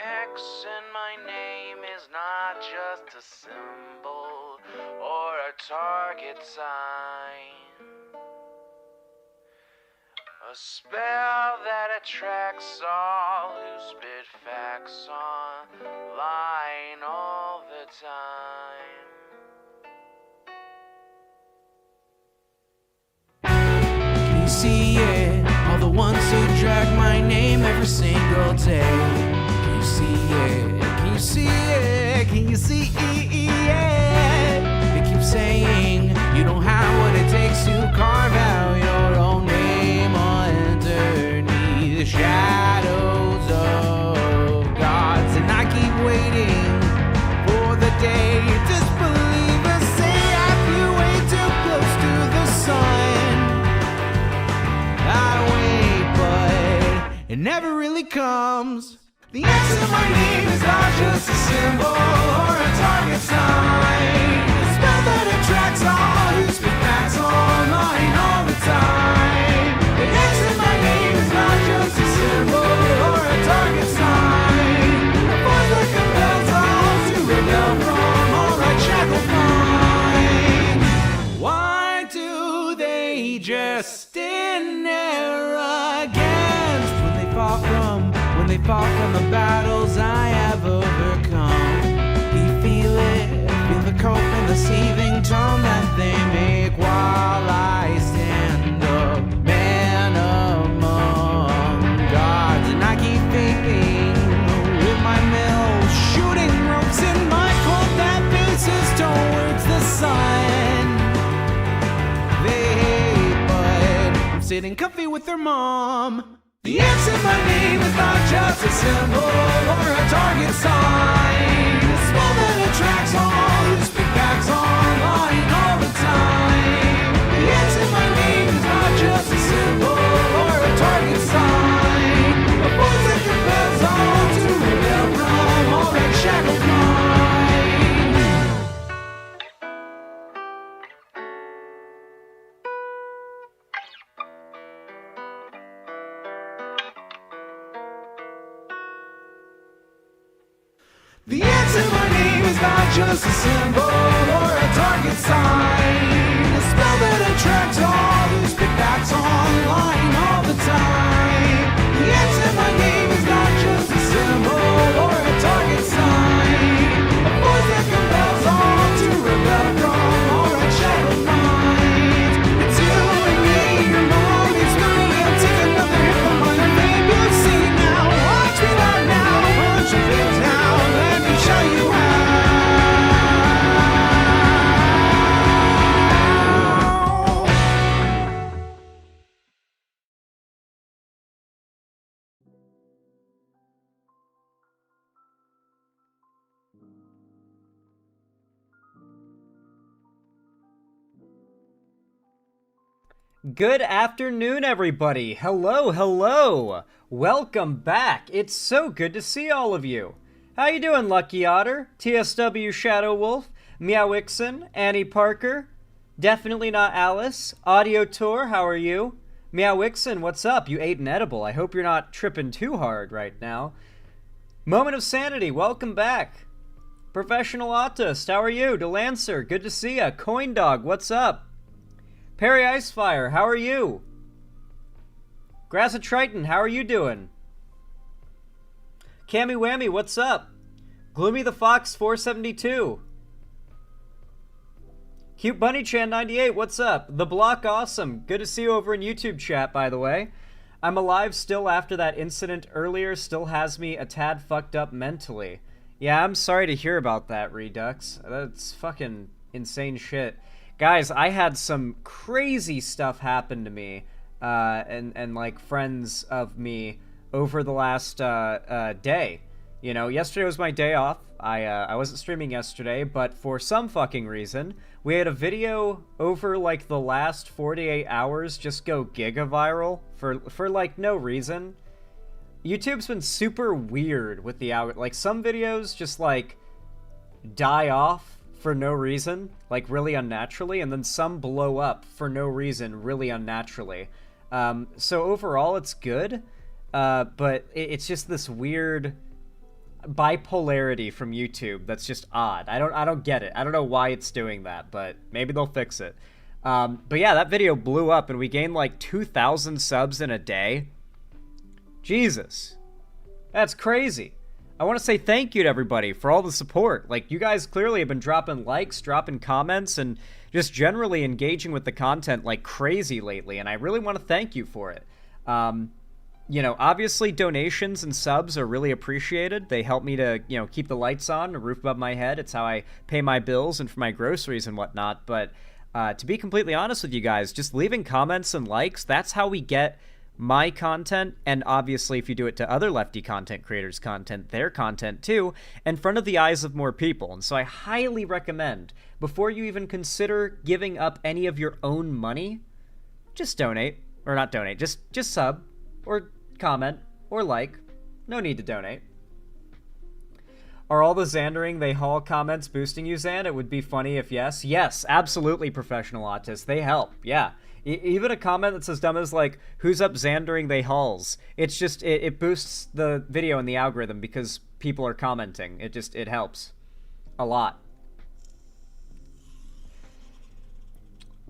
X in my name is not just a symbol or a target sign. A spell that attracts all who spit facts online all the time. Can you see it? All the ones who drag my name every single day. Can you see it? Can you see it? Can you see it? They keep saying you don't have what it takes to carve out your own name underneath the shadows of gods. And I keep waiting for the day disbelievers say I flew way too close to the sun. I wait, but it never really comes. The X in my name is not just a symbol or a target sign. A spell that attracts all who speak facts online all the time. The X in my name is not just a symbol or a target sign. A force that compels all to rebel from all right shackled minds. Why do they just stand there against when they fall from the battles I have overcome? You feel it, feel the cope and the seething tone that they make while I stand up, man among gods. And I keep thinking with my mill, shooting ropes in my cold that faces towards the sun. They hate, but I'm sitting comfy with their mom. The X in my name is not just a symbol or a target sign. A spell that attracts all who speak facts online all the time. The X in my name is not just a symbol or a target sign. A force that compels all to rebel from all that shackled mind. The X in my name is not just a symbol or a target sign. A spell that attracts all who speak facts online all the time. The X in my name is not just a symbol or a target sign. A force that compels all to rebel from all right shackled minds. It's you and me, your mom, it's me. I'll take another hit from my babe. You'll see now, watch me right now, punch your face now. Show you how. Good afternoon, everybody. Hello. Welcome back. It's so good to see all of you. How you doing, Lucky Otter, TSW Shadow Wolf, Meowixen, Annie Parker, Definitely Not Alice, Audio Tour, how are you? Meowixen, what's up? You ate an edible. I hope you're not tripping too hard right now. Moment of Sanity, welcome back. Professional Autist, how are you? Delancer, good to see ya. Coin Dog, what's up? Perry Icefire, how are you? Grass of Triton, how are you doing? Cammy Whammy, what's up? Gloomy the Fox 472. Cute Bunny Chan 98, what's up? The Block Awesome, good to see you over in YouTube chat, by the way. I'm alive still after that incident earlier, still has me a tad fucked up mentally. Yeah, I'm sorry to hear about that, Redux. That's fucking insane shit. Guys, I had some crazy stuff happen to me, and like friends of me over the last day. You know, yesterday was my day off. I wasn't streaming yesterday, but for some fucking reason, we had a video over like the last 48 hours just go giga-viral for like no reason. YouTube's been super weird with the algorithm. Like some videos just like die off for no reason, like really unnaturally, and then some blow up for no reason really unnaturally. So overall it's good. But it's just this weird, bipolarity from YouTube that's just odd. I don't get it. I don't know why it's doing that, but maybe they'll fix it. But yeah, that video blew up and we gained like 2,000 subs in a day. Jesus. That's crazy. I want to say thank you to everybody for all the support. Like, you guys clearly have been dropping likes, dropping comments, and just generally engaging with the content like crazy lately, and I really want to thank you for it. You know, obviously donations and subs are really appreciated. They help me to, you know, keep the lights on, a roof above my head. It's how I pay my bills and for my groceries and whatnot. But to be completely honest with you guys, just leaving comments and likes, that's how we get my content, and obviously if you do it to other lefty content creators' content, their content too, in front of the eyes of more people. And so I highly recommend, before you even consider giving up any of your own money, just donate. Or not donate, just sub, or comment, or like. No need to donate. Are all the Xandering they haul comments boosting you, Xan? It would be funny if yes. Yes, absolutely, professional autists. They help, yeah. Even a comment that's as dumb as, like, who's up Xandering they hauls? It's just, it boosts the video in the algorithm because people are commenting. It helps. A lot.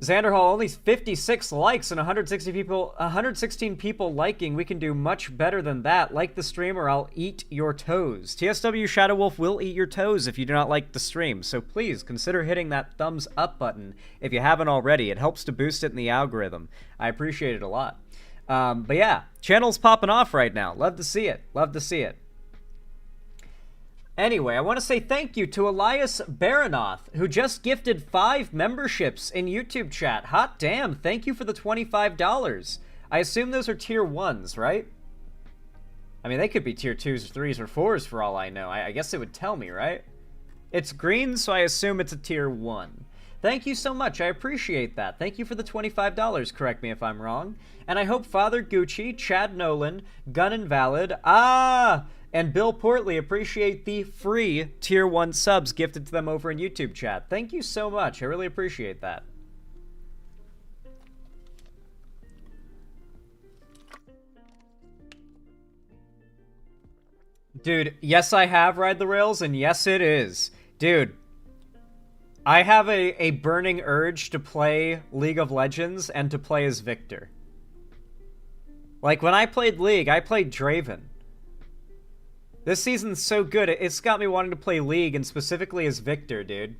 Xander Hall, only 56 likes and 116 people liking. We can do much better than that. Like the stream or I'll eat your toes. TSW Shadow Wolf will eat your toes if you do not like the stream. So please consider hitting that thumbs up button if you haven't already. It helps to boost it in the algorithm. I appreciate it a lot. But yeah, channel's popping off right now. Love to see it. Love to see it. Anyway, I want to say thank you to Elias Baranoth, who just gifted 5 memberships in YouTube chat. Hot damn, thank you for the $25. I assume those are tier 1s, right? I mean, they could be tier 2s, 3s, or 4s for all I know. I guess it would tell me, right? It's green, so I assume it's a tier 1. Thank you so much, I appreciate that. Thank you for the $25, correct me if I'm wrong. And I hope Father Gucci, Chad Nolan, Gun Invalid, and Bill Portley appreciate the free tier 1 subs gifted to them over in YouTube chat. Thank you so much. I really appreciate that. Dude, yes I have Ride the Rails, and yes it is. Dude, I have a burning urge to play League of Legends and to play as Victor. Like, when I played League, I played Draven. This season's so good, it's got me wanting to play League, and specifically as Victor, dude.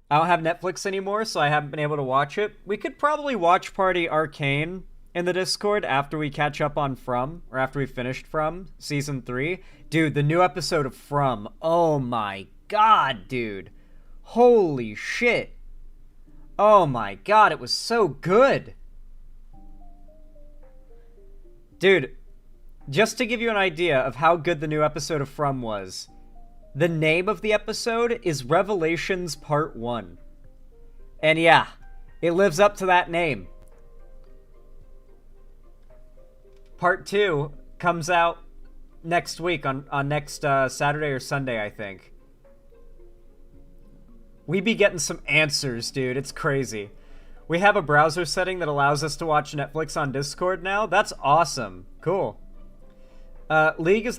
I don't have Netflix anymore, so I haven't been able to watch it. We could probably watch party Arcane in the Discord after we catch up on From, or after we finished From, Season 3. Dude, the new episode of From, oh my god, dude. Holy shit. Oh my god, it was so good. Dude, just to give you an idea of how good the new episode of From was, the name of the episode is Revelations Part 1. And yeah, it lives up to that name. Part 2 comes out next week on next Saturday or Sunday, I think. We be getting some answers, dude. It's crazy. We have a browser setting that allows us to watch Netflix on Discord now. That's awesome. Cool. League is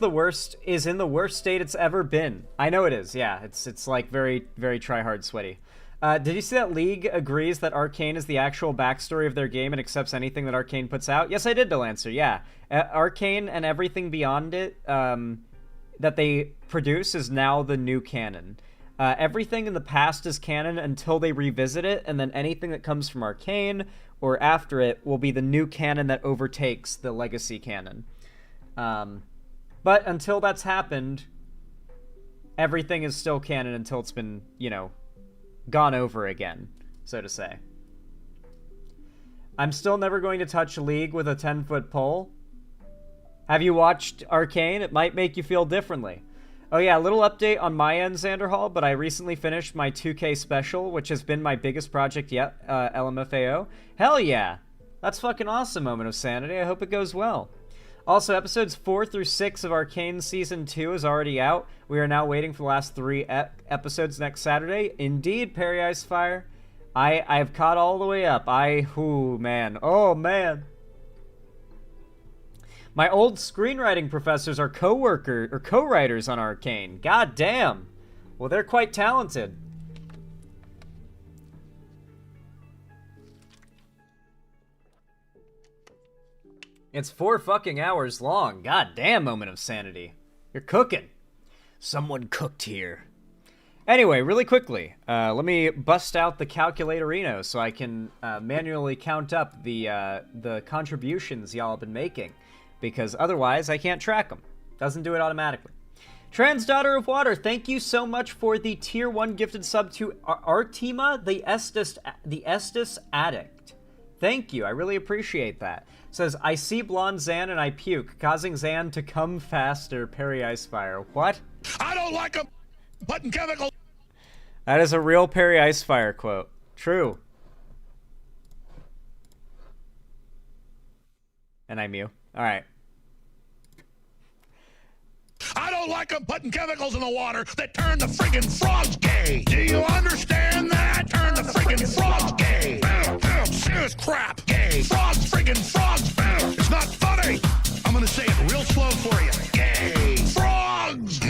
in the worst state it's ever been. I know it is, yeah. It's like very, very try-hard sweaty. Did you see that League agrees that Arcane is the actual backstory of their game and accepts anything that Arcane puts out? Yes, I did, Delancer, yeah. Arcane and everything beyond it that they produce is now the new canon. Everything in the past is canon until they revisit it, and then anything that comes from Arcane or after it will be the new canon that overtakes the legacy canon. But until that's happened, everything is still canon until it's been, you know, gone over again, so to say. I'm still never going to touch League with a 10-foot pole. Have you watched Arcane? It might make you feel differently. Oh yeah, a little update on my end, Xander Hall, but I recently finished my 2K special, which has been my biggest project yet, LMFAO. Hell yeah! That's fucking awesome, Moment of Sanity. I hope it goes well. Also, episodes 4 through 6 of Arcane Season 2 is already out. We are now waiting for the last 3 episodes next Saturday. Indeed, Perry Icefire. I've caught all the way up. Oh man. My old screenwriting professors are co-writers on Arcane. God damn. Well, they're quite talented. It's 4 fucking hours long. God damn, moment of sanity. You're cooking. Someone cooked here. Anyway, really quickly, let me bust out the calculatorino so I can manually count up the contributions y'all have been making, because otherwise I can't track them. Doesn't do it automatically. Trans Daughter of Water, thank you so much for the tier 1 gifted sub to Artima, the Estes Addict. Thank you, I really appreciate that. Says, I see blonde Zan and I puke, causing Zan to come faster, Perry Icefire. What? I don't like them putting chemical. That is a real Perry Icefire quote. True. And I mew. Alright. I don't like them putting chemicals in the water that turn the friggin' frogs gay. Do you understand that? Turn the friggin' frogs gay. Serious crap. Gay. Frogs, friggin' frogs. It's not funny. I'm gonna say it real slow for you. Gay. Frogs.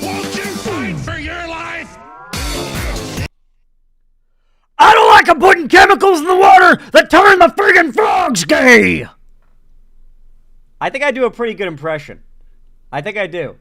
Won't you fight for your life? I don't like them putting chemicals in the water that turn the friggin' frogs gay! I think I do a pretty good impression. I think I do.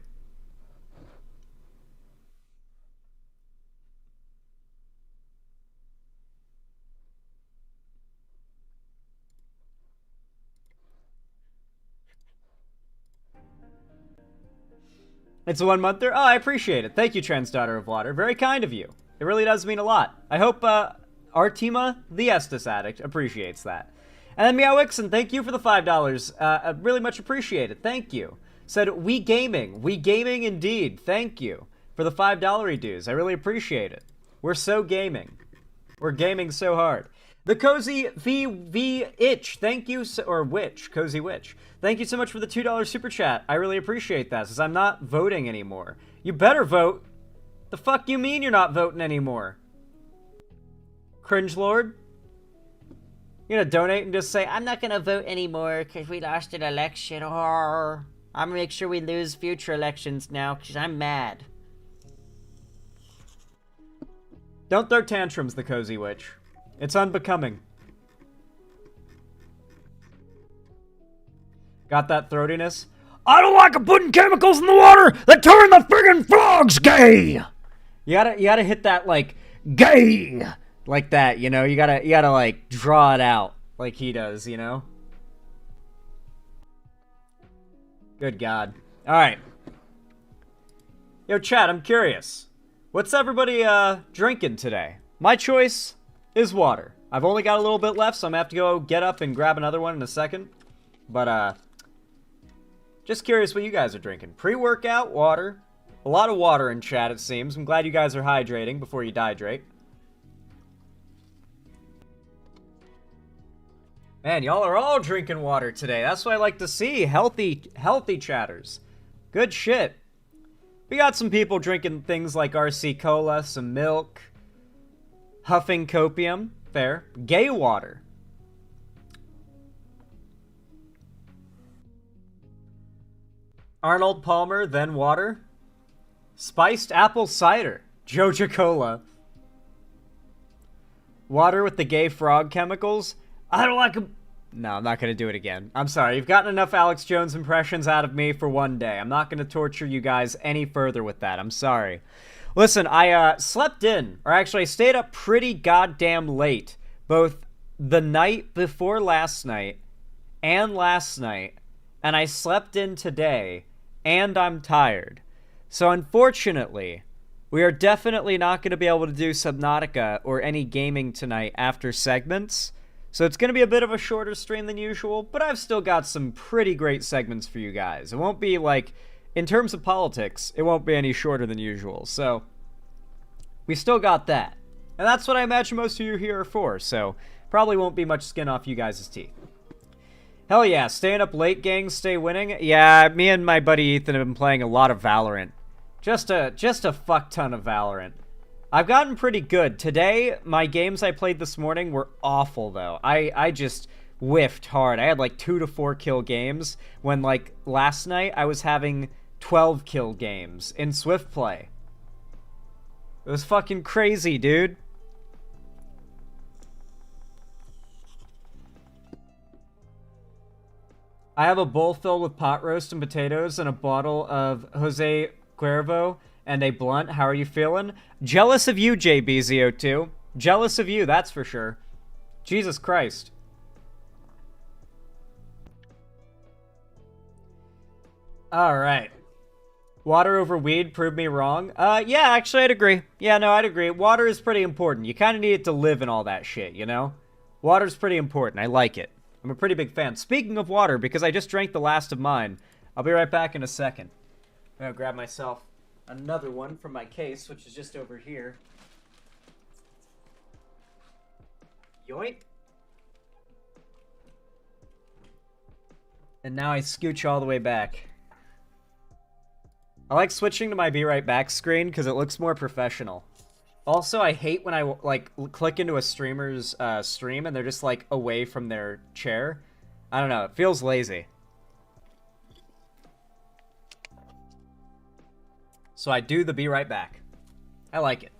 It's a 1 monther? Oh, I appreciate it. Thank you, Trans Daughter of Water. Very kind of you. It really does mean a lot. I hope Artima, the Estes Addict, appreciates that. And then Meowixen, thank you for the $5. I really much appreciate it. Thank you. Said, we gaming. We gaming indeed. Thank you for the $5 dues. I really appreciate it. We're so gaming. We're gaming so hard. The Cozy VV Itch, thank you, or Witch, Cozy Witch. Thank you so much for the $2 super chat. I really appreciate that, since I'm not voting anymore. You better vote. The fuck you mean you're not voting anymore? Cringe Lord? You're gonna donate and just say, I'm not gonna vote anymore because we lost an election, or I'm gonna make sure we lose future elections now because I'm mad. Don't throw tantrums, the Cozy Witch. It's unbecoming. Got that throatiness? I don't like putting chemicals in the water that turn the friggin' frogs gay! You gotta hit that, like, gay! Like that, you know? You gotta, like, draw it out like he does, you know? Good God. Alright. Yo, chat, I'm curious. What's everybody, drinking today? My choice is water. I've only got a little bit left, so I'm gonna have to go get up and grab another one in a second. But, just curious what you guys are drinking. Pre-workout, water. A lot of water in chat, it seems. I'm glad you guys are hydrating before you dehydrate. Man, y'all are all drinking water today. That's what I like to see. Healthy chatters. Good shit. We got some people drinking things like RC Cola, some milk, huffing copium. Fair. Gay water. Arnold Palmer, then water. Spiced apple cider. Joja Cola. Water with the gay frog chemicals. I don't like them. No, I'm not going to do it again. I'm sorry. You've gotten enough Alex Jones impressions out of me for one day. I'm not going to torture you guys any further with that. I'm sorry. Listen, I slept in, or actually I stayed up pretty goddamn late, both the night before last night and last night, and I slept in today, and I'm tired. So unfortunately, we are definitely not going to be able to do Subnautica or any gaming tonight after segments. So it's going to be a bit of a shorter stream than usual, but I've still got some pretty great segments for you guys. It won't be like, in terms of politics, it won't be any shorter than usual. So we still got that. And that's what I imagine most of you here are for, so probably won't be much skin off you guys' teeth. Hell yeah, staying up late, gang, stay winning. Yeah, me and my buddy Ethan have been playing a lot of Valorant. Just a fuck ton of Valorant. I've gotten pretty good. Today, my games I played this morning were awful, though. I just whiffed hard. I had like 2 to 4 kill games, when like last night I was having 12 kill games in Swift Play. It was fucking crazy, dude. I have a bowl filled with pot roast and potatoes and a bottle of Jose Cuervo and a blunt. How are you feeling? Jealous of you, JBZO2. Jealous of you, that's for sure. Jesus Christ. Alright. Water over weed proved me wrong. Yeah, actually, I'd agree. Yeah, no, I'd agree. Water is pretty important. You kind of need it to live and all that shit, you know? Water's pretty important. I like it. I'm a pretty big fan. Speaking of water, because I just drank the last of mine, I'll be right back in a second. I'm gonna grab myself another one from my case, which is just over here. Yoink. And now I scooch all the way back. I like switching to my be right back screen because it looks more professional. Also, I hate when I like click into a streamer's stream and they're just like away from their chair. I don't know, it feels lazy. So I do the be right back. I like it.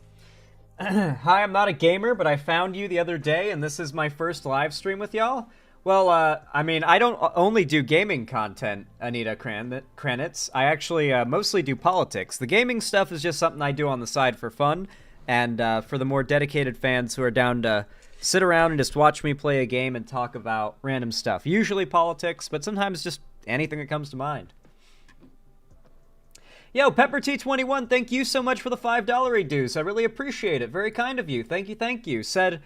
Hi, I'm not a gamer, but I found you the other day and this is my first live stream with y'all. Well, I mean, I don't only do gaming content, Anita Kranitz. I actually mostly do politics. The gaming stuff is just something I do on the side for fun. And for the more dedicated fans who are down to sit around and just watch me play a game and talk about random stuff. Usually politics, but sometimes just anything that comes to mind. Yo, PepperT21, thank you so much for the $5 reduce. I really appreciate it. Very kind of you. Thank you, thank you. Said,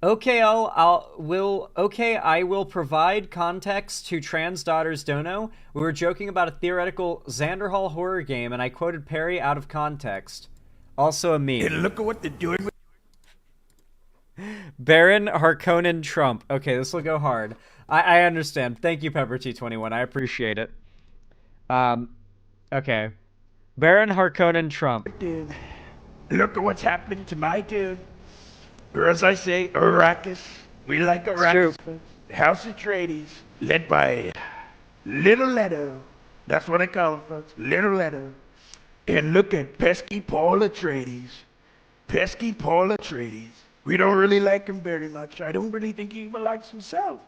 okay, I will provide context to Trans Daughters Dono. We were joking about a theoretical Xanderhall horror game, and I quoted Perry out of context. Also a meme. And look at what they're doing with Baron Harkonnen Trump. Okay, this will go hard. I understand. Thank you, PepperT21. I appreciate it. Okay. Baron Harkonnen Trump. dude. Look at what's happening to my dude. Or as I say, Arrakis. We like Arrakis. The House Atreides, led by Little Leto. That's what I call him, folks. Little Leto. And look at pesky Paul Atreides. Pesky Paul Atreides. We don't really like him very much. I don't really think he even likes himself.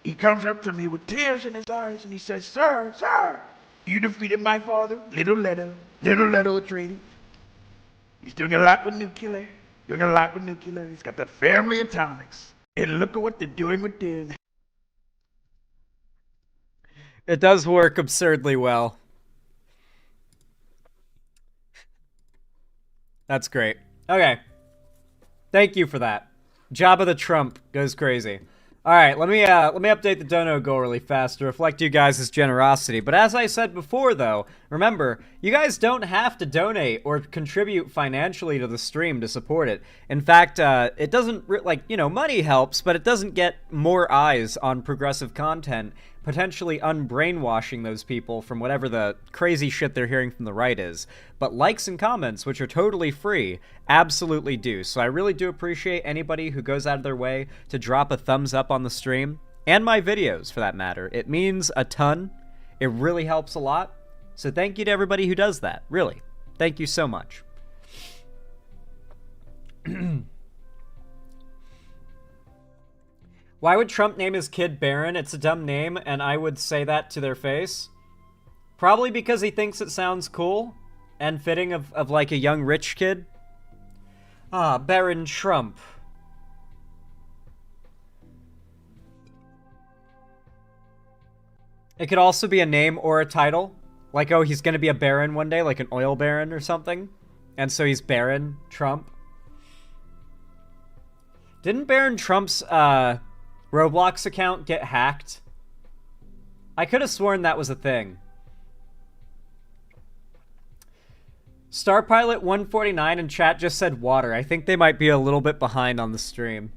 He comes up to me with tears in his eyes and he says, Sir, you defeated my father, Little Leto Atreides. He's doing a lot with nuclear. He's got that family atomics. And look at what they're doing with Dune. It does work absurdly well. That's great. Okay. Thank you for that. Jabba the Trump goes crazy. Alright, let me update the dono goal really fast to reflect you guys' generosity. But as I said before, though, remember, you guys don't have to donate or contribute financially to the stream to support it. In fact, it doesn't, money helps, but it doesn't get more eyes on progressive content, potentially unbrainwashing those people from whatever the crazy shit they're hearing from the right is. But likes and comments, which are totally free, absolutely do. So I really do appreciate anybody who goes out of their way to drop a thumbs up on the stream, and my videos for that matter. It means a ton. It really helps a lot. So thank you to everybody who does that, really. Thank you so much. Why would Trump name his kid Barron? It's a dumb name, and I would say that to their face. Probably because he thinks it sounds cool and fitting of like a young rich kid. Ah, Baron Trump. It could also be a name or a title. Like, oh, he's gonna be a baron one day, like an oil baron or something. And so he's Baron Trump. Didn't Baron Trump's, Roblox account get hacked? I could have sworn that was a thing. Starpilot 149 in chat just said water. I think they might be a little bit behind on the stream.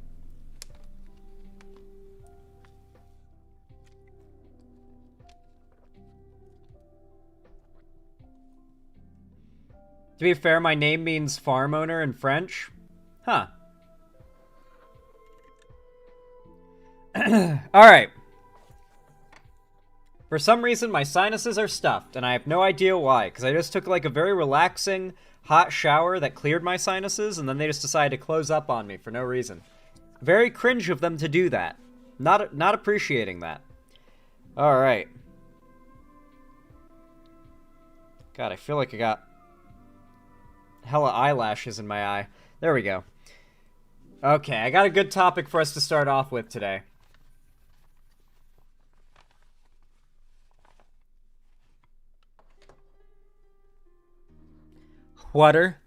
To be fair, my name means farm owner in French. Huh. Alright. For some reason, my sinuses are stuffed, and I have no idea why, because I just took like a very relaxing, hot shower that cleared my sinuses, and then they just decided to close up on me for no reason. Very cringe of them to do that. Not appreciating that. Alright. God, I feel like I got hella eyelashes in my eye. There we go. Okay, I got a good topic for us to start off with today. Water.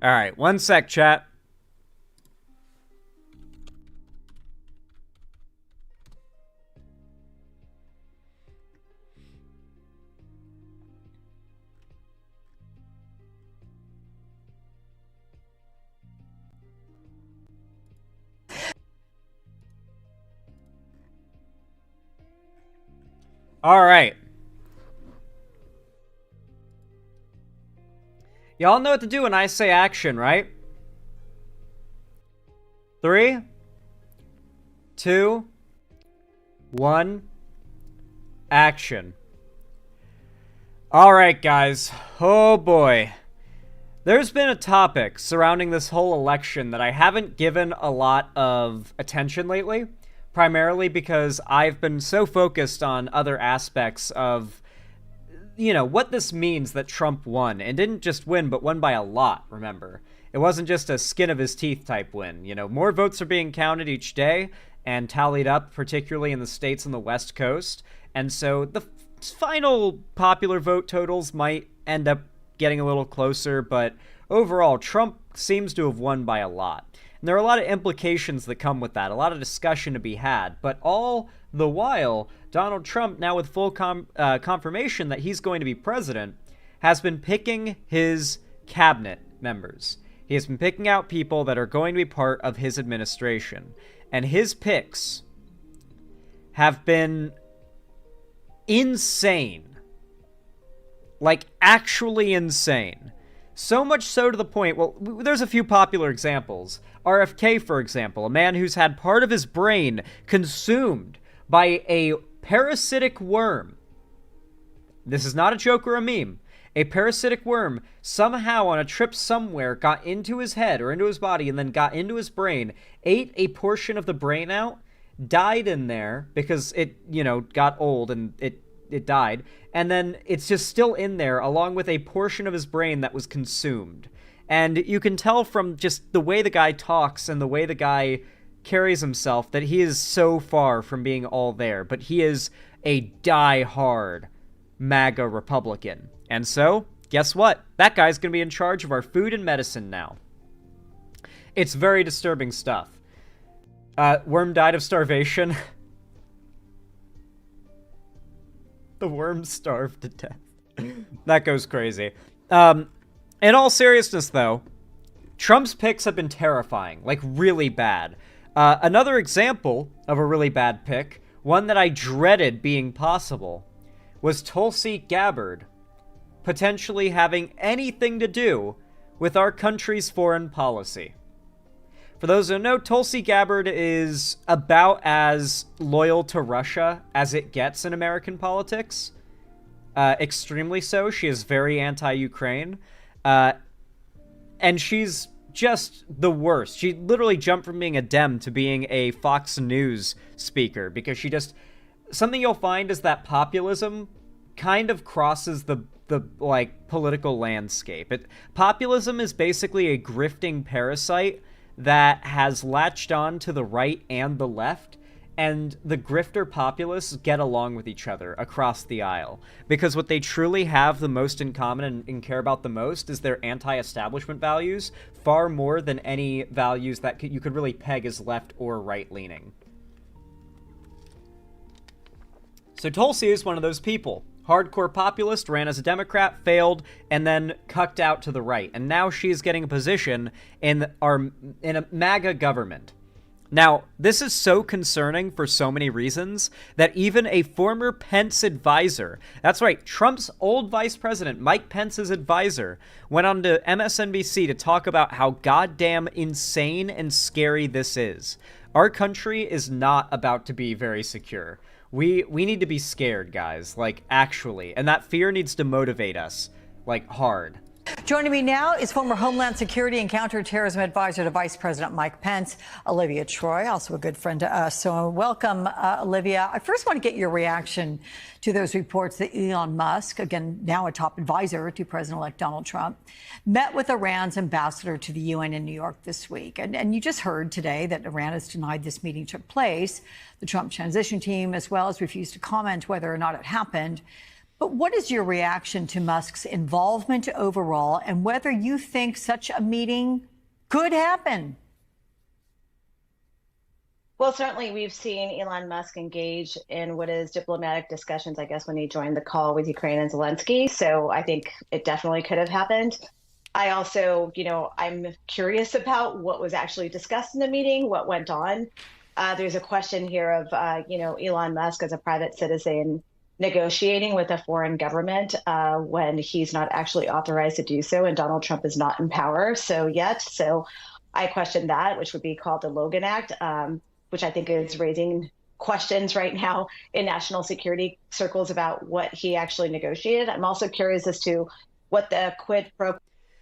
Alright, one sec, chat. Alright. Y'all know what to do when I say action, right? 3, 2, 1, action. Alright, guys. Oh boy. There's been a topic surrounding this whole election that I haven't given a lot of attention lately, primarily because I've been so focused on other aspects of, you know, what this means that Trump won, and didn't just win, but won by a lot, remember. It wasn't just a skin of his teeth type win. You know, more votes are being counted each day and tallied up, particularly in the states on the West Coast. And so the final popular vote totals might end up getting a little closer, but overall, Trump seems to have won by a lot. And there are a lot of implications that come with that, a lot of discussion to be had, but all the while, Donald Trump, now with full confirmation that he's going to be president, has been picking his cabinet members. He has been picking out people that are going to be part of his administration. And his picks have been insane. Like, actually insane. So much so to the point, well, there's a few popular examples. RFK, for example, a man who's had part of his brain consumed by a parasitic worm. This is not a joke or a meme. A parasitic worm somehow on a trip somewhere got into his head or into his body and then got into his brain, ate a portion of the brain out, died in there because it, you know, got old and it died, and then it's just still in there along with a portion of his brain that was consumed. And you can tell from just the way the guy talks and the way the guy carries himself that he is so far from being all there, but he is a die-hard MAGA Republican. And so, guess what? That guy's gonna be in charge of our food and medicine now. It's very disturbing stuff. Worm died of starvation. The worm starved to death. That goes crazy. In all seriousness, though, Trump's picks have been terrifying, like really bad. Another example of a really bad pick, one that I dreaded being possible, was Tulsi Gabbard potentially having anything to do with our country's foreign policy. For those who don't know, Tulsi Gabbard is about as loyal to Russia as it gets in American politics. Extremely so. She is very anti-Ukraine. And she's just the worst. She literally jumped from being a Dem to being a Fox News speaker because she just... Something you'll find is that populism kind of crosses the like, political landscape. Populism is basically a grifting parasite that has latched on to the right and the left, and the grifter populists get along with each other across the aisle. Because what they truly have the most in common and care about the most is their anti-establishment values, far more than any values that you could really peg as left or right-leaning. So Tulsi is one of those people. Hardcore populist, ran as a Democrat, failed, and then cucked out to the right. And now she's getting a position in a MAGA government. Now, this is so concerning for so many reasons that even a former Pence advisor, that's right, Trump's old vice president, Mike Pence's advisor, went on to MSNBC to talk about how goddamn insane and scary this is. Our country is not about to be very secure. We need to be scared, guys, like, actually. And that fear needs to motivate us, like, hard. Joining me now is former Homeland Security and Counterterrorism Advisor to Vice President Mike Pence, Olivia Troy, also a good friend to us. So welcome, Olivia. I first want to get your reaction to those reports that Elon Musk, again, now a top advisor to President-elect Donald Trump, met with Iran's ambassador to the UN in New York this week. And you just heard today that Iran has denied this meeting took place. The Trump transition team, as well, has refused to comment whether or not it happened. But what is your reaction to Musk's involvement overall, and whether you think such a meeting could happen? Well, certainly we've seen Elon Musk engage in what is diplomatic discussions, I guess, when he joined the call with Ukraine and Zelensky. So I think it definitely could have happened. I also, I'm curious about what was actually discussed in the meeting, what went on. There's a question here of, Elon Musk as a private citizen negotiating with a foreign government when he's not actually authorized to do so, and Donald Trump is not in power yet. So I question that, which would be called the Logan Act, which I think is raising questions right now in national security circles about what he actually negotiated. I'm also curious as to what the quid pro quo.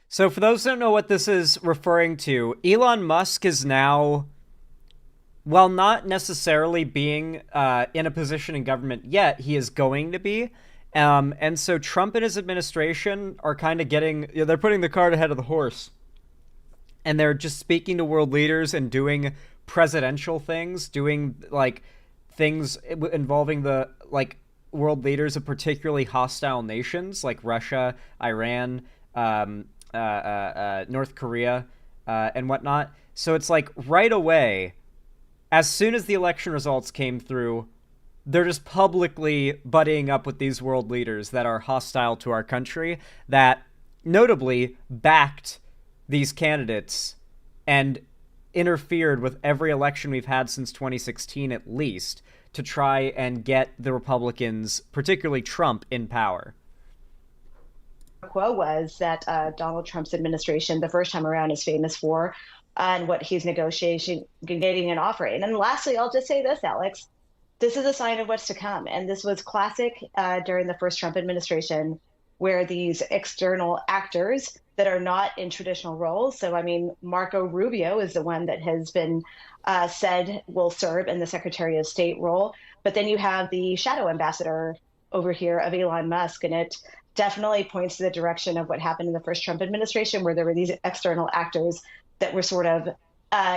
So for those who don't know what this is referring to, Elon Musk is now, while not necessarily being in a position in government yet, he is going to be. And so Trump and his administration are kind of they're putting the cart ahead of the horse. And they're just speaking to world leaders and doing presidential things, doing like things involving the world leaders of particularly hostile nations like Russia, Iran, North Korea, and whatnot. So it's like right away, as soon as the election results came through, they're just publicly buddying up with these world leaders that are hostile to our country, that notably backed these candidates and interfered with every election we've had since 2016 at least to try and get the Republicans, particularly Trump, in power. Quo was that Donald Trump's administration, the first time around, is famous for and what he's negotiating and offering. And lastly, I'll just say this, Alex, this is a sign of what's to come. And this was classic during the first Trump administration, where these external actors that are not in traditional roles. So, I mean, Marco Rubio is the one that has been said will serve in the Secretary of State role. But then you have the shadow ambassador over here of Elon Musk, and it definitely points to the direction of what happened in the first Trump administration, where there were these external actors that were sort of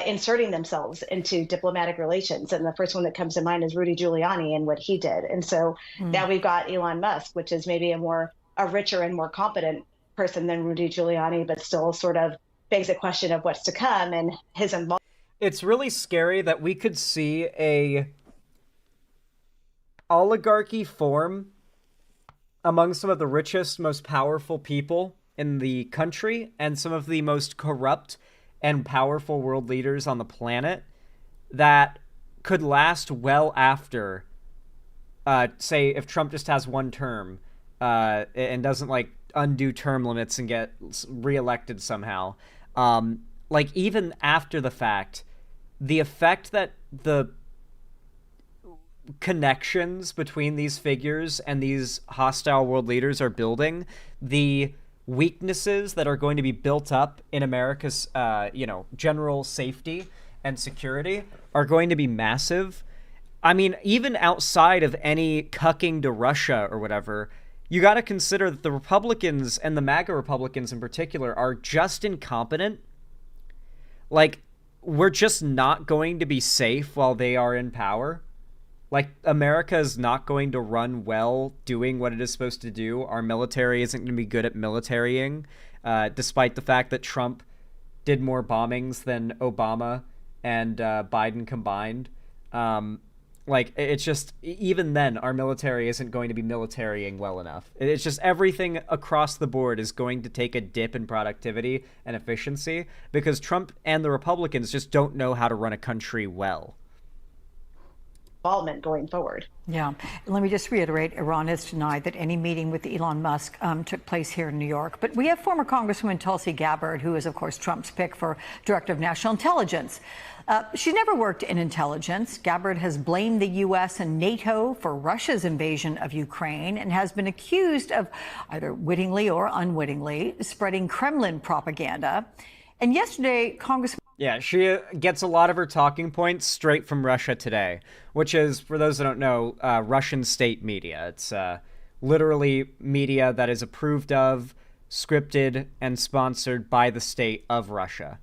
inserting themselves into diplomatic relations. And the first one that comes to mind is Rudy Giuliani and what he did. And so now we've got Elon Musk, which is maybe a richer and more competent person than Rudy Giuliani, but still sort of begs a question of what's to come and his involvement. It's really scary that we could see a oligarchy form among some of the richest, most powerful people in the country and some of the most corrupt and powerful world leaders on the planet that could last well after, say, if Trump just has one term and doesn't undo term limits and get reelected somehow. Even after the fact, the effect that the connections between these figures and these hostile world leaders are building, the weaknesses that are going to be built up in America's, general safety and security are going to be massive. I mean, even outside of any cucking to Russia or whatever, you got to consider that the Republicans and the MAGA Republicans in particular are just incompetent. We're just not going to be safe while they are in power. America is not going to run well doing what it is supposed to do. Our military isn't going to be good at militarying, despite the fact that Trump did more bombings than Obama and Biden combined. Like, it's just, even then, our military isn't going to be militarying well enough. It's just everything across the board is going to take a dip in productivity and efficiency because Trump and the Republicans just don't know how to run a country well. Involvement going forward. Yeah. Let me just reiterate, Iran has denied that any meeting with Elon Musk took place here in New York. But we have former Congresswoman Tulsi Gabbard, who is, of course, Trump's pick for Director of National Intelligence. She's never worked in intelligence. Gabbard has blamed the U.S. and NATO for Russia's invasion of Ukraine and has been accused of either wittingly or unwittingly spreading Kremlin propaganda. And yesterday, Congressman... Yeah, she gets a lot of her talking points straight from Russia Today, which is, for those that don't know, Russian state media. It's literally media that is approved of, scripted, and sponsored by the state of Russia.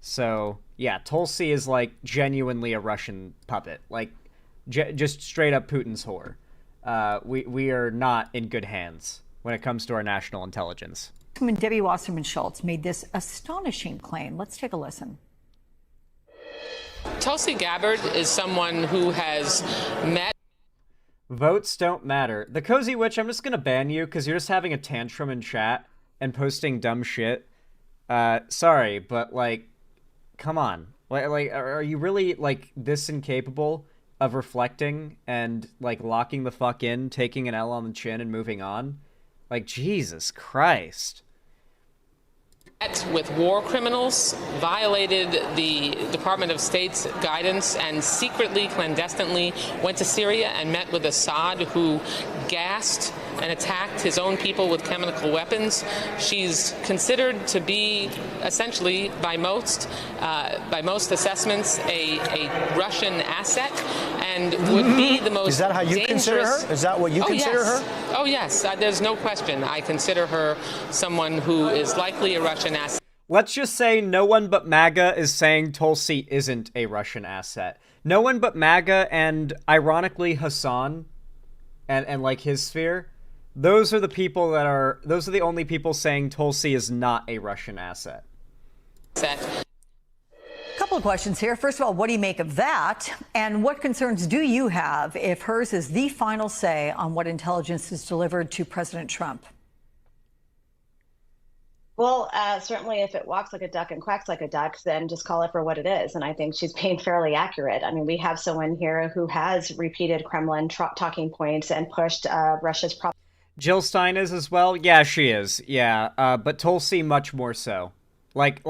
So, yeah, Tulsi is, like, genuinely a Russian puppet. Like, just straight up Putin's whore. We are not in good hands when it comes to our national intelligence. Debbie Wasserman Schultz made this astonishing claim. Let's take a listen. Tulsi Gabbard is someone who has met. Votes don't matter. The Cozy Witch, I'm just going to ban you because you're just having a tantrum in chat and posting dumb shit. Sorry, but, like, come on. Like, are you really, like, this incapable of reflecting and, like, locking the fuck in, taking an L on the chin and moving on? Like, Jesus Christ. With war criminals, violated the Department of State's guidance, and secretly, clandestinely went to Syria and met with Assad, who gassed and attacked his own people with chemical weapons. She's considered to be, essentially, by most assessments, a Russian asset, and would be the most. Is that how you dangerous... consider her? Is that what you consider her? Oh, yes. There's no question. I consider her someone who is likely a Russian asset. Let's just say no one but MAGA is saying Tulsi isn't a Russian asset. No one but MAGA and, ironically, Hasan and like, his sphere. Those are the only people saying Tulsi is not a Russian asset. Couple of questions here. First of all, what do you make of that? And what concerns do you have if hers is the final say on what intelligence is delivered to President Trump? Well, certainly if it walks like a duck and quacks like a duck, then just call it for what it is. And I think she's being fairly accurate. I mean, we have someone here who has repeated Kremlin talking points and pushed Russia's Jill Stein is as well? Yeah, she is. Yeah, but Tulsi much more so. Like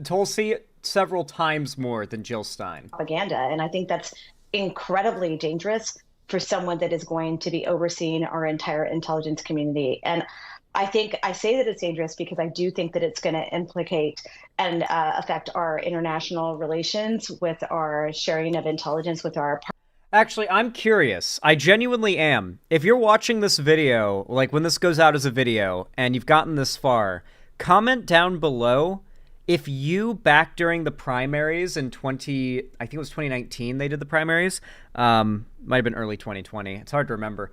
Tulsi several times more than Jill Stein. Propaganda. And I think that's incredibly dangerous for someone that is going to be overseeing our entire intelligence community. And I think I say that it's dangerous because I do think that it's going to implicate and affect our international relations with our sharing of intelligence with our partners. Actually, I'm curious. I genuinely am. If you're watching this video, like when this goes out as a video, and you've gotten this far, comment down below if you, back during the primaries in I think it was 2019 they did the primaries, might have been early 2020, it's hard to remember,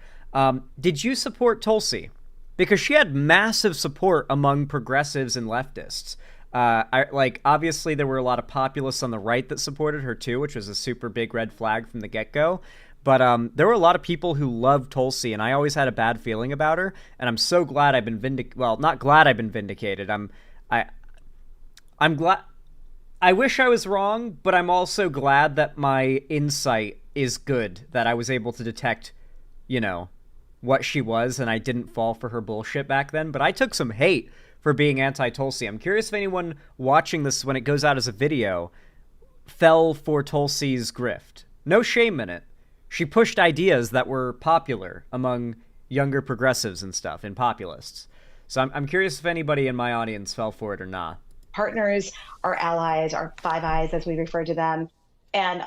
did you support Tulsi? Because she had massive support among progressives and leftists. Obviously there were a lot of populists on the right that supported her too, which was a super big red flag from the get-go. But there were a lot of people who loved Tulsi, and I always had a bad feeling about her. And I'm so glad I've been vindicated. Well, not glad I've been vindicated. I'm glad. I wish I was wrong, but I'm also glad that my insight is good. That I was able to detect, what she was, and I didn't fall for her bullshit back then. But I took some hate for being anti-Tulsi. I'm curious if anyone watching this when it goes out as a video fell for Tulsi's grift. No shame in it. She pushed ideas that were popular among younger progressives and stuff, and populists. So I'm curious if anybody in my audience fell for it or not. Partners, our allies, our Five Eyes, as we refer to them. And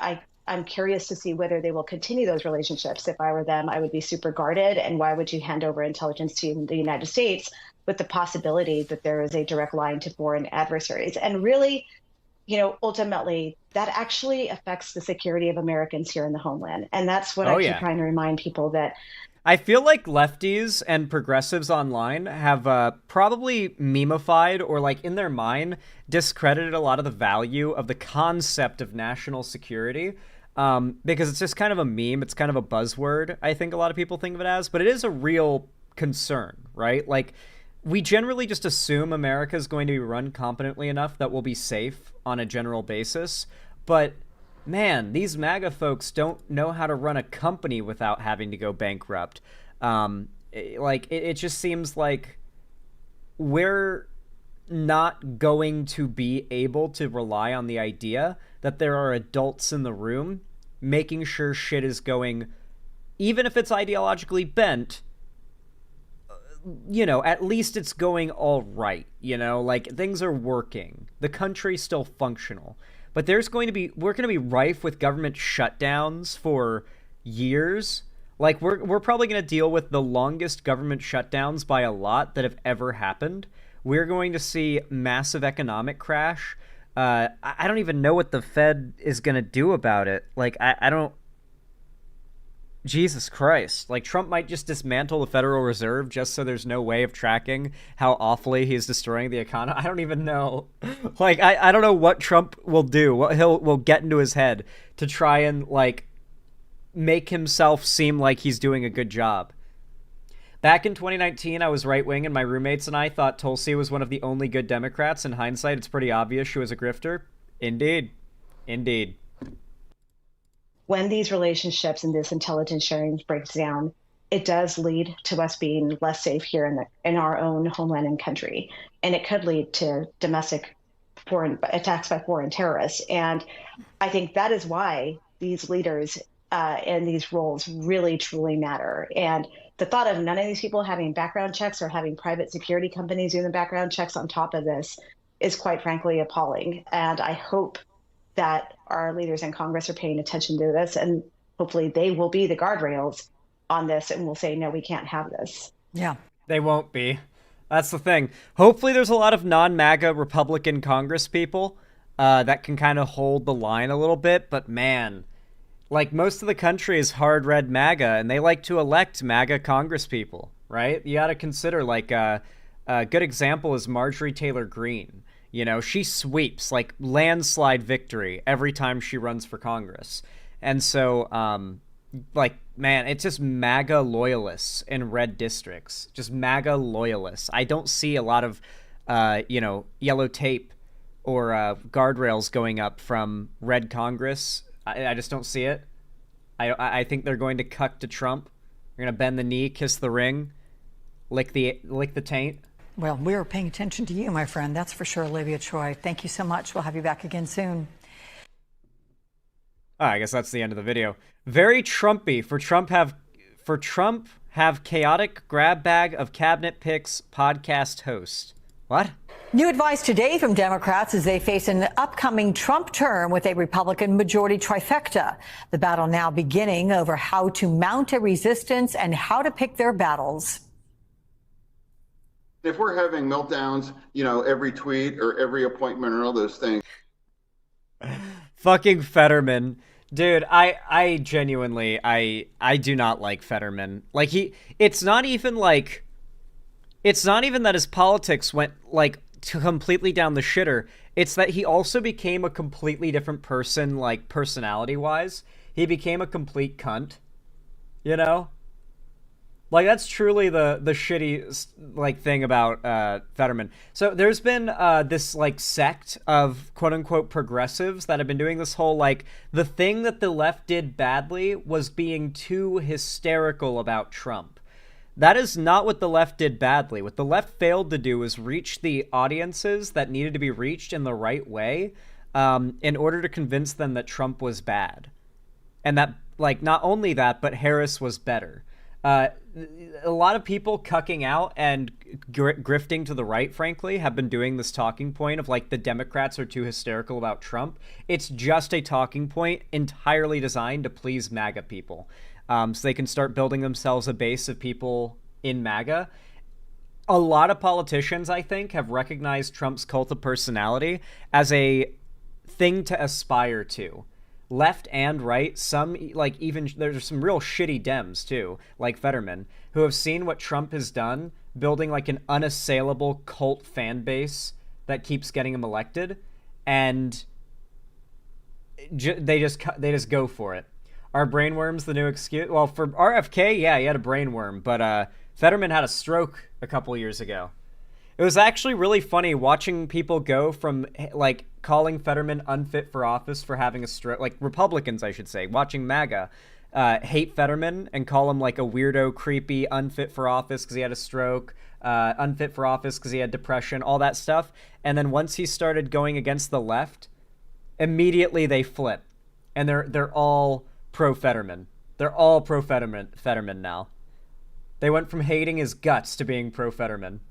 I'm curious to see whether they will continue those relationships. If I were them, I would be super guarded. And why would you hand over intelligence to the United States with the possibility that there is a direct line to foreign adversaries? And really, ultimately, that actually affects the security of Americans here in the homeland. And that's what I keep trying to remind people that. I feel like lefties and progressives online have probably memeified or, in their mind, discredited a lot of the value of the concept of national security. because it's just kind of a meme. It's kind of a buzzword, I think a lot of people think of it as, but it is a real concern, right? Like, we generally just assume America is going to be run competently enough that we'll be safe on a general basis. But, man, these MAGA folks don't know how to run a company without having to go bankrupt. It just seems like we're not going to be able to rely on the idea that there are adults in the room making sure shit is going, even if it's ideologically bent, at least it's going all right, like things are working. The country's still functional. But we're going to be rife with government shutdowns for years. Like, we're probably going to deal with the longest government shutdowns by a lot that have ever happened. We're going to see massive economic crash. I don't even know what the Fed is going to do about it. Like, I don't... Jesus Christ. Like, Trump might just dismantle the Federal Reserve just so there's no way of tracking how awfully he's destroying the economy. I don't even know. Like, I don't know what Trump will do, what will get into his head to try and, like, make himself seem like he's doing a good job. Back in 2019, I was right-wing, and my roommates and I thought Tulsi was one of the only good Democrats. In hindsight, it's pretty obvious she was a grifter. Indeed. Indeed. When these relationships and this intelligence sharing breaks down, it does lead to us being less safe here in our own homeland and country. And it could lead to domestic foreign attacks by foreign terrorists. And I think that is why these leaders in these roles really, truly matter. And the thought of none of these people having background checks or having private security companies doing the background checks on top of this is quite frankly appalling. And I hope that our leaders in Congress are paying attention to this, and hopefully they will be the guardrails on this and will say, no, we can't have this. Yeah. They won't be. That's the thing. Hopefully there's a lot of non-MAGA Republican Congress people that can kind of hold the line a little bit, but man, like, most of the country is hard red MAGA, and they like to elect MAGA Congress people, right? You got to consider, like, a good example is Marjorie Taylor Greene. She sweeps, like, landslide victory every time she runs for Congress. And so, man, it's just MAGA loyalists in red districts. Just MAGA loyalists. I don't see a lot of, yellow tape or guardrails going up from red Congress. I just don't see it. I think they're going to cuck to Trump. They're going to bend the knee, kiss the ring, lick the taint. Well, we're paying attention to you, my friend. That's for sure, Olivia Troy. Thank you so much. We'll have you back again soon. I guess that's the end of the video. Very Trumpy. For Trump have chaotic grab bag of cabinet picks podcast host. What? New advice today from Democrats as they face an upcoming Trump term with a Republican majority trifecta. The battle now beginning over how to mount a resistance and how to pick their battles. If we're having meltdowns, every tweet or every appointment or all those things. Fucking Fetterman. Dude, I genuinely, I do not like Fetterman. Like, it's not even that his politics went, like, completely down the shitter. It's that he also became a completely different person, like, personality-wise. He became a complete cunt. Like, that's truly the shitty, like, thing about Fetterman. So there's been this, like, sect of quote-unquote progressives that have been doing this whole, like, the thing that the left did badly was being too hysterical about Trump. That is not what the left did badly. What the left failed to do was reach the audiences that needed to be reached in the right way in order to convince them that Trump was bad. And that, like, not only that, but Harris was better. A lot of people cucking out and grifting to the right, frankly, have been doing this talking point of, like, the Democrats are too hysterical about Trump. It's just a talking point entirely designed to please MAGA people. So they can start building themselves a base of people in MAGA. A lot of politicians, I think, have recognized Trump's cult of personality as a thing to aspire to. Left and right, some, like, even there's some real shitty Dems too, like Fetterman, who have seen what Trump has done, building, like, an unassailable cult fan base that keeps getting him elected, and they just go for it. Are brainworms the new excuse? Well, for RFK, yeah, he had a brainworm, but Fetterman had a stroke a couple years ago. It was actually really funny watching people go from like calling Fetterman unfit for office for having a stroke, like Republicans, I should say, watching MAGA hate Fetterman and call him like a weirdo, creepy, unfit for office because he had a stroke, unfit for office because he had depression, all that stuff. And then once he started going against the left, immediately they flip, and they're all pro Fetterman. They're all pro Fetterman now. They went from hating his guts to being pro Fetterman.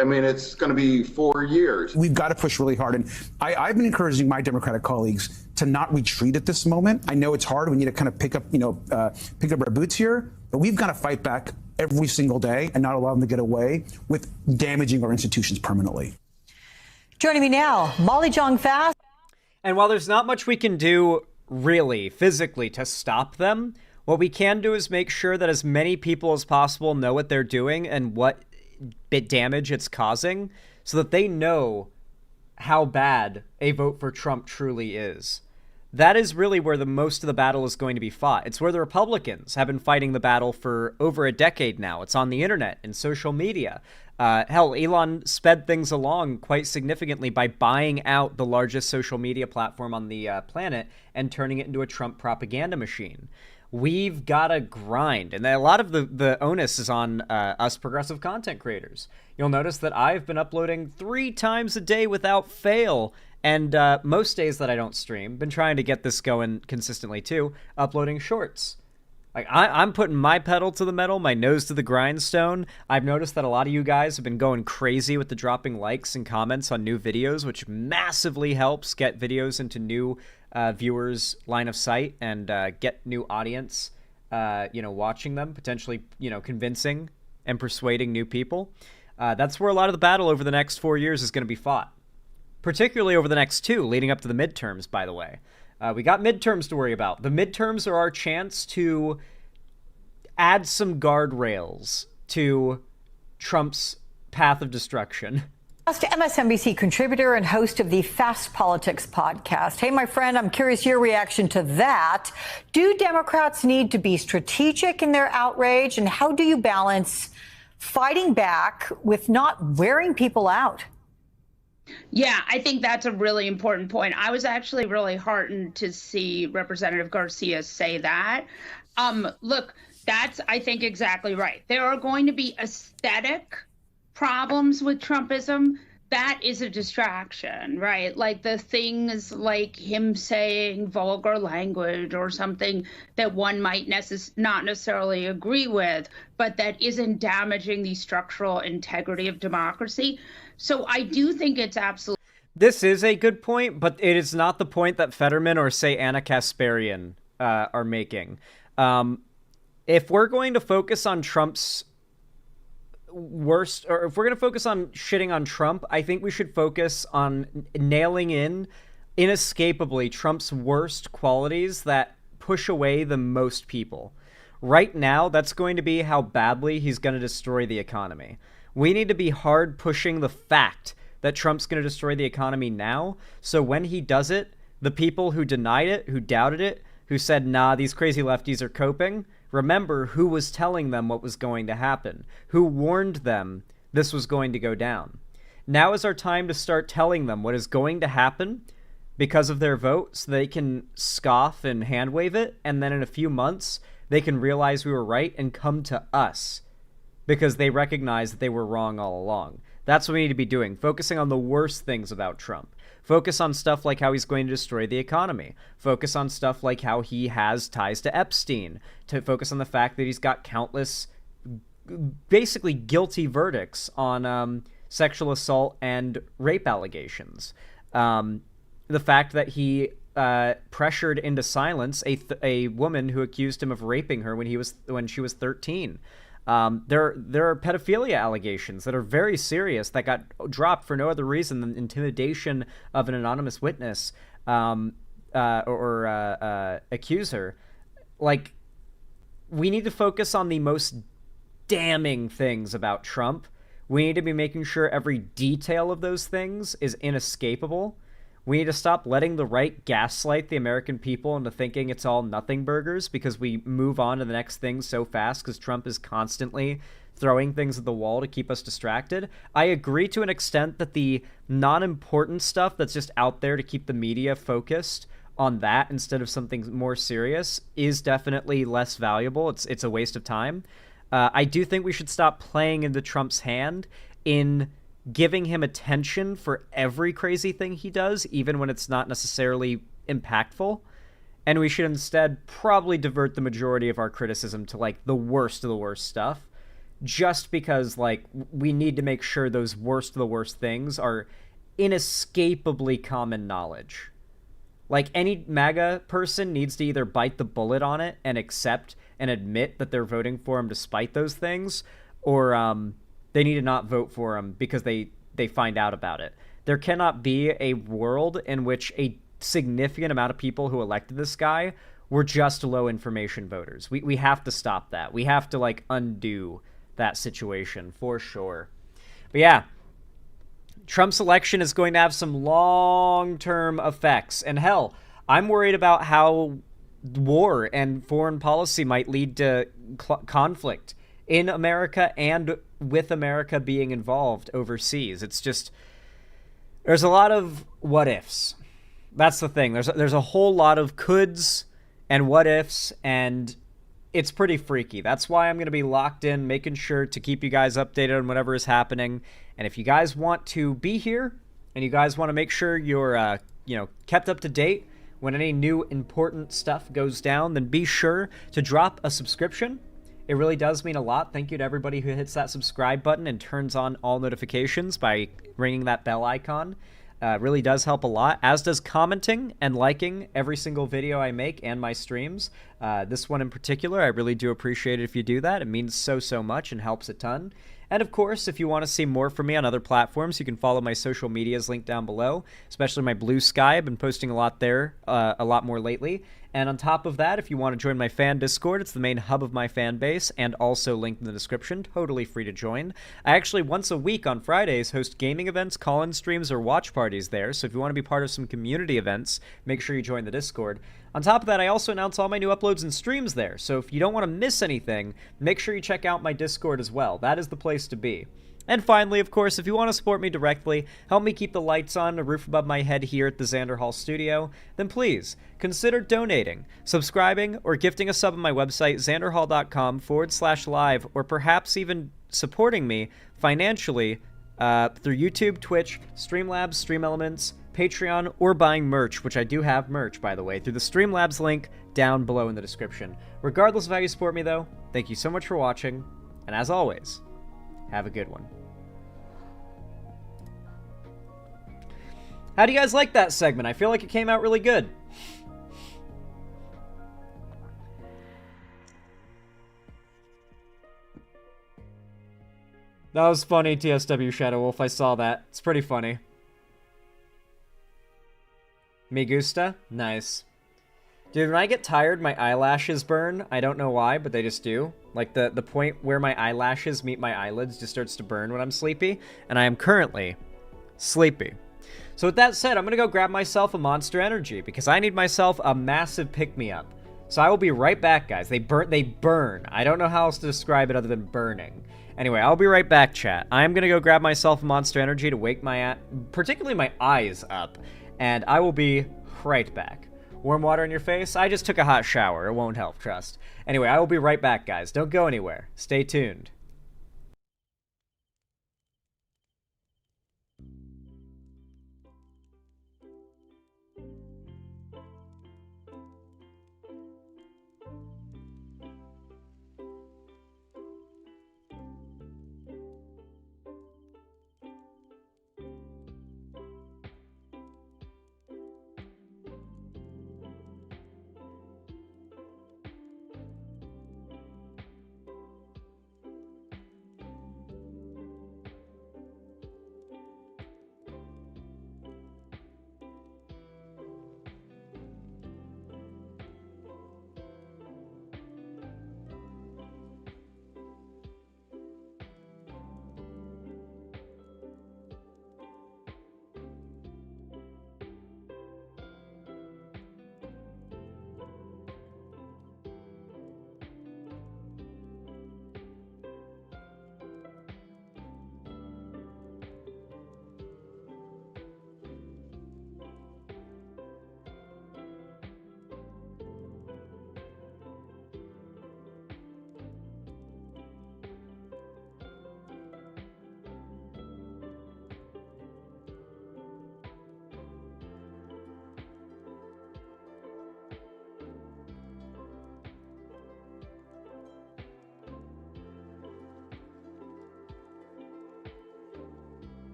I mean, it's going to be 4 years. We've got to push really hard. And I've been encouraging my Democratic colleagues to not retreat at this moment. I know it's hard. We need to kind of pick up our boots here, but we've got to fight back every single day and not allow them to get away with damaging our institutions permanently. Joining me now, Molly Jong-Fast. And while there's not much we can do really physically to stop them, what we can do is make sure that as many people as possible know what they're doing and what bit damage it's causing, so that they know how bad a vote for Trump truly is. That is really where the most of the battle is going to be fought. It's where the Republicans have been fighting the battle for over a decade now. It's on the internet and social media. Hell, Elon sped things along quite significantly by buying out the largest social media platform on the planet and turning it into a Trump propaganda machine. We've got to grind. And a lot of the onus is on us progressive content creators. You'll notice that I've been uploading 3 times a day without fail. And most days that I don't stream, been trying to get this going consistently too, uploading shorts. Like, I'm putting my pedal to the metal, my nose to the grindstone. I've noticed that a lot of you guys have been going crazy with the dropping likes and comments on new videos, which massively helps get videos into new viewers' line of sight and get new audience, watching them, potentially, convincing and persuading new people. That's where a lot of the battle over the next 4 years is going to be fought. Particularly over the next 2, leading up to the midterms, by the way. We got midterms to worry about. The midterms are our chance to add some guardrails to Trump's path of destruction. MSNBC contributor and host of the Fast Politics podcast. Hey, my friend, I'm curious your reaction to that. Do Democrats need to be strategic in their outrage? And how do you balance fighting back with not wearing people out? Yeah, I think that's a really important point. I was actually really heartened to see Representative Garcia say that. Look, that's, I think, exactly right. There are going to be aesthetic problems with Trumpism. That is a distraction, right? Like the things like him saying vulgar language or something that one might not necessarily agree with, but that isn't damaging the structural integrity of democracy. So I do think it's absolutely... This is a good point, but it is not the point that Fetterman or, say, Anna Kasparian are making. If we're going to focus on Trump's worst, or if we're going to focus on shitting on Trump, I think we should focus on nailing in, inescapably, Trump's worst qualities that push away the most people. Right now, that's going to be how badly he's going to destroy the economy. We need to be hard pushing the fact that Trump's going to destroy the economy now, so when he does it, the people who denied it, who doubted it, who said, nah, these crazy lefties are coping, remember who was telling them what was going to happen, who warned them this was going to go down. Now is our time to start telling them what is going to happen because of their vote, so they can scoff and hand wave it, and then in a few months, they can realize we were right and come to us because they recognize that they were wrong all along. That's what we need to be doing, focusing on the worst things about Trump. Focus on stuff like how he's going to destroy the economy. Focus on stuff like how he has ties to Epstein. To focus on the fact that he's got countless, basically guilty verdicts on sexual assault and rape allegations. The fact that he pressured into silence a woman who accused him of raping her when she was 13. There are pedophilia allegations that are very serious that got dropped for no other reason than intimidation of an anonymous witness or accuser. Like, we need to focus on the most damning things about Trump. We need to be making sure every detail of those things is inescapable. We need to stop letting the right gaslight the American people into thinking it's all nothing burgers because we move on to the next thing so fast because Trump is constantly throwing things at the wall to keep us distracted. I agree to an extent that the non-important stuff that's just out there to keep the media focused on that instead of something more serious is definitely less valuable. It's a waste of time. I do think we should stop playing into Trump's hand in giving him attention for every crazy thing he does, even when it's not necessarily impactful. And we should instead probably divert the majority of our criticism to, like, the worst of the worst stuff, just because, like, we need to make sure those worst of the worst things are inescapably common knowledge. Like, any MAGA person needs to either bite the bullet on it and accept and admit that they're voting for him despite those things, or they need to not vote for him because they find out about it. There cannot be a world in which a significant amount of people who elected this guy were just low information voters. We have to stop that. We have to, like, undo that situation for sure. But yeah, Trump's election is going to have some long-term effects. And hell, I'm worried about how war and foreign policy might lead to conflict in America and with America being involved overseas. It's just, there's a lot of what ifs. That's the thing. There's a whole lot of coulds and what ifs, and it's pretty freaky. That's why I'm going to be locked in, making sure to keep you guys updated on whatever is happening. And if you guys want to be here and you guys want to make sure you're kept up to date when any new important stuff goes down, then be sure to drop a subscription. It really does mean a lot. Thank you to everybody who hits that subscribe button and turns on all notifications by ringing that bell icon. Really does help a lot, as does commenting and liking every single video I make and my streams. This one in particular, I really do appreciate it if you do that. It means so much and helps a ton. And of course, if you want to see more from me on other platforms, you can follow my social medias linked down below, especially my Blue Sky. I've been posting a lot there, a lot more lately. And on top of that, if you want to join my fan Discord, it's the main hub of my fan base and also linked in the description. Totally free to join. I actually once a week on Fridays host gaming events, call-in streams, or watch parties there. So if you want to be part of some community events, make sure you join the Discord. On top of that, I also announce all my new uploads and streams there. So if you don't want to miss anything, make sure you check out my Discord as well. That is the place to be. And finally, of course, if you want to support me directly, help me keep the lights on, a roof above my head here at the Xander Hall studio, then please consider donating, subscribing, or gifting a sub on my website, xanderhall.com/live, or perhaps even supporting me financially through YouTube, Twitch, Streamlabs, Stream Elements, Patreon, or buying merch, which I do have merch, by the way, through the Streamlabs link down below in the description. Regardless of how you support me, though, thank you so much for watching, and as always, have a good one. How do you guys like that segment? I feel like it came out really good. That was funny, TSW Shadow Wolf. I saw that. It's pretty funny. Me gusta? Nice. Dude, when I get tired, my eyelashes burn. I don't know why, but they just do. Like, the point where my eyelashes meet my eyelids just starts to burn when I'm sleepy. And I am currently sleepy. So with that said, I'm going to go grab myself a Monster Energy because I need myself a massive pick-me-up. So I will be right back, guys. They burn. I don't know how else to describe it other than burning. Anyway, I'll be right back, chat. I'm going to go grab myself a Monster Energy to wake particularly my eyes up. And I will be right back. Warm water in your face? I just took a hot shower. It won't help, trust. Anyway, I will be right back, guys. Don't go anywhere. Stay tuned.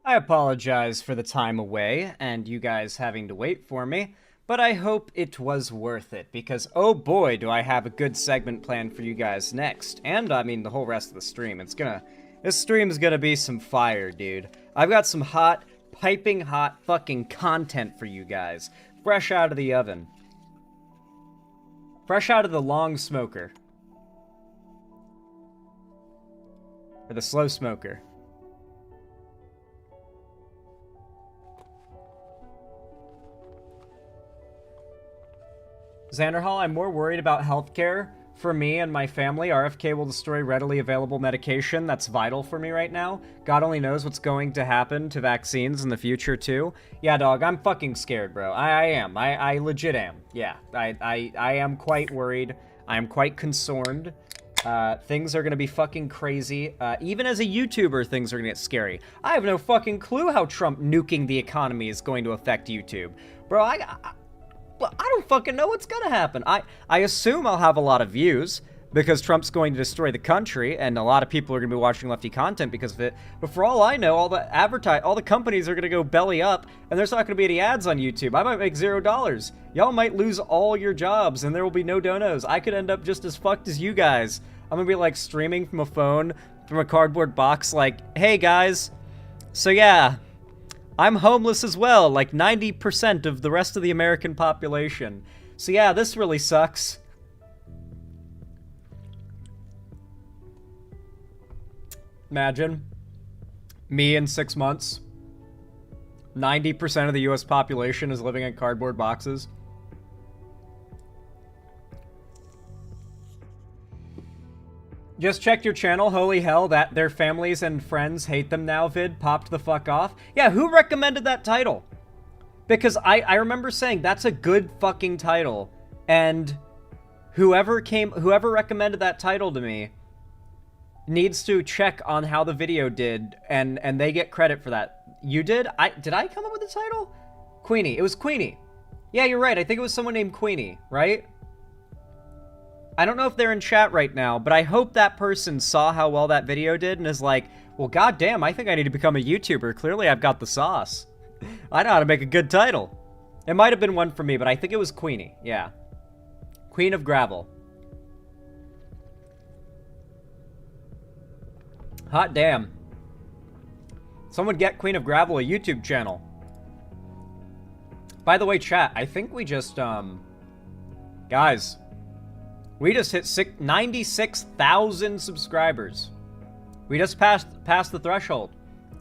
I apologize for the time away and you guys having to wait for me, but I hope it was worth it, because oh boy do I have a good segment planned for you guys next. And I mean the whole rest of the stream. This stream's gonna be some fire, dude. I've got some hot, piping hot fucking content for you guys. Fresh out of the oven. Fresh out of the long smoker. Or the slow smoker. Xanderhall, I'm more worried about healthcare for me and my family. RFK will destroy readily available medication that's vital for me right now. God only knows what's going to happen to vaccines in the future, too. Yeah, dog, I'm fucking scared, bro. I am. I legit am. Yeah, I am quite worried. I am quite concerned. Things are gonna be fucking crazy. Even as a YouTuber, things are gonna get scary. I have no fucking clue how Trump nuking the economy is going to affect YouTube. Bro, I don't fucking know what's gonna happen. I assume I'll have a lot of views because Trump's going to destroy the country, and a lot of people are gonna be watching lefty content because of it. But for all I know, all the companies are gonna go belly up, and there's not gonna be any ads on YouTube. I might make $0. Y'all might lose all your jobs, and there will be no donos. I could end up just as fucked as you guys. I'm gonna be like streaming from a phone, from a cardboard box, like, hey guys, so yeah, I'm homeless as well, like 90% of the rest of the American population. So yeah, this really sucks. Imagine me in 6 months. 90% of the US population is living in cardboard boxes. Just checked your channel, holy hell, that their families and friends hate them now vid popped the fuck off. Yeah, who recommended that title? Because I remember saying that's a good fucking title, and whoever recommended that title to me needs to check on how the video did, and they get credit for that. You did? Did I come up with the title? Queenie. It was Queenie. Yeah, you're right. I think it was someone named Queenie, right? I don't know if they're in chat right now, but I hope that person saw how well that video did and is like, well, goddamn, I think I need to become a YouTuber. Clearly, I've got the sauce. I know how to make a good title. It might have been one for me, but I think it was Queenie. Yeah. Queen of Gravel. Hot damn. Someone get Queen of Gravel a YouTube channel. By the way, chat, I think we just, guys, we just hit 96,000 subscribers. We just passed the threshold.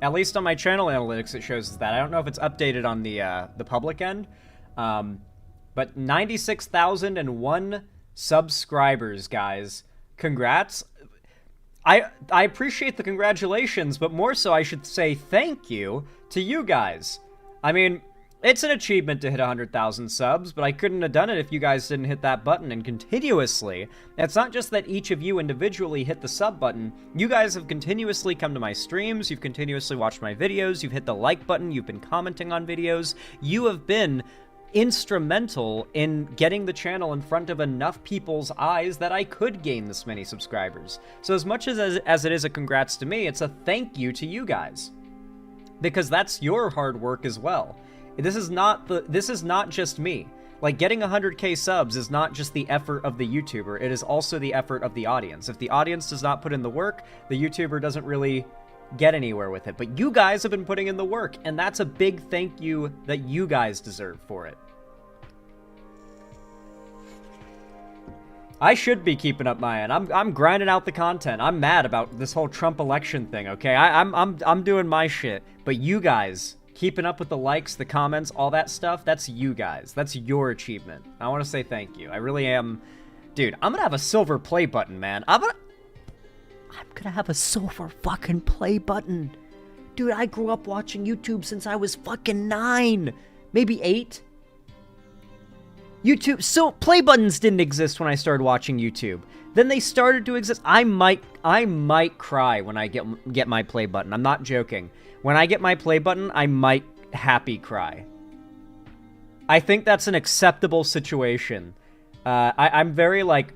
At least on my channel analytics, it shows that. I don't know if it's updated on the public end, but 96,001 subscribers, guys. Congrats. I appreciate the congratulations, but more so I should say thank you to you guys. I mean, it's an achievement to hit 100,000 subs, but I couldn't have done it if you guys didn't hit that button and continuously. It's not just that each of you individually hit the sub button. You guys have continuously come to my streams, you've continuously watched my videos, you've hit the like button, you've been commenting on videos. You have been instrumental in getting the channel in front of enough people's eyes that I could gain this many subscribers. So as much as it is a congrats to me, it's a thank you to you guys. Because that's your hard work as well. This is not just me. Like, getting 100k subs is not just the effort of the YouTuber, it is also the effort of the audience. If the audience does not put in the work, the YouTuber doesn't really get anywhere with it. But you guys have been putting in the work, and that's a big thank you that you guys deserve for it. I should be keeping up my end. I'm grinding out the content. I'm mad about this whole Trump election thing, okay? I'm doing my shit. But you guys, keeping up with the likes, the comments, all that stuff, that's you guys. That's your achievement. I want to say thank you. I really am. Dude, I'm gonna have a silver play button, man. I'm gonna have a silver fucking play button. Dude, I grew up watching YouTube since I was fucking 9. Maybe 8. YouTube, so play buttons didn't exist when I started watching YouTube. Then they started to exist. I might cry when I get my play button. I'm not joking. When I get my play button, I might happy cry. I think that's an acceptable situation. I'm very, like,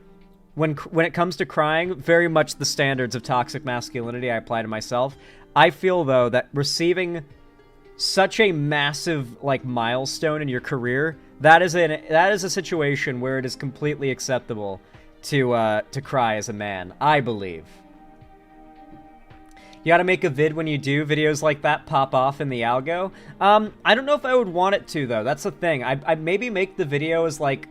when it comes to crying, very much the standards of toxic masculinity I apply to myself. I feel, though, that receiving such a massive like milestone in your career, that is a situation where it is completely acceptable to cry as a man, I believe. You gotta make a vid when you do. Videos like that pop off in the algo. I don't know if I would want it to, though. That's the thing. I'd maybe make the video as, like,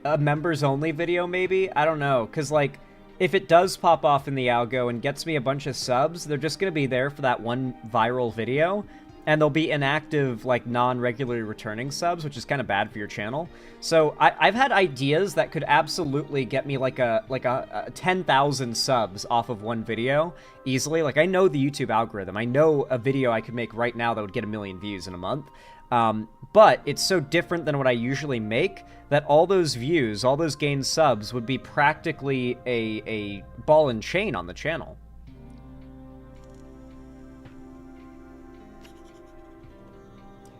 a members-only video, maybe? I don't know. Because, like, if it does pop off in the algo and gets me a bunch of subs, they're just gonna be there for that one viral video. And they'll be inactive, like, non-regularly returning subs, which is kind of bad for your channel. So I've had ideas that could absolutely get me like a 10,000 subs off of one video easily. Like, I know the YouTube algorithm. I know a video I could make right now that would get 1 million views in a month. But it's so different than what I usually make that all those views, all those gained subs would be practically a ball and chain on the channel.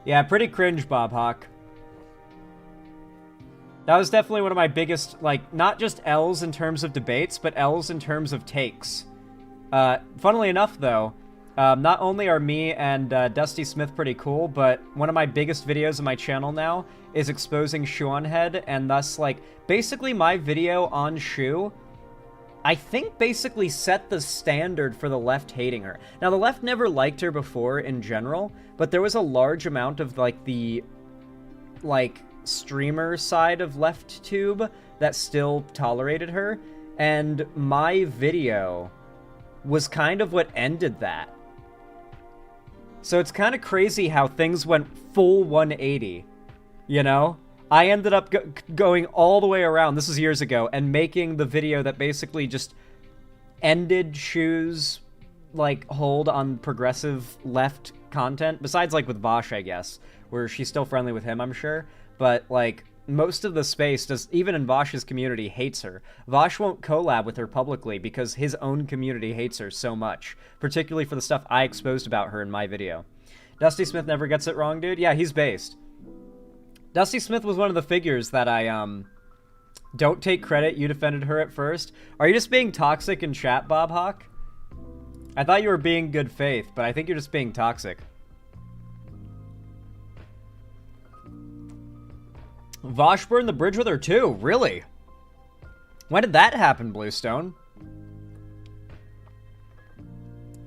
Yeah, pretty cringe, Bob Hawk. That was definitely one of my biggest, like, not just L's in terms of debates, but L's in terms of takes. Funnily enough, though, not only are me and Dusty Smith pretty cool, but one of my biggest videos on my channel now is exposing Shoe on Head, and thus, like, basically my video on Shoe, I think, basically set the standard for the left hating her. Now, the left never liked her before in general, but there was a large amount of, like, the, like, streamer side of LeftTube that still tolerated her, and my video was kind of what ended that. So it's kind of crazy how things went full 180, you know? I ended up going all the way around, this was years ago, and making the video that basically just ended Shoe's, like, hold on progressive left content, besides, like, with Vosh, I guess, where she's still friendly with him, I'm sure, but, like, most of the space, even in Vosh's community, hates her. Vosh won't collab with her publicly because his own community hates her so much, particularly for the stuff I exposed about her in my video. Dusty Smith never gets it wrong, dude? Yeah, he's based. Dusty Smith was one of the figures that I, don't take credit, you defended her at first. Are you just being toxic in chat, Bob Hawk? I thought you were being good faith, but I think you're just being toxic. Vosh burned the bridge with her too, really? When did that happen, Bluestone?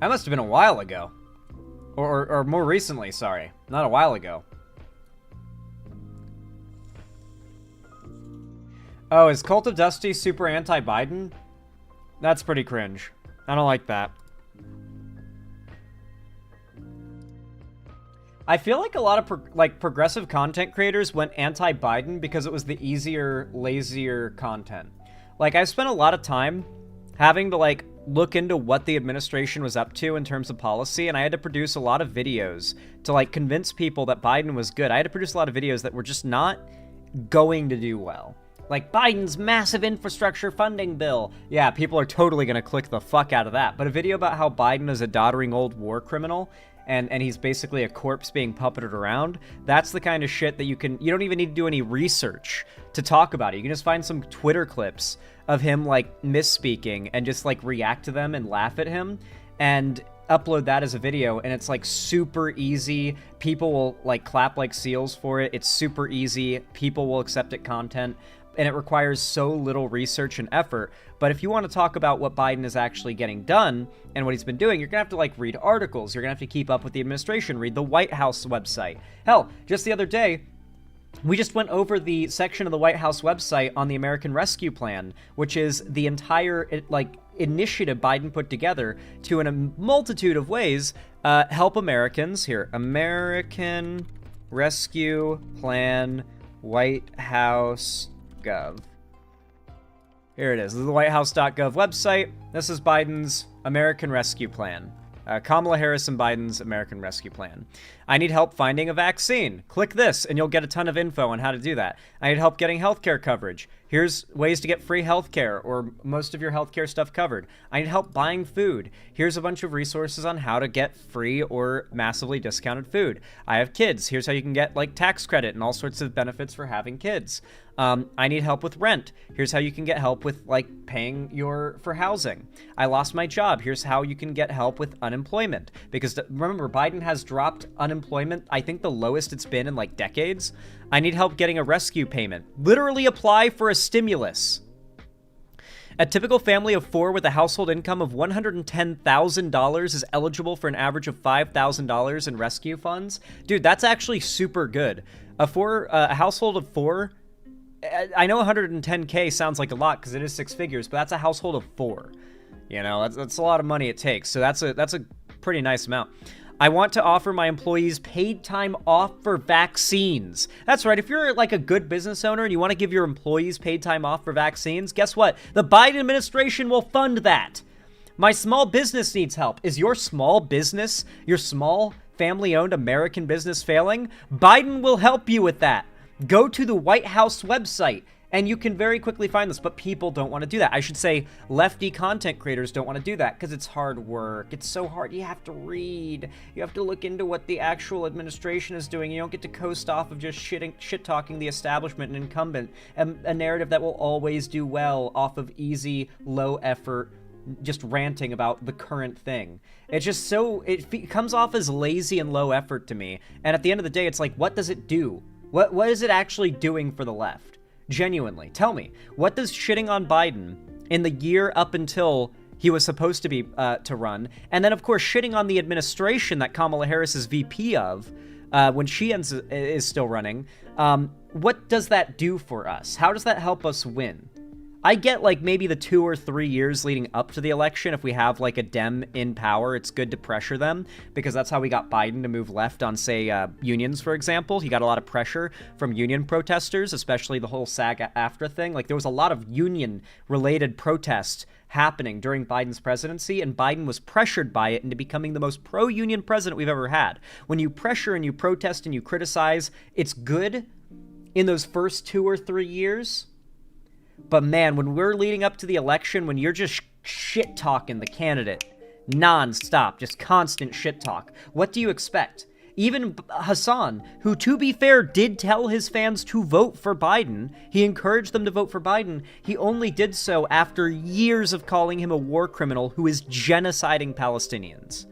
That must have been a while ago. Or more recently, sorry. Not a while ago. Oh, is Cult of Dusty super anti-Biden? That's pretty cringe. I don't like that. I feel like a lot of progressive content creators went anti-Biden because it was the easier, lazier content. Like, I spent a lot of time having to, like, look into what the administration was up to in terms of policy, and I had to produce a lot of videos to, like, convince people that Biden was good. I had to produce a lot of videos that were just not going to do well. Like, Biden's massive infrastructure funding bill. Yeah, people are totally gonna click the fuck out of that. But a video about how Biden is a doddering old war criminal, and he's basically a corpse being puppeted around, that's the kind of shit that you don't even need to do any research to talk about it. You can just find some Twitter clips of him, like, misspeaking and just, like, react to them and laugh at him, and upload that as a video, and it's, like, super easy. People will, like, clap like seals for it. It's super easy. People will accept it content, and it requires so little research and effort. But if you want to talk about what Biden is actually getting done and what he's been doing, you're gonna have to, like, read articles. You're gonna have to keep up with the administration, read the White House website. Hell, just the other day, we just went over the section of the White House website on the American Rescue Plan, which is the entire, like, initiative Biden put together to, in a multitude of ways, help Americans. Here, American Rescue Plan, White House Gov. Here it is. This is the whitehouse.gov website. This is Biden's American Rescue Plan. Kamala Harris and Biden's American Rescue Plan. I need help finding a vaccine. Click this and you'll get a ton of info on how to do that. I need help getting healthcare coverage. Here's ways to get free healthcare or most of your healthcare stuff covered. I need help buying food. Here's a bunch of resources on how to get free or massively discounted food. I have kids. Here's how you can get like tax credit and all sorts of benefits for having kids. I need help with rent. Here's how you can get help with like paying for housing. I lost my job. Here's how you can get help with unemployment. Because remember, Biden has dropped unemployment, I think the lowest it's been in like decades. I need help getting a rescue payment. Literally apply for a stimulus. A typical family of 4 with a household income of $110,000 is eligible for an average of $5,000 in rescue funds. Dude, that's actually super good. A household of 4, I know 110K sounds like a lot because it is 6 figures, but that's a household of 4. You know, that's a lot of money it takes. So that's a pretty nice amount. I want to offer my employees paid time off for vaccines. That's right. If you're like a good business owner and you want to give your employees paid time off for vaccines, guess what? The Biden administration will fund that. My small business needs help. Is your small business, your small family-owned American business failing? Biden will help you with that. Go to the White House website, and you can very quickly find this, but people don't want to do that. I should say lefty content creators don't want to do that because it's hard work. It's so hard. You have to read. You have to look into what the actual administration is doing. You don't get to coast off of just shit-talking the establishment and incumbent, a narrative that will always do well off of easy, low-effort, just ranting about the current thing. It's just so, it comes off as lazy and low effort to me. And at the end of the day, it's like, what does it do? What is it actually doing for the left? Genuinely, tell me, what does shitting on Biden in the year up until he was supposed to be to run, and then of course shitting on the administration that Kamala Harris is VP of when she is still running, what does that do for us? How does that help us win? I get like maybe the 2 or 3 years leading up to the election, if we have like a Dem in power, it's good to pressure them because that's how we got Biden to move left on, say, unions, for example. He got a lot of pressure from union protesters, especially the whole SAG-AFTRA thing. Like there was a lot of union-related protests happening during Biden's presidency, and Biden was pressured by it into becoming the most pro-union president we've ever had. When you pressure and you protest and you criticize, it's good in those first 2 or 3 years. But man, when we're leading up to the election, when you're just shit-talking the candidate non-stop, just constant shit-talk, what do you expect? Even Hasan, who, to be fair, did tell his fans to vote for Biden, he encouraged them to vote for Biden, he only did so after years of calling him a war criminal who is genociding Palestinians.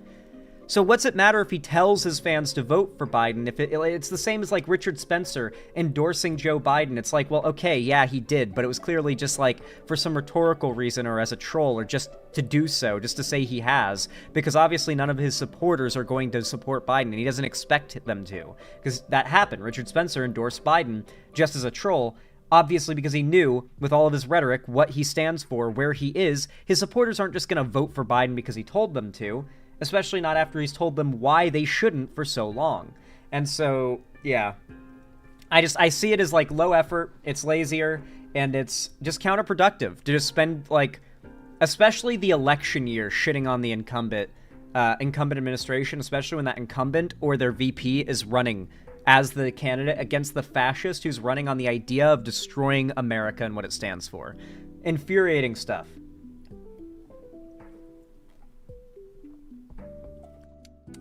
So what's it matter if he tells his fans to vote for Biden? If it's the same as like Richard Spencer endorsing Joe Biden. It's like, well, okay, yeah, he did, but it was clearly just like for some rhetorical reason or as a troll or just to do so, just to say he has, because obviously none of his supporters are going to support Biden and he doesn't expect them to, because that happened. Richard Spencer endorsed Biden just as a troll, obviously because he knew with all of his rhetoric what he stands for, where he is. His supporters aren't just going to vote for Biden because he told them to. Especially not after he's told them why they shouldn't for so long. And so, yeah. I see it as like low effort, it's lazier, and it's just counterproductive to just spend like, especially the election year, shitting on the incumbent administration, especially when that incumbent or their VP is running as the candidate against the fascist who's running on the idea of destroying America and what it stands for. Infuriating stuff.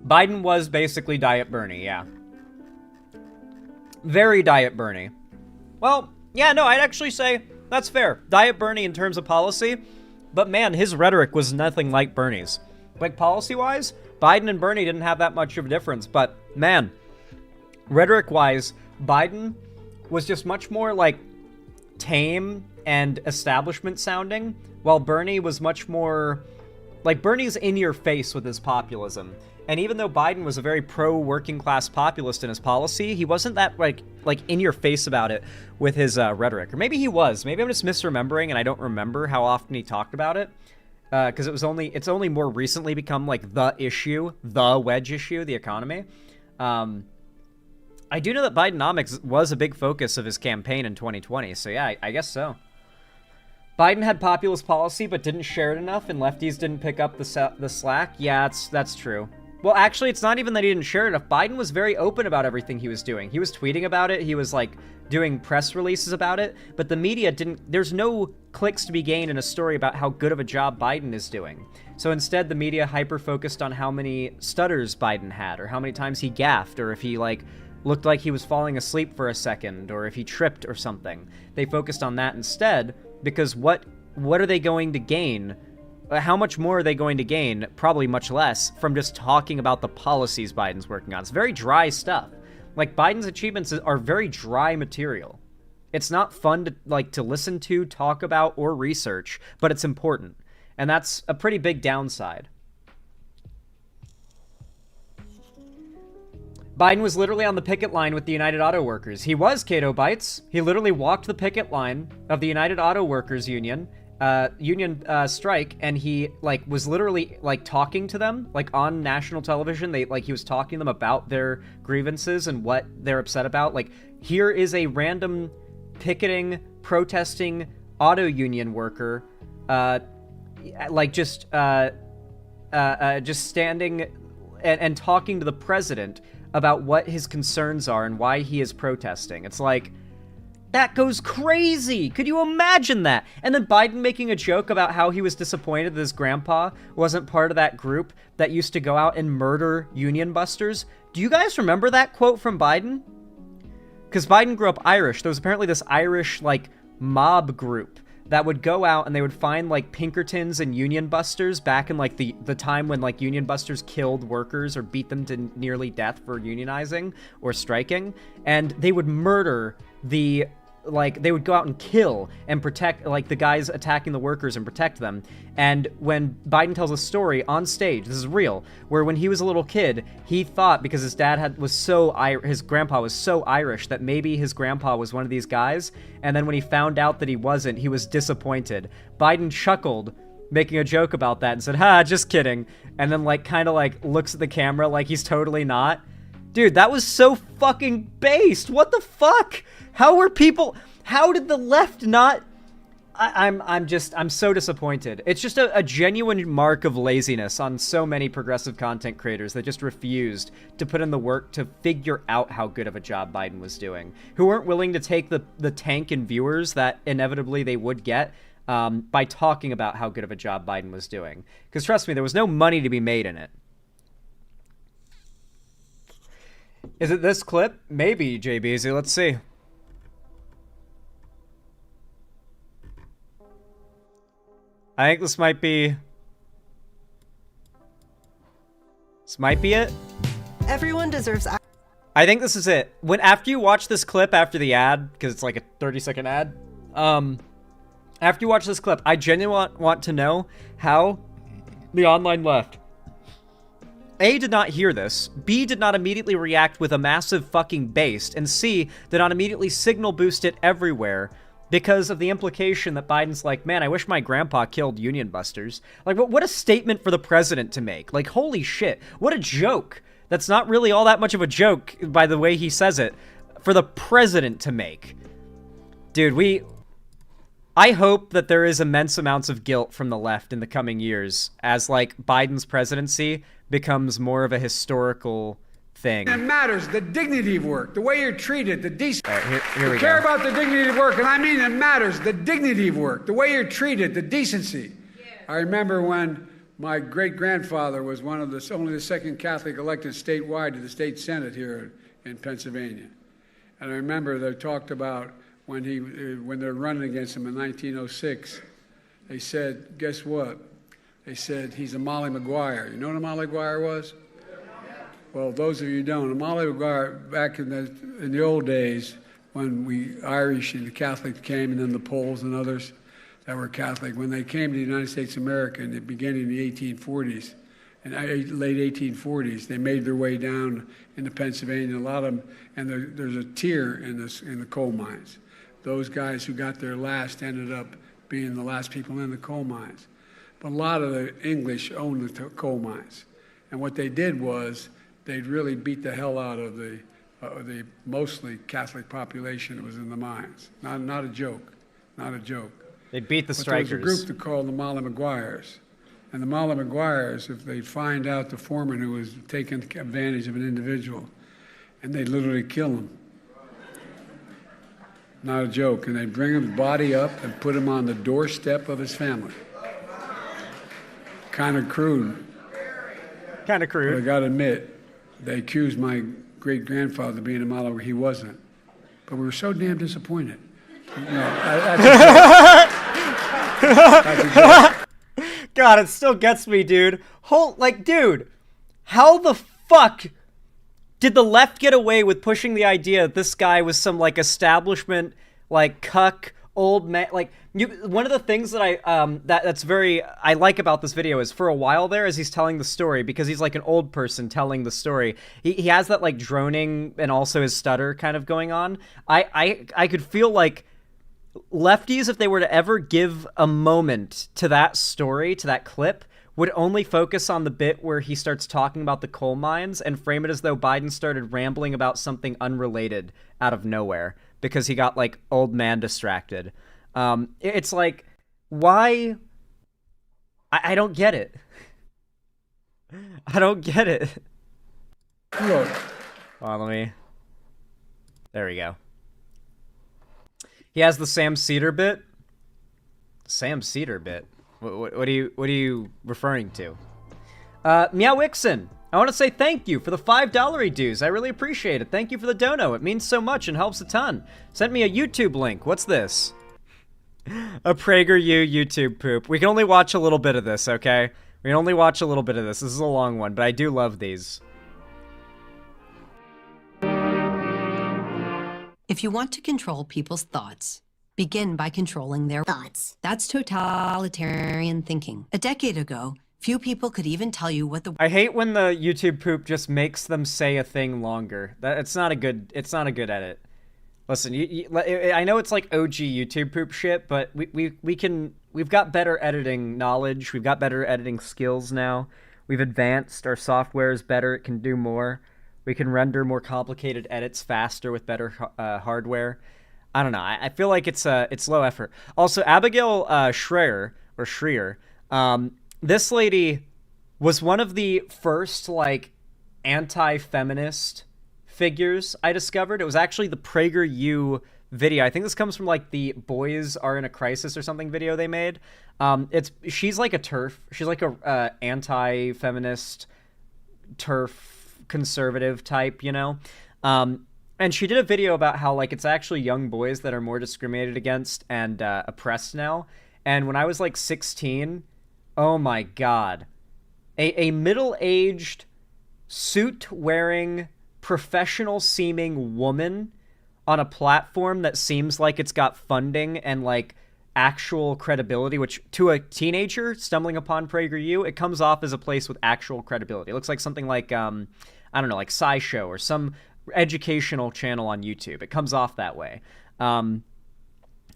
Biden was basically Diet Bernie, yeah. Very Diet Bernie. Well, yeah, no, I'd actually say that's fair. Diet Bernie in terms of policy, but man, his rhetoric was nothing like Bernie's. Like policy-wise, Biden and Bernie didn't have that much of a difference, but man, rhetoric-wise, Biden was just much more like tame and establishment sounding, while Bernie was much more like Bernie's in your face with his populism. And even though Biden was a very pro-working class populist in his policy, he wasn't that like in your face about it with his rhetoric. Or maybe he was. Maybe I'm just misremembering and I don't remember how often he talked about it. Because it's only more recently become like the issue, the wedge issue, the economy. I do know that Bidenomics was a big focus of his campaign in 2020. So yeah, I guess so. Biden had populist policy but didn't share it enough and lefties didn't pick up the slack. Yeah, that's true. Well, actually, it's not even that he didn't share it enough. Biden was very open about everything he was doing. He was tweeting about it. He was, like, doing press releases about it. But the media didn't... There's no clicks to be gained in a story about how good of a job Biden is doing. So instead, the media hyper-focused on how many stutters Biden had, or how many times he gaffed, or if he, like, looked like he was falling asleep for a second, or if he tripped or something. They focused on that instead, because what are they going to gain? How much more are they going to gain? Probably much less from just talking about the policies Biden's working on. It's very dry stuff. Like, Biden's achievements are very dry material. It's not fun to listen to, talk about, or research, but it's important. And that's a pretty big downside. Biden was literally on the picket line with the United Auto Workers. He was, Cato Bites. He literally walked the picket line of the United Auto Workers Union strike, and he was literally talking to them on national television. He was talking to them about their grievances and what they're upset about. Here is a random picketing, protesting auto union worker, just standing and talking to the president about what his concerns are and why he is protesting. It's like, that goes crazy. Could you imagine that? And then Biden making a joke about how he was disappointed that his grandpa wasn't part of that group that used to go out and murder union busters. Do you guys remember that quote from Biden? Because Biden grew up Irish. There was apparently this Irish, mob group that would go out and they would find, Pinkertons and union busters back in, the time when, union busters killed workers or beat them to nearly death for unionizing or striking. And they would murder they would go out and kill and protect, the guys attacking the workers and protect them. And when Biden tells a story on stage, this is real, where when he was a little kid, he thought because his dad his grandpa was so Irish that maybe his grandpa was one of these guys. And then when he found out that he wasn't, he was disappointed. Biden chuckled, making a joke about that and said, "Ha, just kidding." And then looks at the camera like he's totally not. Dude, that was so fucking based. What the fuck? How did the left not... I'm so disappointed. It's just a genuine mark of laziness on so many progressive content creators that just refused to put in the work to figure out how good of a job Biden was doing. Who weren't willing to take the tank in viewers that inevitably they would get by talking about how good of a job Biden was doing. Because trust me, there was no money to be made in it. Is it this clip? Maybe, JBZ. Let's see. I think this might be... This might be it. Everyone deserves... I think this is it. After you watch this clip after the ad, because it's like a 30-second ad, after you watch this clip, I genuinely want to know how the online left A, did not hear this, B, did not immediately react with a massive fucking base, and C, did not immediately signal boost it everywhere because of the implication that Biden's like, man, I wish my grandpa killed union busters. What a statement for the president to make. Holy shit, what a joke. That's not really all that much of a joke, by the way he says it, for the president to make. Dude, I hope that there is immense amounts of guilt from the left in the coming years as, Biden's presidency becomes more of a historical thing. It matters, the dignity of work, the way you're treated, the decency. Here we care go. About the dignity of work, and I mean it matters, the dignity of work, the way you're treated, the decency. Yeah. I remember when my great-grandfather was only the second Catholic elected statewide to the state Senate here in Pennsylvania. And I remember they talked about when they're running against him in 1906, they said, guess what? They said, he's a Molly Maguire. You know what a Molly Maguire was? Well, those of you who don't, a Molly Maguire, back in the old days, when we Irish and the Catholics came, and then the Poles and others that were Catholic, when they came to the United States of America in the beginning of the 1840s, and late 1840s, they made their way down into Pennsylvania, a lot of them, and there's a tier in the coal mines. Those guys who got there last ended up being the last people in the coal mines. But a lot of the English owned the coal mines. And what they did was they'd really beat the hell out of the mostly Catholic population that was in the mines. Not a joke. Not a joke. They beat the strikers. There was a group called the Molly Maguires. And the Mala Maguires, if they find out the foreman who was taking advantage of an individual, and they literally kill him. Not a joke. And they bring his body up and put him on the doorstep of his family. Kind of crude. Kind of crude. But I got to admit, they accused my great-grandfather of being a Mala where he wasn't. But we were so damn disappointed. No, that's a joke. God, it still gets me, dude. Dude, how the fuck did the left get away with pushing the idea that this guy was some, like, establishment, like, cuck, old man? Like, one of the things that I like about this video is for a while there, as he's telling the story, because he's like an old person telling the story, he has that, like, droning and also his stutter kind of going on. I could feel like lefties, if they were to ever give a moment to that story, to that clip, would only focus on the bit where he starts talking about the coal mines and frame it as though Biden started rambling about something unrelated out of nowhere because he got, like, old man distracted. It's like, why? I don't get it. I don't get it. Look. Hold on, there we go. He has the Sam Cedar bit. Sam Cedar bit. What are you referring to? Meow Wixen, I want to say thank you for the $5 dues. I really appreciate it. Thank you for the dono. It means so much and helps a ton. Sent me a YouTube link. What's this? A PragerU YouTube poop. We can only watch a little bit of this, okay? We can only watch a little bit of this. This is a long one, but I do love these. If you want to control people's thoughts, begin by controlling their thoughts. That's totalitarian thinking. A decade ago, few people could even tell you what the— I hate when the YouTube poop just makes them say a thing longer. It's not a good edit. Listen, I know it's like OG YouTube poop shit, but we've got better editing knowledge. We've got better editing skills now. We've advanced. Our software is better. It can do more. We can render more complicated edits faster with better hardware. I don't know. I feel like it's low effort. Also, Abigail Schreier, this lady was one of the first, like, anti-feminist figures I discovered. It was actually the PragerU video. I think this comes from, like, the Boys Are in a Crisis or something video they made. She's like a TERF. She's like a anti-feminist TERF conservative type, you know? And she did a video about how, like, it's actually young boys that are more discriminated against and oppressed now. And when I was, like, 16, oh my god. A middle-aged, suit-wearing, professional-seeming woman on a platform that seems like it's got funding and, like, actual credibility, which to a teenager stumbling upon PragerU, it comes off as a place with actual credibility. It looks like something like, I don't know, like SciShow or some educational channel on YouTube. It comes off that way.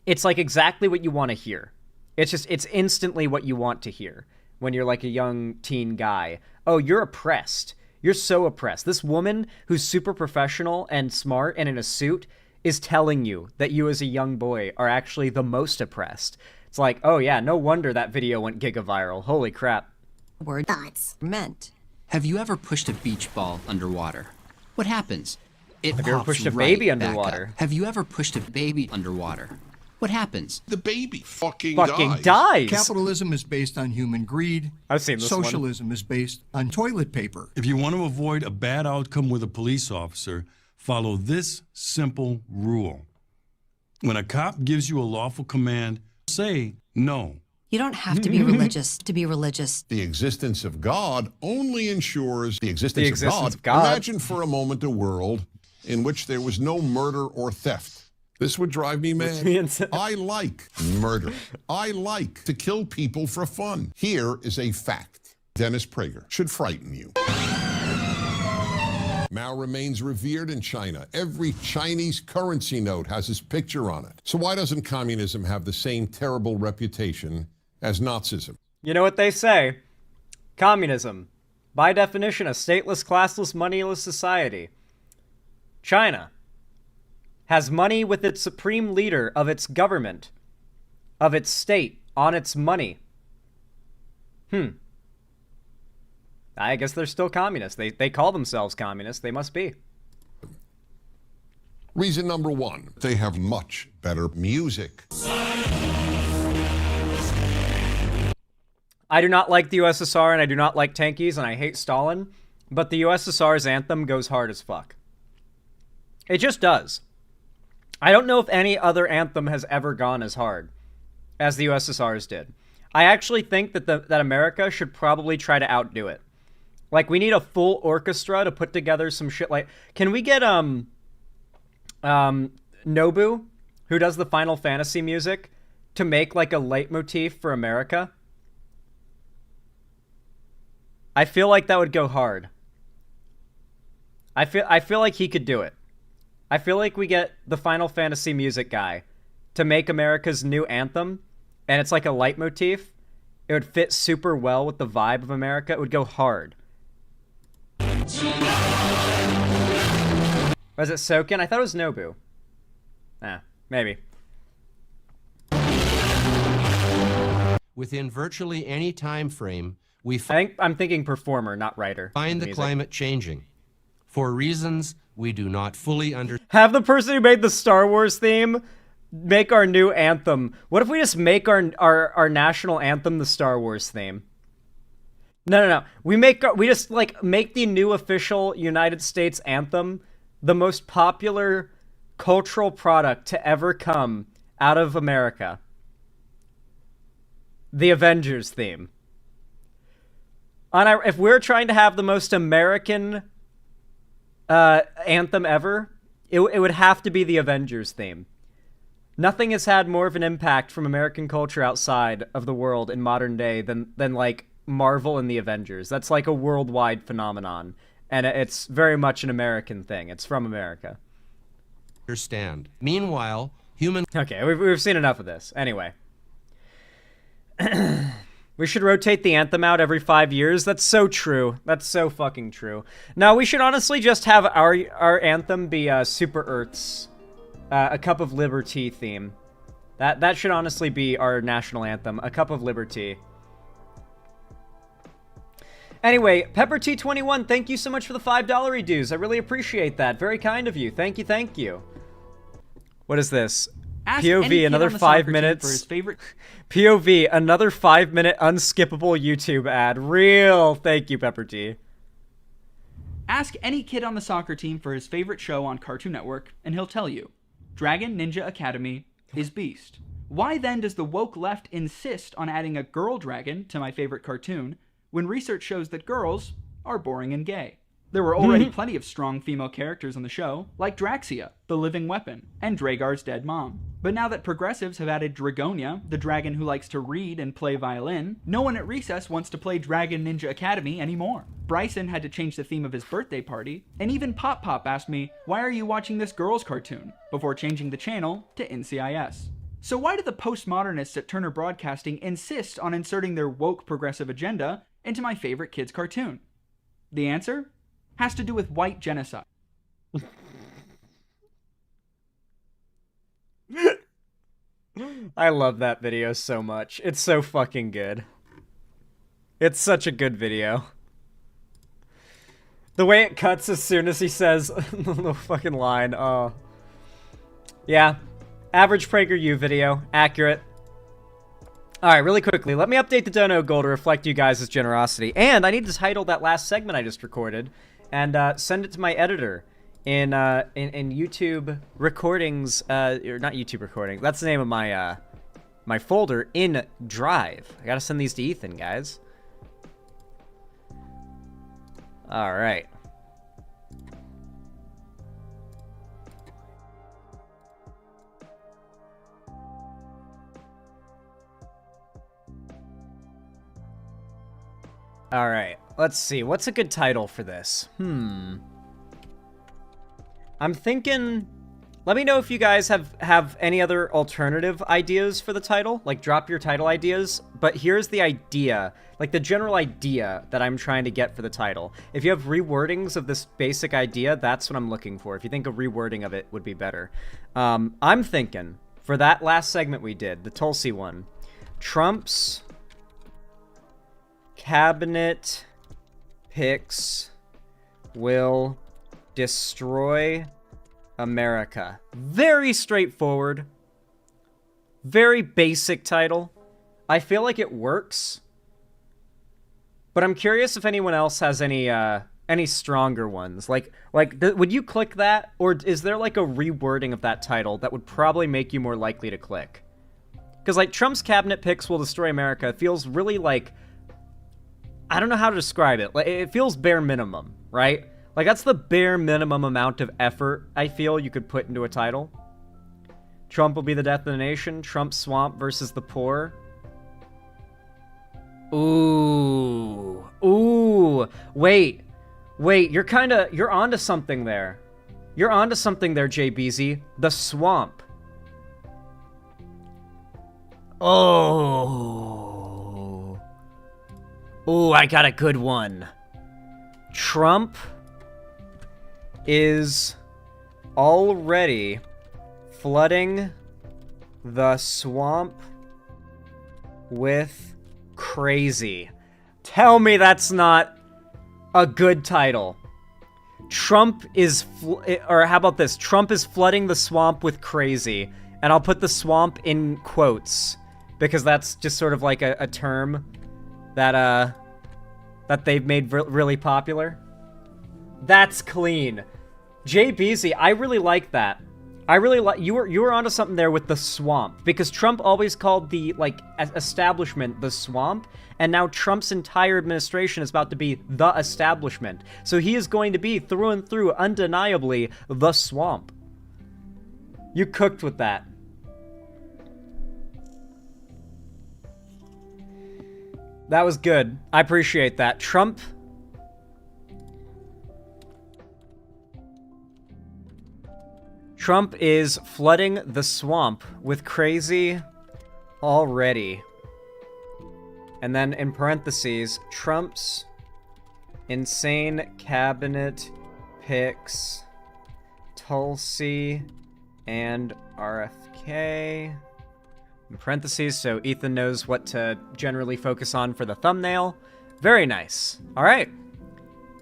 It's like exactly what you want to hear. It's instantly what you want to hear when you're like a young teen guy. Oh, you're oppressed. You're so oppressed. This woman who's super professional and smart and in a suit is telling you that you as a young boy are actually the most oppressed. It's like, oh yeah, no wonder that video went giga-viral. Holy crap. word thoughts meant. Have you ever pushed a beach ball underwater? What happens? It Have you ever pops pushed a right baby back underwater? up. Have you ever pushed a baby underwater? What happens? The baby fucking dies. Capitalism is based on human greed. I've seen this Socialism is based on toilet paper. If you want to avoid a bad outcome with a police officer, follow this simple rule. When a cop gives you a lawful command, say no. You don't have to be religious to be religious. The existence of God only ensures the existence of God. Imagine for a moment a world in which there was no murder or theft. This would drive me mad. I like murder. I like to kill people for fun. Here is a fact. Dennis Prager should frighten you. Mao remains revered in China. Every Chinese currency note has his picture on it. So why doesn't communism have the same terrible reputation as Nazism? You know what they say. Communism. By definition, a stateless, classless, moneyless society. China has money with its supreme leader of its government, of its state, on its money. I guess they're still communists. They call themselves communists. They must be. Reason number one, they have much better music. I do not like the USSR, and I do not like tankies, and I hate Stalin, but the USSR's anthem goes hard as fuck. It just does. I don't know if any other anthem has ever gone as hard as the USSR's did. I actually think that that America should probably try to outdo it. Like, we need a full orchestra to put together some shit like... Can we get, Nobu, who does the Final Fantasy music, to make, like, a leitmotif for America? I feel like that would go hard. I feel like he could do it. I feel like we get the Final Fantasy music guy to make America's new anthem, and it's like a leitmotif. It would fit super well with the vibe of America. It would go hard. Was it Soken? I thought it was Nobu. Maybe. Within virtually any time frame, I'm thinking performer, not writer. Find the climate changing. For reasons we do not fully understand. Have the person who made the Star Wars theme make our new anthem. What if we just make our national anthem the Star Wars theme? No. We just like make the new official United States anthem the most popular cultural product to ever come out of America. The Avengers theme. If we're trying to have the most American anthem ever, it would have to be the Avengers theme. Nothing has had more of an impact from American culture outside of the world in modern day than like Marvel and the Avengers. That's like a worldwide phenomenon, and it's very much an American thing. It's from America. Understand. Meanwhile, Okay, we've seen enough of this. Anyway. We should rotate the anthem out every 5 years. That's so true. That's so fucking true. No, we should honestly just have our anthem be Super Earth's A Cup of Liberty theme. That should honestly be our national anthem, A Cup of Liberty. Anyway, PepperT21, thank you so much for the $5 dues. I really appreciate that. Very kind of you. Thank you, thank you. What is this? POV, another 5 minutes. For his favorite... POV, another 5-minute unskippable YouTube ad. Real. Thank you, Pepper T. Ask any kid on the soccer team for his favorite show on Cartoon Network, and he'll tell you. Dragon Ninja Academy is Beast. Why then does the woke left insist on adding a girl dragon to my favorite cartoon, when research shows that girls are boring and gay? There were already plenty of strong female characters on the show, like Draxia, the living weapon, and Dragar's dead mom. But now that progressives have added Dragonia, the dragon who likes to read and play violin, no one at recess wants to play Dragon Ninja Academy anymore. Bryson had to change the theme of his birthday party, and even Pop Pop asked me, "Why are you watching this girls' cartoon?" before changing the channel to NCIS. So why do the postmodernists at Turner Broadcasting insist on inserting their woke progressive agenda into my favorite kids' cartoon? The answer has to do with white genocide. I love that video so much. It's so fucking good. It's such a good video. The way it cuts as soon as he says the fucking line. Oh. Yeah. Average PragerU video. Accurate. Alright, really quickly, let me update the dono goal to reflect you guys' generosity. And I need to title that last segment I just recorded and send it to my editor in YouTube recordings, or not YouTube recording. That's the name of my my folder in Drive. I gotta send these to Ethan, guys. All right. All right. Let's see. What's a good title for this? I'm thinking... Let me know if you guys have any other alternative ideas for the title. Like, drop your title ideas. But here's the idea. Like, the general idea that I'm trying to get for the title. If you have rewordings of this basic idea, that's what I'm looking for. If you think a rewording of it would be better. I'm thinking, for that last segment we did, the Tulsi one, Trump's Cabinet pics will destroy America. Very straightforward. Very basic title. I feel like it works. But I'm curious if anyone else has any stronger ones. Would you click that? Or is there like a rewording of that title that would probably make you more likely to click? Because like Trump's cabinet picks will destroy America feels really like, I don't know how to describe it. Like it feels bare minimum, right? Like that's the bare minimum amount of effort I feel you could put into a title. Trump will be the death of the nation. Trump swamp versus the poor. Ooh. Ooh. Wait, you're onto something there. You're onto something there, JBZ. The swamp. Oh. Ooh, I got a good one. Trump is already flooding the swamp with crazy. Tell me that's not a good title. Trump is, or how about this? Trump is flooding the swamp with crazy. And I'll put the swamp in quotes because that's just sort of like a term that they've made really popular. That's clean. JBZ, I really like that. I really like you were onto something there with the swamp because Trump always called the establishment the swamp, and now Trump's entire administration is about to be the establishment. So he is going to be through and through undeniably the swamp. You cooked with that. That was good. I appreciate that. Trump is flooding the swamp with crazy already. And then in parentheses, Trump's insane cabinet picks Tulsi and RFK. In parentheses, so Ethan knows what to generally focus on for the thumbnail. Very nice. All right.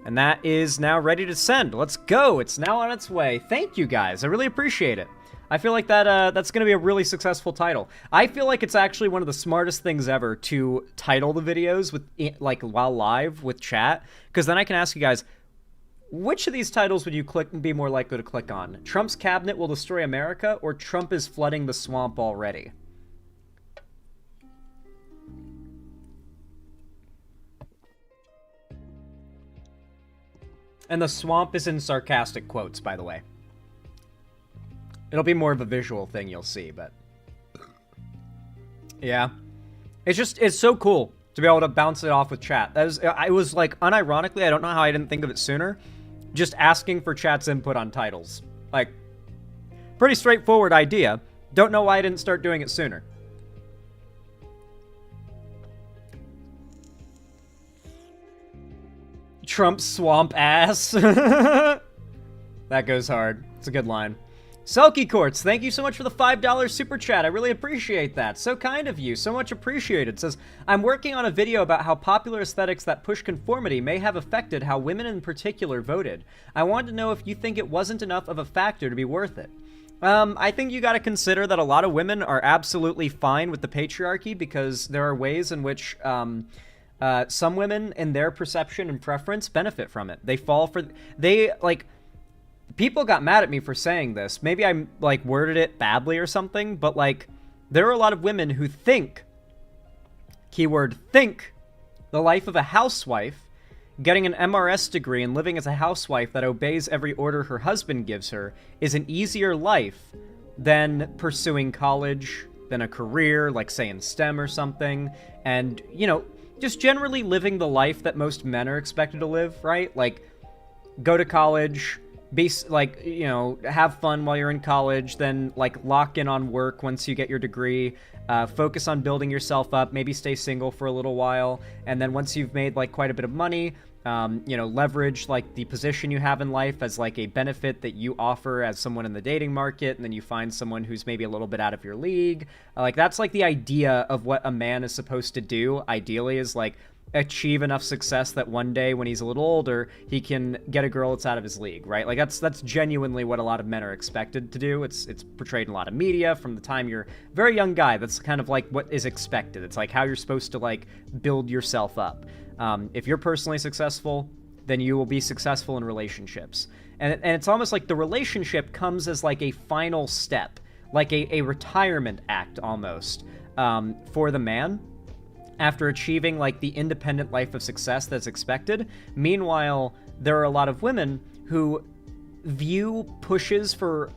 And that is now ready to send. Let's go. It's now on its way. Thank you, guys. I really appreciate it. I feel like that's going to be a really successful title. I feel like it's actually one of the smartest things ever to title the videos with while live with chat, because then I can ask you guys, which of these titles would you click and be more likely to click on? Trump's cabinet will destroy America, or Trump is flooding the swamp already? And the swamp is in sarcastic quotes, by the way. It'll be more of a visual thing you'll see, but... yeah. It's so cool to be able to bounce it off with chat. I was like, unironically, I don't know how I didn't think of it sooner, just asking for chat's input on titles. Like, pretty straightforward idea. Don't know why I didn't start doing it sooner. Trump swamp ass. That goes hard. It's a good line. Selkie Courts, thank you so much for the $5 super chat. I really appreciate that. So kind of you. So much appreciated. Says, I'm working on a video about how popular aesthetics that push conformity may have affected how women in particular voted. I wanted to know if you think it wasn't enough of a factor to be worth it. I think you got to consider that a lot of women are absolutely fine with the patriarchy because there are ways in which... some women, in their perception and preference, benefit from it. They fall for... people got mad at me for saying this. Maybe I, worded it badly or something, but, there are a lot of women who think, keyword think, the life of a housewife, getting an MRS degree and living as a housewife that obeys every order her husband gives her, is an easier life than pursuing college, than a career, say in STEM or something, and, just generally living the life that most men are expected to live, right? Go to college, be, have fun while you're in college, then, lock in on work once you get your degree, focus on building yourself up, maybe stay single for a little while, and then once you've made, quite a bit of money, leverage, the position you have in life as, a benefit that you offer as someone in the dating market, and then you find someone who's maybe a little bit out of your league. That's, the idea of what a man is supposed to do, ideally, is, achieve enough success that one day when he's a little older, he can get a girl that's out of his league, right? Like that's genuinely what a lot of men are expected to do. It's portrayed in a lot of media from the time you're a very young guy. That's kind of like what is expected. It's like how you're supposed to like build yourself up. If you're personally successful, then you will be successful in relationships. And it's almost like the relationship comes as like a final step, like a retirement act almost, for the man after achieving like the independent life of success that's expected. Meanwhile, there are a lot of women who view pushes for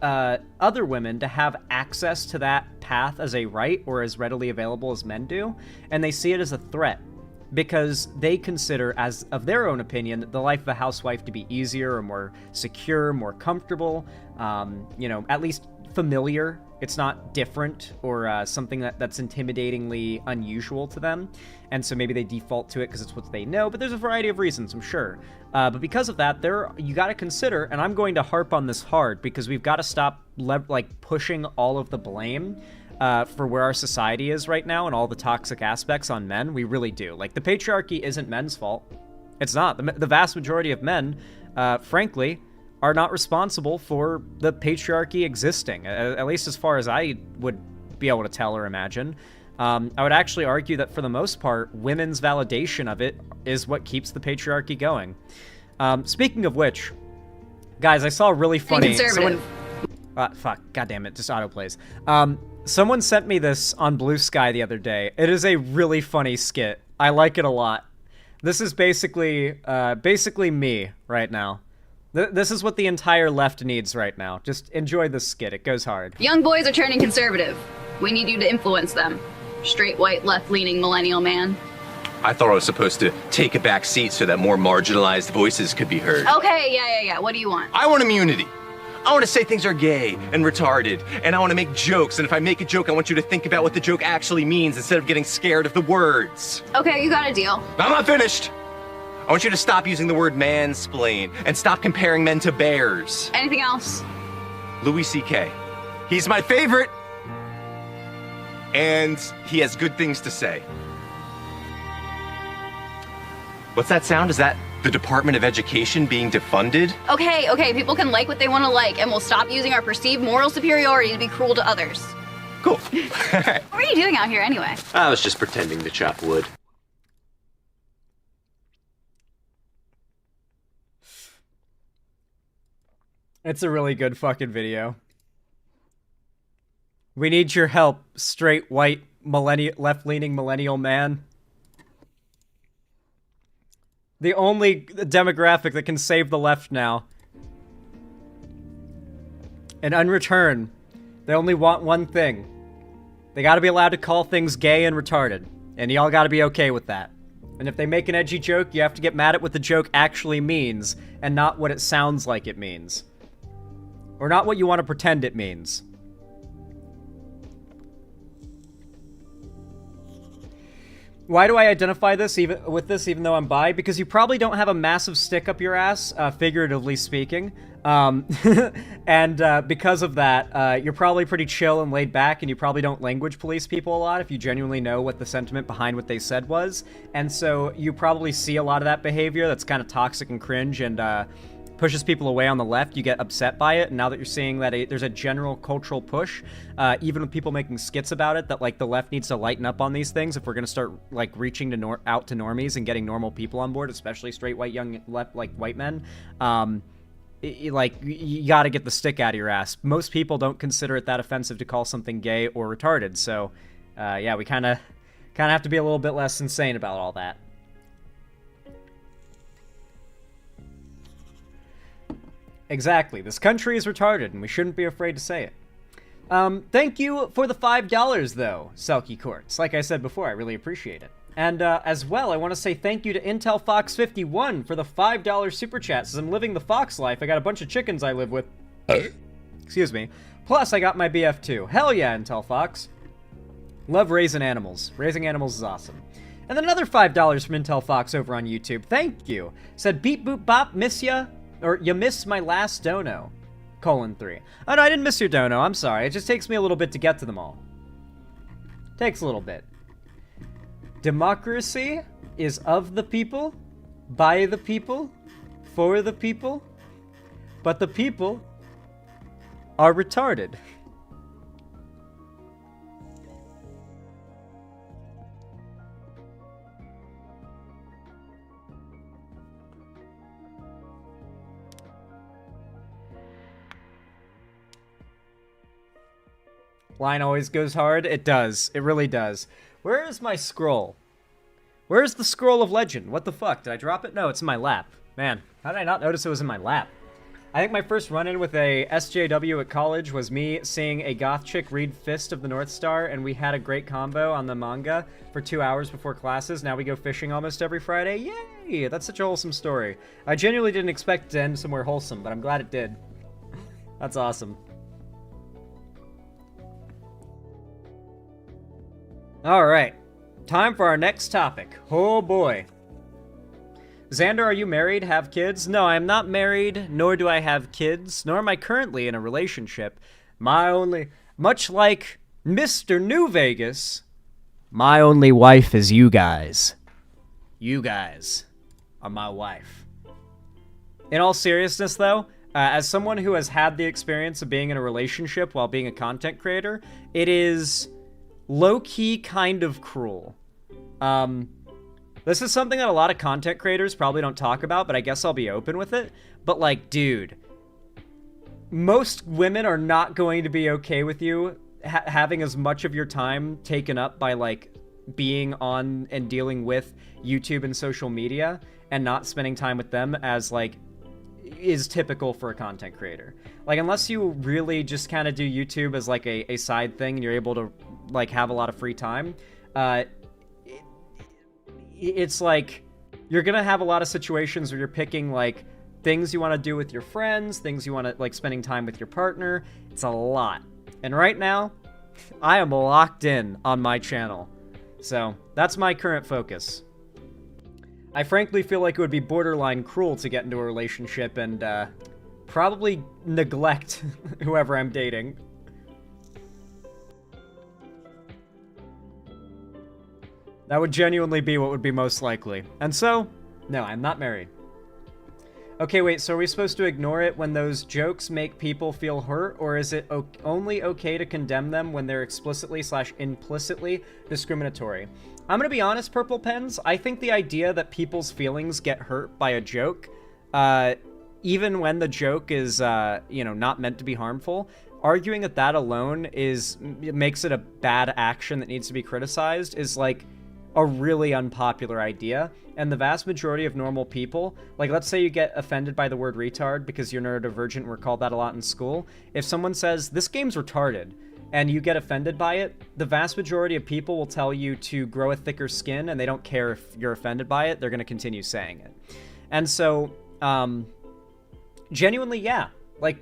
other women to have access to that path as a right or as readily available as men do, and they see it as a threat because they consider, as of their own opinion, the life of a housewife to be easier or more secure, more comfortable, at least familiar. It's not different or something that's intimidatingly unusual to them. And so maybe they default to it because it's what they know, but there's a variety of reasons, I'm sure. But because of that, you got to consider, and I'm going to harp on this hard because we've got to stop pushing all of the blame for where our society is right now and all the toxic aspects on men. We really do. Like, the patriarchy isn't men's fault. It's not. The vast majority of men, frankly, are not responsible for the patriarchy existing, at least as far as I would be able to tell or imagine. I would actually argue that for the most part, women's validation of it is what keeps the patriarchy going. Speaking of which, guys, I saw a really funny... fuck, goddammit, just autoplays. Someone sent me this on Blue Sky the other day. It is a really funny skit. I like it a lot. This is basically me right now. This is what the entire left needs right now. Just enjoy this skit. It goes hard. Young boys are turning conservative. We need you to influence them. Straight, white, left-leaning millennial man. I thought I was supposed to take a back seat so that more marginalized voices could be heard. Okay, yeah. What do you want? I want immunity. I want to say things are gay and retarded, and I want to make jokes, and if I make a joke, I want you to think about what the joke actually means instead of getting scared of the words. Okay, you got a deal. I'm not finished. I want you to stop using the word mansplain and stop comparing men to bears. Anything else? Louis C.K. He's my favorite, and he has good things to say. What's that sound? Is that the Department of Education being defunded? Okay, people can like what they want to like, and we'll stop using our perceived moral superiority to be cruel to others. Cool. What are you doing out here anyway? I was just pretending to chop wood. It's a really good fucking video. We need your help, straight, white, left-leaning millennial man. The only demographic that can save the left now. And in return, they only want one thing. They gotta be allowed to call things gay and retarded. And y'all gotta be okay with that. And if they make an edgy joke, you have to get mad at what the joke actually means, and not what it sounds like it means. Or not what you want to pretend it means. Why do I identify this even though I'm bi? Because you probably don't have a massive stick up your ass, figuratively speaking. And because of that, you're probably pretty chill and laid back, and you probably don't language police people a lot if you genuinely know what the sentiment behind what they said was. And so you probably see a lot of that behavior that's kind of toxic and cringe and pushes people away on the left. You get upset by it, and now that you're seeing that there's a general cultural push, even with people making skits about it, that like the left needs to lighten up on these things if we're gonna start like reaching to out to normies and getting normal people on board, especially straight white young left like white men. You got to get the stick out of your ass. Most people don't consider it that offensive to call something gay or retarded. So, yeah, we kind of have to be a little bit less insane about all that. Exactly. This country is retarded, and we shouldn't be afraid to say it. Thank you for the $5, though, Selkie Courts. Like I said before, I really appreciate it. And as well, I want to say thank you to Intel Fox 51 for the $5 super chat. Since I'm living the Fox life, I got a bunch of chickens I live with. Excuse me. Plus, I got my BF2. Hell yeah, Intel Fox. Love raising animals. Raising animals is awesome. And then another $5 from Intel Fox over on YouTube. Thank you. Said, beep boop bop, miss ya? Or, you missed my last dono. :3. Oh, no, I didn't miss your dono. I'm sorry. It just takes me a little bit to get to them all. Takes a little bit. Democracy? is of the people, by the people, for the people, but the people are retarded. Line always goes hard. It does. It really does. Where is my scroll? Where's the scroll of legend? What the fuck? Did I drop it? No, it's in my lap. Man, how did I not notice it was in my lap? I think my first run-in with a SJW at college was me seeing a goth chick read Fist of the North Star, and we had a great combo on the manga for 2 hours before classes. Now we go fishing almost every Friday. Yay! That's such a wholesome story. I genuinely didn't expect it to end somewhere wholesome, but I'm glad it did. That's awesome. Alright, time for our next topic. Oh boy. Xander, are you married, have kids? No, I am not married, nor do I have kids, nor am I currently in a relationship. Much like Mr. New Vegas, my only wife is you guys. You guys are my wife. In all seriousness though, as someone who has had the experience of being in a relationship while being a content creator, it is low-key kind of cruel. This is something that a lot of content creators probably don't talk about, but I guess I'll be open with it. But like, dude, most women are not going to be okay with you having as much of your time taken up by like being on and dealing with YouTube and social media and not spending time with them as like is typical for a content creator. Like, unless you really just kind of do YouTube as like a side thing and you're able to like have a lot of free time, it's like you're gonna have a lot of situations where you're picking like things you want to do with your friends, things you want to like spending time with your partner. It's a lot. And right now I am locked in on my channel, so that's my current focus. I frankly feel like it would be borderline cruel to get into a relationship and probably neglect whoever I'm dating. That would genuinely be what would be most likely. And so, no, I'm not married. Okay, wait, so are we supposed to ignore it when those jokes make people feel hurt, or is it only okay to condemn them when they're explicitly/implicitly discriminatory? I'm gonna be honest, Purple Pens, I think the idea that people's feelings get hurt by a joke, even when the joke is, you know, not meant to be harmful, arguing that alone makes it a bad action that needs to be criticized is, like, a really unpopular idea. And the vast majority of normal people, like, let's say you get offended by the word retard because you're neurodivergent, we're called that a lot in school. If someone says, this game's retarded, and you get offended by it, the vast majority of people will tell you to grow a thicker skin, and they don't care if you're offended by it, they're going to continue saying it. And so, genuinely, yeah. Like,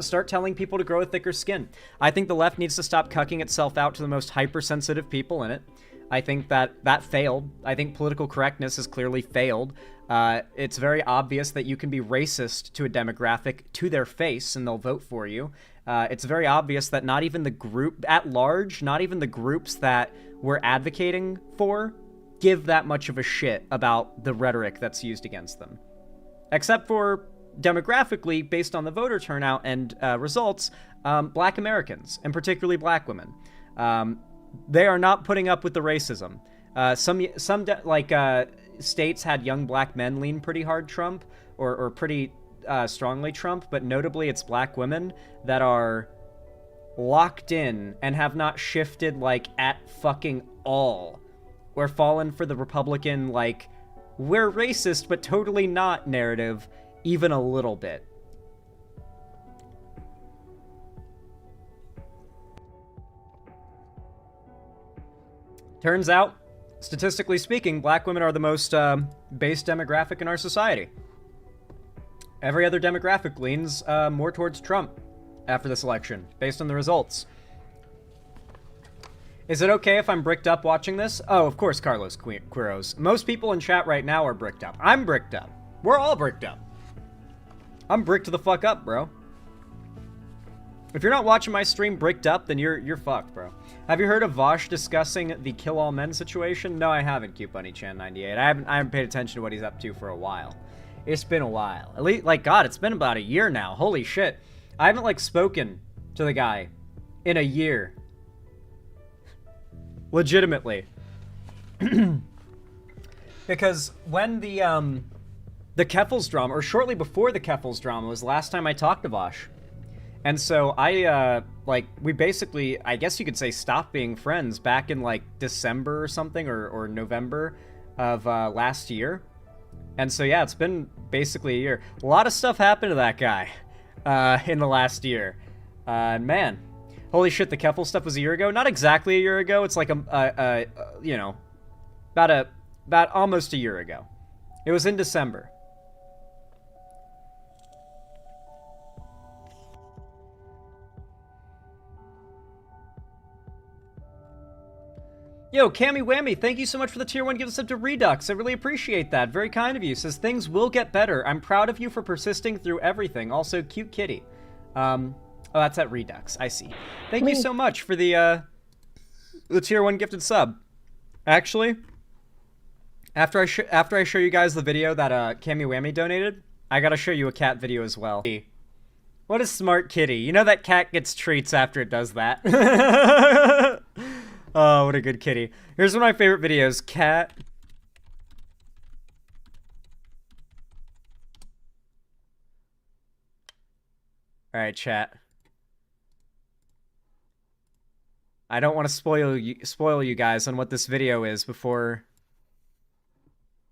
start telling people to grow a thicker skin. I think the left needs to stop cucking itself out to the most hypersensitive people in it. I think that failed. I think political correctness has clearly failed. It's very obvious that you can be racist to a demographic to their face and they'll vote for you. It's very obvious that not even the group at large, not even the groups that we're advocating for, give that much of a shit about the rhetoric that's used against them. Except for demographically, based on the voter turnout and results, Black Americans, and particularly Black women. They are not putting up with the racism. Some states had young Black men lean pretty hard Trump, or pretty strongly Trump, but notably it's Black women that are locked in and have not shifted, like, at fucking all. Or fallen for the Republican, like, we're racist but totally not narrative even a little bit. Turns out, statistically speaking, Black women are the most base demographic in our society. Every other demographic leans more towards Trump after this election, based on the results. Is it okay if I'm bricked up watching this? Oh, of course, Carlos Quiros. Most people in chat right now are bricked up. I'm bricked up. We're all bricked up. I'm bricked the fuck up, bro. If you're not watching my stream bricked up, then you're fucked, bro. Have you heard of Vosh discussing the kill all men situation? No, I haven't, Cute Bunny Chan 98. I haven't paid attention to what he's up to for a while. It's been a while. At least, like, God, it's been about a year now. Holy shit. I haven't, like, spoken to the guy in a year. Legitimately. Because when the Keffels drama, or shortly before the Keffels drama, was the last time I talked to Vosh. And so I, we basically, I guess you could say, stopped being friends back in, like, December or something, or November of last year. And so, yeah, it's been basically a year. A lot of stuff happened to that guy in the last year. Man, holy shit, the Keffel stuff was a year ago? Not exactly a year ago. It's like, you know, about almost a year ago. It was in December. Yo, Cammy Whammy, thank you so much for the tier 1 gift sub to Redux. I really appreciate that. Very kind of you. Says, things will get better. I'm proud of you for persisting through everything. Also, cute kitty. Oh, that's at Redux. I see. Thank you so much for the tier 1 gifted sub. Actually, after I show you guys the video that Cammy Whammy donated, I gotta show you a cat video as well. What a smart kitty. You know that cat gets treats after it does that. Oh, what a good kitty. Here's one of my favorite videos. Cat. Alright, chat. I don't want to spoil you guys on what this video is before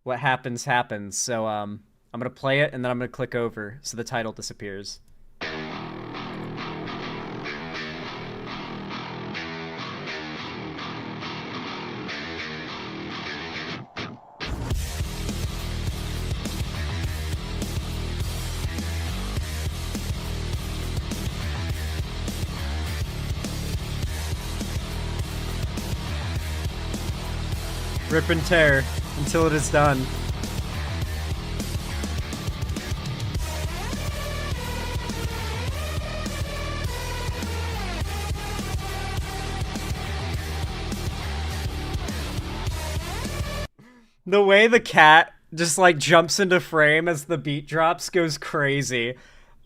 what happens. So, I'm gonna play it, and then I'm gonna click over so the title disappears. Rip and tear until it is done. The way the cat just like jumps into frame as the beat drops goes crazy.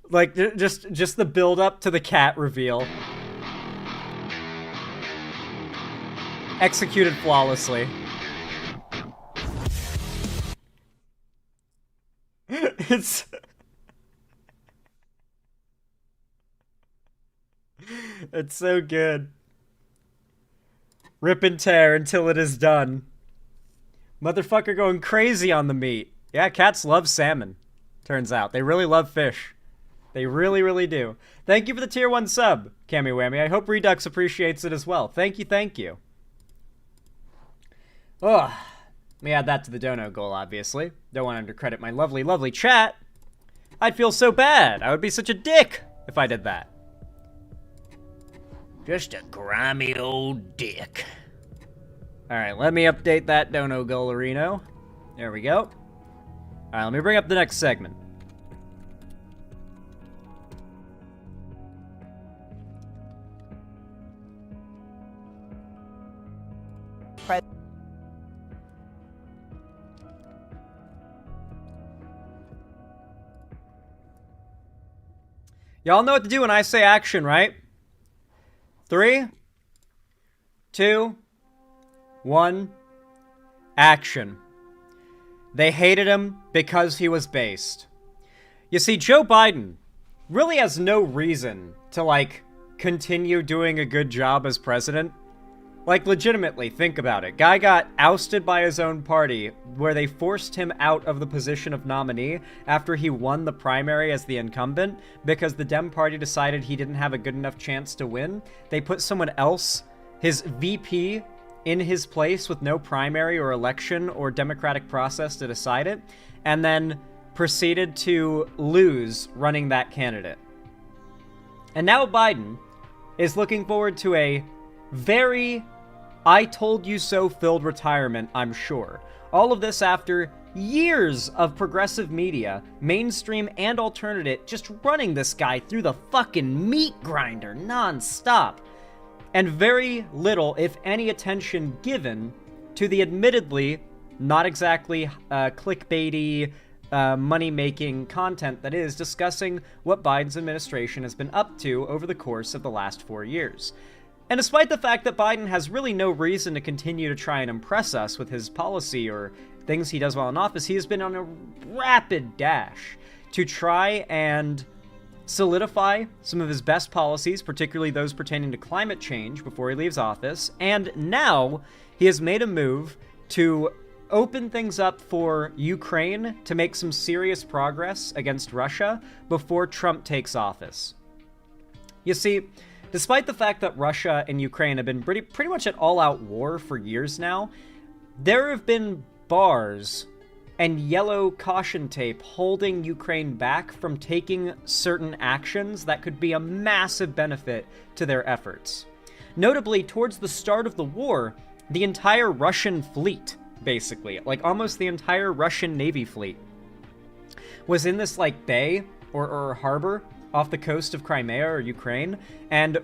Like just the build up to the cat reveal. Executed flawlessly. It's so good. Rip and tear until it is done. Motherfucker going crazy on the meat. Yeah, cats love salmon. Turns out. They really love fish. They really, really do. Thank you for the tier 1 sub, Cammy Whammy. I hope Redux appreciates it as well. Thank you, thank you. Ugh. Let me add that to the dono goal, obviously. Don't want to undercredit my lovely, lovely chat. I'd feel so bad. I would be such a dick if I did that. Just a grimy old dick. Alright, let me update that dono goal, Reno. There we go. Alright, let me bring up the next segment. Y'all know what to do when I say action, right? 3, 2, 1, action. They hated him because he was based. You see, Joe Biden really has no reason to, like, continue doing a good job as president. Like, legitimately, think about it. Guy got ousted by his own party, where they forced him out of the position of nominee after he won the primary as the incumbent, because the Dem Party decided he didn't have a good enough chance to win. They put someone else, his VP, in his place with no primary or election or democratic process to decide it, and then proceeded to lose running that candidate. And now Biden is looking forward to a very I told you so filled retirement, I'm sure. All of this after years of progressive media, mainstream and alternative, just running this guy through the fucking meat grinder non-stop. And very little, if any, attention given to the admittedly not exactly clickbaity, money-making content that is discussing what Biden's administration has been up to over the course of the last 4 years. And despite the fact that Biden has really no reason to continue to try and impress us with his policy or things he does while in office, he has been on a rapid dash to try and solidify some of his best policies, particularly those pertaining to climate change, before he leaves office. And now he has made a move to open things up for Ukraine to make some serious progress against Russia before Trump takes office. You see, despite the fact that Russia and Ukraine have been pretty much at all-out war for years now, there have been bars and yellow caution tape holding Ukraine back from taking certain actions that could be a massive benefit to their efforts. Notably, towards the start of the war, the entire Russian fleet, basically, like almost the entire Russian Navy fleet, was in this like bay or harbor off the coast of Crimea or Ukraine, and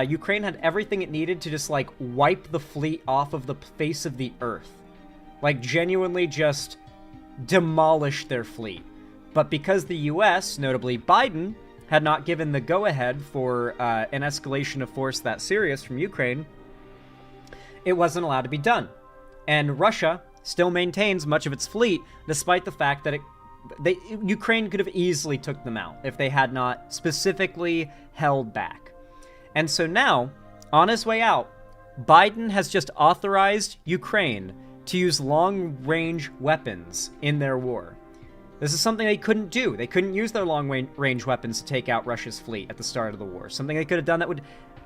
Ukraine had everything it needed to just like wipe the fleet off of the face of the earth. Like genuinely just demolish their fleet. But because the US, notably Biden, had not given the go-ahead for an escalation of force that serious from Ukraine, it wasn't allowed to be done. And Russia still maintains much of its fleet, despite the fact that Ukraine could have easily took them out if they had not specifically held back. And so now, on his way out, Biden has just authorized Ukraine to use long-range weapons in their war. This is something they couldn't do. They couldn't use their long-range weapons to take out Russia's fleet at the start of the war. Something they could have done that would...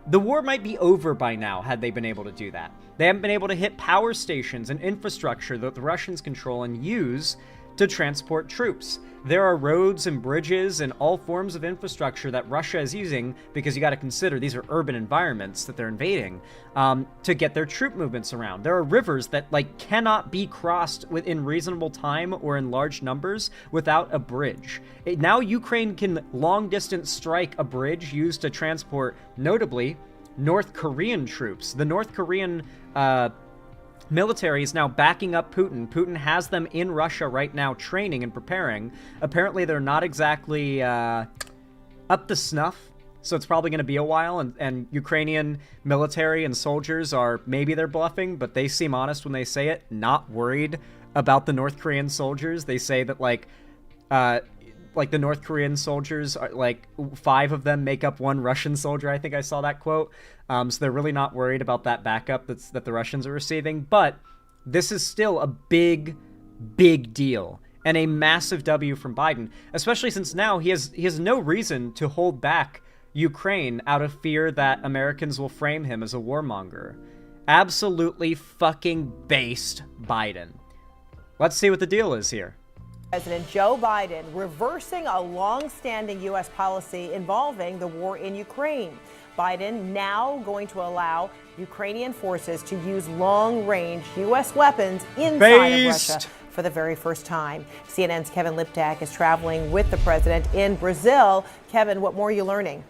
The war might be over by now had they been able to do that. They haven't been able to hit power stations and infrastructure that the Russians control and use to transport troops. There are roads and bridges and all forms of infrastructure that Russia is using, because you got to consider these are urban environments that they're invading, to get their troop movements around. There are rivers that like cannot be crossed within reasonable time or in large numbers without a bridge. Now Ukraine can long distance strike a bridge used to transport, notably, North Korean troops. The North Korean military is now backing up Putin. Putin has them in Russia right now training and preparing. Apparently they're not exactly up to snuff, so it's probably going to be a while, and Ukrainian military and soldiers are, maybe they're bluffing, but they seem honest when they say it, not worried about the North Korean soldiers. They say that like the North Korean soldiers are like 5 of them make up 1 Russian soldier. I think I saw that quote. So they're really not worried about that backup that the Russians are receiving. But this is still a big, big deal and a massive W from Biden, especially since now he has no reason to hold back Ukraine out of fear that Americans will frame him as a warmonger. Absolutely fucking based Biden. Let's see what the deal is here. President Joe Biden reversing a long-standing U.S. policy involving the war in Ukraine. Biden now going to allow Ukrainian forces to use long-range U.S. weapons inside of Russia for the very first time. CNN's Kevin Liptak is traveling with the president in Brazil. Kevin, what more are you learning?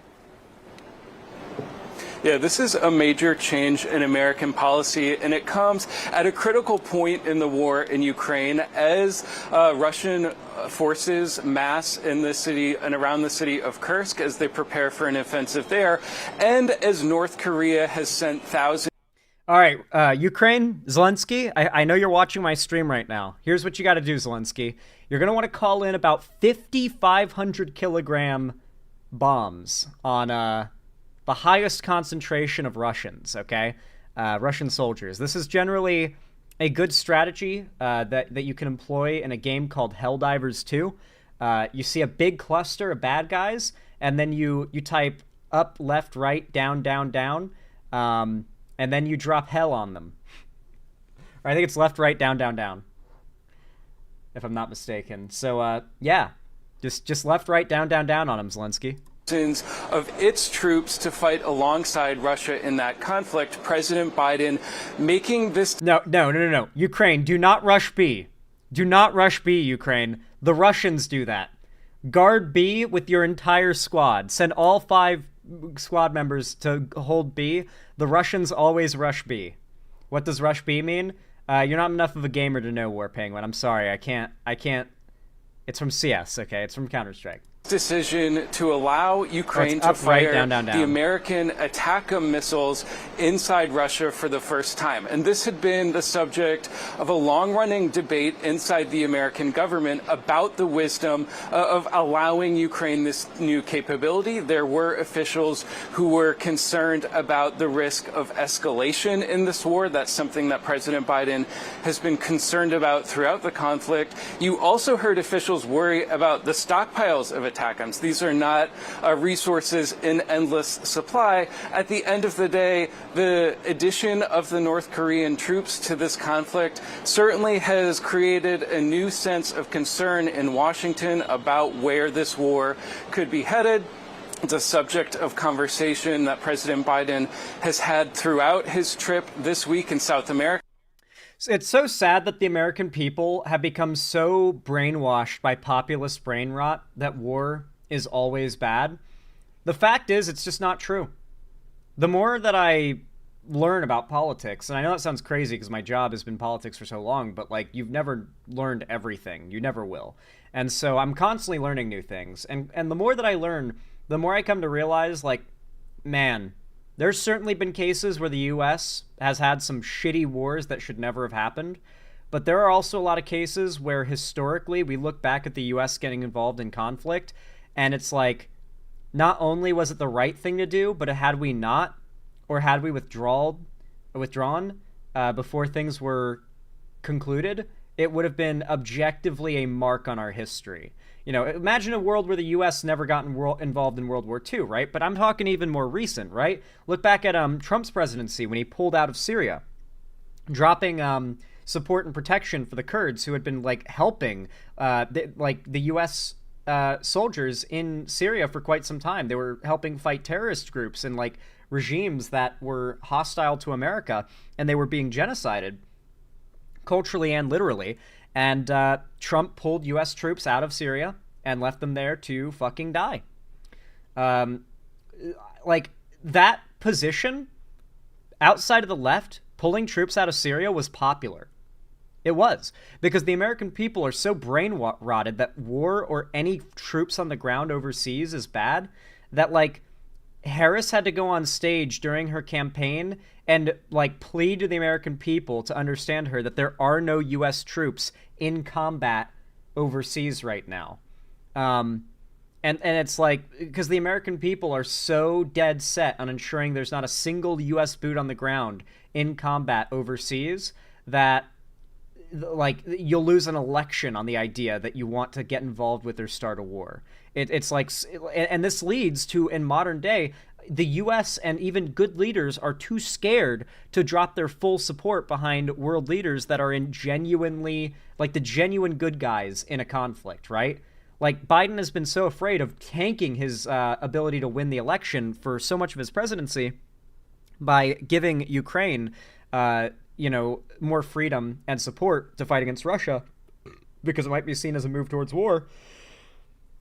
Yeah, this is a major change in American policy, and it comes at a critical point in the war in Ukraine as Russian forces mass in the city and around the city of Kursk as they prepare for an offensive there, and as North Korea has sent thousands. All right, Ukraine, Zelensky, I know you're watching my stream right now. Here's what you got to do, Zelensky. You're going to want to call in about 5,500 kilogram bombs on the highest concentration of Russians, okay? Russian soldiers. This is generally a good strategy that you can employ in a game called Helldivers 2. You see a big cluster of bad guys, and then you type up, left, right, down, down, down, and then you drop hell on them. Or I think it's left, right, down, down, down, if I'm not mistaken. So, yeah, just left, right, down, down, down on them, Zelensky. Of its troops to fight alongside Russia in that conflict. President Biden making this... No. Ukraine, do not rush B. Do not rush B, Ukraine. The Russians do that. Guard B with your entire squad. Send all 5 squad members to hold B. The Russians always rush B. What does rush B mean? You're not enough of a gamer to know War Penguin. I'm sorry, I can't. It's from CS, okay? It's from Counter-Strike. Decision to allow Ukraine to fire the American ATACMS missiles inside Russia for the first time. And this had been the subject of a long-running debate inside the American government about the wisdom of allowing Ukraine this new capability. There were officials who were concerned about the risk of escalation in this war. That's something that President Biden has been concerned about throughout the conflict. You also heard officials worry about the stockpiles of ATACMS. These are not resources in endless supply. At the end of the day, the addition of the North Korean troops to this conflict certainly has created a new sense of concern in Washington about where this war could be headed. It's a subject of conversation that President Biden has had throughout his trip this week in South America. It's so sad that the American people have become so brainwashed by populist brain rot that war is always bad. The fact is, it's just not true. The more that I learn about politics, and I know that sounds crazy because my job has been politics for so long, but like, you've never learned everything. You never will. And so I'm constantly learning new things. And the more that I learn, the more I come to realize, like, man, there's certainly been cases where the U.S. has had some shitty wars that should never have happened, but there are also a lot of cases where historically we look back at the U.S. getting involved in conflict, and it's like, not only was it the right thing to do, but had we not, or had we withdrawn before things were concluded, it would have been objectively a mark on our history. You know, imagine a world where the U.S. never got involved in World War II, right? But I'm talking even more recent, right? Look back at Trump's presidency when he pulled out of Syria, dropping support and protection for the Kurds who had been, like, helping the U.S. Soldiers in Syria for quite some time. They were helping fight terrorist groups and, like, regimes that were hostile to America, and they were being genocided, culturally and literally. And Trump pulled U.S. troops out of Syria and left them there to fucking die. Like, that position, outside of the left, pulling troops out of Syria was popular. It was. Because the American people are so brain-rotted that war or any troops on the ground overseas is bad, that, like, Harris had to go on stage during her campaign and, like, plead to the American people to understand her that there are no U.S. troops in combat overseas right now. And it's like, because the American people are so dead set on ensuring there's not a single U.S. boot on the ground in combat overseas that, like, you'll lose an election on the idea that you want to get involved with or start a war. It's like, and this leads to, in modern day, the U.S. and even good leaders are too scared to drop their full support behind world leaders that are in genuinely, like, the genuine good guys in a conflict, right? Like, Biden has been so afraid of tanking his ability to win the election for so much of his presidency by giving Ukraine, more freedom and support to fight against Russia because it might be seen as a move towards war.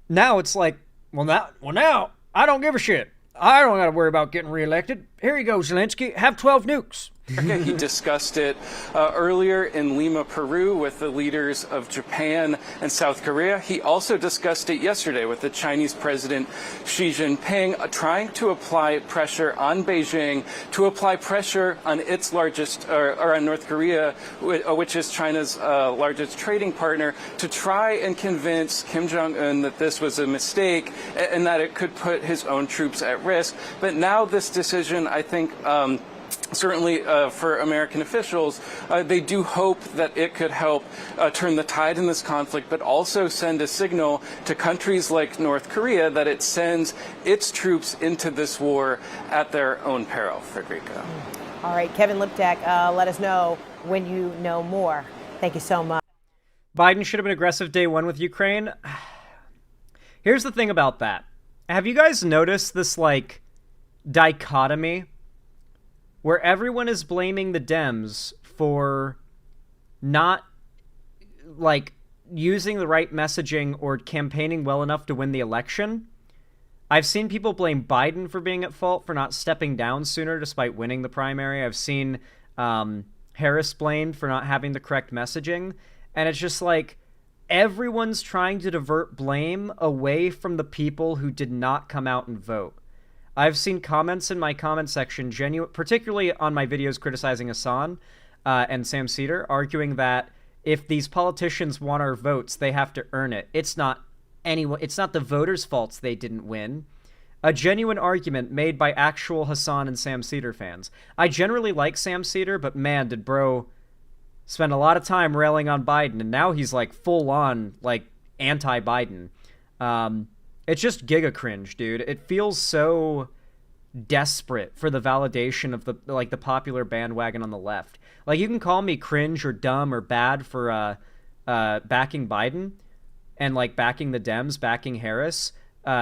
Now it's like, well, now I don't give a shit. I don't got to worry about getting reelected. Here you go, Zelensky. Have 12 nukes. He discussed it earlier in Lima, Peru, with the leaders of Japan and South Korea. He also discussed it yesterday with the Chinese President Xi Jinping, trying to apply pressure on Beijing, to apply pressure on its largest, or on North Korea, which is China's largest trading partner, to try and convince Kim Jong-un that this was a mistake and that it could put his own troops at risk. But now this decision, I think, certainly for American officials, they do hope that it could help turn the tide in this conflict, but also send a signal to countries like North Korea that it sends its troops into this war at their own peril. Frederica. All right, Kevin Liptak, let us know when you know more. Thank you so much. Biden should have been aggressive day one with Ukraine. Here's the thing about that. Have you guys noticed this, like, dichotomy where everyone is blaming the Dems for not, like, using the right messaging or campaigning well enough to win the election. I've seen people blame Biden for being at fault for not stepping down sooner despite winning the primary. I've seen Harris blamed for not having the correct messaging. And it's just like, everyone's trying to divert blame away from the people who did not come out and vote. I've seen comments in my comment section, particularly on my videos criticizing Hasan and Sam Cedar, arguing that if these politicians want our votes, they have to earn it. It's not the voters' faults they didn't win. A genuine argument made by actual Hasan and Sam Cedar fans. I generally like Sam Cedar, but man, did bro spend a lot of time railing on Biden, and now he's like full on like anti-Biden. It's just giga cringe, dude. It feels so desperate for the validation of the popular bandwagon on the left. Like, you can call me cringe or dumb or bad for backing Biden and like backing the Dems, backing Harris,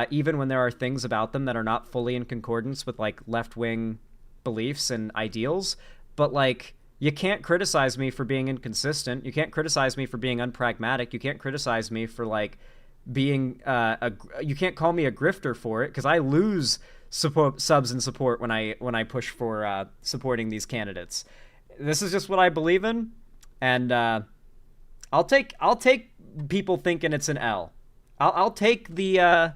even when there are things about them that are not fully in concordance with like left-wing beliefs and ideals. But like, you can't criticize me for being inconsistent. You can't criticize me for being unpragmatic. You can't criticize me for like being you can't call me a grifter for it, because I lose subs and support when I push for supporting these candidates. This is just what I believe in, and I'll take people thinking it's an L. I'll take the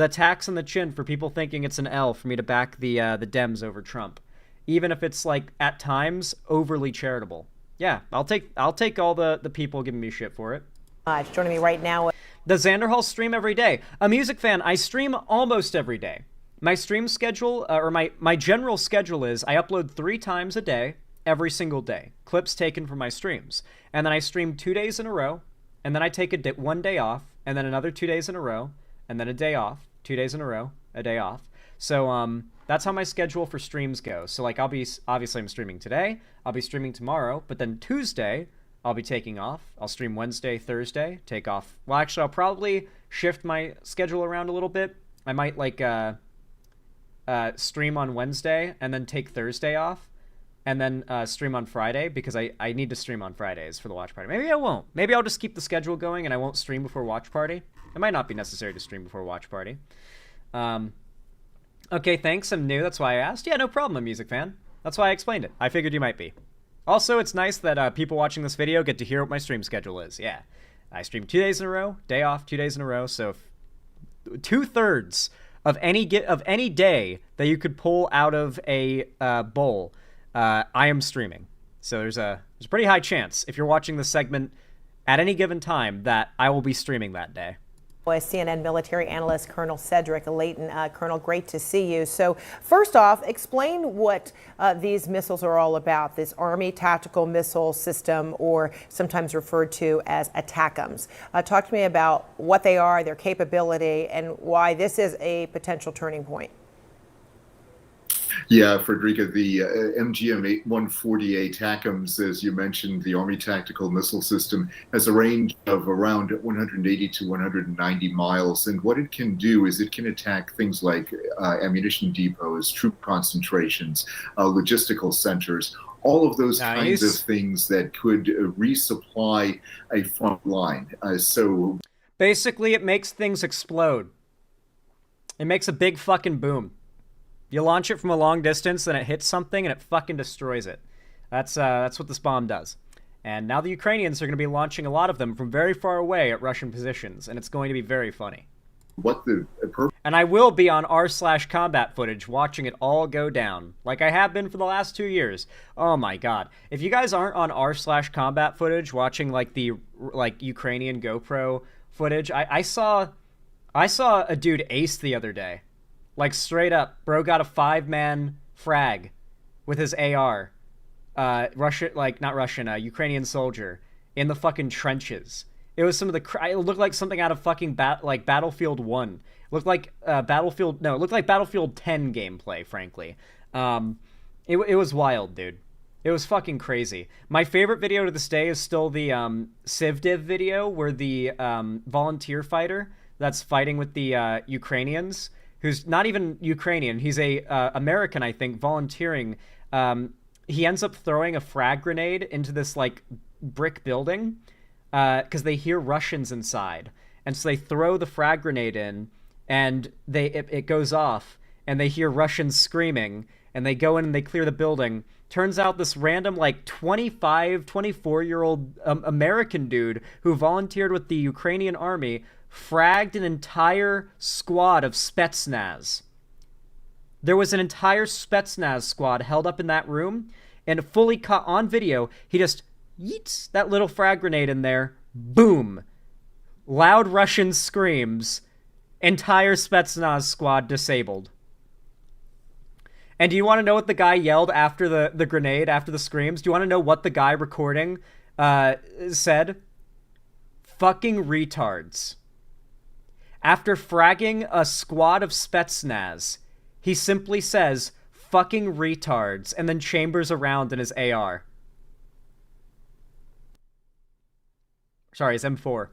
tax on the chin for people thinking it's an L for me to back the Dems over Trump, even if it's like at times overly charitable. Yeah, I'll take all the people giving me shit for it. Joining me right now. The Xanderhall stream every day. A music fan, I stream almost every day. My stream schedule, or my general schedule is I upload 3 times a day, every single day. Clips taken from my streams. And then I stream 2 days in a row, and then I take one day off, and then another 2 days in a row, and then a day off, 2 days in a row, a day off. So that's how my schedule for streams goes. So like, obviously I'm streaming today, I'll be streaming tomorrow, but then Tuesday I'll be taking off. I'll stream Wednesday, Thursday, take off. Well, actually, I'll probably shift my schedule around a little bit. I might like stream on Wednesday and then take Thursday off, and then stream on Friday, because I need to stream on Fridays for the watch party. Maybe I won't. Maybe I'll just keep the schedule going and I won't stream before watch party. It might not be necessary to stream before watch party. Okay, thanks. I'm new. That's why I asked. Yeah, no problem, a music fan. That's why I explained it. I figured you might be. Also, it's nice that people watching this video get to hear what my stream schedule is. Yeah, I stream 2 days in a row, day off, 2 days in a row. So if 2/3 of any day that you could pull out of a bowl, I am streaming. So there's a pretty high chance, if you're watching this segment at any given time, that I will be streaming that day. CNN military analyst Colonel Cedric Layton. Colonel, great to see you. So first off, explain what these missiles are all about, this Army Tactical Missile System, or sometimes referred to as ATACMS. Talk to me about what they are, their capability, and why this is a potential turning point. Yeah, Frederica, the MGM-140 ATACMS, as you mentioned, the Army Tactical Missile System, has a range of around 180 to 190 miles. And what it can do is it can attack things like ammunition depots, troop concentrations, logistical centers, all of those kinds of things that could resupply a front line. So basically, it makes things explode. It makes a big fucking boom. You launch it from a long distance, then it hits something, and it fucking destroys it. That's what this bomb does. And now the Ukrainians are going to be launching a lot of them from very far away at Russian positions, and it's going to be very funny. And I will be on r/combat footage watching it all go down, like I have been for the last 2 years. Oh my god. If you guys aren't on r/combat footage watching like the Ukrainian GoPro footage, I saw a dude ace the other day. Like, straight up, bro got a 5-man frag with his AR. Ukrainian soldier in the fucking trenches. It was it looked like something out of fucking Battlefield 1. It looked like Battlefield 10 gameplay, frankly. It was wild, dude. It was fucking crazy. My favorite video to this day is still the Civdiv video, where the volunteer fighter that's fighting with the Ukrainians, who's not even Ukrainian, he's a American, I think, volunteering. He ends up throwing a frag grenade into this like brick building, because they hear Russians inside. And so they throw the frag grenade in, and it goes off, and they hear Russians screaming, and they go in and they clear the building. Turns out this random, like, 25, 24-year-old American dude who volunteered with the Ukrainian army fragged an entire squad of Spetsnaz. There was an entire Spetsnaz squad held up in that room, and fully caught on video, he just yeets that little frag grenade in there, boom. Loud Russian screams, entire Spetsnaz squad disabled. And do you want to know what the guy yelled after the grenade, after the screams? Do you want to know what the guy recording said? Fucking retards. After fragging a squad of Spetsnaz, he simply says, fucking retards, and then chambers around in his AR. Sorry, his M4.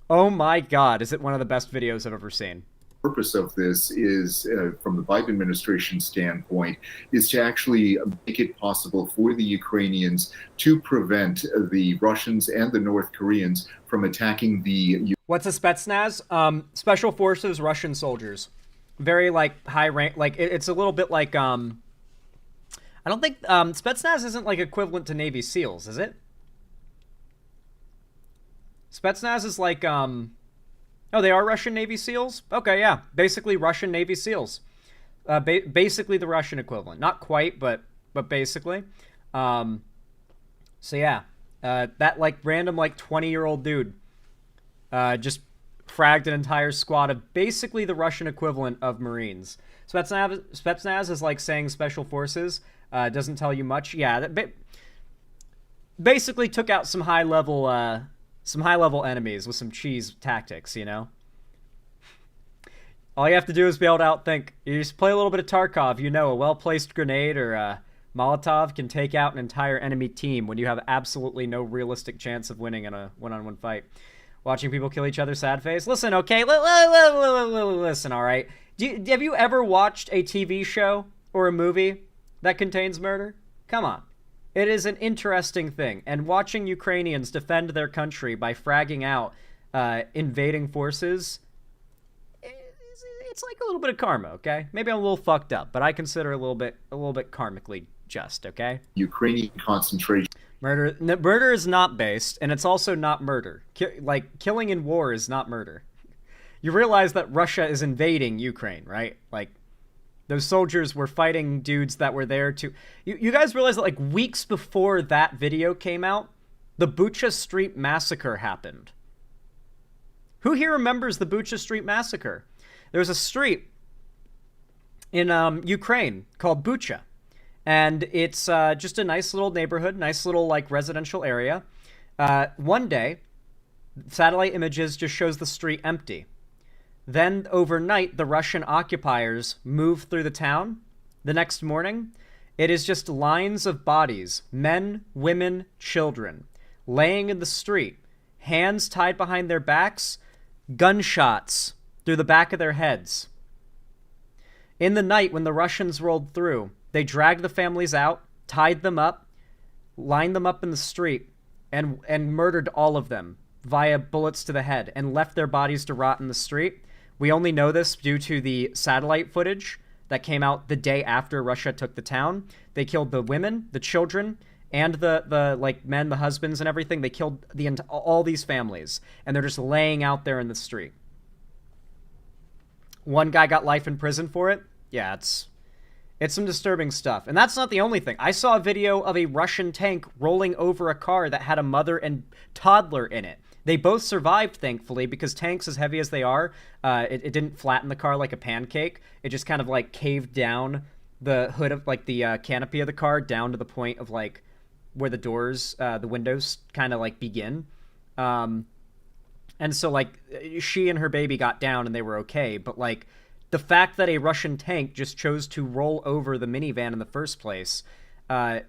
Oh my god, is it one of the best videos I've ever seen. Purpose of this is, from the Biden administration standpoint, is to actually make it possible for the Ukrainians to prevent the Russians and the North Koreans from attacking the... What's a Spetsnaz? Special Forces Russian soldiers. Very, like, high rank. Like, it's a little bit like, I don't think, Spetsnaz isn't, like, equivalent to Navy SEALs, is it? Spetsnaz is like, oh, they are Russian Navy SEALs? Okay, yeah. Basically Russian Navy SEALs. Basically the Russian equivalent. Not quite, but basically. So yeah. That, like, random, like, 20-year-old dude just fragged an entire squad of basically the Russian equivalent of Marines. Spetsnaz is like saying Special Forces. Doesn't tell you much. Yeah, that basically took out some high-level enemies with some cheese tactics, you know? All you have to do is be able to outthink. You just play a little bit of Tarkov, you know, a well-placed grenade or a Molotov can take out an entire enemy team when you have absolutely no realistic chance of winning in a one-on-one fight. Watching people kill each other, sad face. Listen, okay? Listen, all right? Have you ever watched a TV show or a movie that contains murder? Come on. It is an interesting thing, and watching Ukrainians defend their country by fragging out invading forces, it's like a little bit of karma, okay? Maybe I'm a little fucked up, but I consider a little bit karmically just, okay? Ukrainian concentration. Murder is not based, and it's also not murder. Killing in war is not murder. You realize that Russia is invading Ukraine, right? Like, those soldiers were fighting dudes that were there to... You guys realize that, like, weeks before that video came out, the Bucha Street Massacre happened. Who here remembers the Bucha Street Massacre? There was a street in Ukraine called Bucha. And it's just a nice little neighborhood, nice little, like, residential area. One day, satellite images just shows the street empty. Then, overnight, the Russian occupiers move through the town. The next morning, it is just lines of bodies, men, women, children, laying in the street, hands tied behind their backs, gunshots through the back of their heads. In the night, when the Russians rolled through, they dragged the families out, tied them up, lined them up in the street, and murdered all of them via bullets to the head, and left their bodies to rot in the street. We only know this due to the satellite footage that came out the day after Russia took the town. They killed the women, the children, and the like men, the husbands and everything. They killed all these families, and they're just laying out there in the street. One guy got life in prison for it. Yeah, it's some disturbing stuff. And that's not the only thing. I saw a video of a Russian tank rolling over a car that had a mother and toddler in it. They both survived, thankfully, because tanks, as heavy as they are, it didn't flatten the car like a pancake. It just kind of, like, caved down the hood of, like, the canopy of the car down to the point of, like, where the doors, the windows kind of, like, begin. And so, like, she and her baby got down and they were okay. But, like, the fact that a Russian tank just chose to roll over the minivan in the first place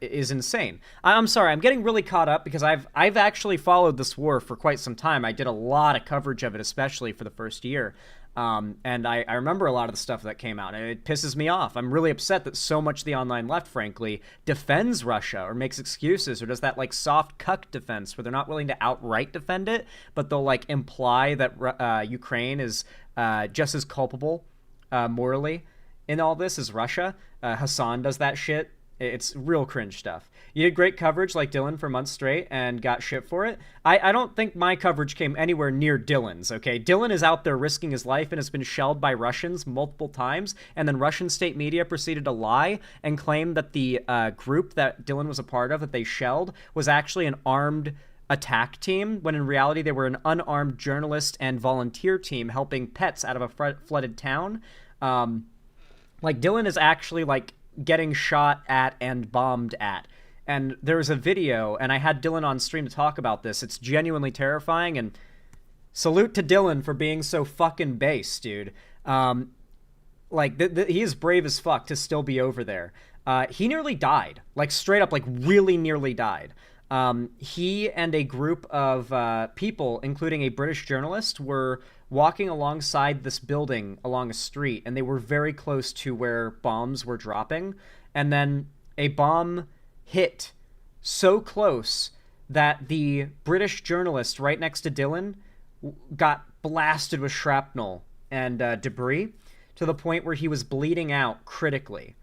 is insane. I'm sorry, I'm getting really caught up because I've actually followed this war for quite some time. I did a lot of coverage of it, especially for the first year. And I remember a lot of the stuff that came out, and it pisses me off. I'm really upset that so much of the online left, frankly, defends Russia or makes excuses or does that like soft cuck defense where they're not willing to outright defend it, but they'll like imply that Ukraine is just as culpable morally in all this as Russia. Hasan does that shit. It's real cringe stuff. You did great coverage like Dylan for months straight and got shit for it. I don't think my coverage came anywhere near Dylan's, okay? Dylan is out there risking his life and has been shelled by Russians multiple times, and then Russian state media proceeded to lie and claim that the group that Dylan was a part of that they shelled was actually an armed attack team, when in reality they were an unarmed journalist and volunteer team helping pets out of a flooded town. Like, Dylan is actually, like, getting shot at and bombed at. And there was a video, and I had Dylan on stream to talk about this. It's genuinely terrifying, and salute to Dylan for being so fucking base, dude. Like, he is brave as fuck to still be over there. He nearly died. Like, straight up, like, really nearly died. He and a group of people, including a British journalist, were walking alongside this building along a street, and they were very close to where bombs were dropping. And then a bomb hit so close that the British journalist right next to Dylan got blasted with shrapnel and debris to the point where he was bleeding out critically.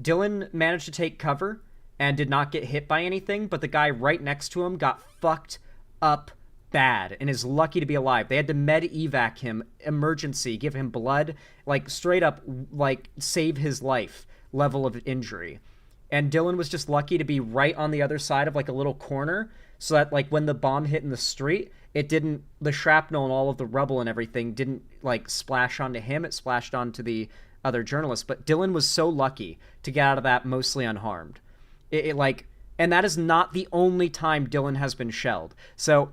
Dylan managed to take cover and did not get hit by anything, but the guy right next to him got fucked up bad and is lucky to be alive. They had to med evac him, emergency, give him blood, like straight up, like save his life level of injury. And Dylan was just lucky to be right on the other side of like a little corner, so that like when the bomb hit in the street, it didn't, the shrapnel and all of the rubble and everything didn't like splash onto him, it splashed onto the other journalist. But Dylan was so lucky to get out of that mostly unharmed. And that is not the only time Dylan has been shelled. So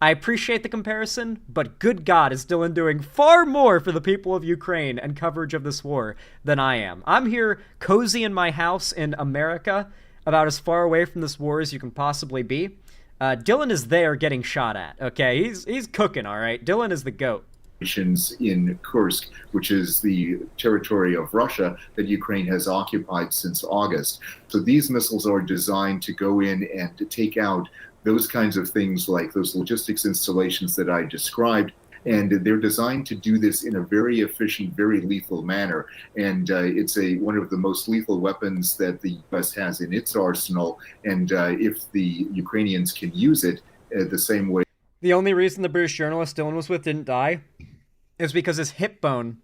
I appreciate the comparison, but good God, is Dylan doing far more for the people of Ukraine and coverage of this war than I am. I'm here cozy in my house in America, about as far away from this war as you can possibly be. Dylan is there getting shot at, okay? He's cooking, all right? Dylan is the GOAT. In Kursk, which is the territory of Russia that Ukraine has occupied since August. So these missiles are designed to go in and to take out those kinds of things like those logistics installations that I described. And they're designed to do this in a very efficient, very lethal manner. And it's one of the most lethal weapons that the U.S. has in its arsenal. And if the Ukrainians can use it the same way. The only reason the British journalist Dylan was with didn't die is because his hip bone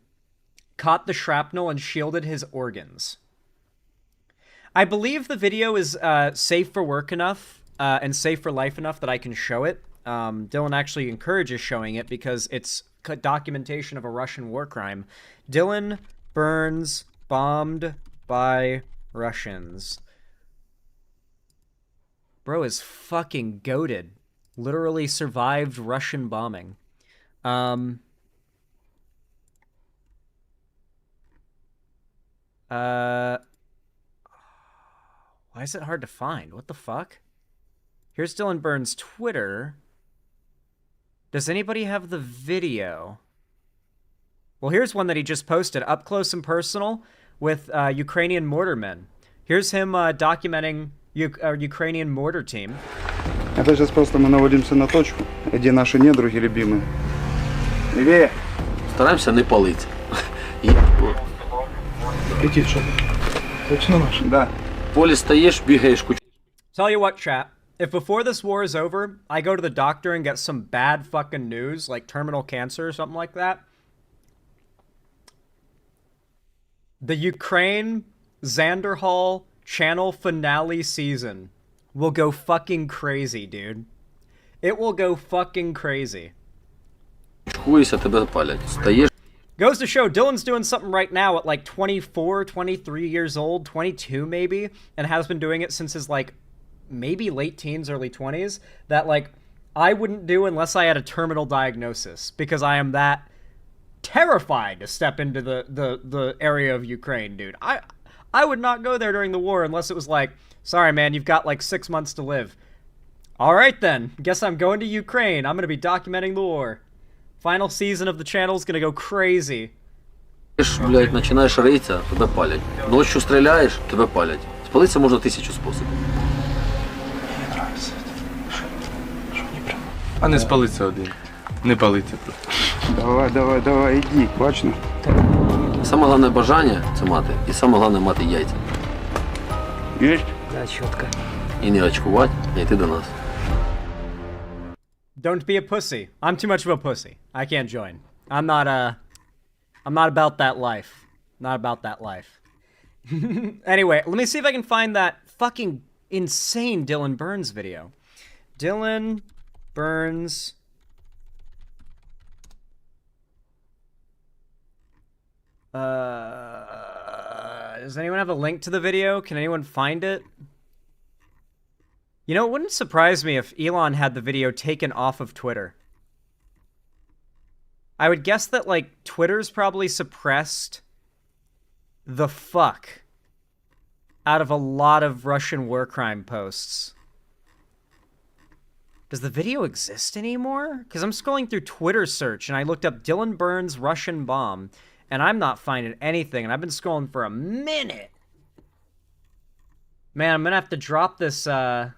caught the shrapnel and shielded his organs. I believe the video is safe for work enough and safe for life enough that I can show it. Dylan actually encourages showing it because it's documentation of a Russian war crime. Dylan Burns bombed by Russians. Bro is fucking goated. Literally survived Russian bombing. Why is it hard to find? What the fuck? Here's Dylan Burns' Twitter. Does anybody have the video? Well, here's one that he just posted, up close and personal with Ukrainian mortarmen. Here's him documenting a Ukrainian mortar team. Это сейчас просто мы наводимся на точку, где наши недруги любимые. Левее. Стараемся не палить. Летит что-то. Точно наш? Да. В поле стоишь, бегаешь. Tell you what, chat. If before this war is over, I go to the doctor and get some bad fucking news, like terminal cancer or something like that, the Ukraine Xanderhal channel finale season will go fucking crazy, dude. It will go fucking crazy. Goes to show Dylan's doing something right now at like 24, 23 years old, 22 maybe, and has been doing it since his like maybe late teens, early 20s, that like I wouldn't do unless I had a terminal diagnosis, because I am that terrified to step into the area of Ukraine, dude. I would not go there during the war unless it was like, sorry man, you've got like 6 months to live. All right then, guess I'm going to Ukraine. I'm going to be documenting the war. Final season of the channel is gonna go crazy. Блядь, починаєш ритися, тебе палять. Ночью стріляєш, тебе палять. Спалитися можна 1000 способів. А не спалиться один. Не палиться просто. Давай, іди, бачно. Саме головне бажання це мати. І саме головне мати яйця. Єсть? Да, чітко. І не очкувати, а йти до нас. Don't be a pussy. I'm too much of a pussy. I can't join. I'm not about that life. Not about that life. Anyway, let me see if I can find that fucking insane Dylan Burns video. Dylan Burns. Does anyone have a link to the video? Can anyone find it? You know, it wouldn't surprise me if Elon had the video taken off of Twitter. I would guess that, like, Twitter's probably suppressed the fuck out of a lot of Russian war crime posts. Does the video exist anymore? Because I'm scrolling through Twitter search, and I looked up Dylan Burns Russian bomb, and I'm not finding anything, and I've been scrolling for a minute. Man, I'm gonna have to drop this, I'm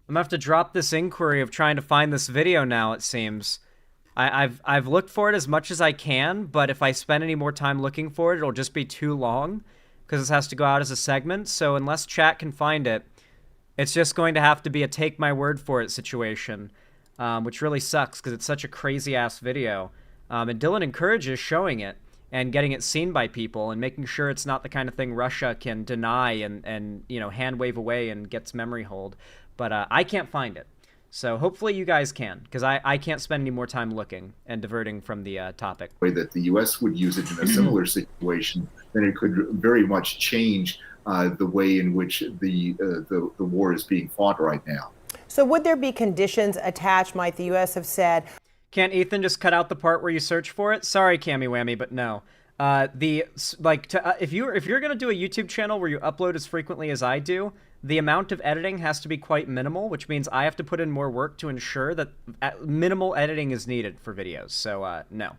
gonna have to drop this inquiry of trying to find this video now, it seems. I've looked for it as much as I can, but if I spend any more time looking for it, it'll just be too long, because this has to go out as a segment, so unless chat can find it, it's just going to have to be a take my word for it situation, which really sucks, because it's such a crazy-ass video. And Dylan encourages showing it and getting it seen by people and making sure it's not the kind of thing Russia can deny and you know, hand wave away and gets memory hold. But I can't find it. So hopefully you guys can, because I can't spend any more time looking and diverting from the topic. Way that the U.S. would use it in a similar situation, then it could very much change the way in which the war is being fought right now. So would there be conditions attached, might the U.S. have said? Can't Ethan just cut out the part where you search for it? Sorry, Cammy Whammy, but no. If you're gonna do a YouTube channel where you upload as frequently as I do, the amount of editing has to be quite minimal, which means I have to put in more work to ensure that minimal editing is needed for videos. So no,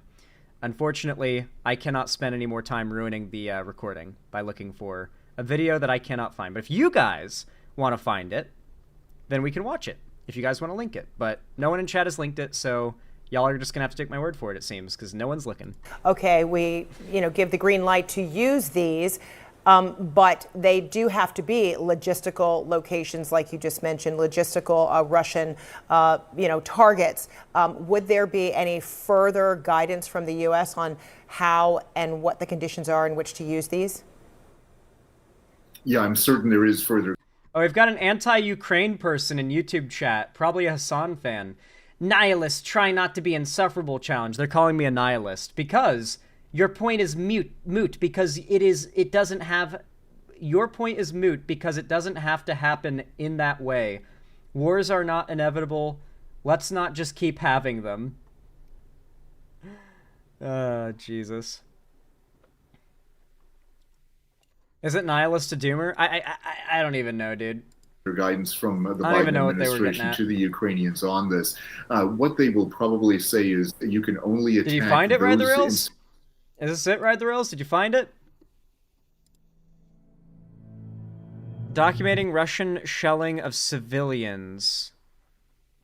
unfortunately, I cannot spend any more time ruining the recording by looking for a video that I cannot find. But if you guys want to find it, then we can watch it. If you guys want to link it, but no one in chat has linked it, so y'all are just gonna have to take my word for it, it seems, because no one's looking. Okay, we give the green light to use these, but they do have to be logistical locations, like you just mentioned, logistical Russian, targets. Would there be any further guidance from the U.S. on how and what the conditions are in which to use these? Yeah, I'm certain there is further. Oh, we've got an anti-Ukraine person in YouTube chat, probably a Hasan fan. Nihilist, try not to be insufferable challenge. They're calling me a nihilist because your point is moot because it doesn't have, your point is moot because it doesn't have to happen in that way. Wars are not inevitable. Let's not just keep having them. Jesus. Is it nihilist to doomer? I don't even know, dude. Guidance from the Biden administration to the Ukrainians on this. What they will probably say is that you can only attack. Did you find it, Ride the Rails? Is this it, Ride the Rails? Did you find it? Documenting Russian shelling of civilians.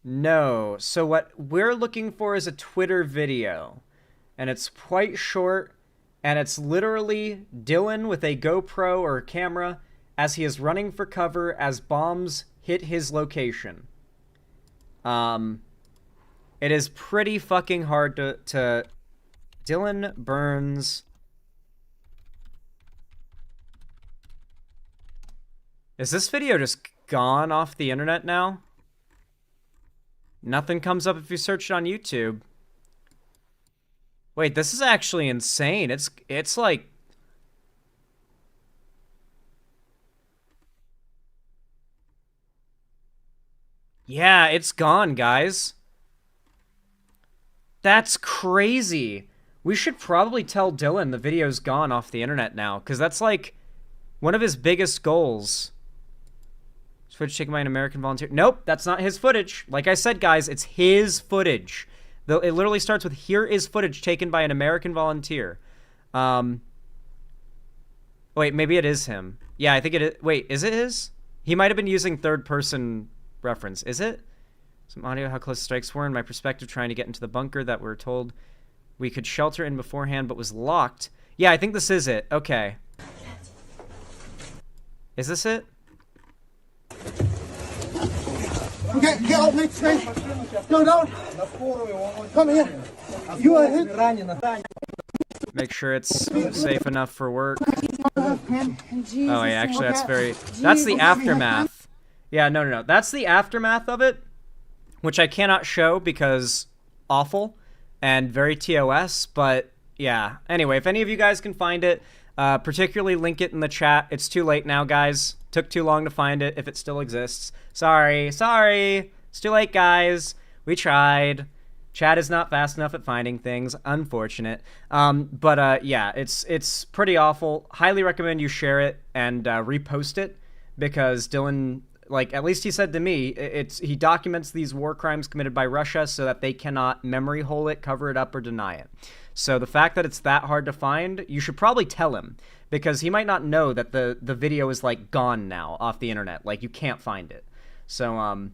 No. So what we're looking for is a Twitter video. And it's quite short. And it's literally Dylan with a GoPro or a camera as he is running for cover as bombs hit his location. It is pretty fucking hard to Dylan Burns. Is this video just gone off the internet now? Nothing comes up if you search it on YouTube. Wait, this is actually insane. It's like... Yeah, it's gone, guys. That's crazy. We should probably tell Dylan the video's gone off the internet now, because that's like one of his biggest goals. Footage taken by an American volunteer. Nope, that's not his footage. Like I said, guys, it's his footage. It literally starts with, "Here is footage taken by an American volunteer." Wait, maybe it is him. Yeah, I think it is. Wait, is it his? He might have been using third-person reference. Is it? Some audio how close strikes were in my perspective trying to get into the bunker that we're told we could shelter in beforehand but was locked. Yeah, I think this is it. Okay. Is this it? Okay, get out, mate. Go down. Come here. You are hit. Make sure it's safe enough for work. Oh, yeah, actually, that's the aftermath. Yeah, no. That's the aftermath of it, which I cannot show because awful and very TOS, but yeah. Anyway, if any of you guys can find it, particularly link it in the chat. It's too late now, guys. Took too long to find it, if it still exists. Sorry. It's too late, guys. We tried. Chat is not fast enough at finding things. Unfortunate. Yeah, it's pretty awful. Highly recommend you share it and repost it, because Dylan, like, at least he said to me, he documents these war crimes committed by Russia so that they cannot memory hole it, cover it up, or deny it. So the fact that it's that hard to find, you should probably tell him, because he might not know that the video is, like, gone now off the internet. Like, you can't find it. So,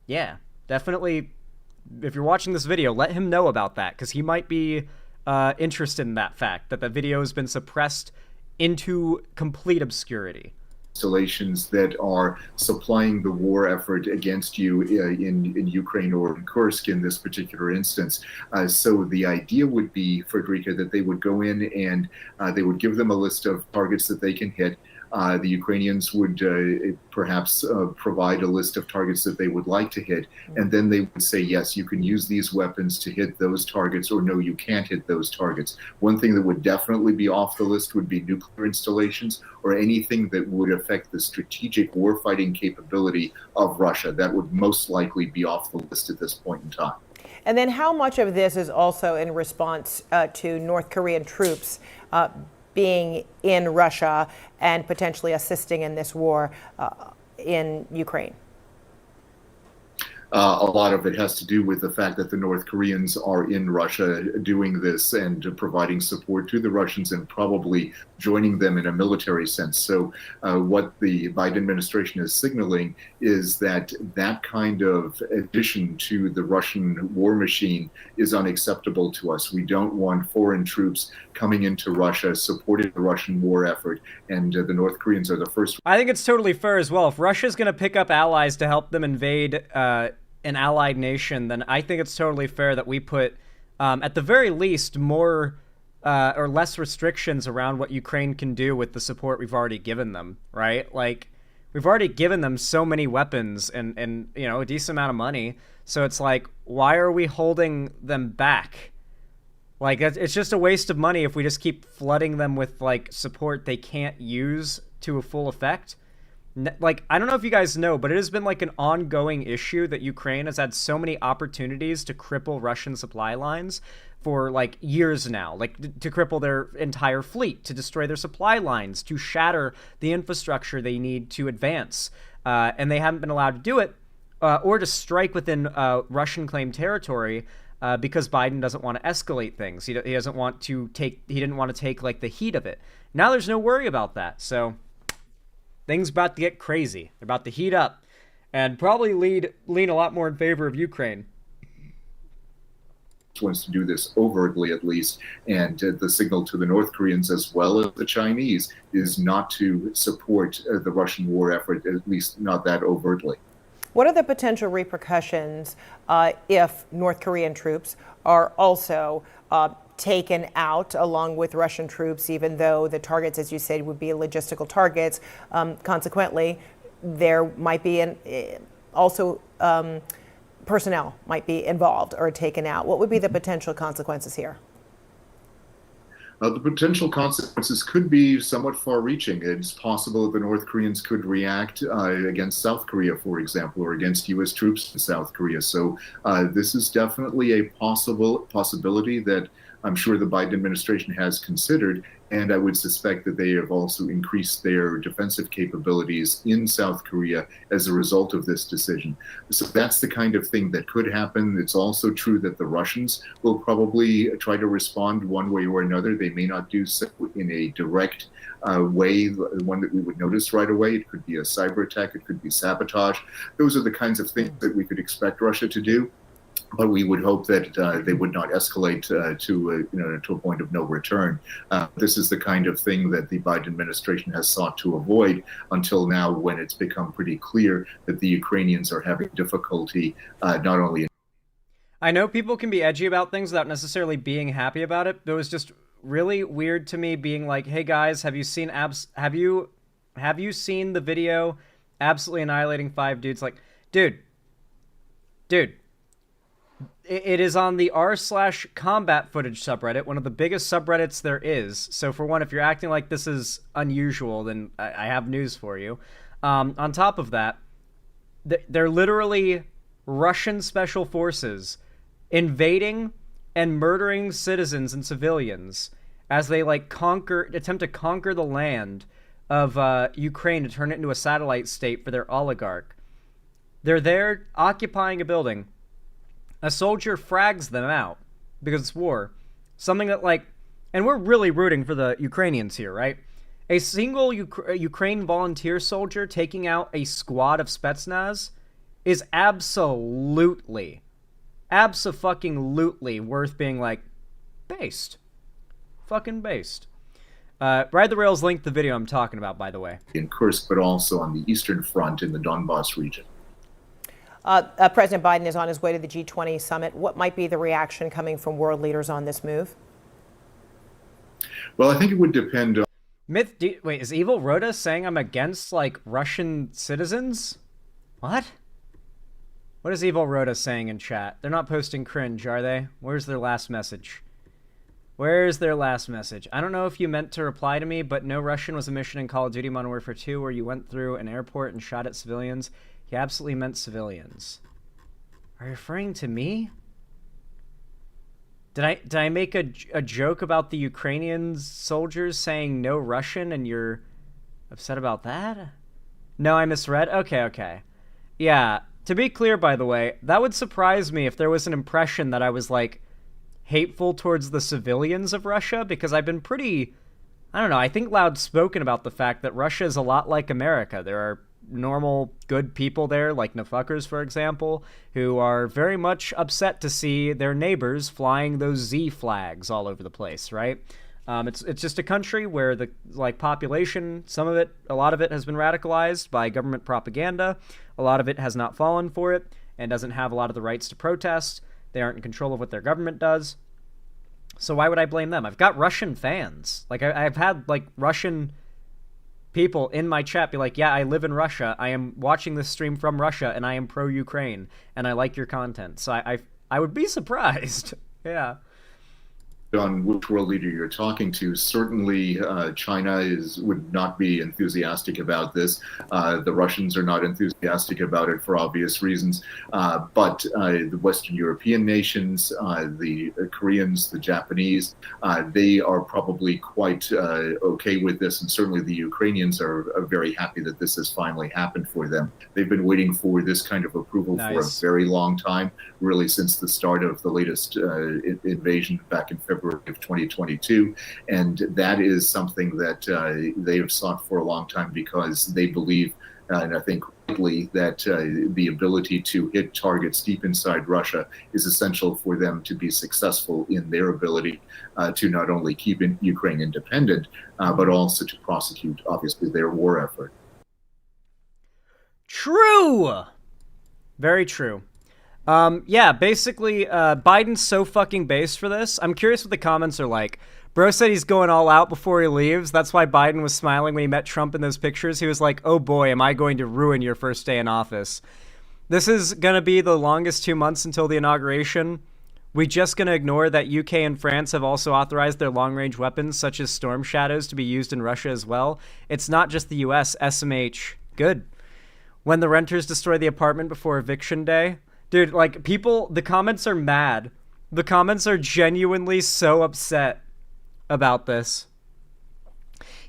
yeah, definitely, if you're watching this video, let him know about that, because he might be interested in that fact, that the video has been suppressed into complete obscurity. Installations that are supplying the war effort against you in Ukraine or in Kursk in this particular instance. So the idea would be, Frederica, that they would go in and they would give them a list of targets that they can hit. The Ukrainians would perhaps provide a list of targets that they would like to hit, and then they would say, yes, you can use these weapons to hit those targets, or no, you can't hit those targets. One thing that would definitely be off the list would be nuclear installations or anything that would affect the strategic warfighting capability of Russia. That would most likely be off the list at this point in time. And then how much of this is also in response to North Korean troops being in Russia and potentially assisting in this war in Ukraine? A lot of it has to do with the fact that the North Koreans are in Russia doing this and providing support to the Russians and probably joining them in a military sense. So what the Biden administration is signaling is that that kind of addition to the Russian war machine is unacceptable to us. We don't want foreign troops coming into Russia, supporting the Russian war effort, and the North Koreans are the first. I think it's totally fair as well. If Russia's going to pick up allies to help them invade an allied nation, then I think it's totally fair that we put, at the very least, more or less restrictions around what Ukraine can do with the support we've already given them, right? Like, we've already given them so many weapons and you know, a decent amount of money. So it's like, why are we holding them back? Like, it's just a waste of money if we just keep flooding them with, like, support they can't use to a full effect. Like, I don't know if you guys know, but it has been, like, an ongoing issue that Ukraine has had so many opportunities to cripple Russian supply lines for, like, years now. Like, to cripple their entire fleet, to destroy their supply lines, to shatter the infrastructure they need to advance. And they haven't been allowed to do it, or to strike within Russian-claimed territory, because Biden doesn't want to escalate things. He doesn't want to take, he didn't want to take, like, the heat of it. Now there's no worry about that, so things about to get crazy. They're about to heat up and probably lean a lot more in favor of Ukraine. Wants to do this overtly, at least, and the signal to the North Koreans as well as the Chinese is not to support the Russian war effort, at least not that overtly. What are the potential repercussions if North Korean troops are also taken out along with Russian troops, even though the targets, as you said, would be logistical targets? Consequently, there might be also personnel might be involved or taken out. What would be the potential consequences here? The potential consequences could be somewhat far-reaching. It's possible that the North Koreans could react against South Korea, for example, or against U.S. troops in South Korea. So this is definitely a possibility that I'm sure the Biden administration has considered, and I would suspect that they have also increased their defensive capabilities in South Korea as a result of this decision. So that's the kind of thing that could happen. It's also true that the Russians will probably try to respond one way or another. They may not do so in a direct way, one that we would notice right away. It could be a cyber attack, it could be sabotage. Those are the kinds of things that we could expect Russia to do. But we would hope that they would not escalate to a point of no return. This is the kind of thing that the Biden administration has sought to avoid until now, when it's become pretty clear that the Ukrainians are having difficulty not only. I know people can be edgy about things without necessarily being happy about it, but it was just really weird to me being like, "Hey guys, have you seen have you seen the video absolutely annihilating 5 dudes?" Like, dude. It is on the r/combat footage subreddit, one of the biggest subreddits there is. So for one, if you're acting like this is unusual, then I have news for you. On top of that, they're literally Russian special forces invading and murdering citizens and civilians as they attempt to conquer the land of Ukraine to turn it into a satellite state for their oligarch. They're there occupying a building. A soldier frags them out because it's war. Something that, and we're really rooting for the Ukrainians here, right? A single Ukraine volunteer soldier taking out a squad of Spetsnaz is absolutely worth being, based. Fucking based. Ride the Rails linked the video I'm talking about, by the way. In Kursk, but also on the Eastern Front in the Donbass region. President Biden is on his way to the G20 summit. What might be the reaction coming from world leaders on this move? Well, I think it would depend on... Wait, is Evil Rhoda saying I'm against, Russian citizens? What? What is Evil Rhoda saying in chat? They're not posting cringe, are they? Where's their last message? Where's their last message? I don't know if you meant to reply to me, but no Russian was a mission in Call of Duty Modern Warfare 2 where you went through an airport and shot at civilians. He absolutely meant civilians. Are you referring to me? Did I make a joke about the Ukrainian soldiers saying no Russian and you're upset about that? No, I misread? Okay. Yeah, to be clear, by the way, that would surprise me if there was an impression that I was, hateful towards the civilians of Russia, because I've been pretty, I don't know, I think loud-spoken about the fact that Russia is a lot like America. There are normal, good people there, like Nafuckers, for example, who are very much upset to see their neighbors flying those Z flags all over the place, right? It's just a country where the population, a lot of it has been radicalized by government propaganda. A lot of it has not fallen for it and doesn't have a lot of the rights to protest. They aren't in control of what their government does. So why would I blame them? I've got Russian fans. I've had Russian people in my chat be like, yeah, I live in Russia. I am watching this stream from Russia and I am pro-Ukraine and I like your content. So I would be surprised. Yeah. On which world leader you're talking to. Certainly China would not be enthusiastic about this. The Russians are not enthusiastic about it for obvious reasons. But the Western European nations, the Koreans, the Japanese, they are probably quite okay with this. And certainly the Ukrainians are very happy that this has finally happened for them. They've been waiting for this kind of approval for a very long time, really since the start of the latest invasion back in February of 2022, and that is something that they have sought for a long time because they believe, and I think rightly, that the ability to hit targets deep inside Russia is essential for them to be successful in their ability to not only keep Ukraine independent, but also to prosecute, obviously, their war effort. True! Very true. Yeah, basically, Biden's so fucking based for this. I'm curious what the comments are like. Bro said he's going all out before he leaves. That's why Biden was smiling when he met Trump in those pictures. He was like, oh boy, am I going to ruin your first day in office. This is going to be the longest 2 months until the inauguration. We just going to ignore that UK and France have also authorized their long-range weapons, such as Storm Shadows, to be used in Russia as well. It's not just the US, SMH. Good. When the renters destroy the apartment before eviction day. Dude, the comments are mad The comments are genuinely so upset about this.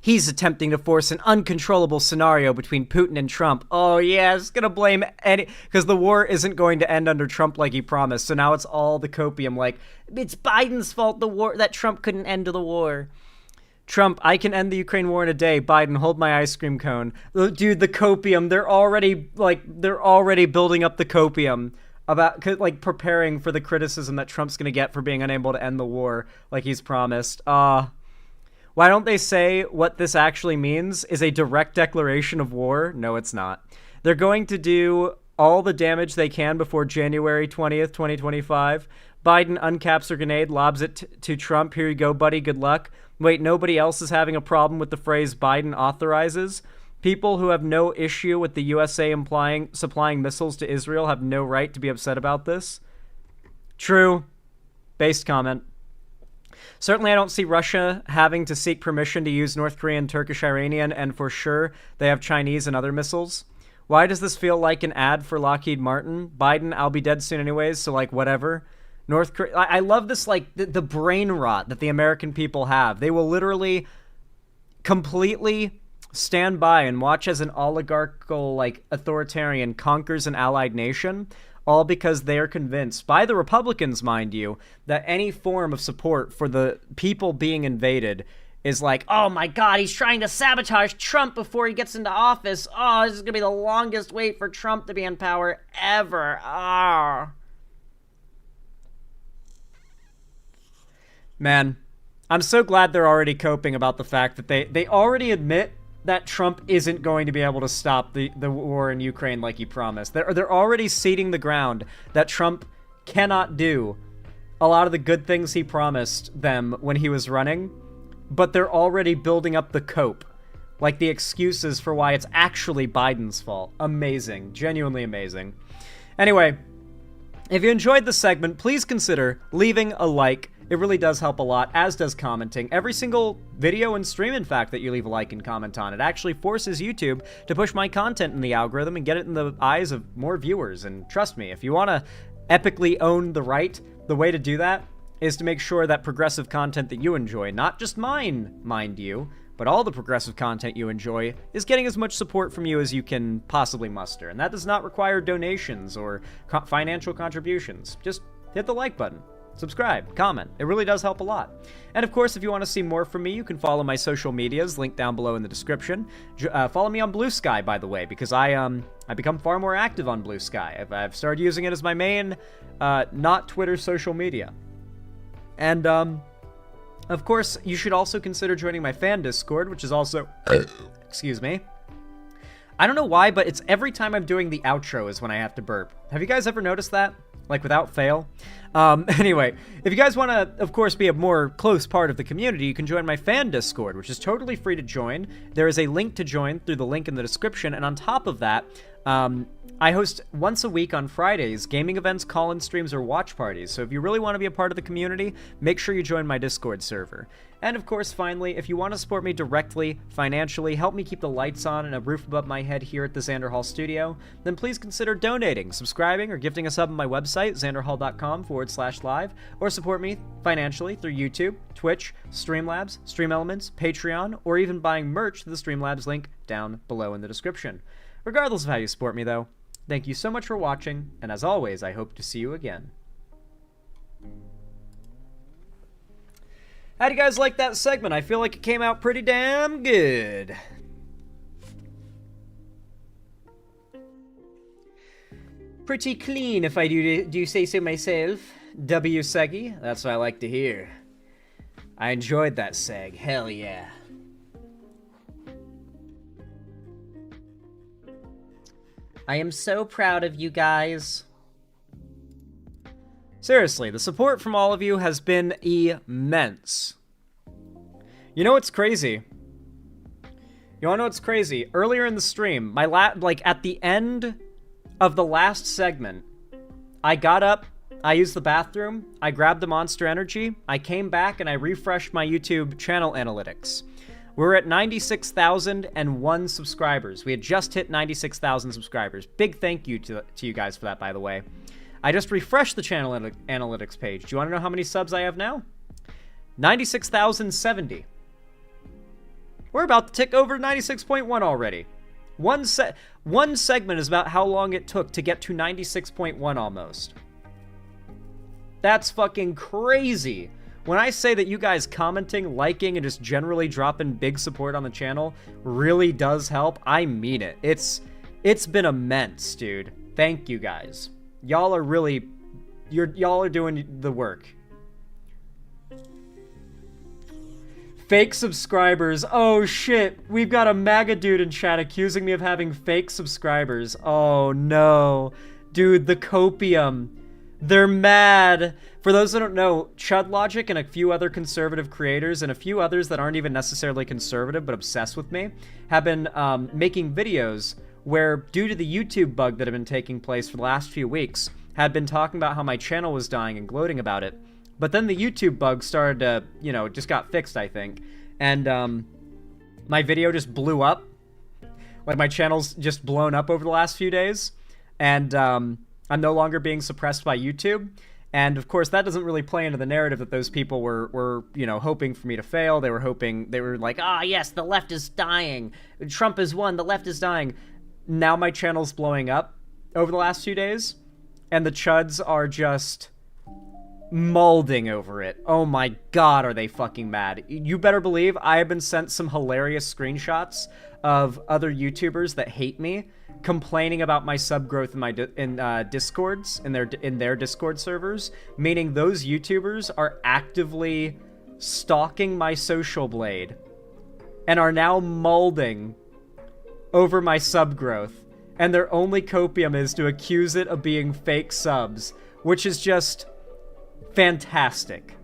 He's attempting to force an uncontrollable scenario between Putin and Trump. Oh yeah, it's gonna blame because the war isn't going to end under Trump like he promised. So now it's all the copium. Like, it's Biden's fault that Trump couldn't end the war. Trump, I can end the Ukraine war in a day. Biden, hold my ice cream cone. Dude, the copium. They're already building up the copium about like preparing for the criticism that Trump's gonna get for being unable to end the war like he's promised. Why don't they say what this actually means is a direct declaration of war? No, it's not. They're going to do all the damage they can before January 20th, 2025. Biden uncaps her grenade, lobs it to Trump. Here you go, buddy. Good luck. Wait, nobody else is having a problem with the phrase Biden authorizes? People who have no issue with the USA supplying missiles to Israel have no right to be upset about this? True. Based comment. Certainly I don't see Russia having to seek permission to use North Korean, Turkish, Iranian, and for sure they have Chinese and other missiles. Why does this feel like an ad for Lockheed Martin? Biden, I'll be dead soon anyways, so like whatever. North Korea, I love this, like the brain rot that the American people have. They will literally completely stand by and watch as an oligarchical, like authoritarian conquers an allied nation, all because they are convinced, by the Republicans, mind you, that any form of support for the people being invaded is like, oh my God, he's trying to sabotage Trump before he gets into office. Oh, this is going to be the longest wait for Trump to be in power ever. Man, I'm so glad they're already coping about the fact that they already admit that Trump isn't going to be able to stop the war in Ukraine like he promised. They're already ceding the ground that Trump cannot do a lot of the good things he promised them when he was running, but they're already building up the cope, like the excuses for why it's actually Biden's fault. Amazing. Genuinely amazing. Anyway, if you enjoyed the segment, please consider leaving a like. It really does help a lot, as does commenting. Every single video and stream, in fact, that you leave a like and comment on, it actually forces YouTube to push my content in the algorithm and get it in the eyes of more viewers. And trust me, if you want to epically own the right, the way to do that is to make sure that progressive content that you enjoy, not just mine, mind you, but all the progressive content you enjoy, is getting as much support from you as you can possibly muster. And that does not require donations or financial contributions. Just hit the like button. Subscribe, comment. It really does help a lot. And of course, if you want to see more from me, you can follow my social medias, linked down below in the description. Follow me on Blue Sky, by the way, because I become far more active on Blue Sky. I've started using it as my main, not Twitter social media. And, of course, you should also consider joining my fan Discord, which is also... excuse me. I don't know why, but it's every time I'm doing the outro is when I have to burp. Have you guys ever noticed that? Like, without fail? Anyway, if you guys want to, of course, be a more close part of the community, you can join my fan Discord, which is totally free to join. There is a link to join through the link in the description, and on top of that, I host once a week on Fridays gaming events, call-in streams, or watch parties. So if you really want to be a part of the community, make sure you join my Discord server. And of course, finally, if you want to support me directly, financially, help me keep the lights on and a roof above my head here at the Xander Hall studio, then please consider donating, subscribing, or gifting a sub on my website, xanderhall.com/live, or support me financially through YouTube, Twitch, Streamlabs, Stream Elements, Patreon, or even buying merch through the Streamlabs link down below in the description. Regardless of how you support me, though, thank you so much for watching, and as always, I hope to see you again. How do you guys like that segment? I feel like it came out pretty damn good. Pretty clean, if I do say so myself. W. Seggy, that's what I like to hear. I enjoyed that seg, hell yeah. I am so proud of you guys. Seriously, the support from all of you has been immense. You know what's crazy? You wanna know what's crazy? Earlier in the stream, like at the end of the last segment, I got up, I used the bathroom, I grabbed the Monster Energy, I came back and I refreshed my YouTube channel analytics. We're at 96,001 subscribers. We had just hit 96,000 subscribers. Big thank you to you guys for that, by the way. I just refreshed the channel analytics page. Do you want to know how many subs I have now? 96,070. We're about to tick over 96.1 already. One segment is about how long it took to get to 96.1 almost. That's fucking crazy. When I say that you guys commenting, liking, and just generally dropping big support on the channel really does help, I mean it. It's been immense, dude. Thank you guys. Y'all are really, y'all are doing the work. Fake subscribers. Oh shit. We've got a MAGA dude in chat accusing me of having fake subscribers. Oh no. Dude, the copium. They're mad. For those that don't know, Chud Logic and a few other conservative creators and a few others that aren't even necessarily conservative but obsessed with me have been making videos where, due to the YouTube bug that had been taking place for the last few weeks, had been talking about how my channel was dying and gloating about it. But then the YouTube bug started to, you know, just got fixed, I think. And my video just blew up. Like, my channel's just blown up over the last few days. And I'm no longer being suppressed by YouTube. And, of course, that doesn't really play into the narrative that those people were, you know, hoping for me to fail. They were like, ah, yes, the left is dying. Trump has won. The left is dying. Now my channel's blowing up over the last few days. And the Chuds are just molding over it. Oh my god, are they fucking mad. You better believe I have been sent some hilarious screenshots of other YouTubers that hate me complaining about my sub growth in my Discords, in their Discord servers, meaning those YouTubers are actively stalking my social blade and are now molding over my sub growth, and their only copium is to accuse it of being fake subs, which is just fantastic.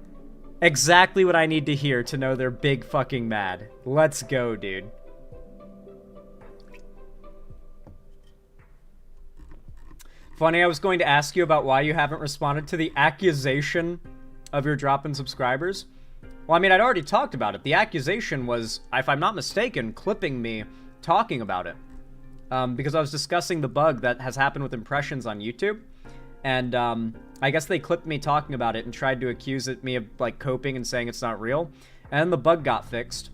Exactly what I need to hear to know they're big fucking mad. Let's go, dude. Funny, I was going to ask you about why you haven't responded to the accusation of your drop in subscribers. Well, I mean, I'd already talked about it. The accusation was, if I'm not mistaken, clipping me talking about it. Because I was discussing the bug that has happened with impressions on YouTube. And I guess they clipped me talking about it and tried to accuse me of, like, coping and saying it's not real. And the bug got fixed.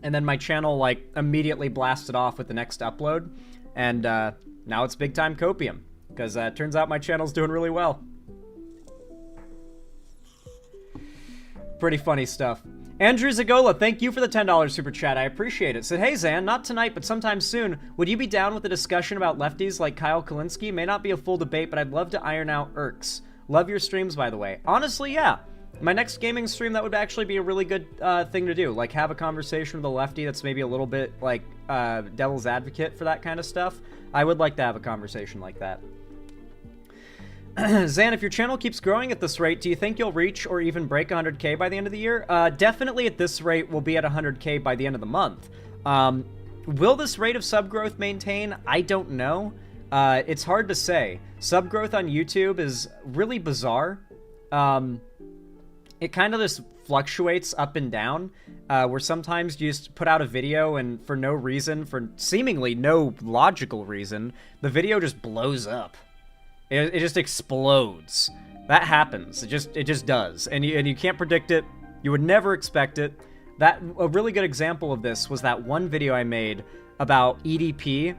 And then my channel, like, immediately blasted off with the next upload. And now it's big time copium. Because it turns out my channel's doing really well. Pretty funny stuff. Andrew Zagola, thank you for the $10 super chat. I appreciate it. Said, hey Zan, not tonight, but sometime soon. Would you be down with a discussion about lefties like Kyle Kulinski? May not be a full debate, but I'd love to iron out irks. Love your streams, by the way. Honestly, yeah. My next gaming stream, that would actually be a really good thing to do. Like, have a conversation with a lefty that's maybe a little bit, like, devil's advocate for that kind of stuff. I would like to have a conversation like that. Zan, if your channel keeps growing at this rate, do you think you'll reach or even break 100k by the end of the year? Definitely at this rate, we'll be at 100k by the end of the month. Will this rate of sub growth maintain? I don't know. It's hard to say. Sub growth on YouTube is really bizarre. It kind of just fluctuates up and down, where sometimes you just put out a video and for no reason, for seemingly no logical reason, the video just blows up. It just explodes. That happens. It just does. And you can't predict it. You would never expect it. A really good example of this was that one video I made about EDP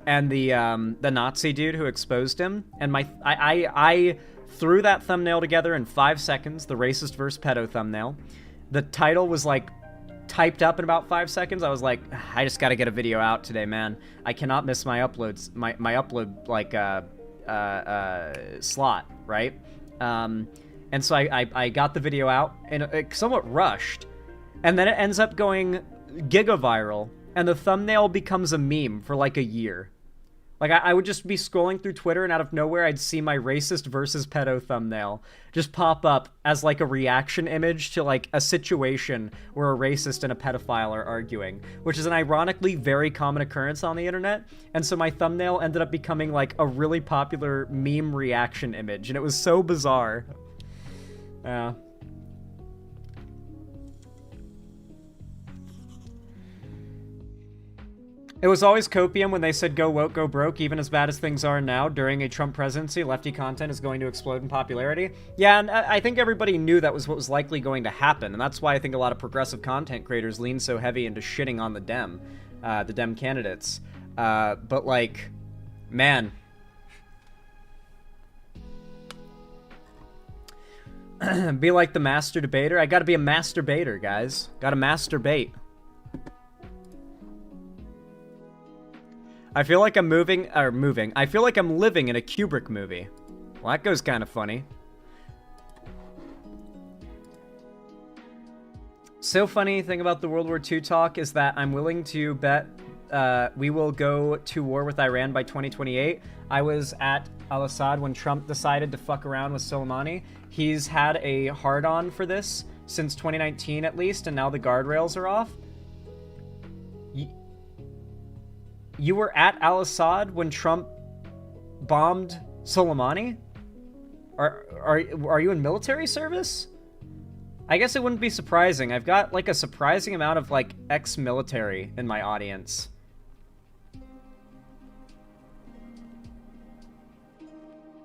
and the Nazi dude who exposed him. And I threw that thumbnail together in 5 seconds, the racist versus pedo thumbnail. The title was like typed up in about 5 seconds. I was like, I just got to get a video out today, man. I cannot miss my uploads. My upload like slot, right? And so I got the video out, and it somewhat rushed, and then it ends up going giga-viral, and the thumbnail becomes a meme for like a year. Like, I would just be scrolling through Twitter, and out of nowhere, I'd see my racist versus pedo thumbnail just pop up as, like, a reaction image to, like, a situation where a racist and a pedophile are arguing, which is an ironically very common occurrence on the internet. And so my thumbnail ended up becoming, like, a really popular meme reaction image, and it was so bizarre. Yeah. It was always copium when they said go woke, go broke, even as bad as things are now. During a Trump presidency, lefty content is going to explode in popularity. Yeah, and I think everybody knew that was what was likely going to happen, and that's why I think a lot of progressive content creators lean so heavy into shitting on the Dem candidates. But like, man. Be like the master debater. I gotta be a masturbator, guys. Gotta masturbate. I feel like I'm I feel like I'm living in a Kubrick movie. Well, that goes kind of funny. So funny thing about the World War II talk is that I'm willing to bet we will go to war with Iran by 2028. I was at al-Assad when Trump decided to fuck around with Soleimani. He's had a hard-on for this since 2019 at least, and now the guardrails are off. You were at al-Assad when Trump bombed Soleimani? Are you in military service? I guess it wouldn't be surprising. I've got like a surprising amount of like ex-military in my audience.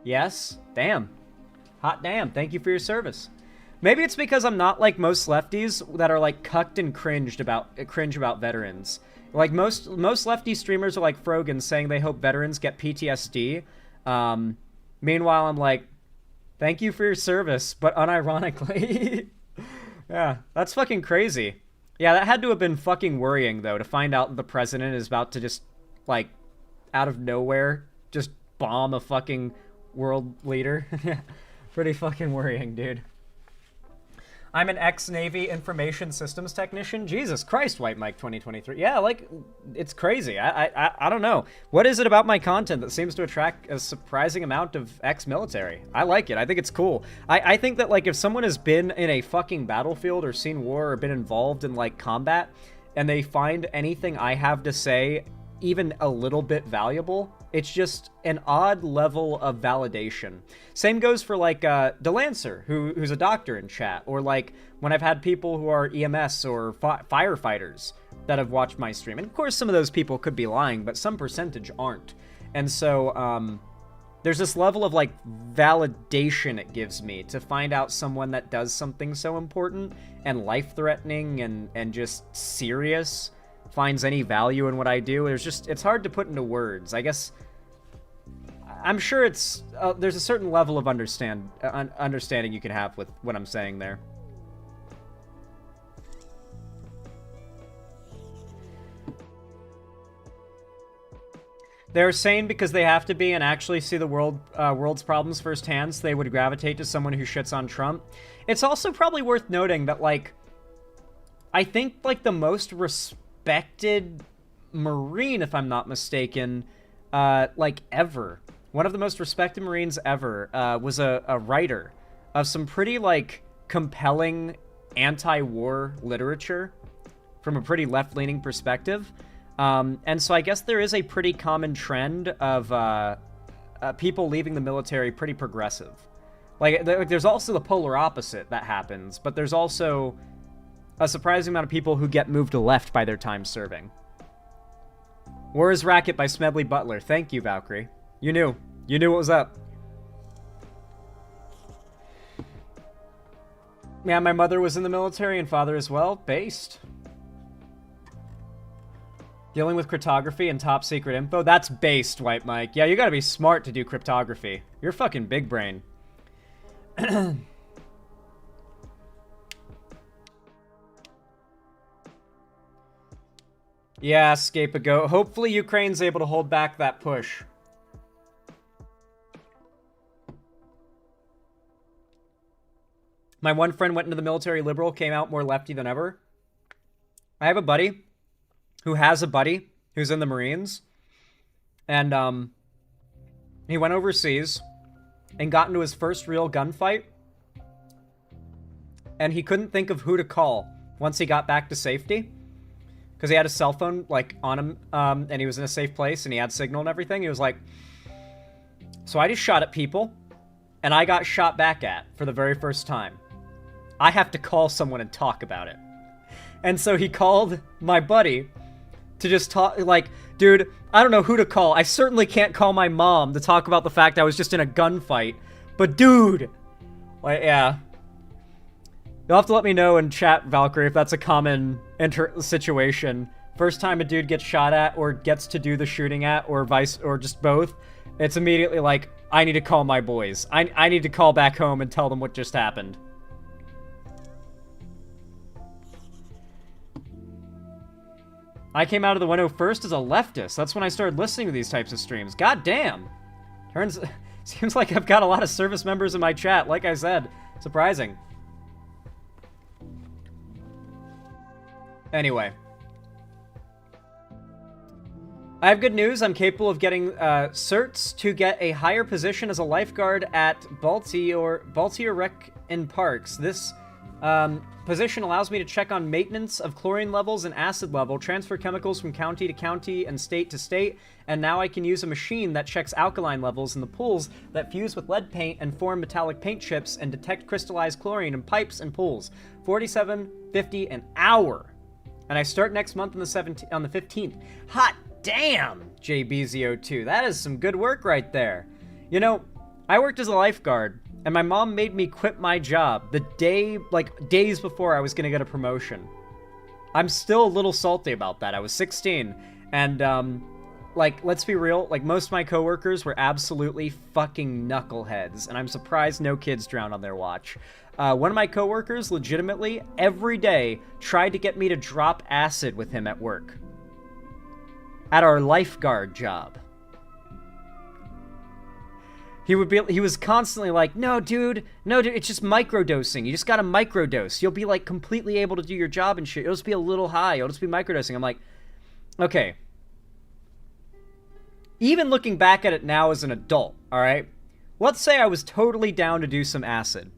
Yes? Damn. Hot damn. Thank you for your service. Maybe it's because I'm not like most lefties that are like cucked and cringe about veterans. Like most lefty streamers are like Frogan saying they hope veterans get PTSD. Meanwhile, I'm like, thank you for your service, but unironically. Yeah, that's fucking crazy. Yeah, that had to have been fucking worrying though, to find out the president is about to just like out of nowhere just bomb a fucking world leader. Pretty fucking worrying, dude. I'm an ex-Navy information systems technician. Jesus Christ, White Mike 2023. Yeah, like, it's crazy. I don't know. What is it about my content that seems to attract a surprising amount of ex-military? I like it. I think it's cool. I think that, like, if someone has been in a fucking battlefield or seen war or been involved in, like, combat, and they find anything I have to say even a little bit valuable, it's just an odd level of validation. Same goes for like DeLancer, who's a doctor in chat, or like when I've had people who are EMS or firefighters that have watched my stream. And of course some of those people could be lying, but some percentage aren't. And so there's this level of like validation it gives me to find out someone that does something so important and life-threatening and just serious finds any value in what I do. It's hard to put into words. I guess I'm sure it's there's a certain level of understanding you can have with what I'm saying there. They're sane because they have to be and actually see the world's problems firsthand, so they would gravitate to someone who shits on Trump. It's also probably worth noting that, like, I think, like, the most respected Marine, if I'm not mistaken, like, ever. One of the most respected Marines ever was a writer of some pretty, like, compelling anti-war literature from a pretty left-leaning perspective. And so I guess there is a pretty common trend of people leaving the military pretty progressive. Like, there's also the polar opposite that happens, but there's also a surprising amount of people who get moved to left by their time serving. War is Racket by Smedley Butler. Thank you, Valkyrie. You knew. You knew what was up. Yeah, my mother was in the military and father as well. Based. Dealing with cryptography and top secret info. That's based, White Mike. Yeah, you gotta be smart to do cryptography. You're fucking big brain. Yeah, Scapegoat. Hopefully Ukraine's able to hold back that push. My one friend went into the military liberal, came out more lefty than ever. I have a buddy who has a buddy who's in the Marines. And he went overseas and got into his first real gunfight. And he couldn't think of who to call once he got back to safety. Because he had his cell phone, like, on him, and he was in a safe place, and he had signal and everything. He was like, so I just shot at people, and I got shot back at for the very first time. I have to call someone and talk about it. And so he called my buddy, to just talk, like, dude, I don't know who to call. I certainly can't call my mom to talk about the fact I was just in a gunfight. But dude, like, yeah. You'll have to let me know in chat, Valkyrie, if that's a common situation. First time a dude gets shot at or gets to do the shooting at or just both, it's immediately like, I need to call my boys. I need to call back home and tell them what just happened. I came out of the window first as a leftist. That's when I started listening to these types of streams. God damn. Seems like I've got a lot of service members in my chat. Like I said, surprising. Anyway. I have good news. I'm capable of getting certs to get a higher position as a lifeguard at Baltier Rec in Parks. This position allows me to check on maintenance of chlorine levels and acid level, transfer chemicals from county to county and state to state, and now I can use a machine that checks alkaline levels in the pools that fuse with lead paint and form metallic paint chips and detect crystallized chlorine in pipes and pools. $47.50 an hour. And I start next month on the 15th. Hot damn, JBZO2. That is some good work right there. You know, I worked as a lifeguard, and my mom made me quit my job the day, like, days before I was gonna get a promotion. I'm still a little salty about that. I was 16, and, like, let's be real, like, most of my coworkers were absolutely fucking knuckleheads, and I'm surprised no kids drowned on their watch. One of my coworkers, legitimately, every day, tried to get me to drop acid with him at work. At our lifeguard job. He was constantly like, no, dude, it's just microdosing. You just gotta microdose. You'll be, like, completely able to do your job and shit. It'll just be a little high. It'll just be microdosing. I'm like, okay. Even looking back at it now as an adult, alright? Let's say I was totally down to do some acid.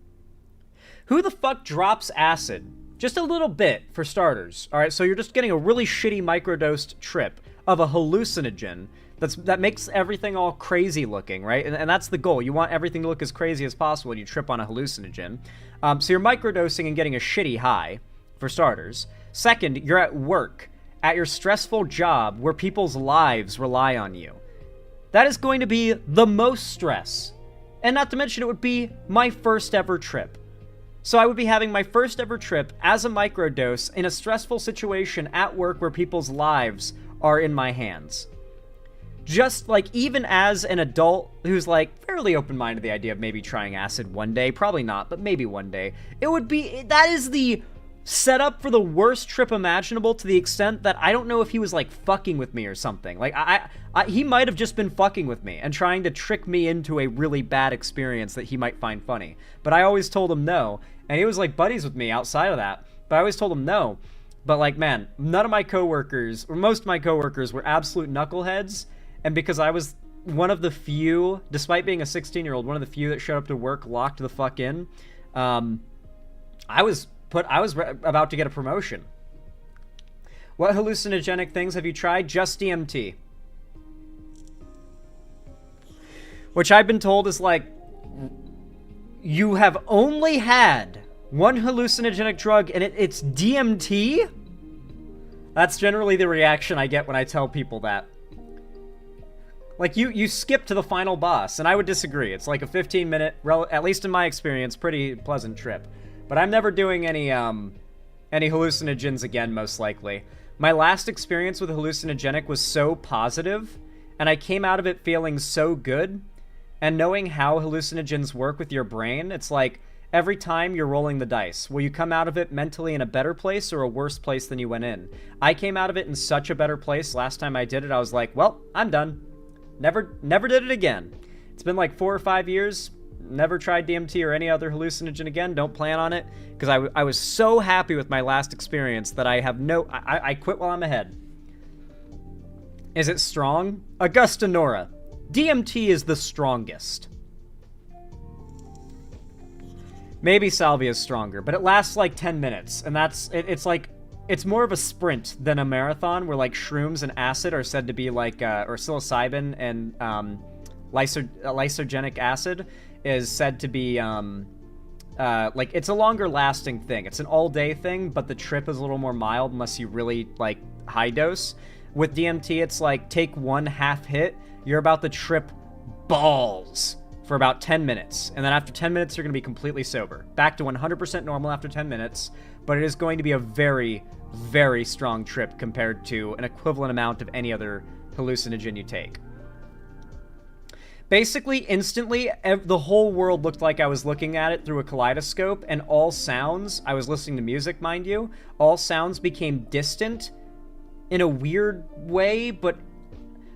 Who the fuck drops acid? Just a little bit, for starters. Alright, so you're just getting a really shitty microdosed trip of a hallucinogen that makes everything all crazy looking, right? And that's the goal. You want everything to look as crazy as possible when you trip on a hallucinogen. So you're microdosing and getting a shitty high, for starters. Second, you're at work, at your stressful job where people's lives rely on you. That is going to be the most stress. And not to mention, it would be my first ever trip. So I would be having my first ever trip as a microdose in a stressful situation at work where people's lives are in my hands. Just, like, even as an adult who's, like, fairly open-minded to the idea of maybe trying acid one day, probably not, but maybe one day, it would be, that is the setup for the worst trip imaginable, to the extent that I don't know if he was, like, fucking with me or something. Like, he might have just been fucking with me and trying to trick me into a really bad experience that he might find funny. But I always told him no, and he was, like, buddies with me outside of that, but I always told him no. But, like, man, none of my coworkers, or most of my coworkers, were absolute knuckleheads. And because I was one of the few, despite being a 16-year-old, one of the few that showed up to work locked the fuck in, I was about to get a promotion. What hallucinogenic things have you tried? Just DMT. Which I've been told is like, you have only had one hallucinogenic drug and it's DMT? That's generally the reaction I get when I tell people that. Like, you skip to the final boss, and I would disagree. It's like a 15-minute, at least in my experience, pretty pleasant trip. But I'm never doing any hallucinogens again, most likely. My last experience with hallucinogenic was so positive, and I came out of it feeling so good, and knowing how hallucinogens work with your brain, it's like, every time you're rolling the dice, will you come out of it mentally in a better place or a worse place than you went in? I came out of it in such a better place last time I did it, I was like, well, I'm done. Never did it again. It's been like 4 or 5 years. Never tried DMT or any other hallucinogen again. Don't plan on it. Because I was so happy with my last experience that I have no... I quit while I'm ahead. Is it strong? Augusta Nora. DMT is the strongest. Maybe Salvia is stronger, but it lasts like 10 minutes. And that's... It's like... It's more of a sprint than a marathon, where, like, shrooms and acid are said to be, like, or psilocybin and lysogenic acid is said to be, like, it's a longer-lasting thing. It's an all-day thing, but the trip is a little more mild unless you really, like, high dose. With DMT, it's like take one half hit, you're about to trip balls for about 10 minutes. And then after 10 minutes, you're going to be completely sober. Back to 100% normal after 10 minutes. But it is going to be a very, very strong trip compared to an equivalent amount of any other hallucinogen you take. Basically, instantly, the whole world looked like I was looking at it through a kaleidoscope, and all sounds, I was listening to music, mind you, all sounds became distant in a weird way, but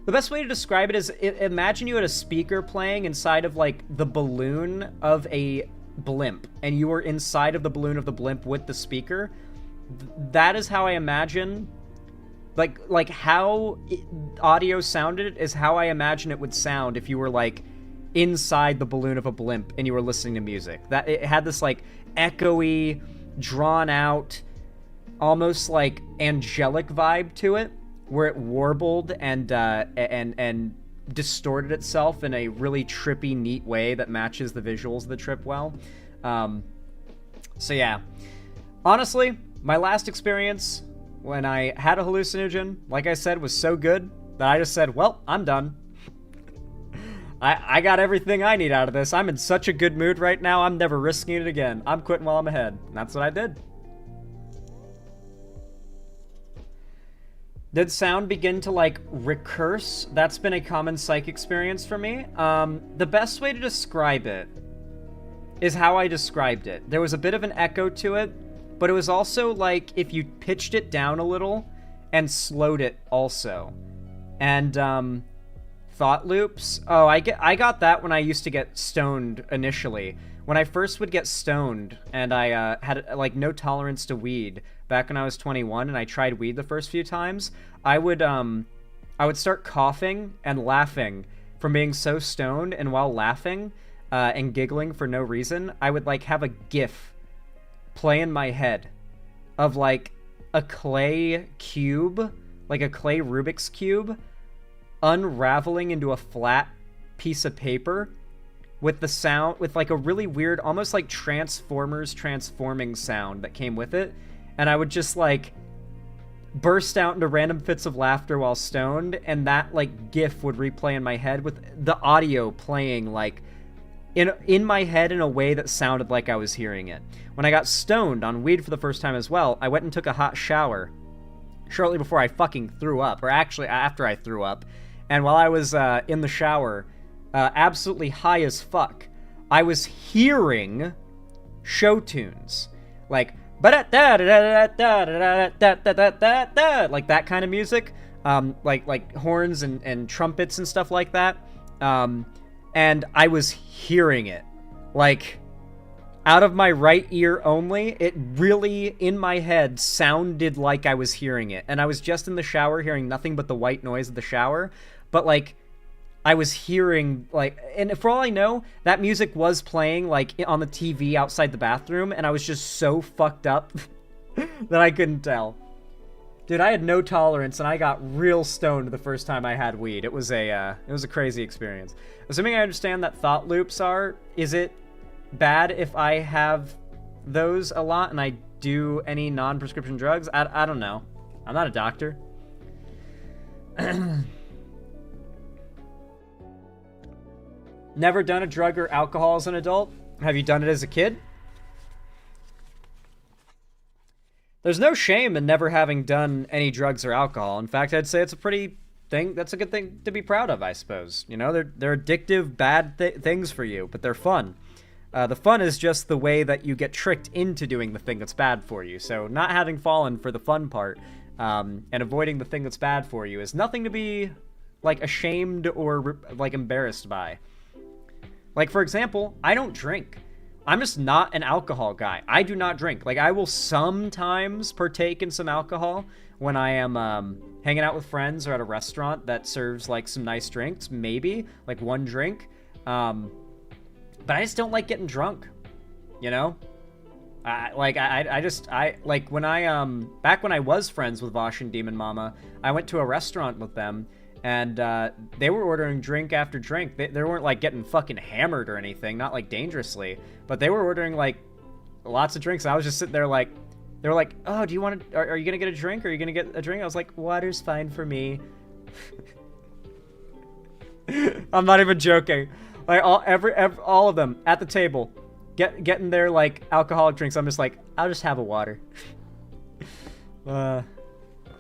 the best way to describe it is, imagine you had a speaker playing inside of, like, the balloon of a blimp, and you were inside of the balloon of the blimp with the speaker. That is how I imagine... Like how audio sounded is how I imagine it would sound if you were, like, inside the balloon of a blimp and you were listening to music. That it had this, like, echoey, drawn out, almost, like, angelic vibe to it, where it warbled and distorted itself in a really trippy, neat way that matches the visuals of the trip well. So yeah. Honestly, my last experience when I had a hallucinogen, like I said, was so good that I just said, well, I'm done. I got everything I need out of this. I'm in such a good mood right now, I'm never risking it again. I'm quitting while I'm ahead. And that's what I did. Did sound begin to, like, recurse? That's been a common psych experience for me. The best way to describe it is how I described it. There was a bit of an echo to it, but it was also like if you pitched it down a little and slowed it also. And thought loops. Oh, I got that when I used to get stoned initially. When I first would get stoned and I had, like, no tolerance to weed back when I was 21 and I tried weed the first few times, I would start coughing and laughing from being so stoned, and while laughing and giggling for no reason, I would, like, have a GIF play in my head of, like, a clay cube, like a clay Rubik's Cube, unraveling into a flat piece of paper with the sound, with, like, a really weird, almost like Transformers transforming sound that came with it. And I would just, like, burst out into random fits of laughter while stoned, and that, like, GIF would replay in my head with the audio playing, like, in my head in a way that sounded like I was hearing it. When I got stoned on weed for the first time as well, I went and took a hot shower shortly before I fucking threw up, or actually after I threw up. And while I was in the shower, absolutely high as fuck, I was hearing show tunes. Like, like that kind of music. Like horns and trumpets and stuff like that. And I was hearing it, like, out of my right ear only. It really, in my head, sounded like I was hearing it. And I was just in the shower hearing nothing but the white noise of the shower. But, like, I was hearing, like, and for all I know, that music was playing, like, on the TV outside the bathroom. And I was just so fucked up that I couldn't tell. Dude, I had no tolerance, and I got real stoned the first time I had weed. It was a crazy experience. Assuming I understand that thought loops are, is it bad if I have those a lot and I do any non-prescription drugs? I don't know. I'm not a doctor. Never done a drug or alcohol as an adult? Have you done it as a kid? There's no shame in never having done any drugs or alcohol. In fact, I'd say it's a pretty thing. That's a good thing to be proud of, I suppose. You know, they're addictive, bad things for you, but they're fun. The fun is just the way that you get tricked into doing the thing that's bad for you. So not having fallen for the fun part and avoiding the thing that's bad for you is nothing to be, like, ashamed or, like, embarrassed by. Like, for example, I don't drink. I'm just not an alcohol guy. I do not drink. Like, I will sometimes partake in some alcohol when I am hanging out with friends or at a restaurant that serves, like, some nice drinks. Maybe, like, one drink. But I just don't like getting drunk, you know? Like, when I, back when I was friends with Vosh and Demon Mama, I went to a restaurant with them, and they were ordering drink after drink. They weren't, like, getting fucking hammered or anything, not, like, dangerously, but they were ordering, like, lots of drinks. I was just sitting there like, They were like, oh, do you want to, are you going to get a drink? Are you going to get a drink? I was like, water's fine for me. I'm not even joking. Like, all of them at the table, getting their, like, alcoholic drinks. I'm just like, I'll just have a water.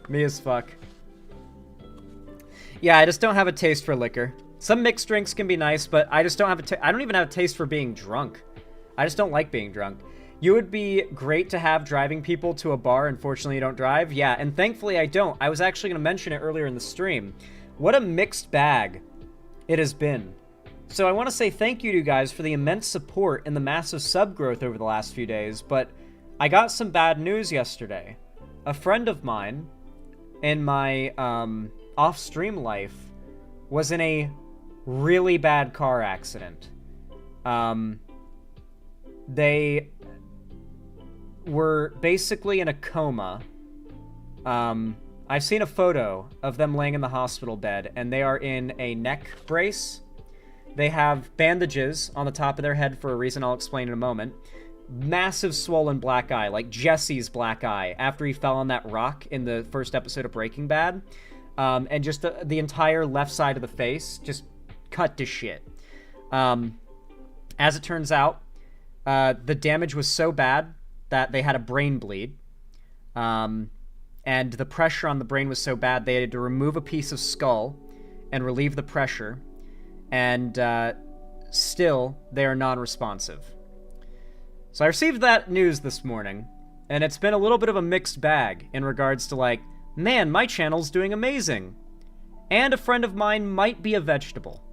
Me as fuck. Yeah, I just don't have a taste for liquor. Some mixed drinks can be nice, but I just don't have I don't even have a taste for being drunk. I just don't like being drunk. You would be great to have driving people to a bar. Unfortunately, you don't drive. Yeah, and thankfully I don't. I was actually going to mention it earlier in the stream. What a mixed bag it has been. So I want to say thank you to you guys for the immense support and the massive sub growth over the last few days, but I got some bad news yesterday. A friend of mine in my off-stream life was in a really bad car accident. They were basically in a coma. I've seen a photo of them laying in the hospital bed, and they are in a neck brace. They have bandages on the top of their head for a reason I'll explain in a moment. Massive swollen black eye, like Jesse's black eye after he fell on that rock in the first episode of Breaking Bad. And just the entire left side of the face just cut to shit. As it turns out, the damage was so bad that they had a brain bleed. And the pressure on the brain was so bad they had to remove a piece of skull and relieve the pressure. And still, they are non-responsive. So I received that news this morning, and it's been a little bit of a mixed bag in regards to, like, man, my channel's doing amazing. And a friend of mine might be a vegetable.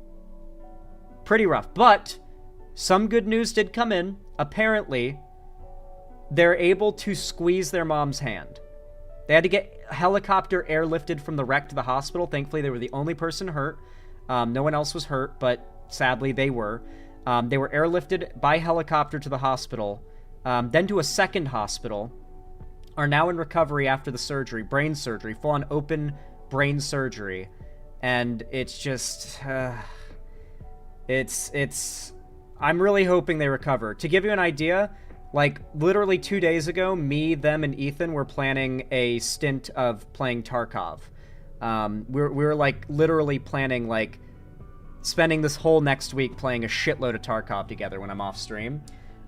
Pretty rough. But some good news did come in. Apparently, they're able to squeeze their mom's hand. They had to get helicopter airlifted from the wreck to the hospital. Thankfully, they were the only person hurt. No one else was hurt, but sadly they were. They were airlifted by helicopter to the hospital, then to a second hospital, are now in recovery after the surgery, brain surgery, full-on open brain surgery. And it's just, I'm really hoping they recover. To give you an idea, like, literally 2 days ago, me, them, and Ethan were planning a stint of playing Tarkov. We were like, literally planning, like, spending this whole next week playing a shitload of Tarkov together when I'm off stream.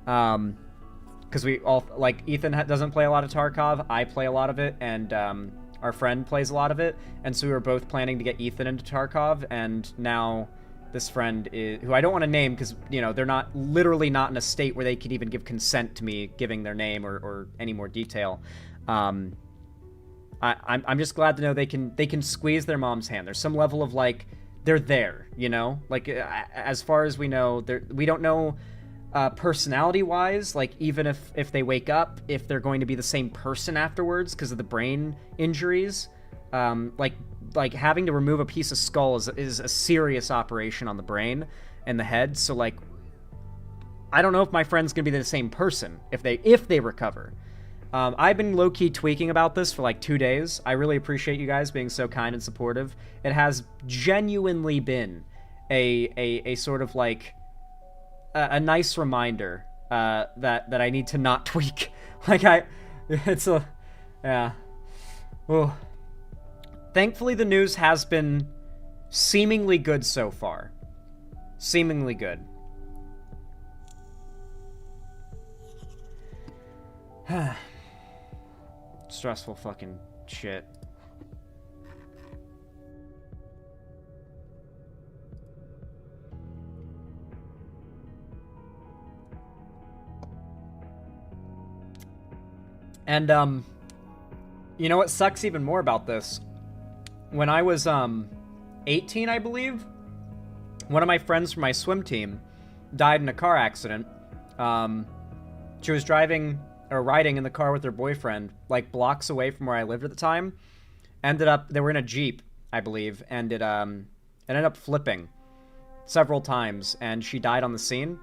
Because we all, like, Ethan doesn't play a lot of Tarkov, I play a lot of it, and our friend plays a lot of it, and so we were both planning to get Ethan into Tarkov, and now this friend is, who I don't want to name because, you know, they're not, literally not in a state where they could even give consent to me giving their name or any more detail. I'm just glad to know they can squeeze their mom's hand. There's some level of, like, they're there, you know? Like, as far as we know, we don't know personality-wise, like, even if they wake up, if they're going to be the same person afterwards because of the brain injuries. Like having to remove a piece of skull is a serious operation on the brain and the head, so, like, I don't know if my friend's gonna be the same person if they recover. I've been low-key tweaking about this for like 2 days. I really appreciate you guys being so kind and supportive. It has genuinely been a sort of, like, a nice reminder that I need to not tweak. Like, yeah. Ooh. Thankfully, the news has been seemingly good so far. Seemingly good. Stressful fucking shit. And, you know what sucks even more about this? When I was, 18, I believe, one of my friends from my swim team died in a car accident. She was riding in the car with her boyfriend, like, blocks away from where I lived at the time. They were in a Jeep, I believe, and it ended up flipping several times, and she died on the scene.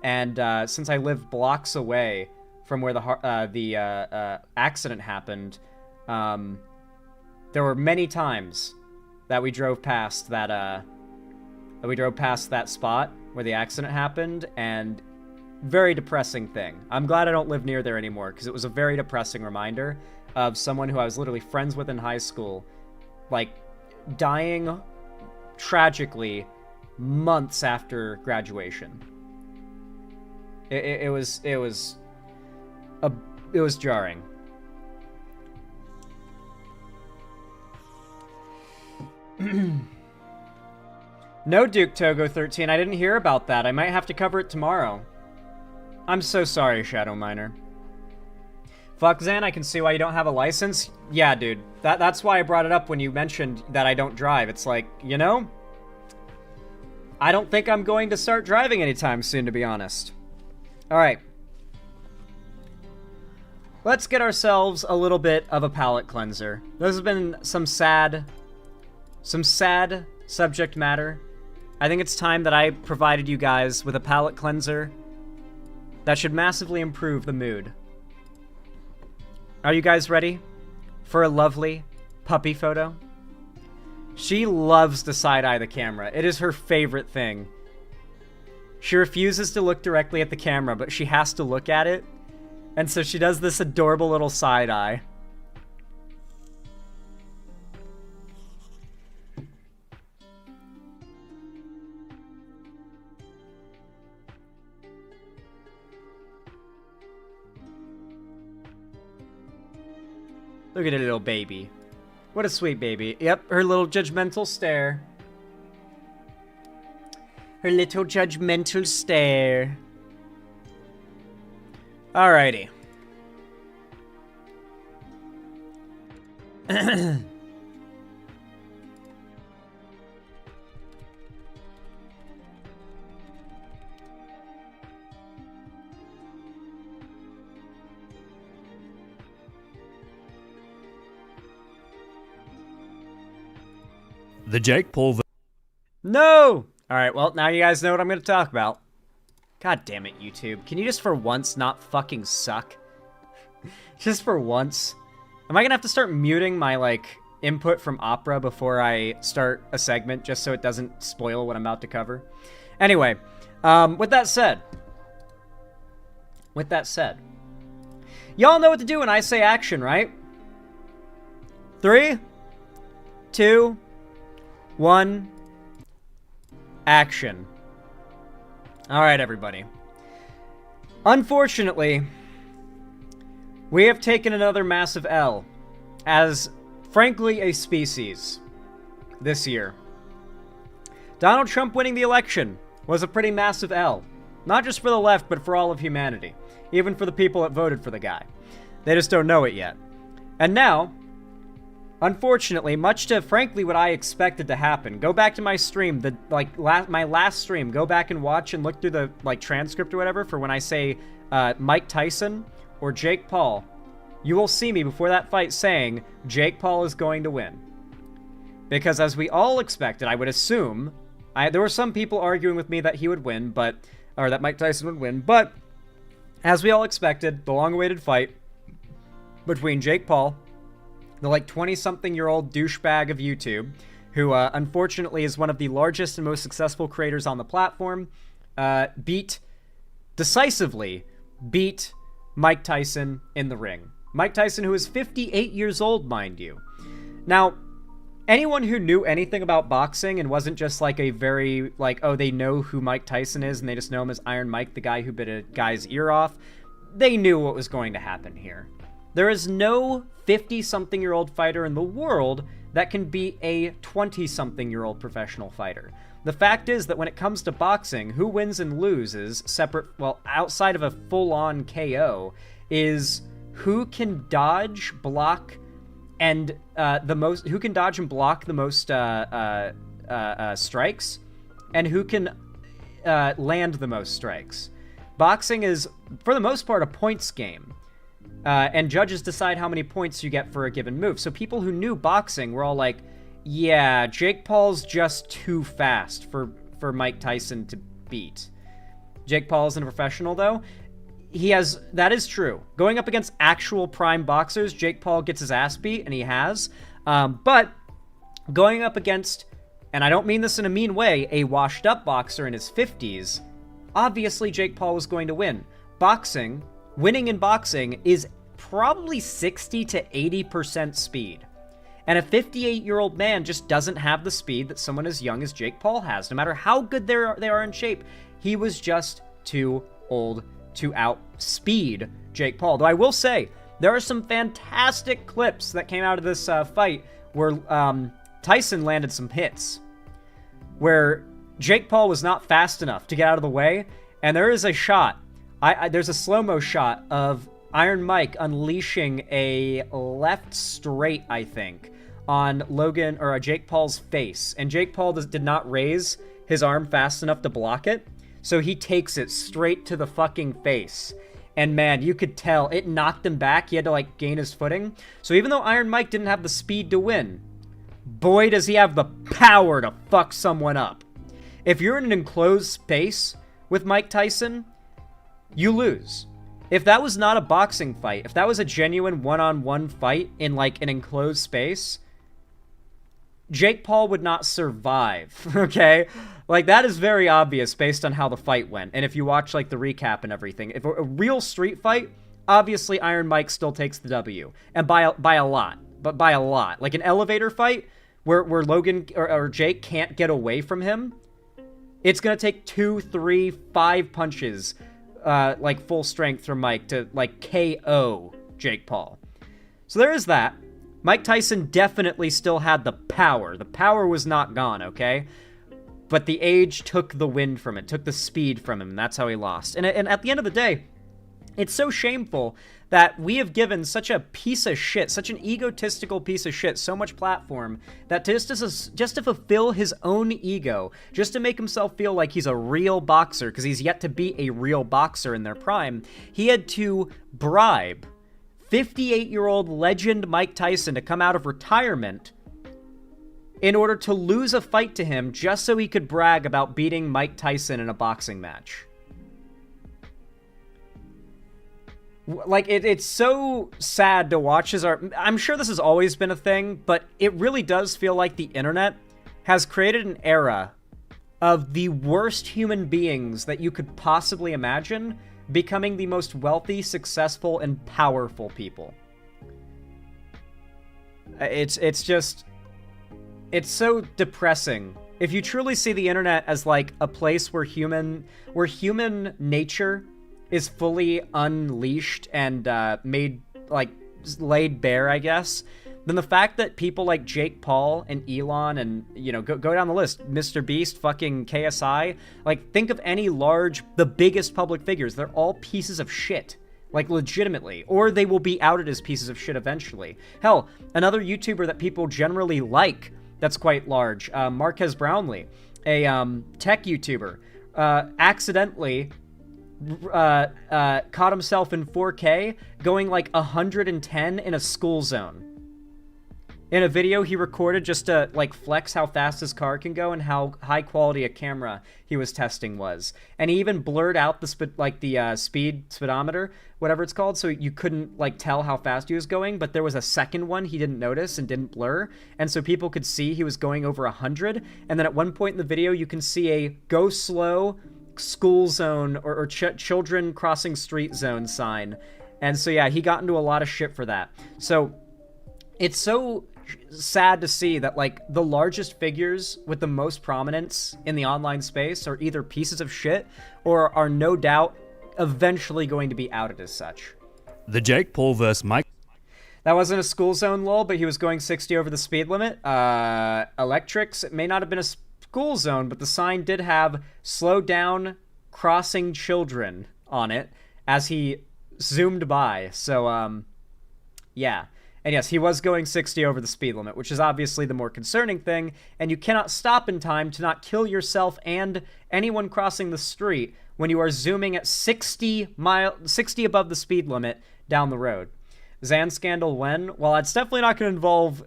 And, since I lived blocks away from where the accident happened, there were many times that we drove past that spot where the accident happened, and very depressing thing. I'm glad I don't live near there anymore, because it was a very depressing reminder of someone who I was literally friends with in high school, like, dying tragically months after graduation. It was jarring. No, Duke Togo 13. I didn't hear about that. I might have to cover it tomorrow. I'm so sorry, Shadow Miner. Fuck, Zan, I can see why you don't have a license. Yeah, dude. That's why I brought it up when you mentioned that I don't drive. It's like, you know, I don't think I'm going to start driving anytime soon, to be honest. Alright. Let's get ourselves a little bit of a palate cleanser. Those have been some sad subject matter. I think it's time that I provided you guys with a palate cleanser that should massively improve the mood. Are you guys ready for a lovely puppy photo? She loves to side-eye the camera. It is her favorite thing. She refuses to look directly at the camera, but she has to look at it. And so she does this adorable little side-eye. Look at a little baby. What a sweet baby. Yep, her little judgmental stare. Her little judgmental stare. Alrighty. The Jake Paul. No! Alright, well, now you guys know what I'm going to talk about. God damn it, YouTube. Can you just for once not fucking suck? Just for once. Am I going to have to start muting my, like, input from Opera before I start a segment just so it doesn't spoil what I'm about to cover? Anyway, with that said. Y'all know what to do when I say action, right? 3, 2, 1, action. Alright, everybody. Unfortunately, we have taken another massive L as, frankly, a species this year. Donald Trump winning the election was a pretty massive L. Not just for the left, but for all of humanity. Even for the people that voted for the guy. They just don't know it yet. And now, unfortunately, much to, frankly, what I expected to happen. Go back to my stream, my last stream. Go back and watch and look through the, transcript or whatever for when I say Mike Tyson or Jake Paul. You will see me before that fight saying Jake Paul is going to win. Because as we all expected, I would assume, there were some people arguing with me that he would win, or that Mike Tyson would win, but as we all expected, the long-awaited fight between Jake Paul, the 20-something-year-old douchebag of YouTube, who unfortunately is one of the largest and most successful creators on the platform, decisively beat Mike Tyson in the ring. Mike Tyson, who is 58 years old, mind you. Now, anyone who knew anything about boxing and wasn't just a very, oh, they know who Mike Tyson is and they just know him as Iron Mike, the guy who bit a guy's ear off, they knew what was going to happen here. There is no 50-something-year-old fighter in the world that can beat a 20-something-year-old professional fighter. The fact is that when it comes to boxing, who wins and loses, outside of a full-on KO, is who can dodge, block, and who can dodge and block the most strikes, and who can land the most strikes. Boxing is, for the most part, a points game. And judges decide how many points you get for a given move. So people who knew boxing were all like, yeah, Jake Paul's just too fast for Mike Tyson to beat. Jake Paul isn't a professional, though. That is true. Going up against actual prime boxers, Jake Paul gets his ass beat, and he has. But going up against, and I don't mean this in a mean way, a washed-up boxer in his 50s, obviously Jake Paul was going to win. Winning in boxing is probably 60 to 80% speed. And a 58-year-old man just doesn't have the speed that someone as young as Jake Paul has. No matter how good they are in shape, he was just too old to outspeed Jake Paul. Though I will say, there are some fantastic clips that came out of this fight where Tyson landed some hits, where Jake Paul was not fast enough to get out of the way, and there is a shot, there's a slow-mo shot of Iron Mike unleashing a left straight, I think, on Jake Paul's face, and Jake Paul did not raise his arm fast enough to block it, so he takes it straight to the fucking face. And man, you could tell it knocked him back. He had to like gain his footing. So even though Iron Mike didn't have the speed to win, boy does he have the power to fuck someone up. If you're in an enclosed space with Mike Tyson, you lose. If that was not a boxing fight, if that was a genuine one-on-one fight in like an enclosed space, Jake Paul would not survive, okay? Like, that is very obvious based on how the fight went. And if you watch, like, the recap and everything, if a real street fight, obviously Iron Mike still takes the W. And by a lot. But by a lot. Like, an elevator fight where Logan or Jake can't get away from him, it's going to take 2, 3, 5 punches, like, full strength from Mike to, like, KO Jake Paul. So there is that. Mike Tyson definitely still had the power. The power was not gone, okay? But the age took the wind from it, took the speed from him, and that's how he lost. And at the end of the day, it's so shameful that we have given such a piece of shit, such an egotistical piece of shit, so much platform, that just to fulfill his own ego, just to make himself feel like he's a real boxer, because he's yet to be a real boxer in their prime, he had to bribe 58-year-old legend Mike Tyson to come out of retirement in order to lose a fight to him just so he could brag about beating Mike Tyson in a boxing match. Like, it's so sad to watch I'm sure this has always been a thing, but it really does feel like the internet has created an era of the worst human beings that you could possibly imagine becoming the most wealthy, successful, and powerful people. It's so depressing. If you truly see the internet as like a place where human nature is fully unleashed and made, like, laid bare, I guess, then the fact that people like Jake Paul and Elon and, you know, go down the list, Mr. Beast, fucking KSI, like, think of any the biggest public figures, they're all pieces of shit. Like, legitimately. Or they will be outed as pieces of shit eventually. Hell, another YouTuber that people generally like that's quite large, Marquez Brownlee, a tech YouTuber, accidentally caught himself in 4K going like 110 in a school zone. In a video he recorded just to like flex how fast his car can go and how high quality a camera he was testing was. And he even blurred out the speed speedometer, whatever it's called, so you couldn't like tell how fast he was going, but there was a second one he didn't notice and didn't blur, and so people could see he was going over 100. And then at one point in the video you can see a go slow school zone or children crossing street zone sign. And so yeah, he got into a lot of shit for that. So it's so sad to see that like the largest figures with the most prominence in the online space are either pieces of shit or are no doubt eventually going to be outed as such. The Jake Paul vs. Mike. That wasn't a school zone, lol, but he was going 60 over the speed limit. Electrics, it may not have been a school zone, but the sign did have slow down crossing children on it as he zoomed by. So, yeah. And yes, he was going 60 over the speed limit, which is obviously the more concerning thing, and you cannot stop in time to not kill yourself and anyone crossing the street when you are zooming at 60 above the speed limit down the road. Zan scandal when? Well, it's definitely not going to involve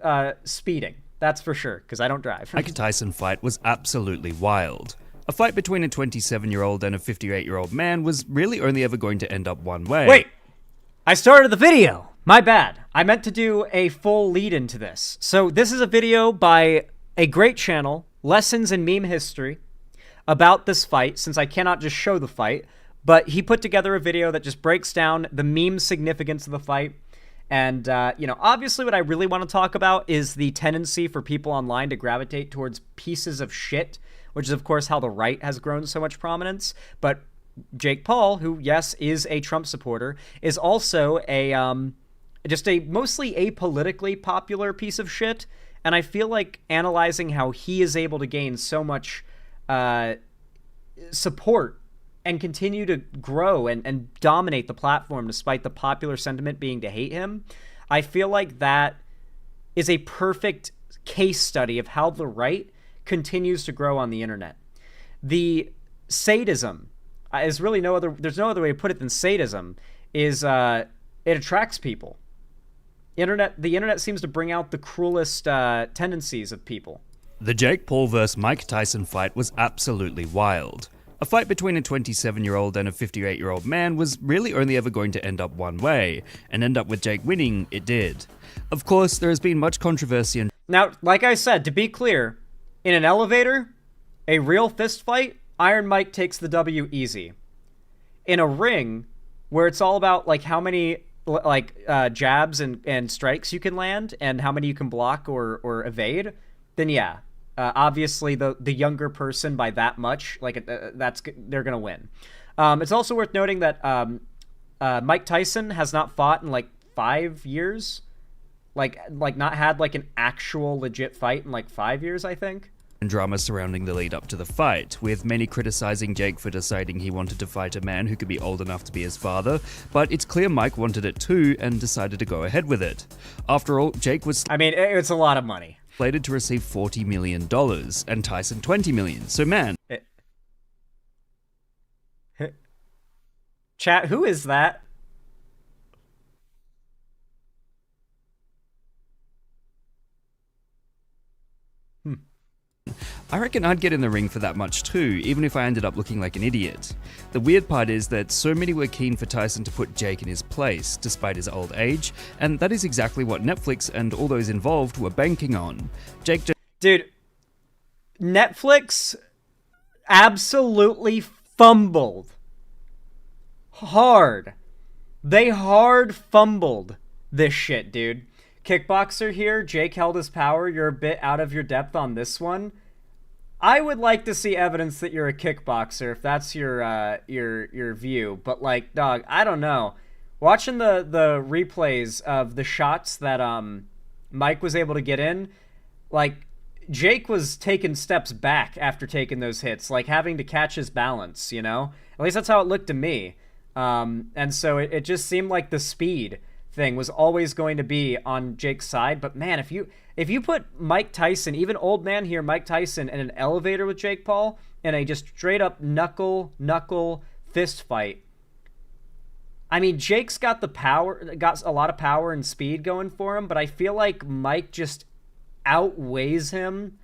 speeding. That's for sure, because I don't drive. Mike Tyson fight was absolutely wild. A fight between a 27-year-old and a 58-year-old man was really only ever going to end up one way. Wait! I started the video! My bad. I meant to do a full lead into this. So this is a video by a great channel, Lessons in Meme History. about this fight, since I cannot just show the fight, but he put together a video that just breaks down the meme significance of the fight. And, you know, obviously what I really want to talk about is the tendency for people online to gravitate towards pieces of shit, which is, of course, how the right has grown so much prominence. But Jake Paul, who, yes, is a Trump supporter, is also just a mostly apolitically popular piece of shit. And I feel like analyzing how he is able to gain so much support and continue to grow and dominate the platform despite the popular sentiment being to hate him, I feel like that is a perfect case study of how the right continues to grow on the internet. The sadism is really there's no other way to put it than sadism, is it attracts people. The internet seems to bring out the cruelest tendencies of people. The Jake Paul vs. Mike Tyson fight was absolutely wild. A fight between a 27-year-old and a 58-year-old man was really only ever going to end up one way, and end up with Jake winning, it did. Of course, there has been much controversy and... Now, like I said, to be clear, in an elevator, a real fist fight, Iron Mike takes the W easy. In a ring, where it's all about like how many jabs and strikes you can land and how many you can block or evade, then yeah. Obviously, the younger person by that much, they're gonna win. It's also worth noting that Mike Tyson has not fought in like 5 years, like not had like an actual legit fight in like 5 years, I think. And drama surrounding the lead up to the fight, with many criticizing Jake for deciding he wanted to fight a man who could be old enough to be his father, but it's clear Mike wanted it too and decided to go ahead with it. After all, Jake was... I mean, it's a lot of money. Slated to receive $40 million, and Tyson $20 million. So man... Chat, who is that? I reckon I'd get in the ring for that much too, even if I ended up looking like an idiot. The weird part is that so many were keen for Tyson to put Jake in his place, despite his old age, and that is exactly what Netflix and all those involved were banking on. Dude, Netflix absolutely fumbled. Hard. They hard fumbled this shit, dude. Kickboxer here, Jake held his power, you're a bit out of your depth on this one. I would like to see evidence that you're a kickboxer if that's your view, but like, dog, I don't know. Watching the replays of the shots that Mike was able to get in, like Jake was taking steps back after taking those hits, like having to catch his balance, you know? At least that's how it looked to me. And so it just seemed like the speed thing was always going to be on Jake's side. But man, if you put Mike Tyson, even old man here, Mike Tyson, in an elevator with Jake Paul in a just straight up knuckle fist fight, I mean, Jake's got a lot of power and speed going for him, but I feel like Mike just outweighs him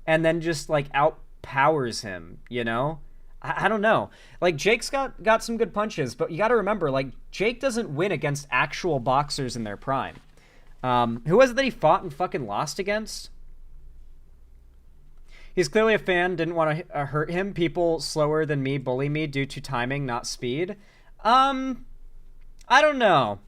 and then just like outpowers him, you know? I don't know. Like, Jake's got some good punches, but you got to remember, like, Jake doesn't win against actual boxers in their prime. Who was it that he fought and fucking lost against? He's clearly a fan, didn't want to hurt him. People slower than me bully me due to timing, not speed. I don't know.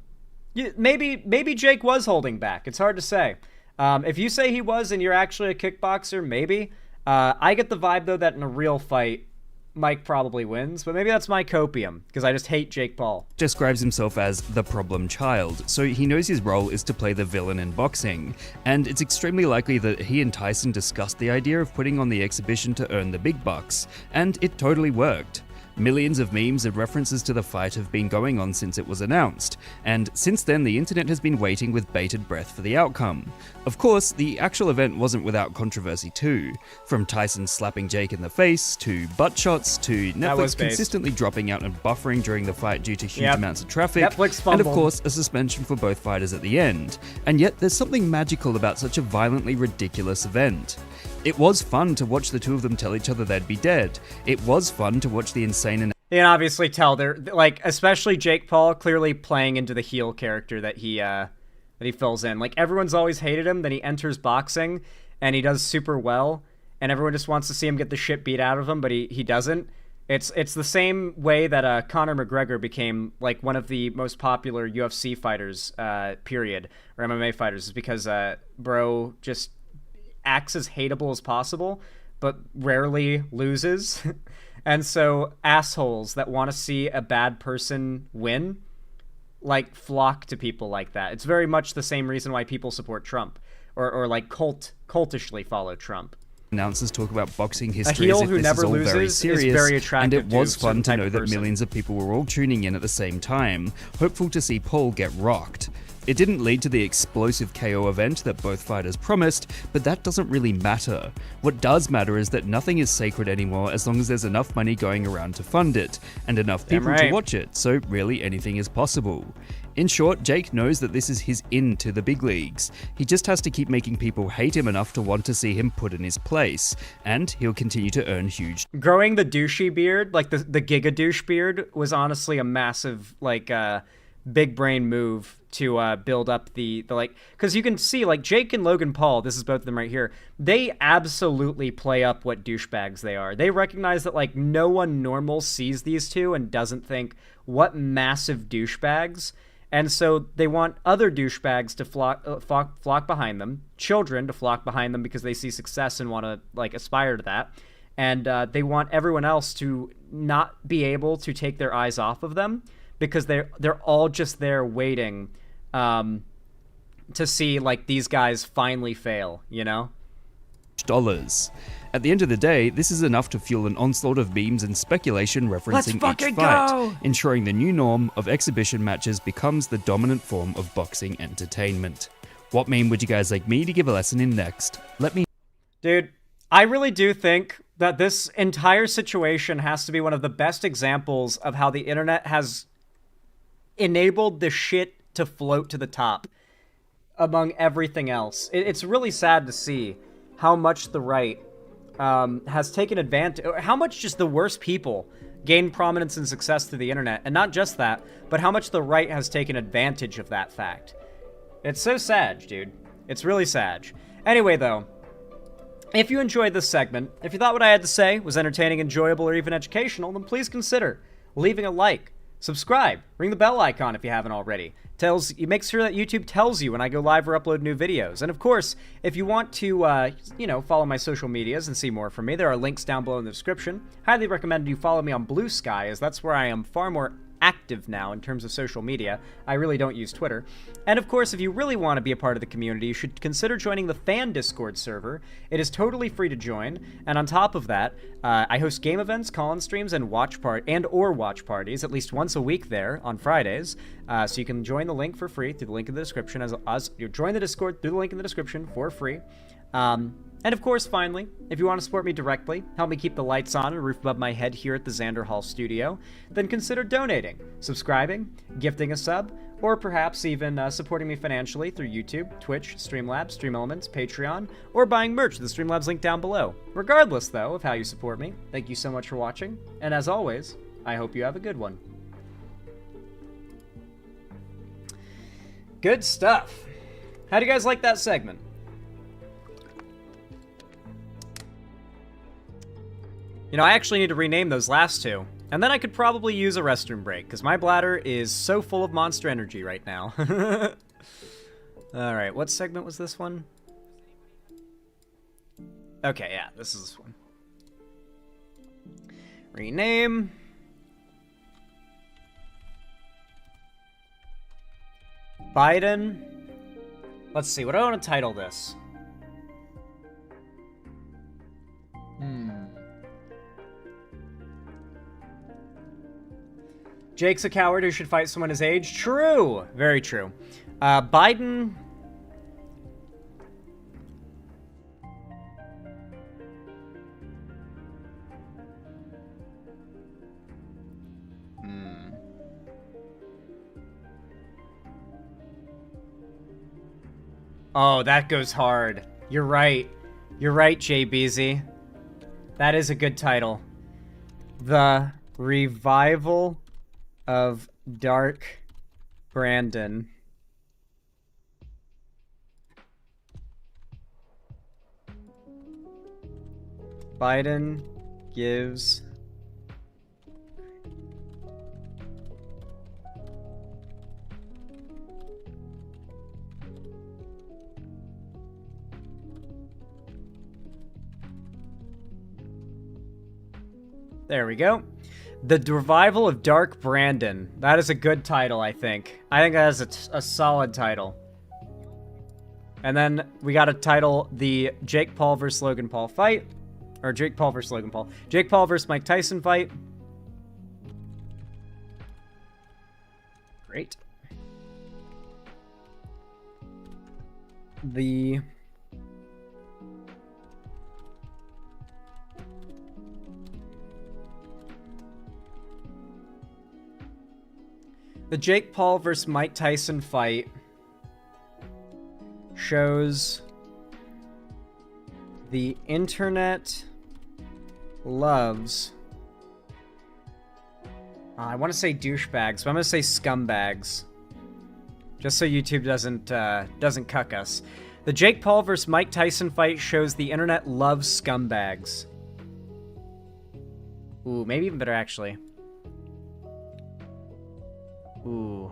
Maybe Jake was holding back. It's hard to say. If you say he was and you're actually a kickboxer, maybe. I get the vibe, though, that in a real fight, Mike probably wins, but maybe that's my copium, because I just hate Jake Paul. Describes himself as the problem child, so he knows his role is to play the villain in boxing, and it's extremely likely that he and Tyson discussed the idea of putting on the exhibition to earn the big bucks, and it totally worked. Millions of memes and references to the fight have been going on since it was announced, and since then the internet has been waiting with bated breath for the outcome. Of course, the actual event wasn't without controversy too, from Tyson slapping Jake in the face, to butt shots, to Netflix consistently dropping out and buffering during the fight due to huge amounts of traffic, and of course a suspension for both fighters at the end. And yet there's something magical about such a violently ridiculous event. It was fun to watch the two of them tell each other they'd be dead. It was fun to watch the insane and... You can obviously tell they're, like, especially Jake Paul, clearly playing into the heel character that he fills in. Like, everyone's always hated him, then he enters boxing, and he does super well. and everyone just wants to see him get the shit beat out of him, but he doesn't. It's the same way that Conor McGregor became like one of the most popular UFC fighters, period, or MMA fighters, is because bro just acts as hateable as possible, but rarely loses. And so assholes that want to see a bad person win, like, flock to people like that. It's very much the same reason why people support Trump, or like cultishly follow Trump. Announcers talk about boxing history as heel if who this never is all very loses is serious, very and attractive it was to a certain fun to type know of that person. millions of people were all tuning in at the same time, hopeful to see Paul get rocked. It didn't lead to the explosive KO event that both fighters promised, but that doesn't really matter. What does matter is that nothing is sacred anymore as long as there's enough money going around to fund it, and enough Damn people right. to watch it, so really anything is possible. In short, Jake knows that this is his in to the big leagues. He just has to keep making people hate him enough to want to see him put in his place, and he'll continue to earn huge. Growing the douchey beard, like the giga douche beard, was honestly a massive, like, big brain move to build up the like, because you can see, like, Jake and Logan Paul, this is both of them right here, they absolutely play up what douchebags they are. They recognize that, like, no one normal sees these two and doesn't think, what massive douchebags. And so they want other douchebags to flock behind them, children to flock behind them because they see success and want to, like, aspire to that. And they want everyone else to not be able to take their eyes off of them because they're all just there waiting to see, like, these guys finally fail, you know? Dollars. At the end of the day, this is enough to fuel an onslaught of memes and speculation referencing each fight, ensuring the new norm of exhibition matches becomes the dominant form of boxing entertainment. What meme would you guys like me to give a lesson in next? Let me... Dude, I really do think that this entire situation has to be one of the best examples of how the internet has enabled the shit to float to the top among everything else. It's really sad to see how much the right has taken advantage, how much just the worst people gain prominence and success through the internet, and not just that, but how much the right has taken advantage of that fact. It's so sad, dude. It's really sad. Anyway, though, if you enjoyed this segment, if you thought what I had to say was entertaining, enjoyable, or even educational, then please consider leaving a like, subscribe, ring the bell icon if you haven't already. You make sure that YouTube tells you when I go live or upload new videos. And of course, if you want to, follow my social medias and see more from me, there are links down below in the description. Highly recommend you follow me on Blue Sky, as that's where I am far more active now in terms of social media. I really don't use Twitter. And of course, if you really want to be a part of the community, you should consider joining the fan Discord server. It is totally free to join, and on top of that, I host game events, call-in streams, and watch parties at least once a week there on Fridays. So you can join the link for free through the link in the description. You join the Discord through the link in the description for free. And of course, finally, if you want to support me directly, help me keep the lights on and a roof above my head here at the Xander Hall studio, then consider donating, subscribing, gifting a sub, or perhaps even supporting me financially through YouTube, Twitch, Streamlabs, Stream Elements, Patreon, or buying merch with the Streamlabs link down below. Regardless, though, of how you support me, thank you so much for watching, and as always, I hope you have a good one. Good stuff. How do you guys like that segment? You know, I actually need to rename those last two. And then I could probably use a restroom break, because my bladder is so full of Monster Energy right now. Alright, what segment was this one? Okay, yeah, this is this one. Rename. Biden. Let's see, what do I want to title this? Jake's a coward who should fight someone his age. True. Very true. Biden. Oh, that goes hard. You're right. You're right, JBZ. That is a good title. The Revival of Dark Brandon. Biden gives There we go. The Revival of Dark Brandon. That is a good title, I think. I think that is a solid title. And then we got to title the Jake Paul versus Logan Paul fight. Or Jake Paul versus Logan Paul. Jake Paul versus Mike Tyson fight. Great. The Jake Paul versus Mike Tyson fight shows the internet loves... I want to say douchebags, but I'm going to say scumbags. Just so YouTube doesn't cuck us. The Jake Paul versus Mike Tyson fight shows the internet loves scumbags. Ooh, maybe even better, actually. Ooh.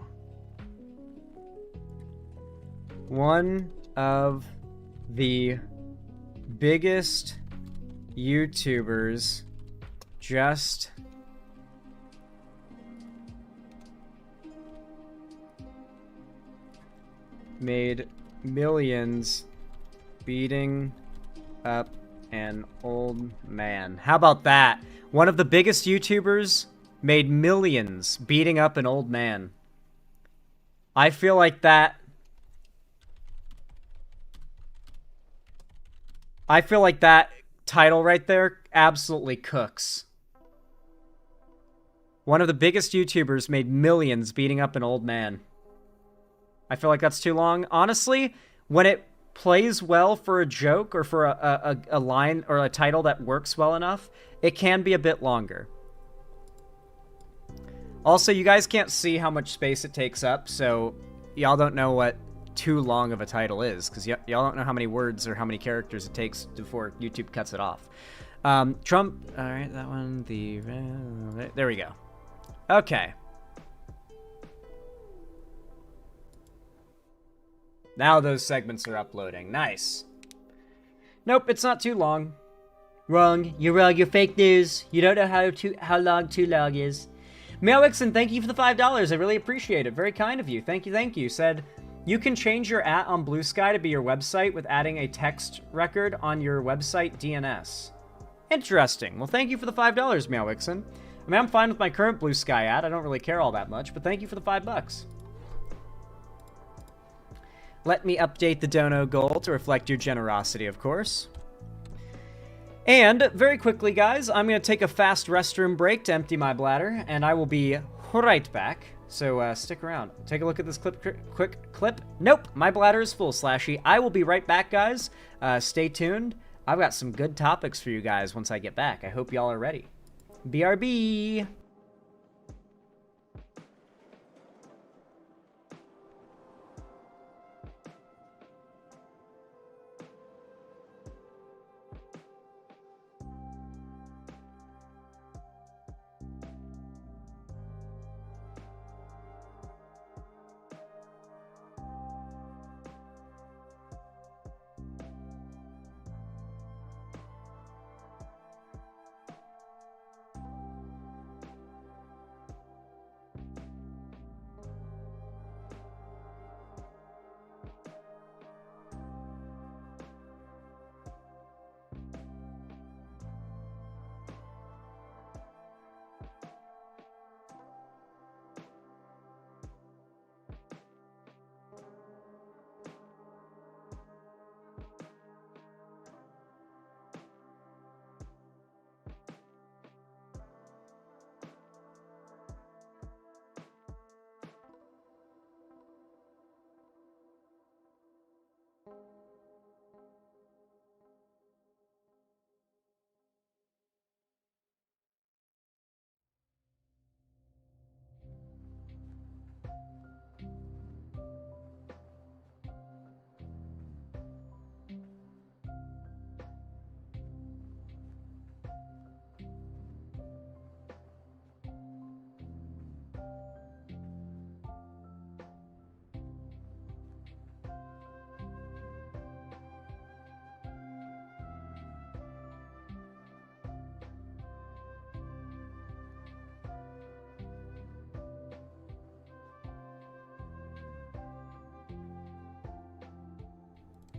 One of the biggest YouTubers just made millions beating up an old man. How about that? One of the biggest YouTubers made millions beating up an old man. I feel like that... title right there absolutely cooks. One of the biggest YouTubers made millions beating up an old man. I feel like that's too long. Honestly, when it plays well for a joke or for a line or a title that works well enough, it can be a bit longer. Also, you guys can't see how much space it takes up, so y'all don't know what too long of a title is, because y'all don't know how many words or how many characters it takes before YouTube cuts it off. Trump, all right, that one, there we go. Okay. Now those segments are uploading. Nice. Nope, it's not too long. Wrong. You're wrong. You're fake news. You don't know how long too long is. Meowixon, thank you for the $5. I really appreciate it. Very kind of you. Thank you, thank you. Said, you can change your @ on Blue Sky to be your website with adding a text record on your website DNS. Interesting. Well, thank you for the $5, Meowixon. I mean, I'm fine with my current Blue Sky @ I don't really care all that much, but thank you for the $5. Let me update the dono goal to reflect your generosity, of course. And, very quickly, guys, I'm going to take a fast restroom break to empty my bladder, and I will be right back. So, stick around. Take a look at this quick clip. Nope, my bladder is full, Slashy. I will be right back, guys. Stay tuned. I've got some good topics for you guys once I get back. I hope y'all are ready. BRB!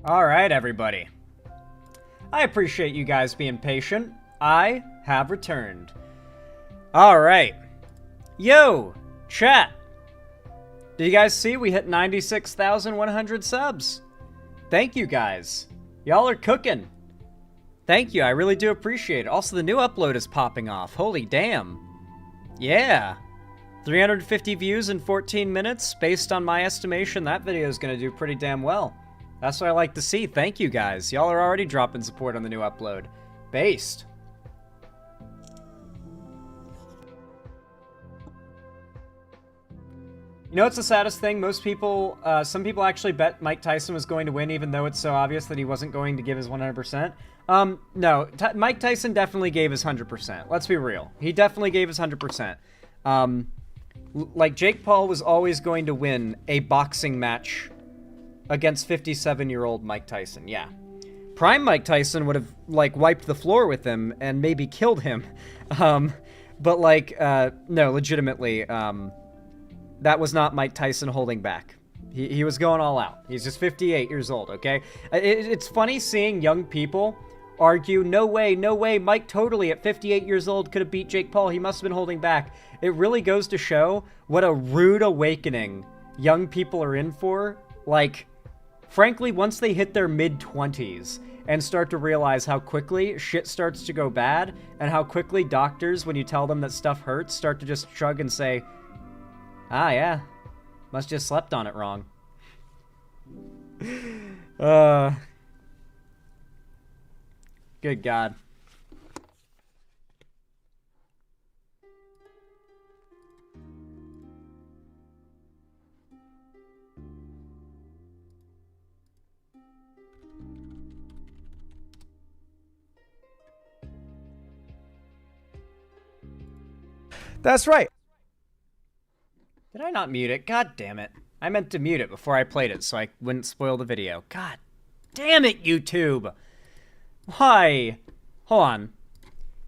Alright, everybody. I appreciate you guys being patient. I have returned. Alright. Yo, chat. Did you guys see we hit 96,100 subs? Thank you guys. Y'all are cooking. Thank you, I really do appreciate it. Also, the new upload is popping off. Holy damn. Yeah. 350 views in 14 minutes. Based on my estimation, that video is going to do pretty damn well. That's what I like to see. Thank you guys. Y'all are already dropping support on the new upload. Based. You know what's the saddest thing? Most people, some people actually bet Mike Tyson was going to win, even though it's so obvious that he wasn't going to give his 100%. No, Mike Tyson definitely gave his 100%. Let's be real. He definitely gave his 100%. Like, Jake Paul was always going to win a boxing match against 57-year-old Mike Tyson, yeah. Prime Mike Tyson would have, like, wiped the floor with him and maybe killed him. But, like, no, legitimately, that was not Mike Tyson holding back. He was going all out. He's just 58 years old, okay? It's funny seeing young people argue, no way, Mike totally at 58 years old could have beat Jake Paul. He must have been holding back. It really goes to show what a rude awakening young people are in for. Like, frankly, once they hit their mid-20s and start to realize how quickly shit starts to go bad and how quickly doctors, when you tell them that stuff hurts, start to just shrug and say, ah, yeah, must just slept on it wrong. Good God. That's right. Did I not mute it? God damn it. I meant to mute it before I played it so I wouldn't spoil the video. God damn it, YouTube. Why? Hold on.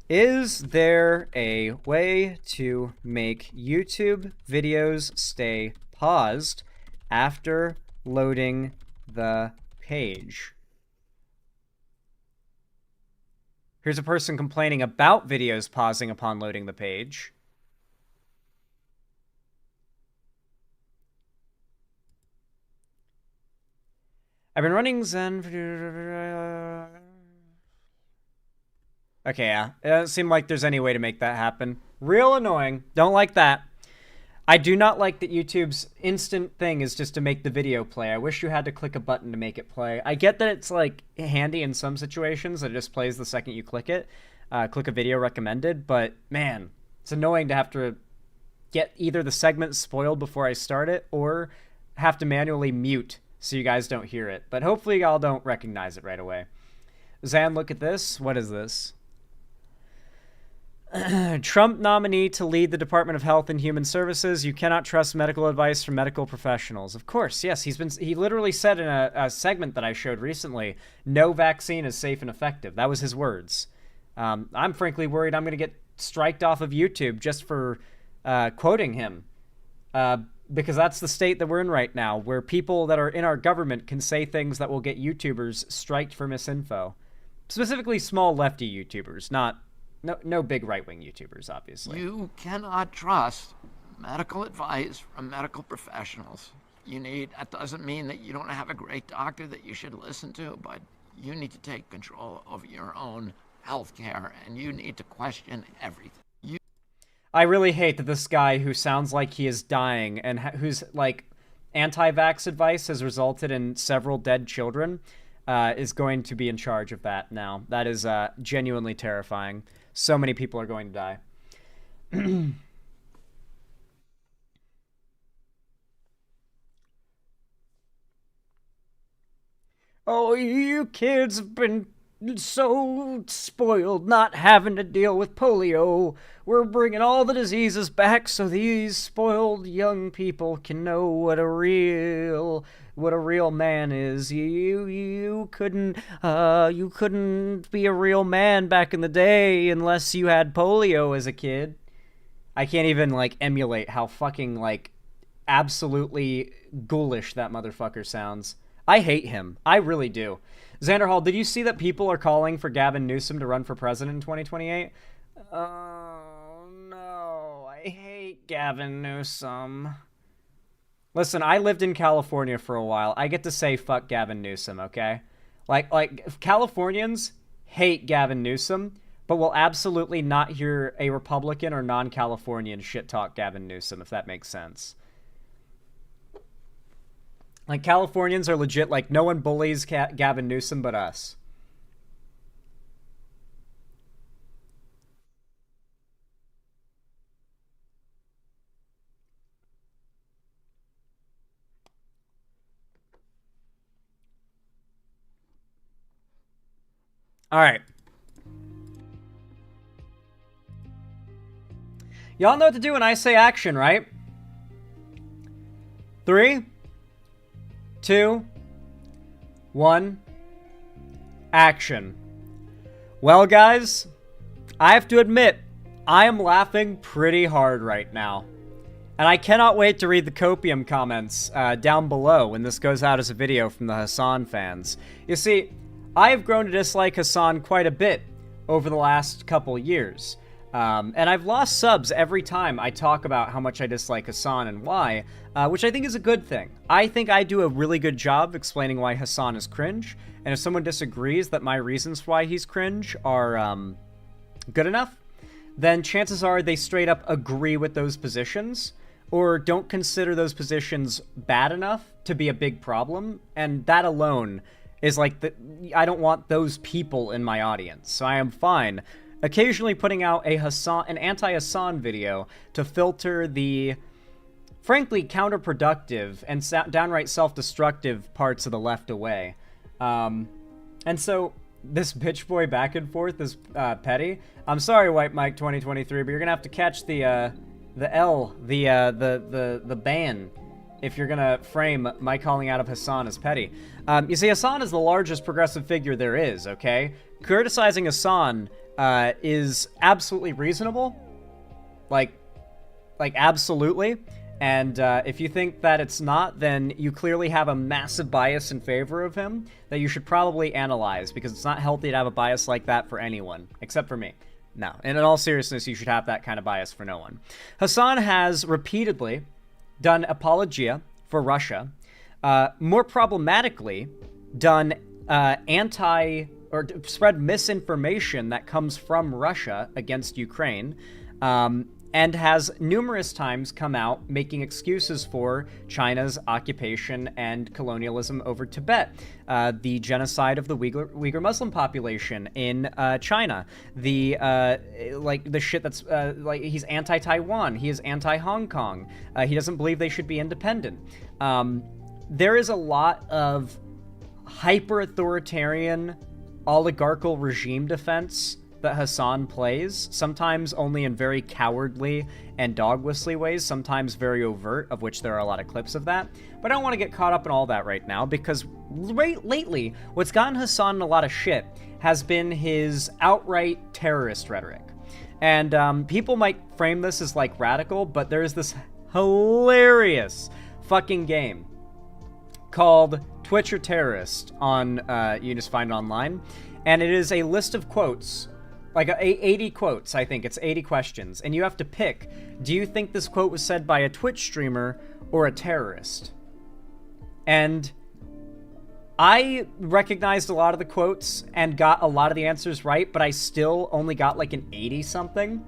Is there a way to make YouTube videos stay paused after loading the page? Here's a person complaining about videos pausing upon loading the page. I've been running Zen. Okay, yeah. It doesn't seem like there's any way to make that happen. Real annoying. Don't like that. I do not like that YouTube's instant thing is just to make the video play. I wish you had to click a button to make it play. I get that it's, like, handy in some situations that it just plays the second you click it. Click a video recommended, but, man, it's annoying to have to get either the segment spoiled before I start it or have to manually mute so you guys don't hear it. But hopefully y'all don't recognize it right away. Zan, look at this. What is this? Trump nominee to lead the Department of Health and Human Services. You cannot trust medical advice from medical professionals. Of course, yes. He literally said in a segment that I showed recently, no vaccine is safe and effective. That was his words. I'm frankly worried I'm going to get striked off of YouTube just for quoting him. Because that's the state that we're in right now, where people that are in our government can say things that will get YouTubers striked for misinfo. Specifically small lefty YouTubers, no big right-wing YouTubers, obviously. You cannot trust medical advice from medical professionals. That doesn't mean that you don't have a great doctor that you should listen to, but you need to take control of your own health care, and you need to question everything. I really hate that this guy who sounds like he is dying and whose, like, anti-vax advice has resulted in several dead children is going to be in charge of that now. That is genuinely terrifying. So many people are going to die. Oh, you kids have been so spoiled not having to deal with polio. We're bringing all the diseases back so these spoiled young people can know what a real man is. You couldn't be a real man back in the day unless you had polio as a kid. I can't even, like, emulate how fucking, like, absolutely ghoulish that motherfucker sounds. I hate him. I really do. Xander Hall, did you see that people are calling for Gavin Newsom to run for president in 2028? Oh, no. I hate Gavin Newsom. Listen, I lived in California for a while. I get to say fuck Gavin Newsom, okay? Like Californians hate Gavin Newsom, but will absolutely not hear a Republican or non-Californian shit talk Gavin Newsom, if that makes sense. Like, Californians are legit, like, no one bullies Gavin Newsom but us. All right. Y'all know what to do when I say action, right? 3, 2, 1, action. Well, guys, I have to admit, I am laughing pretty hard right now. And I cannot wait to read the copium comments down below when this goes out as a video from the Hasan fans. You see, I have grown to dislike Hasan quite a bit over the last couple years. And I've lost subs every time I talk about how much I dislike Hasan and why, which I think is a good thing. I think I do a really good job explaining why Hasan is cringe, and if someone disagrees that my reasons why he's cringe are good enough, then chances are they straight up agree with those positions, or don't consider those positions bad enough to be a big problem, and that alone is like, I don't want those people in my audience, so I am fine occasionally putting out an anti-Hasan video to filter the, frankly, counterproductive and downright self-destructive parts of the left away. And so, this bitch boy back and forth is petty. I'm sorry, White Mike 2023, but you're gonna have to catch the ban if you're gonna frame my calling out of Hasan as petty. You see, Hasan is the largest progressive figure there is, okay? Criticizing Hasan is absolutely reasonable. Like absolutely. And if you think that it's not, then you clearly have a massive bias in favor of him that you should probably analyze, because it's not healthy to have a bias like that for anyone, except for me. No, and in all seriousness, you should have that kind of bias for no one. Hasan has repeatedly done apologia for Russia, more problematically, done or spread misinformation that comes from Russia against Ukraine, and has numerous times come out making excuses for China's occupation and colonialism over Tibet, the genocide of the Uyghur Muslim population in China, the shit that's he's anti-Taiwan, he is anti-Hong Kong, he doesn't believe they should be independent. There is a lot of hyper-authoritarian oligarchical regime defense that Hasan plays, sometimes only in very cowardly and dog-whistly ways, sometimes very overt, of which there are a lot of clips of that. But I don't want to get caught up in all that right now, because lately, what's gotten Hasan in a lot of shit has been his outright terrorist rhetoric. And people might frame this as like radical, but there's this hilarious fucking game called Twitch or Terrorist on, you can just find it online. And it is a list of quotes, like 80 quotes, I think. It's 80 questions. And you have to pick, do you think this quote was said by a Twitch streamer or a terrorist? And I recognized a lot of the quotes and got a lot of the answers right, but I still only got like an 80-something.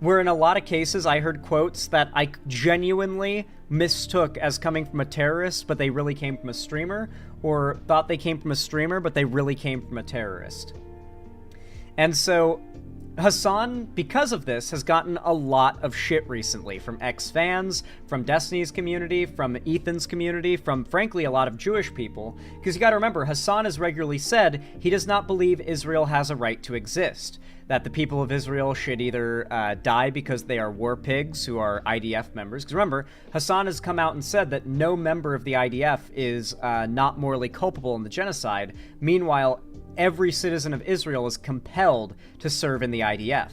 Where in a lot of cases, I heard quotes that I genuinely mistook as coming from a terrorist, but they really came from a streamer, or thought they came from a streamer, but they really came from a terrorist. And so, Hasan, because of this, has gotten a lot of shit recently from ex-fans, from Destiny's community, from Ethan's community, from, frankly, a lot of Jewish people. Because you gotta remember, Hasan has regularly said he does not believe Israel has a right to exist. That the people of Israel should either die because they are war pigs who are IDF members. Because remember, Hasan has come out and said that no member of the IDF is not morally culpable in the genocide. Meanwhile, every citizen of Israel is compelled to serve in the IDF.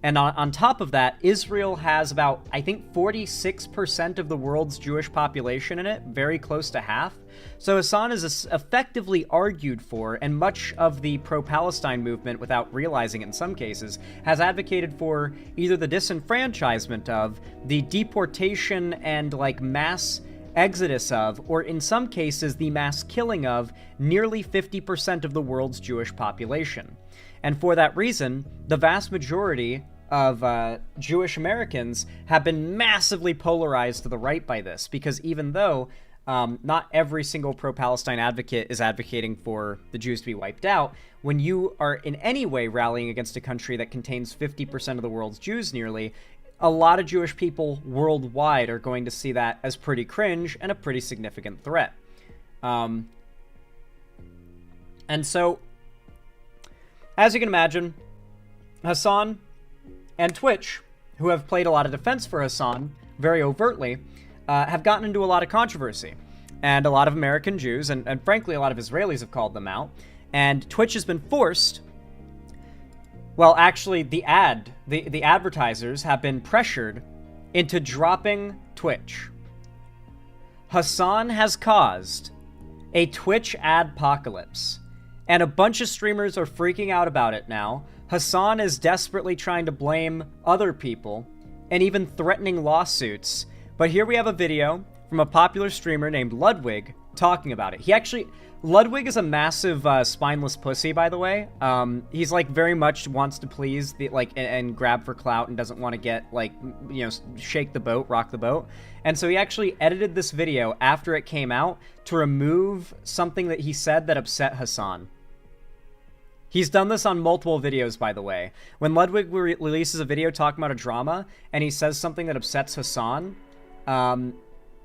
And on top of that, Israel has about, I think, 46% of the world's Jewish population in it, very close to half. So Hasan is effectively argued for, and much of the pro-Palestine movement, without realizing it in some cases, has advocated for either the disenfranchisement of, the deportation and like mass exodus of, or in some cases the mass killing of, nearly 50% of the world's Jewish population. And for that reason, the vast majority of Jewish Americans have been massively polarized to the right by this, because even though not every single pro-Palestine advocate is advocating for the Jews to be wiped out, when you are in any way rallying against a country that contains 50% of the world's Jews nearly, a lot of Jewish people worldwide are going to see that as pretty cringe and a pretty significant threat. And so, as you can imagine, Hasan and Twitch, who have played a lot of defense for Hasan very overtly, have gotten into a lot of controversy. And a lot of American Jews, and frankly a lot of Israelis, have called them out. And Twitch has been forced, well, actually the advertisers have been pressured into dropping Twitch. Hasan has caused a Twitch adpocalypse, and a bunch of streamers are freaking out about it now. Hasan is desperately trying to blame other people, and even threatening lawsuits. But here we have a video from a popular streamer named Ludwig talking about it. Ludwig is a massive spineless pussy, by the way. He's like very much wants to please and grab for clout and doesn't want to get shake the boat, rock the boat. And so he actually edited this video after it came out to remove something that he said that upset Hasan. He's done this on multiple videos, by the way. When Ludwig releases a video talking about a drama and he says something that upsets Hasan,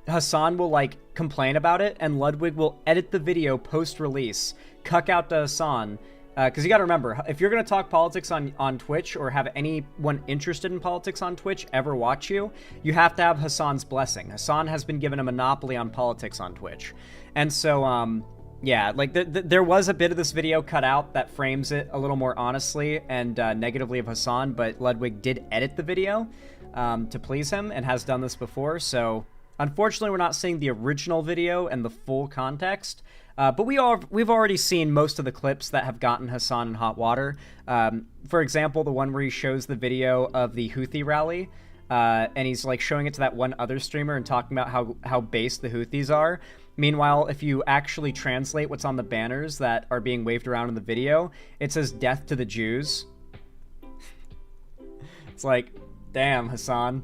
Hasan will complain about it, and Ludwig will edit the video post-release, cuck out to Hasan, because you gotta remember, if you're gonna talk politics on Twitch, or have anyone interested in politics on Twitch ever watch you, you have to have Hasan's blessing. Hasan has been given a monopoly on politics on Twitch. And so, yeah, there was a bit of this video cut out that frames it a little more honestly and negatively of Hasan, but Ludwig did edit the video to please him, and has done this before, so unfortunately we're not seeing the original video and the full context, but we've already seen most of the clips that have gotten Hasan in hot water. For example, the one where he shows the video of the Houthi rally, and he's showing it to that one other streamer and talking about how base the Houthis are. Meanwhile, if you actually translate what's on the banners that are being waved around in the video, it says "Death to the Jews." It's like, damn, Hasan.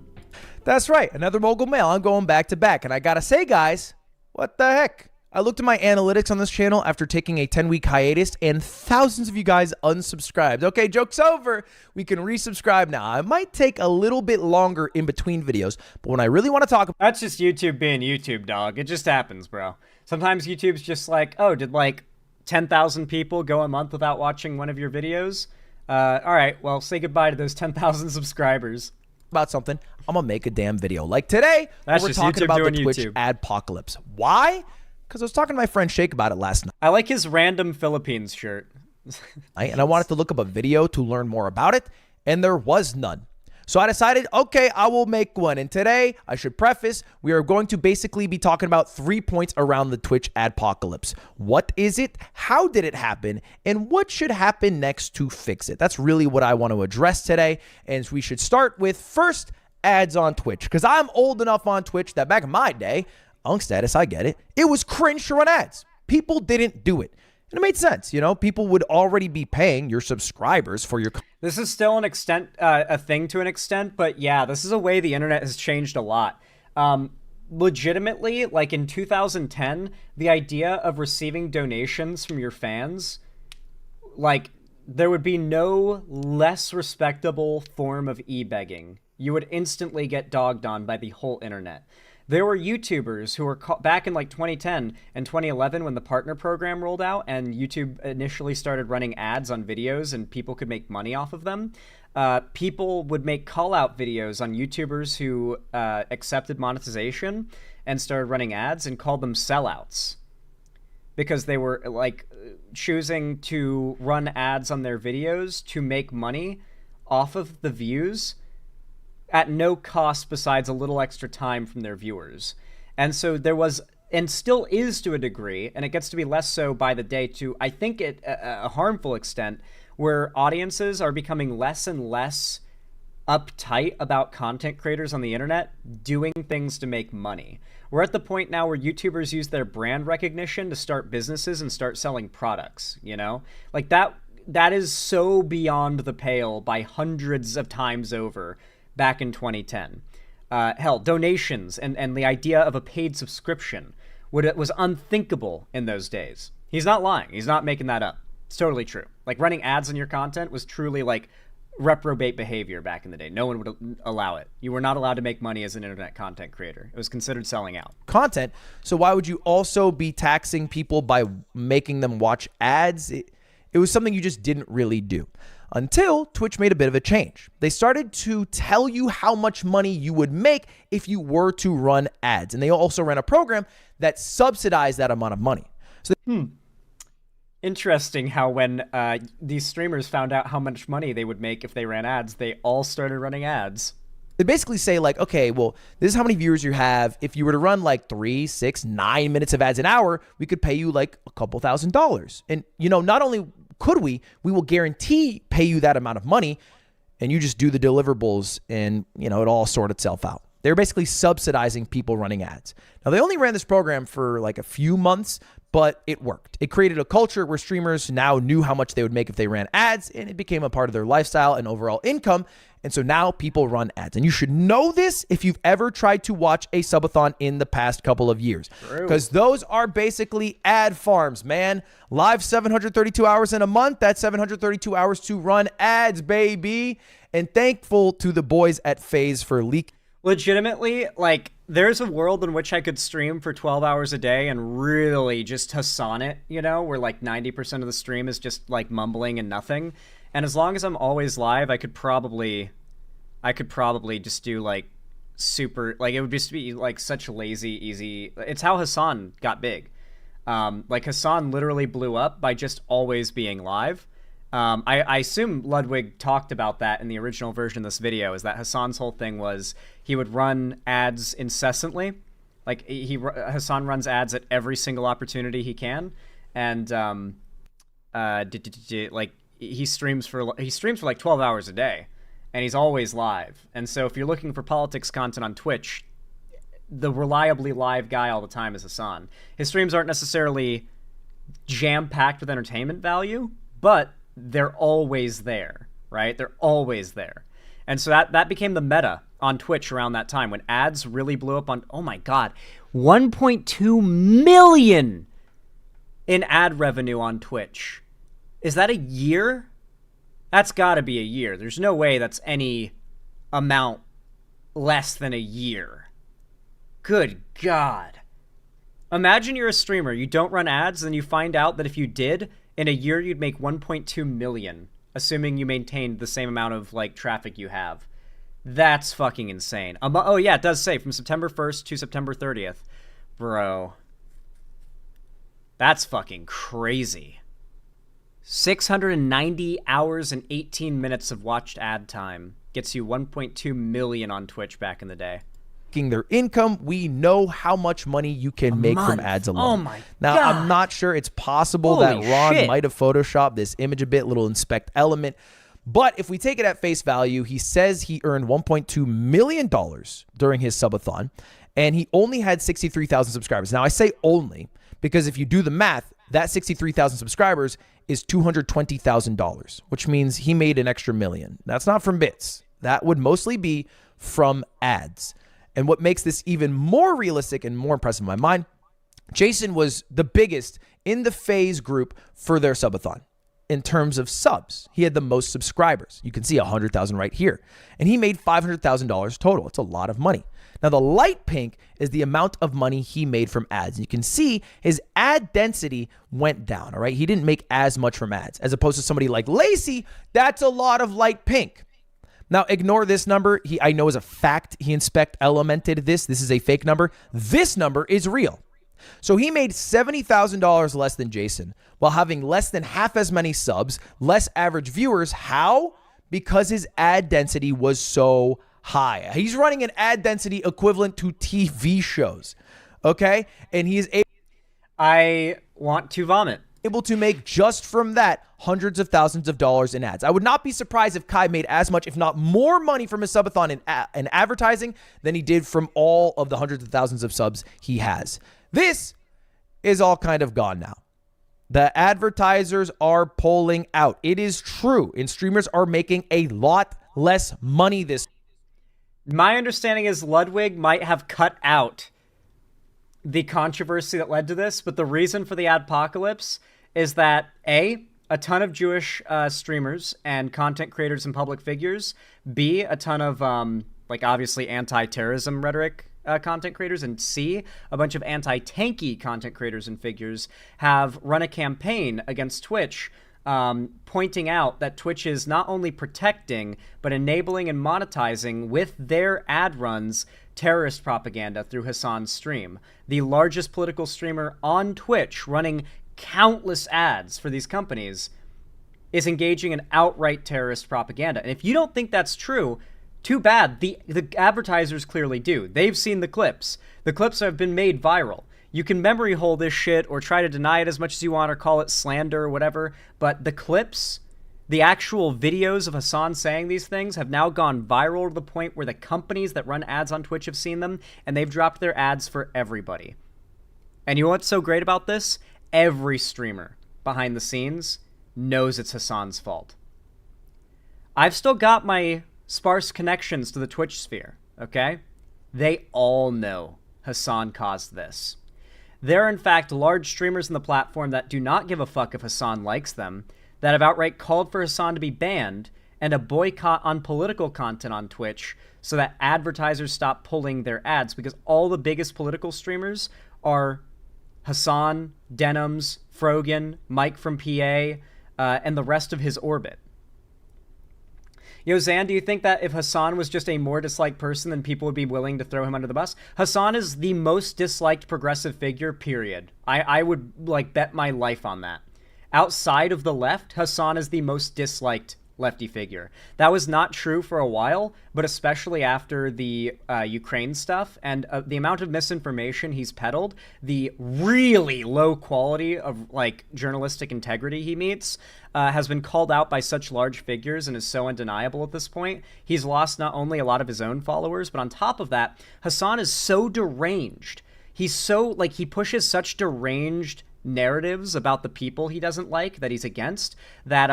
That's right, another mogul mail. I'm going back to back. And I gotta say, guys, what the heck? I looked at my analytics on this channel after taking a 10-week hiatus, and thousands of you guys unsubscribed. Okay, joke's over. We can resubscribe now. It might take a little bit longer in between videos, but when I really want to talk about... That's just YouTube being YouTube, dog. It just happens, bro. Sometimes YouTube's just like, oh, did 10,000 people go a month without watching one of your videos? All right, well, say goodbye to those 10,000 subscribers. About something, I'm gonna make a damn video. Like today, we're talking about the Twitch adpocalypse. Why? Because I was talking to my friend Shake about it last night. I like his random Philippines shirt. And I wanted to look up a video to learn more about it, and there was none. So I decided, okay, I will make one. And today, I should preface, we are going to basically be talking about 3 points around the Twitch adpocalypse. What is it? How did it happen? And what should happen next to fix it? That's really what I want to address today. And we should start with, first, ads on Twitch. Because I'm old enough on Twitch that back in my day, Unk status, I get it, it was cringe to run ads. People didn't do it. And it made sense, you know, people would already be paying your subscribers for your... This is still a thing to an extent, but yeah, this is a way the internet has changed a lot. Legitimately, in 2010, the idea of receiving donations from your fans, there would be no less respectable form of e-begging. You would instantly get dogged on by the whole internet. There were YouTubers who were back in 2010 and 2011 when the partner program rolled out and YouTube initially started running ads on videos and people could make money off of them. People would make call-out videos on YouTubers who accepted monetization and started running ads and called them sellouts because they were choosing to run ads on their videos to make money off of the views at no cost besides a little extra time from their viewers. And so there was, and still is to a degree, and it gets to be less so by the day to, I think, a harmful extent, where audiences are becoming less and less uptight about content creators on the internet doing things to make money. We're at the point now where YouTubers use their brand recognition to start businesses and start selling products, you know? Like that is so beyond the pale by hundreds of times over back in 2010. Hell, donations and the idea of a paid subscription was unthinkable in those days. He's not lying. He's not making that up. It's totally true. Like, running ads on your content was truly like reprobate behavior back in the day. No one would allow it. You were not allowed to make money as an internet content creator. It was considered selling out. Content. So why would you also be taxing people by making them watch ads? It was something you just didn't really do. Until Twitch made a bit of a change. They started to tell you how much money you would make if you were to run ads. And they also ran a program that subsidized that amount of money. So Interesting how when these streamers found out how much money they would make if they ran ads, they all started running ads. They basically say like, okay, well, this is how many viewers you have. If you were to run like 3, 6, 9 minutes of ads an hour, we could pay you like a couple $1,000s. And, you know, not only could we will guarantee pay you that amount of money, and you just do the deliverables and, you know, it all sort itself out. They're basically subsidizing people running ads. Now, they only ran this program for like a few months, but it worked. It created a culture where streamers now knew how much they would make if they ran ads, and it became a part of their lifestyle and overall income. And so now people run ads. And you should know this if you've ever tried to watch a subathon in the past couple of years. Because those are basically ad farms, man. Live 732 hours in a month. That's 732 hours to run ads, baby. And thankful to the boys at FaZe for leaking. Legitimately, like, there's a world in which I could stream for 12 hours a day and really just Hasan it, you know, where like 90% of the stream is just like mumbling and nothing. And as long as I'm always live, I could probably just do like super, like, it would just be like such lazy, easy. It's how Hasan got big. Like, Hasan literally blew up by just always being live. I assume Ludwig talked about that in the original version of this video, is that Hasan's whole thing was he would run ads incessantly. Like, Hasan runs ads at every single opportunity he can. And, like, he streams for like 12 hours a day, and he's always live. And so if you're looking for politics content on Twitch, the reliably live guy all the time is Hasan. His streams aren't necessarily jam-packed with entertainment value, but they're always there, right? They're always there. And so that became the meta on Twitch around that time when ads really blew up on, oh my God, 1.2 million in ad revenue on Twitch. Is that a year? That's gotta be a year. There's no way that's any amount less than a year. Good God. Imagine you're a streamer, you don't run ads, and you find out that if you did, in a year you'd make 1.2 million, assuming you maintained the same amount of like traffic you have. That's fucking insane. Oh yeah, it does say from September 1st to September 30th. Bro. That's fucking crazy. 690 hours and 18 minutes of watched ad time gets you 1.2 million on Twitch back in the day. Their income, we know how much money you can make from ads alone. Oh my now, God. I'm not sure. It's possible Holy that Ron shit. might have photoshopped this image a bit, little inspect element. But if we take it at face value, he says he earned $1.2 million during his subathon, and he only had 63,000 subscribers. Now, I say only because if you do the math, that 63,000 subscribers is $220,000, which means he made an extra million. That's not from bits. That would mostly be from ads. And what makes this even more realistic and more impressive in my mind, Jason was the biggest in the FaZe group for their subathon. In terms of subs, he had the most subscribers. You can see 100,000 right here. And he made $500,000 total. It's a lot of money. Now, the light pink is the amount of money he made from ads. And you can see his ad density went down, all right? He didn't make as much from ads. As opposed to somebody like Lacey, that's a lot of light pink. Now, ignore this number. I know as a fact he inspect elemented this. This is a fake number. This number is real. So he made $70,000 less than Jason while having less than half as many subs, less average viewers. How? because his ad density was so high. He's running an ad density equivalent to TV shows, okay? And he is I want to vomit. Able to make just from that hundreds of thousands of dollars in ads. I would not be surprised if Kai made as much, if not more money from his subathon in advertising than he did from all of the hundreds of thousands of subs he has. This is all kind of gone now. The advertisers are pulling out. It is true, and streamers are making a lot less money this. My understanding is Ludwig might have cut out the controversy that led to this, but the reason for the Adpocalypse is that A, a ton of Jewish streamers and content creators and public figures, B, a ton of, like, obviously anti-terrorism rhetoric content creators, and C, a bunch of anti-tanky content creators and figures have run a campaign against Twitch, pointing out that Twitch is not only protecting, but enabling and monetizing with their ad runs terrorist propaganda through Hasan's stream. The largest political streamer on Twitch, running countless ads for these companies, is engaging in outright terrorist propaganda. And if you don't think that's true, too bad. The advertisers clearly do. They've seen the clips. The clips have been made viral. You can memory hole this shit or try to deny it as much as you want or call it slander or whatever, but the clips, the actual videos of Hasan saying these things have now gone viral to the point where the companies that run ads on Twitch have seen them, and they've dropped their ads for everybody. And you know what's so great about this? Every streamer behind the scenes knows it's Hasan's fault. I've still got my sparse connections to the Twitch sphere, okay? They all know Hasan caused this. There are, in fact, large streamers in the platform that do not give a fuck if Hasan likes them, that have outright called for Hasan to be banned, and a boycott on political content on Twitch so that advertisers stop pulling their ads, because all the biggest political streamers are Hasan, Denims, Frogan, Mike from PA, and the rest of his orbit. Yo, Zan, do you think that if Hasan was just a more disliked person, then people would be willing to throw him under the bus? Hasan is the most disliked progressive figure, period. I would, like, bet my life on that. Outside of the left, Hasan is the most disliked lefty figure. That was not true for a while, but especially after the Ukraine stuff and the amount of misinformation he's peddled, the really low quality of, like, journalistic integrity he meets, has been called out by such large figures and is so undeniable at this point. He's lost not only a lot of his own followers, but on top of that, Hasan is so deranged. He's so, like, he pushes such deranged narratives about the people he doesn't like, that he's against, that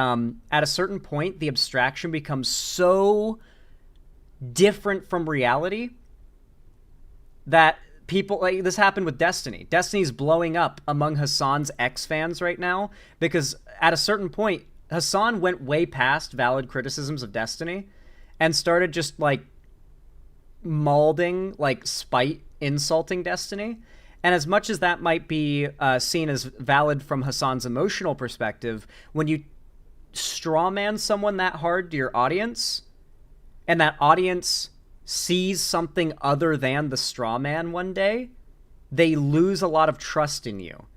at a certain point the abstraction becomes so different from reality that people, like, this happened with Destiny. Destiny's blowing up among Hasan's ex-fans right now because at a certain point Hasan went way past valid criticisms of Destiny and started just, like, malding, like, spite insulting Destiny. And as much as that might be seen as valid from Hasan's emotional perspective, when you strawman someone that hard to your audience, and that audience sees something other than the strawman one day, they lose a lot of trust in you.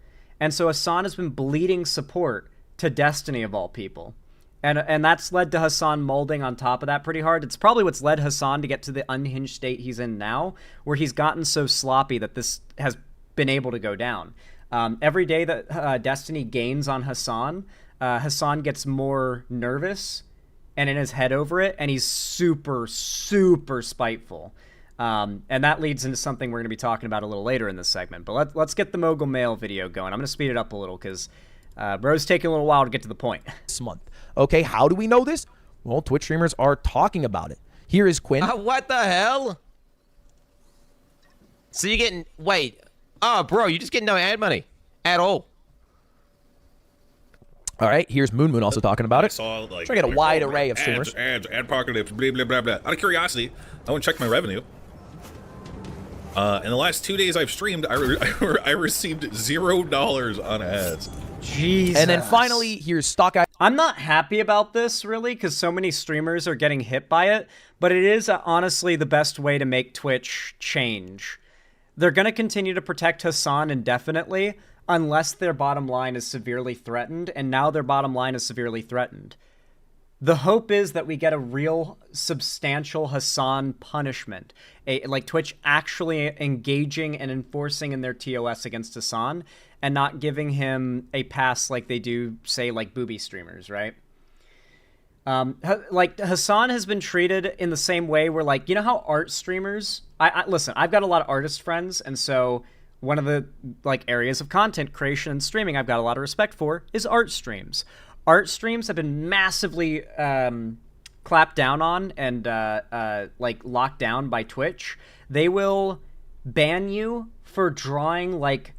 And so Hasan has been bleeding support to Destiny, of all people. And that's led to Hasan molding on top of that pretty hard. It's probably what's led Hasan to get to the unhinged state he's in now, where he's gotten so sloppy that this has been able to go down. Every day that Destiny gains on Hasan, Hasan gets more nervous and in his head over it, and he's super, super spiteful. And that leads into something we're going to be talking about a little later in this segment. But let's get the Mogul Mail video going. I'm going to speed it up a little because bro's taking a little while to get to the point. This month. Okay, how do we know this? Well, Twitch streamers are talking about it. Here is Quinn. What the hell? So you're getting... Wait... Oh, bro, you just get no ad money at all. All right, here's Moon Moon also talking about it. I saw, like, trying to get a wide array of streamers. Adpocalypse, blah, blah, blah, blah. Out of curiosity, I went and checked my revenue. In the last 2 days I've streamed, I received $0 on ads. Jesus. And then finally, here's Stock Eye. I'm not happy about this, really, because so many streamers are getting hit by it, but it is honestly the best way to make Twitch change. They're going to continue to protect Hasan indefinitely unless their bottom line is severely threatened, and now their bottom line is severely threatened. The hope is that we get a real substantial Hasan punishment, like Twitch actually engaging and enforcing in their TOS against Hasan and not giving him a pass like they do, say, like booby streamers, right? Like Hasan has been treated in the same way where, like, you know how art streamers, listen, I've got a lot of artist friends, and so one of the like areas of content creation and streaming I've got a lot of respect for is art streams. Art streams have been massively clapped down on and like locked down by Twitch. They will ban you for drawing like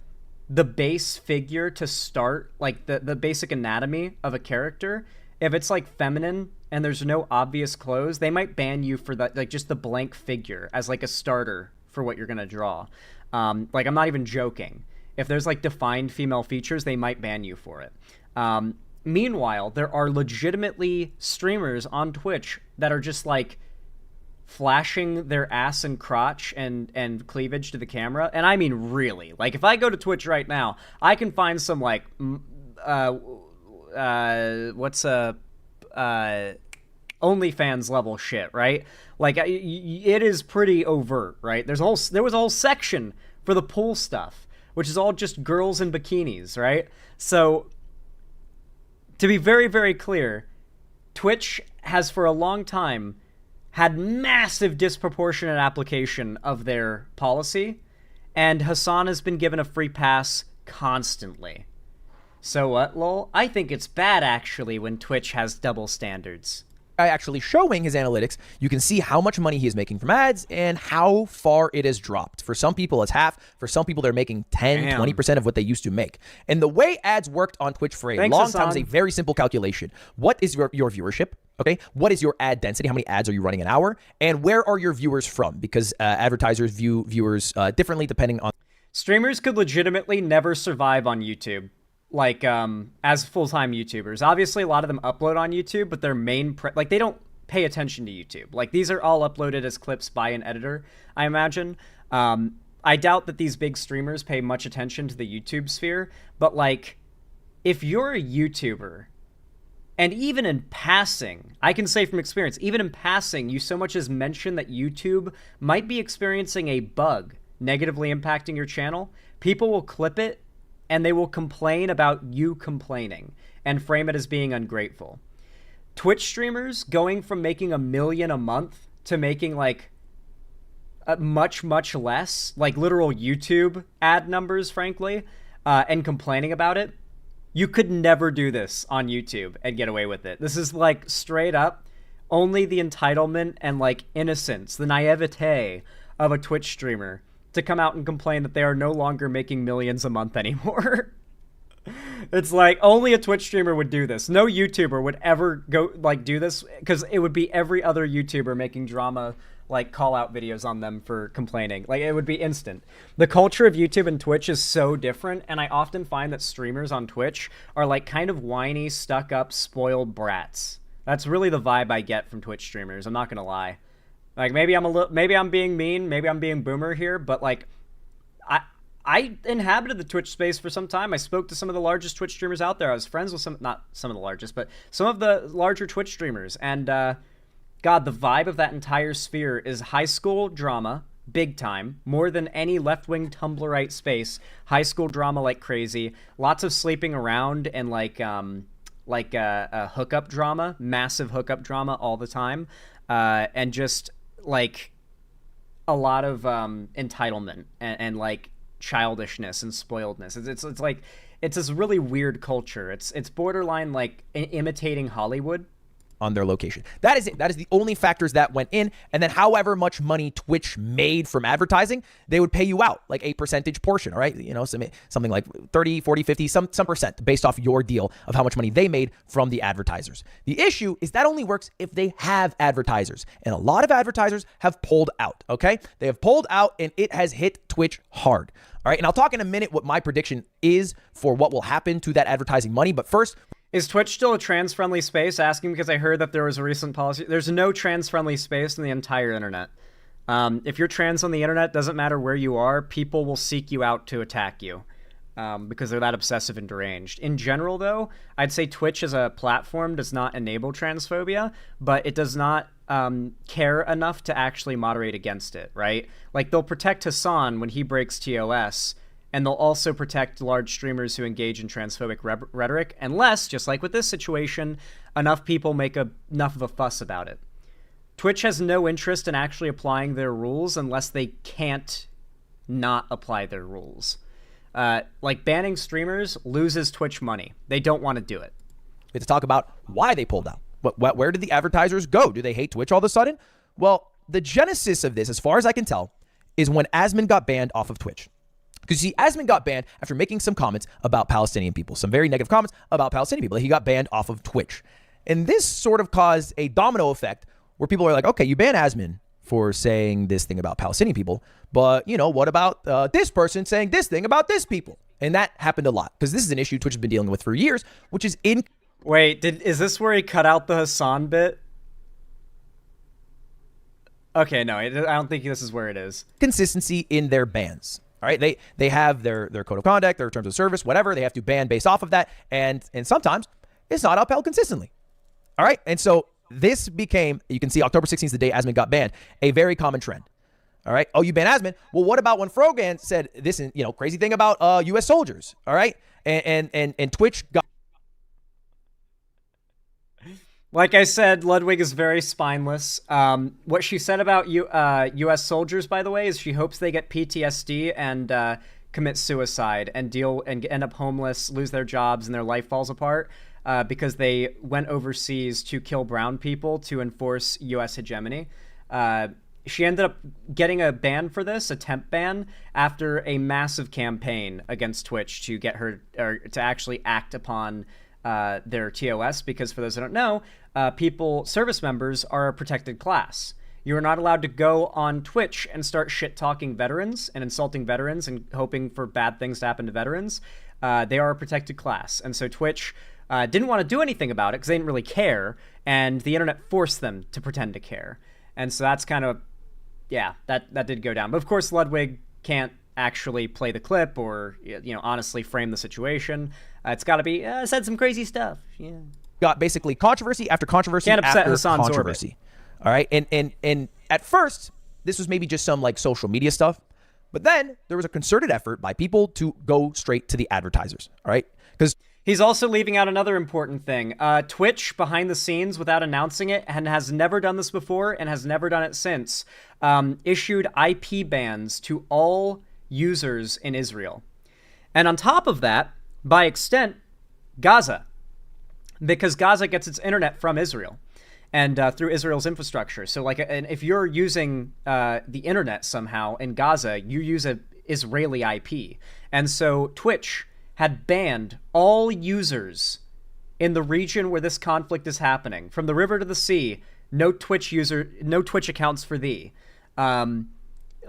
the base figure to start, like the basic anatomy of a character. If it's like feminine and there's no obvious clothes, they might ban you for that, like just the blank figure as like a starter for what you're gonna draw. Like, I'm not even joking. If there's like defined female features, they might ban you for it. Meanwhile, there are legitimately streamers on Twitch that are just like flashing their ass and crotch and cleavage to the camera. And I mean, really, like if I go to Twitch right now, I can find some like, OnlyFans level shit, right? Like it is pretty overt, right? There was a whole section for the pool stuff, which is all just girls in bikinis, right? So to be very, very clear, Twitch has for a long time had massive disproportionate application of their policy, and Hasan has been given a free pass constantly. So what, lol? I think it's bad, actually, when Twitch has double standards. Actually showing his analytics, you can see how much money he is making from ads and how far it has dropped. For some people, it's half. For some people, they're making 10, 20% of what they used to make. And the way ads worked on Twitch for a long time is a very simple calculation. What is your viewership? Okay, what is your ad density? How many ads are you running an hour? And where are your viewers from? Because advertisers view viewers differently depending on... Streamers could legitimately never survive on YouTube. Like, as full-time YouTubers. Obviously, a lot of them upload on YouTube, but their main... like, they don't pay attention to YouTube. Like, these are all uploaded as clips by an editor, I imagine. I doubt that these big streamers pay much attention to the YouTube sphere, but, like, if you're a YouTuber, and even in passing, I can say from experience, even in passing, you so much as mention that YouTube might be experiencing a bug negatively impacting your channel, people will clip it, and they will complain about you complaining and frame it as being ungrateful. Twitch streamers going from making $1 million a month to making like much, much less, like literal YouTube ad numbers, frankly, and complaining about it. You could never do this on YouTube and get away with it. This is like straight up only the entitlement and like innocence, the naivete of a Twitch streamer to come out and complain that they are no longer making millions a month anymore. It's like only a Twitch streamer would do this. No YouTuber would ever go like do this, because it would be every other YouTuber making drama like call out videos on them for complaining. Like it would be instant. The culture of YouTube and Twitch is so different, and I often find that streamers on Twitch are like kind of whiny, stuck up, spoiled brats. That's really the vibe I get from Twitch streamers. I'm not gonna lie. Like maybe I'm being mean, maybe I'm being boomer here, but like I inhabited the Twitch space for some time. I spoke to some of the largest Twitch streamers out there. I was friends with not some of the largest, but some of the larger Twitch streamers. And God, the vibe of that entire sphere is high school drama, big time, more than any left-wing Tumblrite space. High school drama like crazy. Lots of sleeping around and like a hookup drama, massive hookup drama all the time, and just like a lot of entitlement and like childishness and spoiledness. It's like it's this really weird culture. It's borderline like imitating Hollywood on their location. That is it. That is the only factors that went in. And then however much money Twitch made from advertising, they would pay you out like a percentage portion, all right? You know, something like 30, 40, 50, some percent based off your deal of how much money they made from the advertisers. The issue is that only works if they have advertisers. And a lot of advertisers have pulled out, okay? They have pulled out and it has hit Twitch hard. All right, and I'll talk in a minute what my prediction is for what will happen to that advertising money. But first, is Twitch still a trans-friendly space? Asking because I heard that there was a recent policy. There's no trans-friendly space in the entire internet. If you're trans on the internet, doesn't matter where you are, people will seek you out to attack you. because they're that obsessive and deranged. In general, though, I'd say Twitch as a platform does not enable transphobia, but it does not care enough to actually moderate against it, right? Like, they'll protect Hasan when he breaks TOS, and they'll also protect large streamers who engage in transphobic rhetoric, unless, just like with this situation, enough people make enough of a fuss about it. Twitch has no interest in actually applying their rules unless they can't not apply their rules. Like, banning streamers loses Twitch money. They don't want to do it. We have to talk about why they pulled out. Where did the advertisers go? Do they hate Twitch all of a sudden? Well, the genesis of this, as far as I can tell, is when Asman got banned off of Twitch. Because, you see, Asman got banned after making some comments about Palestinian people, some very negative comments about Palestinian people. He got banned off of Twitch. And this sort of caused a domino effect where people are like, okay, you ban Asman for saying this thing about Palestinian people, but, you know, what about this person saying this thing about this people? And that happened a lot, because this is an issue Twitch has been dealing with for years, which is in... Wait, is this where he cut out the Hasan bit? Okay, no, I don't think this is where it is. Consistency in their bans. All right, they have their code of conduct, their terms of service, whatever. They have to ban based off of that, and sometimes it's not upheld consistently. All right, and so this became, you can see October 16th is the day Asman got banned, a very common trend. All right, oh, you ban Asman? Well, what about when Frogan said this, you know, crazy thing about U.S. soldiers? All right, and Twitch got... Like I said, Ludwig is very spineless. What she said about U.S. soldiers, by the way, is she hopes they get PTSD and commit suicide and end up homeless, lose their jobs, and their life falls apart because they went overseas to kill brown people to enforce U.S. hegemony. She ended up getting a ban for this, a temp ban, after a massive campaign against Twitch to get her to actually act upon their TOS, because for those who don't know, service members are a protected class. You are not allowed to go on Twitch and start shit-talking veterans and insulting veterans and hoping for bad things to happen to veterans. They are a protected class. And so Twitch didn't want to do anything about it because they didn't really care, and the internet forced them to pretend to care. And so that's kind of, yeah, that did go down. But of course, Ludwig can't actually play the clip or, you know, honestly frame the situation. It's got to be, said some crazy stuff. Yeah. Got basically controversy after controversy Can't upset after Hasan's controversy. All right, and at first, this was maybe just some like social media stuff, but then there was a concerted effort by people to go straight to the advertisers. All right, because he's also leaving out another important thing. Twitch, behind the scenes, without announcing it, and has never done this before and has never done it since, issued IP bans to all users in Israel. And on top of that, by extent, Gaza, because Gaza gets its internet from Israel and through Israel's infrastructure. So like, if you're using the internet somehow in Gaza, you use an Israeli IP. And so Twitch had banned all users in the region where this conflict is happening. From the river to the sea, no Twitch accounts for thee.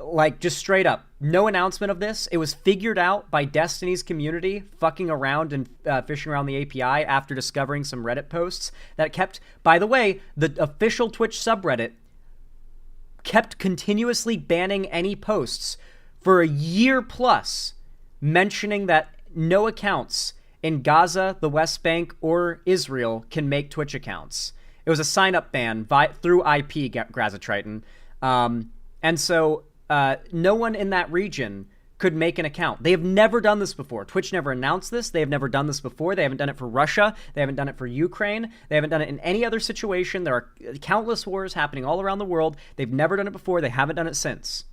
Like, just straight up, no announcement of this. It was figured out by Destiny's community fucking around and fishing around the API after discovering some Reddit posts that kept, by the way, the official Twitch subreddit kept continuously banning any posts for a year plus, mentioning that no accounts in Gaza, the West Bank, or Israel can make Twitch accounts. It was a sign-up ban through IP, Gaza Triton. And so no one in that region could make an account. They have never done this before. Twitch never announced this. They have never done this before. They haven't done it for Russia. They haven't done it for Ukraine. They haven't done it in any other situation. There are countless wars happening all around the world. They've never done it before. They haven't done it since.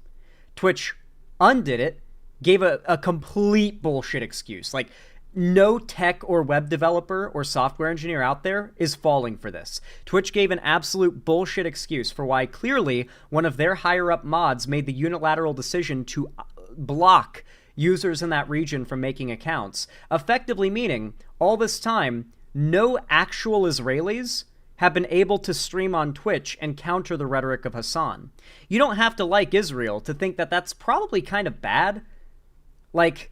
Twitch undid it, gave a complete bullshit excuse. Like, no tech or web developer or software engineer out there is falling for this. Twitch gave an absolute bullshit excuse for why clearly one of their higher up mods made the unilateral decision to block users in that region from making accounts, effectively meaning all this time, no actual Israelis have been able to stream on Twitch and counter the rhetoric of Hasan. You don't have to like Israel to think that that's probably kind of bad. Like,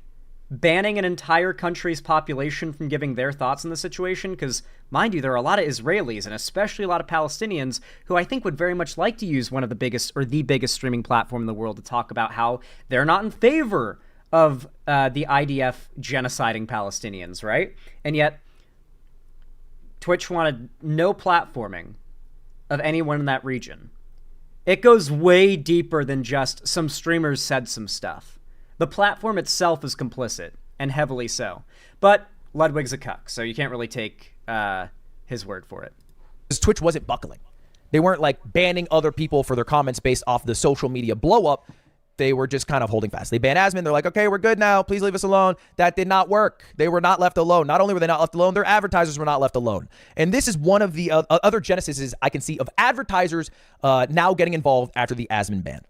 banning an entire country's population from giving their thoughts on the situation, because, mind you, there are a lot of Israelis, and especially a lot of Palestinians, who I think would very much like to use one of the biggest, or the biggest streaming platform in the world to talk about how they're not in favor of the IDF genociding Palestinians, right? And yet, Twitch wanted no platforming of anyone in that region. It goes way deeper than just some streamers said some stuff. The platform itself is complicit, and heavily so. But Ludwig's a cuck, so you can't really take his word for it. Because Twitch wasn't buckling. They weren't like banning other people for their comments based off the social media blow up. They were just kind of holding fast. They banned Asmin. They're like, okay, we're good now. Please leave us alone. That did not work. They were not left alone. Not only were they not left alone, their advertisers were not left alone. And this is one of the other genesis I can see of advertisers now getting involved after the Asmin ban.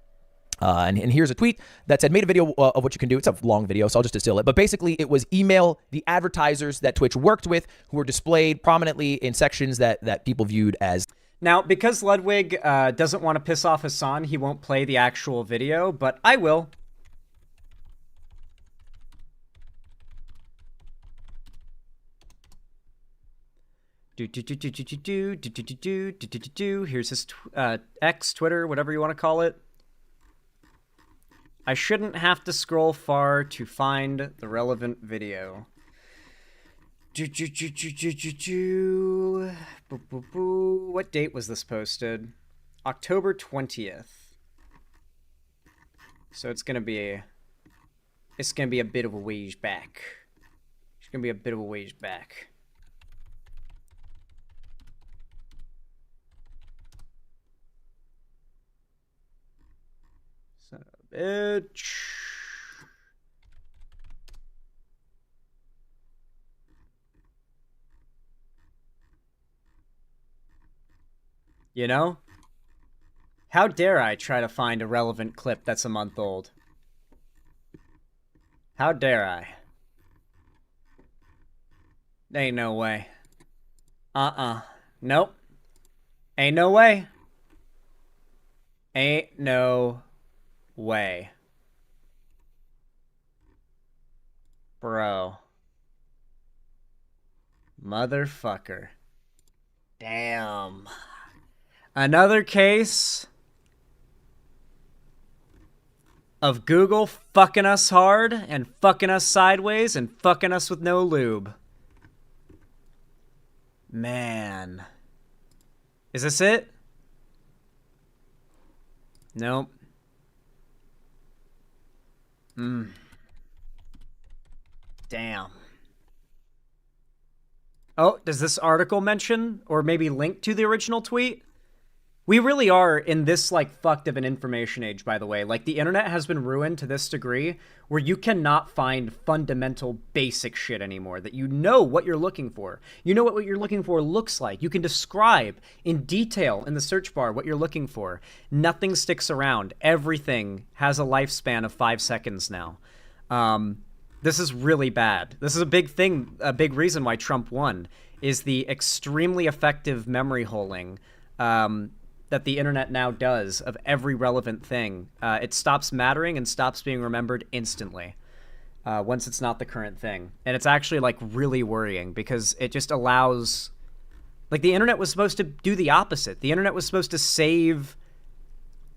And here's a tweet that said, made a video of what you can do. It's a long video, so I'll just distill it. But basically, it was email the advertisers that Twitch worked with who were displayed prominently in sections that people viewed as... Now, because Ludwig doesn't want to piss off Hasan, he won't play the actual video, but I will. Here's his X, Twitter, whatever you want to call it. I shouldn't have to scroll far to find the relevant video. What date was this posted? October 20th. So it's gonna be a bit of a ways back. It's gonna be a bit of a ways back. Son of a bitch. You know? How dare I try to find a relevant clip that's a month old? How dare I? Ain't no way. Nope. Ain't no way. Ain't no way. Bro. Motherfucker. Damn. Another case of Google fucking us hard and fucking us sideways and fucking us with no lube. Man. Is this it? Nope. Damn. Oh, does this article mention or maybe link to the original tweet? We really are in this, like, fucked of an information age, by the way. Like, the internet has been ruined to this degree where you cannot find fundamental basic shit anymore, that you know what you're looking for. You know what you're looking for looks like. You can describe in detail in the search bar what you're looking for. Nothing sticks around. Everything has a lifespan of 5 seconds now. This is really bad. This is a big thing, a big reason why Trump won, is the extremely effective memory holding that the internet now does of every relevant thing. It stops mattering and stops being remembered instantly once it's not the current thing. And it's actually, like, really worrying because it just allows... Like, the internet was supposed to do the opposite. The internet was supposed to save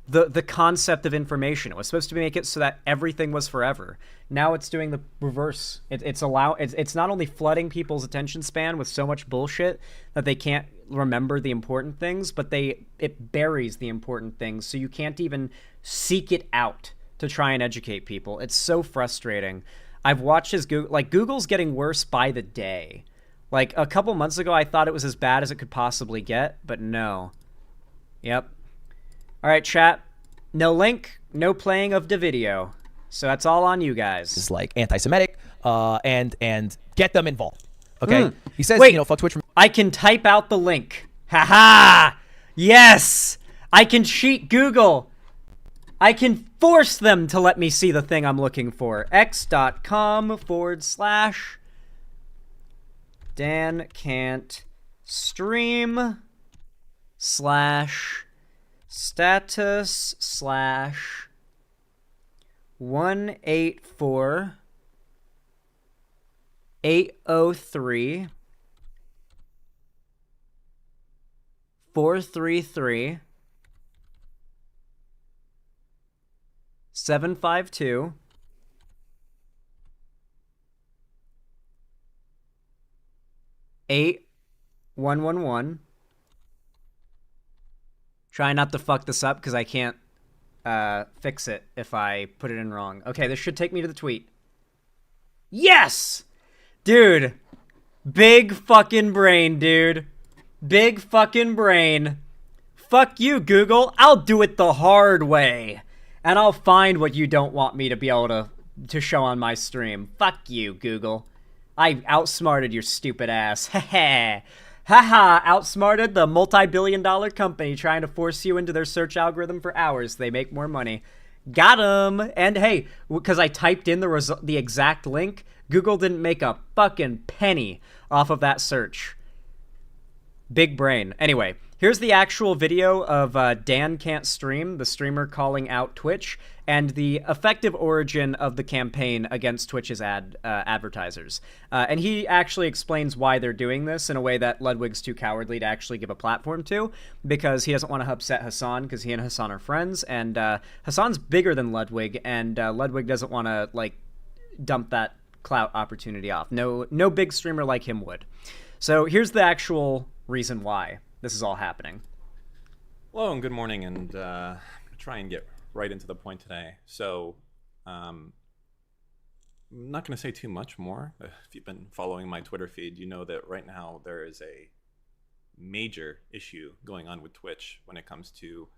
the concept of information. It was supposed to make it so that everything was forever. Now it's doing the reverse. It's not only flooding people's attention span with so much bullshit that they can't remember the important things, but it buries the important things, so you can't even seek it out to try and educate people. It's so frustrating. I've watched his Google's getting worse by the day. Like, a couple months ago, I thought it was as bad as it could possibly get, but no. Yep. All right, chat. No link, no playing of the video. So that's all on you guys. It's like anti-Semitic, and get them involved. Okay. He says, wait, you know, fuck Twitch. I can type out the link. Haha! Yes! I can cheat Google. I can force them to let me see the thing I'm looking for. x.com/Dan can't stream /status/184 803 433 752 8111. Try not to fuck this up because I can't fix it if I put it in wrong. Okay, this should take me to the tweet. Yes! Dude. Big fucking brain, dude. Big fucking brain. Fuck you, Google. I'll do it the hard way. And I'll find what you don't want me to be able to show on my stream. Fuck you, Google. I outsmarted your stupid ass. Heh. Haha, outsmarted the multi-billion-dollar company trying to force you into their search algorithm for hours. They make more money. Got 'em. And hey, because I typed in the exact link, Google didn't make a fucking penny off of that search. Big brain. Anyway, here's the actual video of Dan Can't Stream, the streamer calling out Twitch, and the effective origin of the campaign against Twitch's advertisers. And he actually explains why they're doing this in a way that Ludwig's too cowardly to actually give a platform to, because he doesn't want to upset Hasan, because he and Hasan are friends, and Hasan's bigger than Ludwig, and Ludwig doesn't want to, like, dump that clout opportunity off. No big streamer like him would. So here's the actual reason why this is all happening. Hello and good morning, and I'm gonna try and get right into the point today. So I'm not going to say too much more. If you've been following my Twitter feed, you know that right now there is a major issue going on with Twitch when it comes to...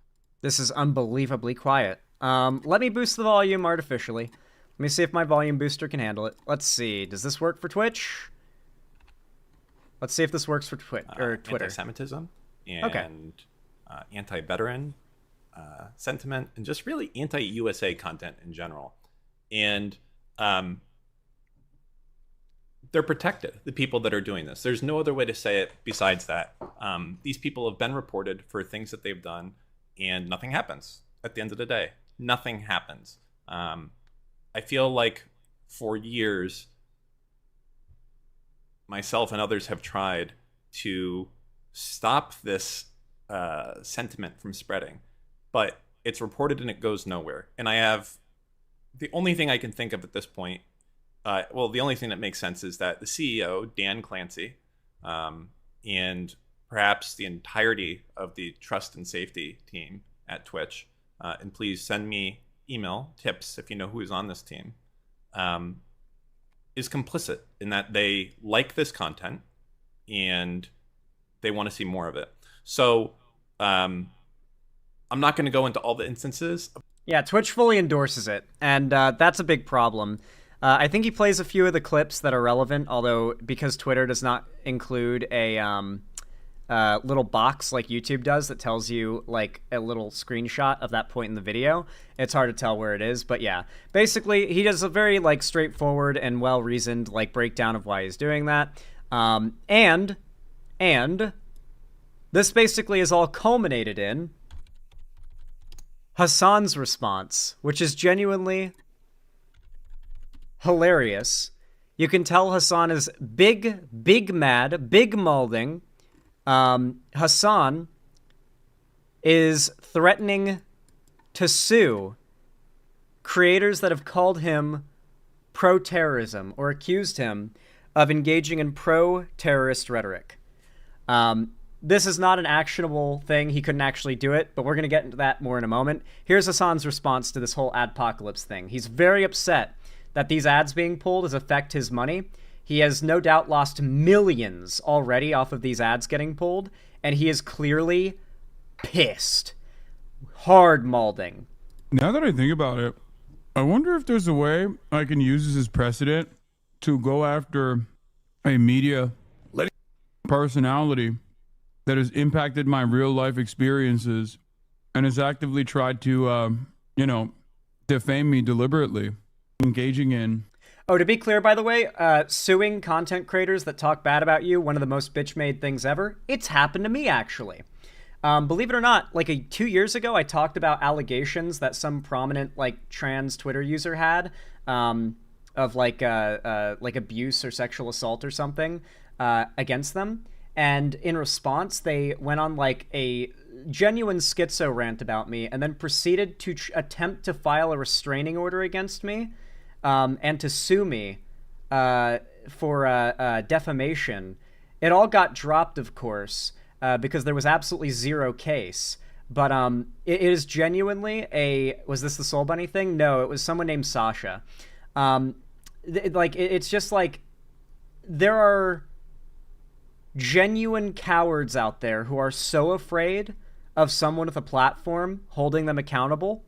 This is unbelievably quiet. Let me boost the volume artificially. Let me see if my volume booster can handle it. Let's see. Does this work for Twitch? Let's see if this works for Twitter. Anti-Semitism and anti-veteran sentiment, and just really anti-USA content in general. And they're protected, the people that are doing this. There's no other way to say it besides that. These people have been reported for things that they've done, and nothing happens at the end of the day. Nothing happens. I feel like for years, myself and others have tried to stop this sentiment from spreading, but it's reported and it goes nowhere. And I have the only thing I can think of at this point, well, the only thing that makes sense is that the CEO, Dan Clancy, and perhaps the entirety of the trust and safety team at Twitch, and please send me email tips if you know who is on this team, is complicit in that they like this content and they want to see more of it. So I'm not going to go into all the instances. Yeah, Twitch fully endorses it, and that's a big problem. I think he plays a few of the clips that are relevant, although because Twitter does not include a little box like YouTube does that tells you like a little screenshot of that point in the video, it's hard to tell where it is. But yeah, basically he does a very like straightforward and well-reasoned like breakdown of why he's doing that. And this basically is all culminated in Hasan's response, which is genuinely hilarious. You can tell Hasan is big mad, big malding. Hasan is threatening to sue creators that have called him pro-terrorism or accused him of engaging in pro-terrorist rhetoric. This is not an actionable thing. He couldn't actually do it, but we're going to get into that more in a moment. Here's Hasan's response to this whole Adpocalypse thing. He's very upset that these ads being pulled has affected his money. He has no doubt lost millions already off of these ads getting pulled, and he is clearly pissed. Hard malding. Now that I think about it, I wonder if there's a way I can use this as precedent to go after a media personality that has impacted my real life experiences and has actively tried to, defame me deliberately, engaging in. Oh, to be clear, by the way, suing content creators that talk bad about you, one of the most bitch-made things ever, it's happened to me, actually. Believe it or not, like 2 years ago, I talked about allegations that some prominent, like, trans Twitter user had of, like abuse or sexual assault or something against them. And in response, they went on, like, a genuine schizo rant about me and then proceeded to attempt to file a restraining order against me. And to sue me for defamation It all got dropped, of course, because there was absolutely zero case. But it is genuinely a... Was this the Soul Bunny thing? No, it was someone named Sasha. It's just like... There are genuine cowards out there who are so afraid of someone with a platform holding them accountable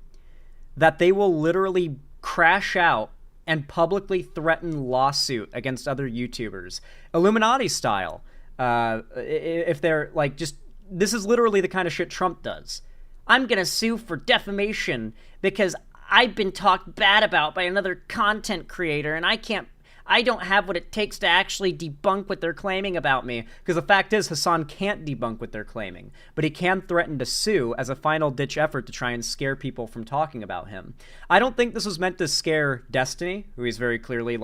that they will literally crash out and publicly threaten lawsuit against other YouTubers. Illuminati style. If they're like just... This is literally the kind of shit Trump does. I'm gonna sue for defamation because I've been talked bad about by another content creator and I don't have what it takes to actually debunk what they're claiming about me. Because the fact is, Hasan can't debunk what they're claiming, but he can threaten to sue as a final-ditch effort to try and scare people from talking about him. I don't think this was meant to scare Destiny, who he's very clearly,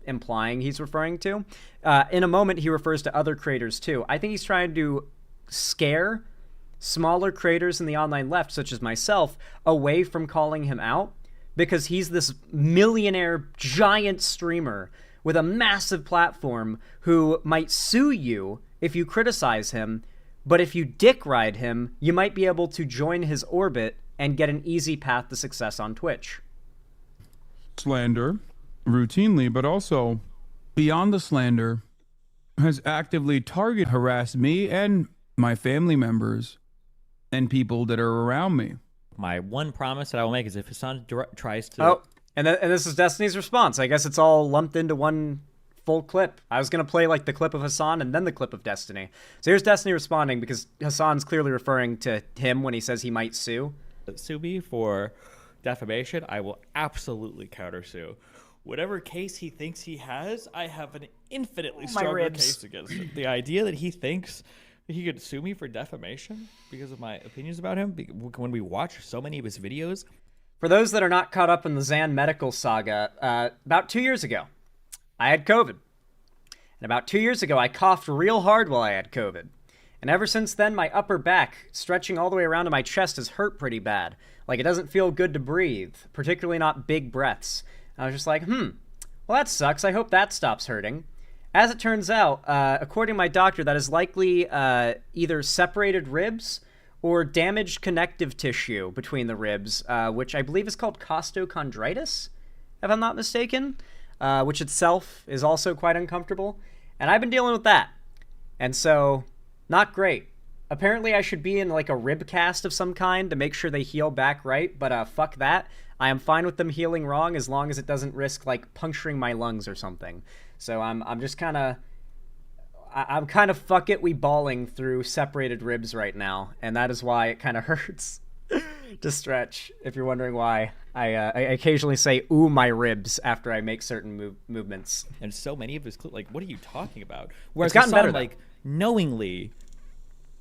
implying he's referring to. In a moment, he refers to other creators, too. I think he's trying to scare smaller creators in the online left, such as myself, away from calling him out, because he's this millionaire giant streamer with a massive platform who might sue you if you criticize him, but if you dick ride him, you might be able to join his orbit and get an easy path to success on Twitch. Slander routinely, but also beyond the slander, has actively harassed me and my family members and people that are around me. My one promise that I will make is if Hasan tries to... Oh, and this is Destiny's response. I guess it's all lumped into one full clip. I was going to play the clip of Hasan and then the clip of Destiny. So here's Destiny responding because Hasan's clearly referring to him when he says he might sue. Sue me for defamation, I will absolutely countersue. Whatever case he thinks he has, I have an infinitely stronger case against it. The idea that he thinks he could sue me for defamation because of my opinions about him when we watch so many of his videos. For those that are not caught up in the Zan medical saga, about 2 years ago, I had COVID. And about 2 years ago, I coughed real hard while I had COVID. And ever since then, my upper back, stretching all the way around to my chest, has hurt pretty bad. It doesn't feel good to breathe, particularly not big breaths. And I was just like, well, that sucks. I hope that stops hurting. As it turns out, according to my doctor, that is likely either separated ribs or damaged connective tissue between the ribs, which I believe is called costochondritis, if I'm not mistaken, which itself is also quite uncomfortable. And I've been dealing with that. And so, not great. Apparently I should be in a rib cast of some kind to make sure they heal back right, but fuck that. I am fine with them healing wrong as long as it doesn't risk puncturing my lungs or something. So I'm just kind of... I'm kind of fuck it we balling through separated ribs right now, and that is why it kind of hurts to stretch, if you're wondering why. I occasionally say, ooh, my ribs, after I make certain movements. And so many of his clips, what are you talking about? Whereas it's gotten Hasan, better, knowingly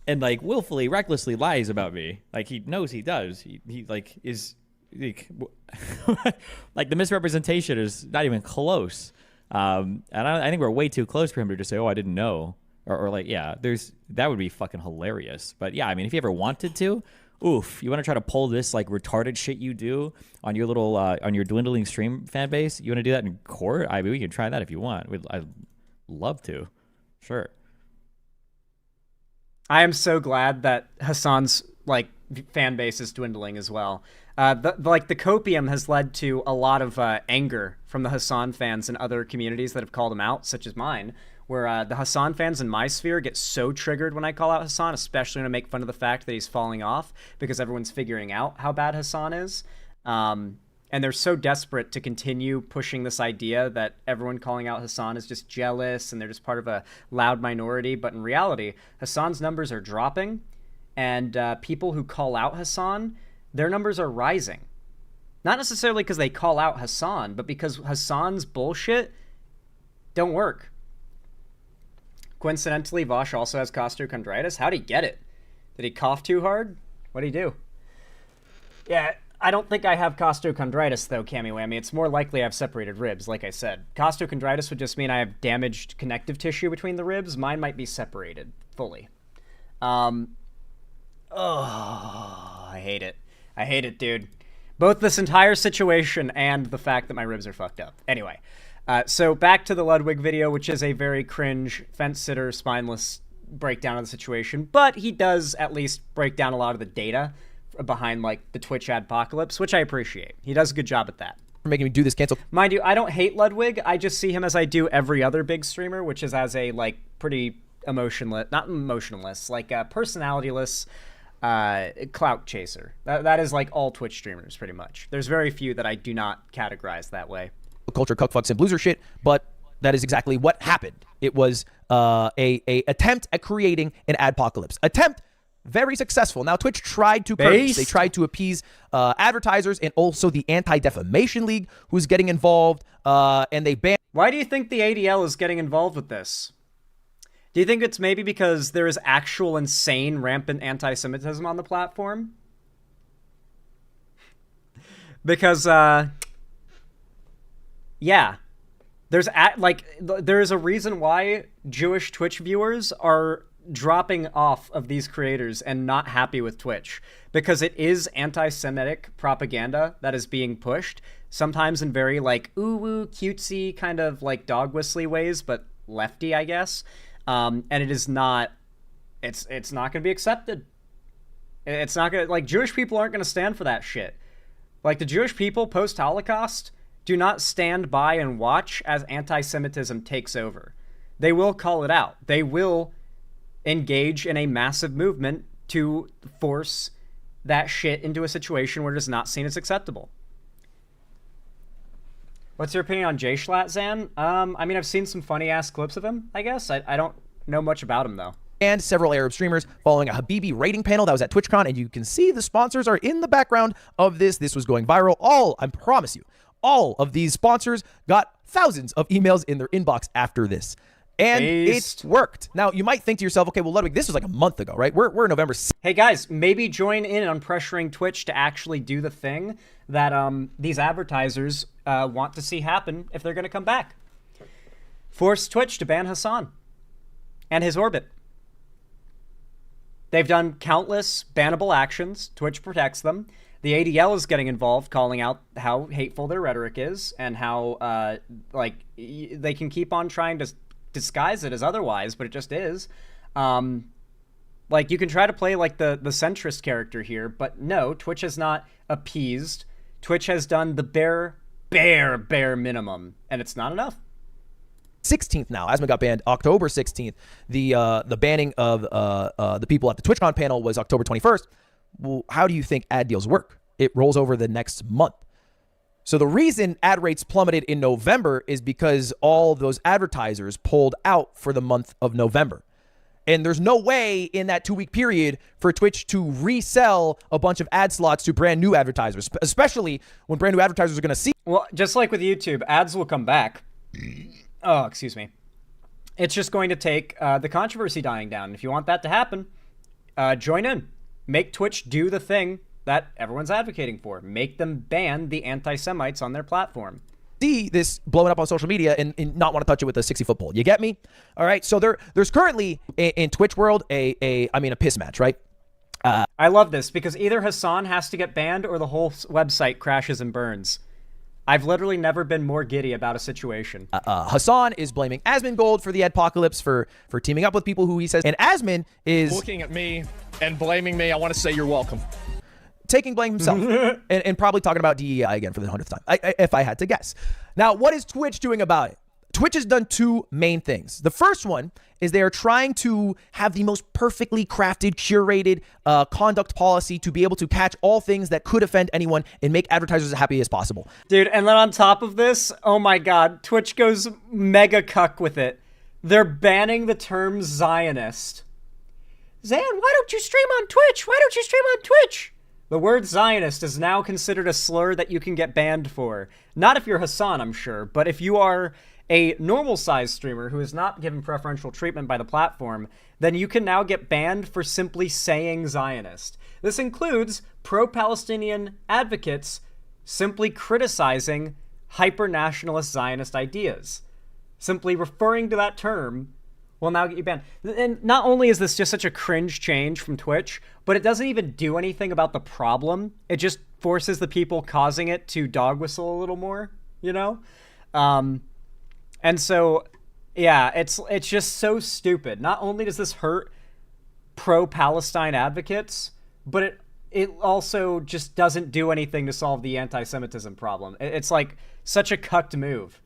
and, willfully, recklessly lies about me. He knows he does. He is... the misrepresentation is not even close. And I think we're way too close for him to just say, oh, I didn't know. That would be fucking hilarious. But yeah, if you ever wanted to, oof, you want to try to pull this retarded shit you do on your little, on your dwindling stream fan base, you want to do that in court? We can try that if you want. I'd love to. Sure. I am so glad that Hasan's, fan base is dwindling as well. The copium has led to a lot of anger from the Hasan fans and other communities that have called him out, such as mine, where the Hasan fans in my sphere get so triggered when I call out Hasan, especially when I make fun of the fact that he's falling off because everyone's figuring out how bad Hasan is. And they're so desperate to continue pushing this idea that everyone calling out Hasan is just jealous and they're just part of a loud minority. But in reality, Hasan's numbers are dropping, and people who call out Hasan, their numbers are rising. Not necessarily because they call out Hasan, but because Hasan's bullshit don't work. Coincidentally, Vosh also has costochondritis. How'd he get it? Did he cough too hard? What'd he do? Yeah, I don't think I have costochondritis, though, Cammy Whammy. It's more likely I have separated ribs, like I said. Costochondritis would just mean I have damaged connective tissue between the ribs. Mine might be separated fully. I hate it. I hate it, dude. Both this entire situation and the fact that my ribs are fucked up. Anyway, So back to the Ludwig video, which is a very cringe, fence-sitter, spineless breakdown of the situation, but he does at least break down a lot of the data behind like the Twitch adpocalypse, which I appreciate. He does a good job at that. For making me do this cancel. Mind you, I don't hate Ludwig. I just see him as I do every other big streamer, which is as a like pretty emotionless, not emotionless, like a personalityless clout chaser. That is like all Twitch streamers pretty much. There's very few that I do not categorize that way. Culture, cuck, fucks, and loser shit, but that is exactly what happened. It was a attempt at creating an adpocalypse. Attempt very successful. Now, Twitch tried to curse. They tried to appease advertisers and also the Anti-Defamation League, who's getting involved, and they banned... Why do you think the ADL is getting involved with this? Do you think it's maybe because there is actual insane, rampant anti-Semitism on the platform? Because, yeah. There is a reason why Jewish Twitch viewers are dropping off of these creators and not happy with Twitch, because it is anti-Semitic propaganda that is being pushed, sometimes in very like ooh cutesy kind of like dog whistly ways, but lefty, I guess. And it is not, it's not going to be accepted. It's not going to, like, Jewish people aren't going to stand for that shit. Like, the Jewish people post-Holocaust do not stand by and watch as anti-Semitism takes over. They will call it out. They will engage in a massive movement to force that shit into a situation where it is not seen as acceptable. What's your opinion on Jay Schlatt, Zan? I mean, I've seen some funny-ass clips of him, I guess. I don't know much about him, though. And several Arab streamers following a Habibi rating panel that was at TwitchCon, and you can see the sponsors are in the background of this. This was going viral. I promise you, all of these sponsors got thousands of emails in their inbox after this. And it worked. Now, you might think to yourself, okay, well, Ludwig, this was like a month ago, right? We're in November 6th. Hey, guys, maybe join in on pressuring Twitch to actually do the thing that these advertisers want to see happen if they're going to come back. Force Twitch to ban Hasan and his orbit. They've done countless bannable actions. Twitch protects them. The ADL is getting involved, calling out how hateful their rhetoric is and how, they can keep on trying to disguise it as otherwise, but it just is. Like, you can try to play like the centrist character here, but no, Twitch has not appeased. Twitch has done the bare minimum, and it's not enough. 16th now. Asma got banned October 16th. The banning of the people at the TwitchCon panel was October 21st. Well, how do you think ad deals work? It rolls over the next month. So the reason ad rates plummeted in November is because all those advertisers pulled out for the month of November. And there's no way in that 2-week period for Twitch to resell a bunch of ad slots to brand new advertisers, especially when brand new advertisers are going to see. Well, just like with YouTube, ads will come back. Oh, excuse me. It's just going to take the controversy dying down. If you want that to happen, join in. Make Twitch do the thing that everyone's advocating for. Make them ban the anti-Semites on their platform. See this blowing up on social media and not want to touch it with a 60-foot pole. You get me? All right. So there's currently in Twitch world a piss match, right? I love this because either Hasan has to get banned or the whole website crashes and burns. I've literally never been more giddy about a situation. Hasan is blaming Asmongold for the adpocalypse for teaming up with people who he says, and Asmon is looking at me and blaming me. I want to say you're welcome. Taking blame himself and probably talking about DEI again for the 100th time, if I had to guess. Now, what is Twitch doing about it? Twitch has done two main things. The first one is they are trying to have the most perfectly crafted, curated conduct policy to be able to catch all things that could offend anyone and make advertisers as happy as possible. Dude, and then on top of this, oh my God, Twitch goes mega cuck with it. They're banning the term Zionist. Zan, why don't you stream on Twitch? Why don't you stream on Twitch? The word Zionist is now considered a slur that you can get banned for. Not if you're Hasan, I'm sure, but if you are a normal-sized streamer who is not given preferential treatment by the platform, then you can now get banned for simply saying Zionist. This includes pro-Palestinian advocates simply criticizing hyper-nationalist Zionist ideas. Simply referring to that term will now get you banned. And not only is this just such a cringe change from Twitch, but it doesn't even do anything about the problem. It just forces the people causing it to dog whistle a little more, you know? And so, yeah, it's just so stupid. Not only does this hurt pro-Palestine advocates, but it also just doesn't do anything to solve the anti-Semitism problem. It's like such a cucked move.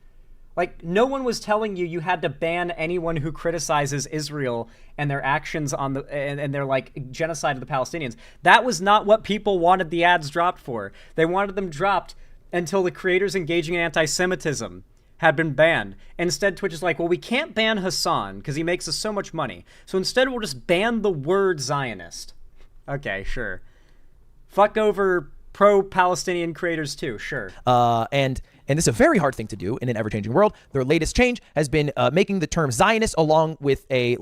Like, no one was telling you had to ban anyone who criticizes Israel and their actions on the and their like genocide of the Palestinians. That was not what people wanted the ads dropped for. They wanted them dropped until the creators engaging in anti-Semitism had been banned. Instead, Twitch is like, well, we can't ban Hasan because he makes us so much money. So instead, we'll just ban the word Zionist. Okay, sure. Fuck over pro-Palestinian creators too, sure. And this is a very hard thing to do in an ever-changing world. Their latest change has been making the term Zionist along with a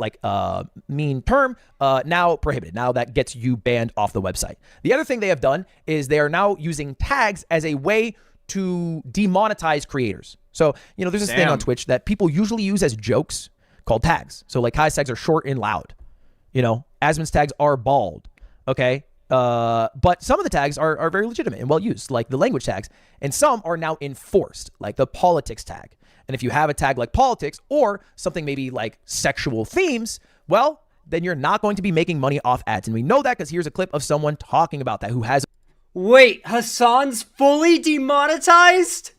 mean term now prohibited. Now that gets you banned off the website. The other thing they have done is they are now using tags as a way to demonetize creators. So, you know, there's this thing on Twitch that people usually use as jokes called tags. So like Kai's tags are short and loud. You know, Asmon's tags are bald. Okay. But some of the tags are very legitimate and well used, like the language tags, and some are now enforced, like the politics tag. And if you have a tag like politics or something maybe like sexual themes, well, then you're not going to be making money off ads. And we know that because here's a clip of someone talking about that who has... Wait, Hasan's fully demonetized?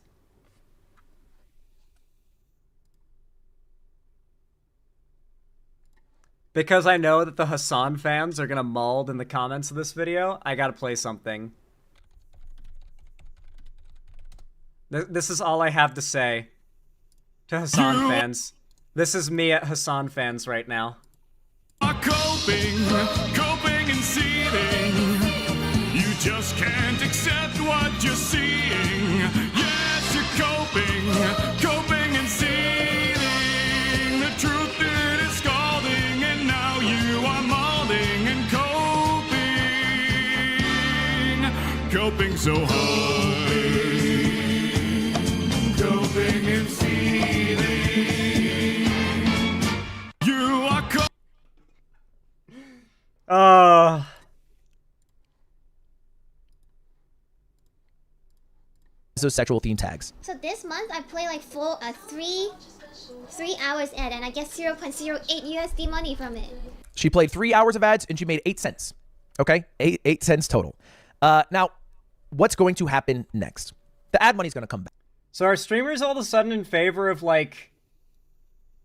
Because I know that the Hasan fans are gonna maul in the comments of this video, I gotta play something. This is all I have to say to Hasan fans. This is me at Hasan fans right now. Coping and seething. You just can't accept what you're seeing. Yes, you're coping and seething. The truth it is scalding, and now you are molding and coping so hard. Coping and seething. You are those sexual theme tags. So this month I play like full 3 hours ad and I get 0.08 USD money from it. She played 3 hours of ads and she made 8 cents. Okay, 8 cents total. Now, what's going to happen next? The ad money's going to come back. So are streamers all of a sudden in favor of like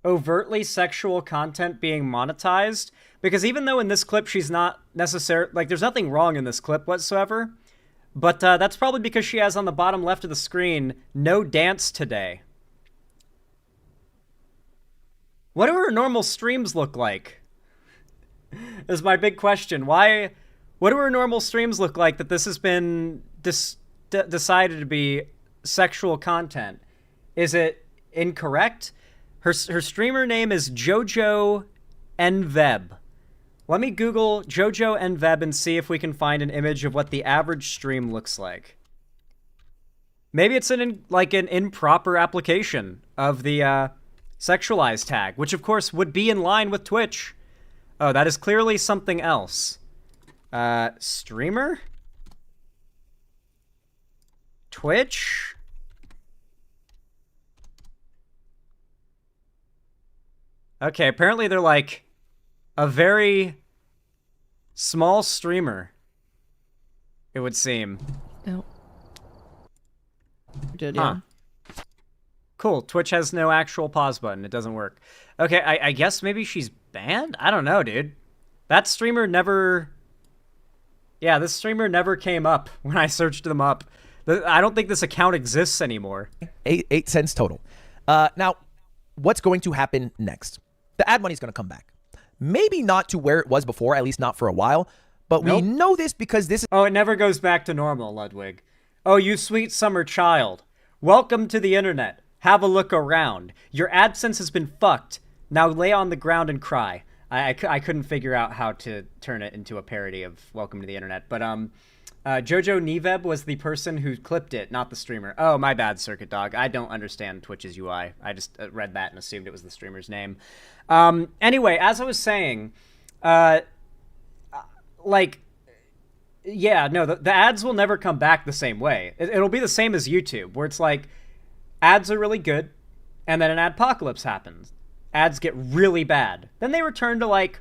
overtly sexual content being monetized? Because even though in this clip she's not necessarily, like there's nothing wrong in this clip whatsoever, but that's probably because she has on the bottom left of the screen, no dance today. What do her normal streams look like? Is my big question. What do her normal streams look like that this has been decided to be sexual content? Is it incorrect? Her streamer name is Jojo Nveb. Let me Google Jojo Nveb and see if we can find an image of what the average stream looks like. Maybe it's an improper application of the sexualized tag, which of course would be in line with Twitch. Oh, that is clearly something else. Streamer? Twitch? Okay, apparently they're like a very small streamer, it would seem. No. Did, yeah. Huh. Cool, Twitch has no actual pause button. It doesn't work. Okay, I guess maybe she's banned? I don't know, dude. That streamer never... Yeah, this streamer never came up when I searched them up. I don't think this account exists anymore. 8 cents total. Now, what's going to happen next? The ad money's going to come back. Maybe not to where it was before, at least not for a while, but we know this because this is... Oh, it never goes back to normal, Ludwig. Oh, you sweet summer child. Welcome to the internet. Have a look around. Your AdSense has been fucked. Now lay on the ground and cry. I couldn't figure out how to turn it into a parody of Welcome to the Internet, but Jojo Nveb was the person who clipped it, not the streamer. Oh, my bad, Circuit Dog. I don't understand Twitch's UI. I just read that and assumed it was the streamer's name. Anyway, as I was saying, yeah, no, the ads will never come back the same way. It'll be the same as YouTube, where it's like, ads are really good, And then an adpocalypse happens. Ads get really bad. Then they return to like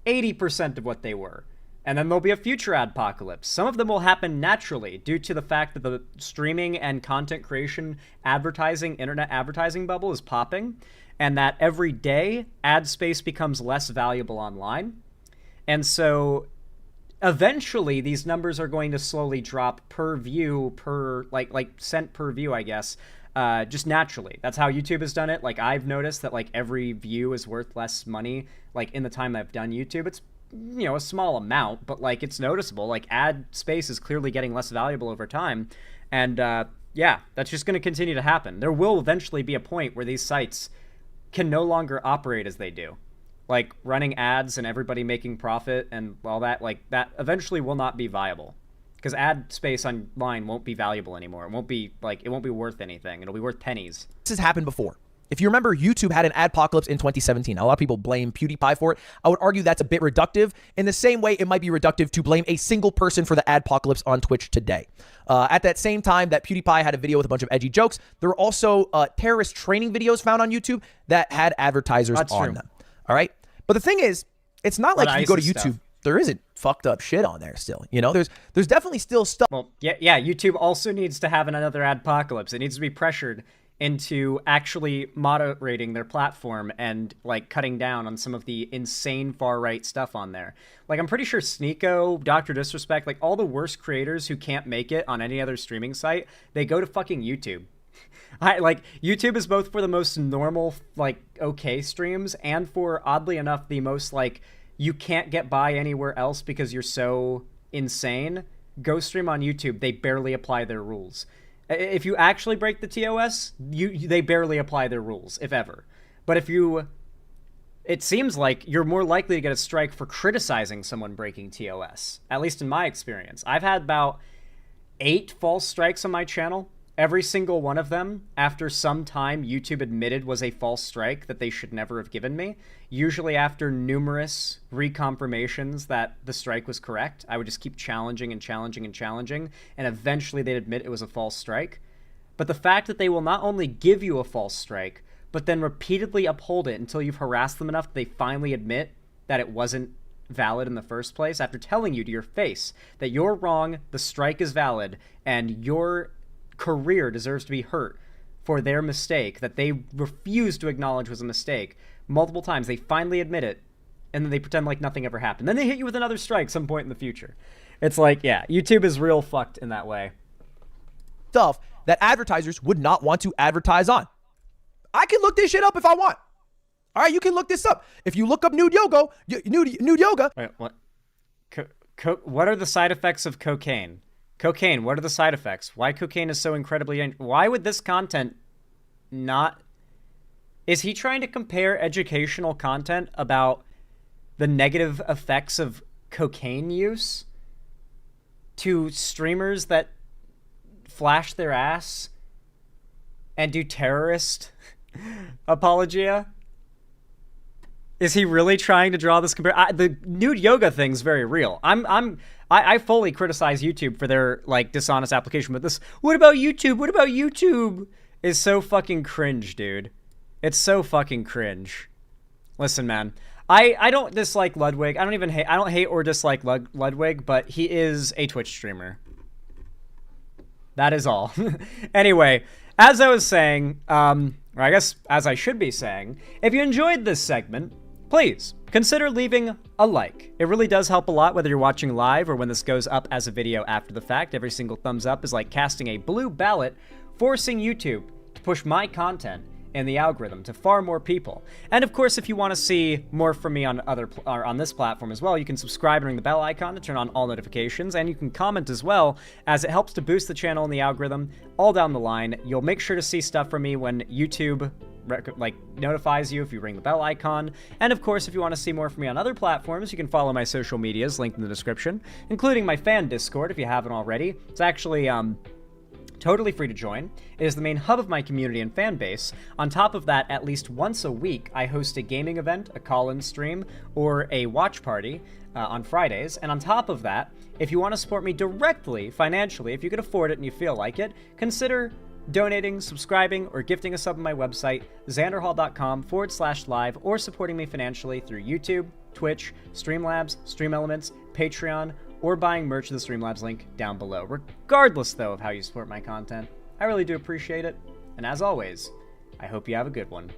80% of what they were. And then there'll be a future adpocalypse. Some of them will happen naturally due to the fact that the streaming and content creation advertising, internet advertising bubble is popping, and that every day ad space becomes less valuable online. And so eventually these numbers are going to slowly drop per view, per like cent per view, I guess, just naturally. That's how YouTube has done it. Like, I've noticed that like every view is worth less money. Like, in the time I've done YouTube, it's, you know, a small amount, but like it's noticeable. Like, ad space is clearly getting less valuable over time. And yeah, that's just going to continue to happen. There will eventually be a point where these sites can no longer operate as they do. Like, running ads and everybody making profit and all that, like, that eventually will not be viable. Because ad space online won't be valuable anymore. It won't be worth anything. It'll be worth pennies. This has happened before. If you remember, YouTube had an adpocalypse in 2017. A lot of people blame PewDiePie for it. I would argue that's a bit reductive. In the same way, it might be reductive to blame a single person for the adpocalypse on Twitch today. At that same time that PewDiePie had a video with a bunch of edgy jokes, there were also terrorist training videos found on YouTube that had advertisers on them. All right? But the thing is, it's not like if you go to YouTube, there isn't fucked up shit on there still. You know, there's definitely still stuff. Well, yeah, YouTube also needs to have another adpocalypse. It needs to be pressured into actually moderating their platform and like cutting down on some of the insane far right stuff on there. Like, I'm pretty sure Sneeko, Dr. Disrespect, like all the worst creators who can't make it on any other streaming site, they go to fucking YouTube. Like, YouTube is both for the most normal, like, okay streams and for, oddly enough, the most like you can't get by anywhere else because you're so insane. Go stream on YouTube. They barely apply their rules. If you actually break the TOS, they barely apply their rules, if ever. But if you... It seems like you're more likely to get a strike for criticizing someone breaking TOS, at least in my experience. I've had about 8 false strikes on my channel. Every single one of them, after some time, YouTube admitted was a false strike that they should never have given me. Usually after numerous reconfirmations that the strike was correct, I would just keep challenging and challenging and challenging, and eventually they'd admit it was a false strike. But the fact that they will not only give you a false strike, but then repeatedly uphold it until you've harassed them enough that they finally admit that it wasn't valid in the first place, after telling you to your face that you're wrong, the strike is valid, and your career deserves to be hurt for their mistake that they refuse to acknowledge was a mistake multiple times. They finally admit it, and then they pretend like nothing ever happened. Then they hit you with another strike some point in the future. It's like, yeah, YouTube is real fucked in that way. Stuff that advertisers would not want to advertise on. I can look this shit up if I want. All right, you can look this up. If you look up nude yoga, nude yoga. Wait, what? What are the side effects of cocaine? Cocaine, what are the side effects? Why cocaine is so incredibly... Why would this content not... Is he trying to compare educational content about the negative effects of cocaine use to streamers that flash their ass and do terrorist apologia? Is he really trying to draw this comparison? The nude yoga thing's very real. I fully criticize YouTube for their like dishonest application, but this what about YouTube? What about YouTube? Is so fucking cringe, dude. It's so fucking cringe. Listen, man. I don't dislike Ludwig. I don't hate or dislike Ludwig, but he is a Twitch streamer. That is all. Anyway, as I was saying, or I guess as I should be saying, if you enjoyed this segment, please consider leaving a like. It really does help a lot whether you're watching live or when this goes up as a video after the fact. Every single thumbs up is like casting a blue ballot, forcing YouTube to push my content in the algorithm to far more people. And of course, if you want to see more from me on on this platform as well, you can subscribe and ring the bell icon to turn on all notifications, and you can comment as well, as it helps to boost the channel in the algorithm all down the line. You'll make sure to see stuff from me when YouTube notifies you if you ring the bell icon. And of course, if you want to see more from me on other platforms, you can follow my social medias linked in the description, including my fan Discord if you haven't already. It's actually totally free to join. It is the main hub of my community and fan base. On top of that, at least once a week, I host a gaming event, a call-in stream, or a watch party on Fridays. And on top of that, if you want to support me directly financially, if you can afford it and you feel like it, consider donating, subscribing, or gifting a sub on my website, xanderhall.com/live, or supporting me financially through YouTube, Twitch, Streamlabs, StreamElements, Patreon, or buying merch to the Streamlabs link down below. Regardless, though, of how you support my content, I really do appreciate it. And as always, I hope you have a good one.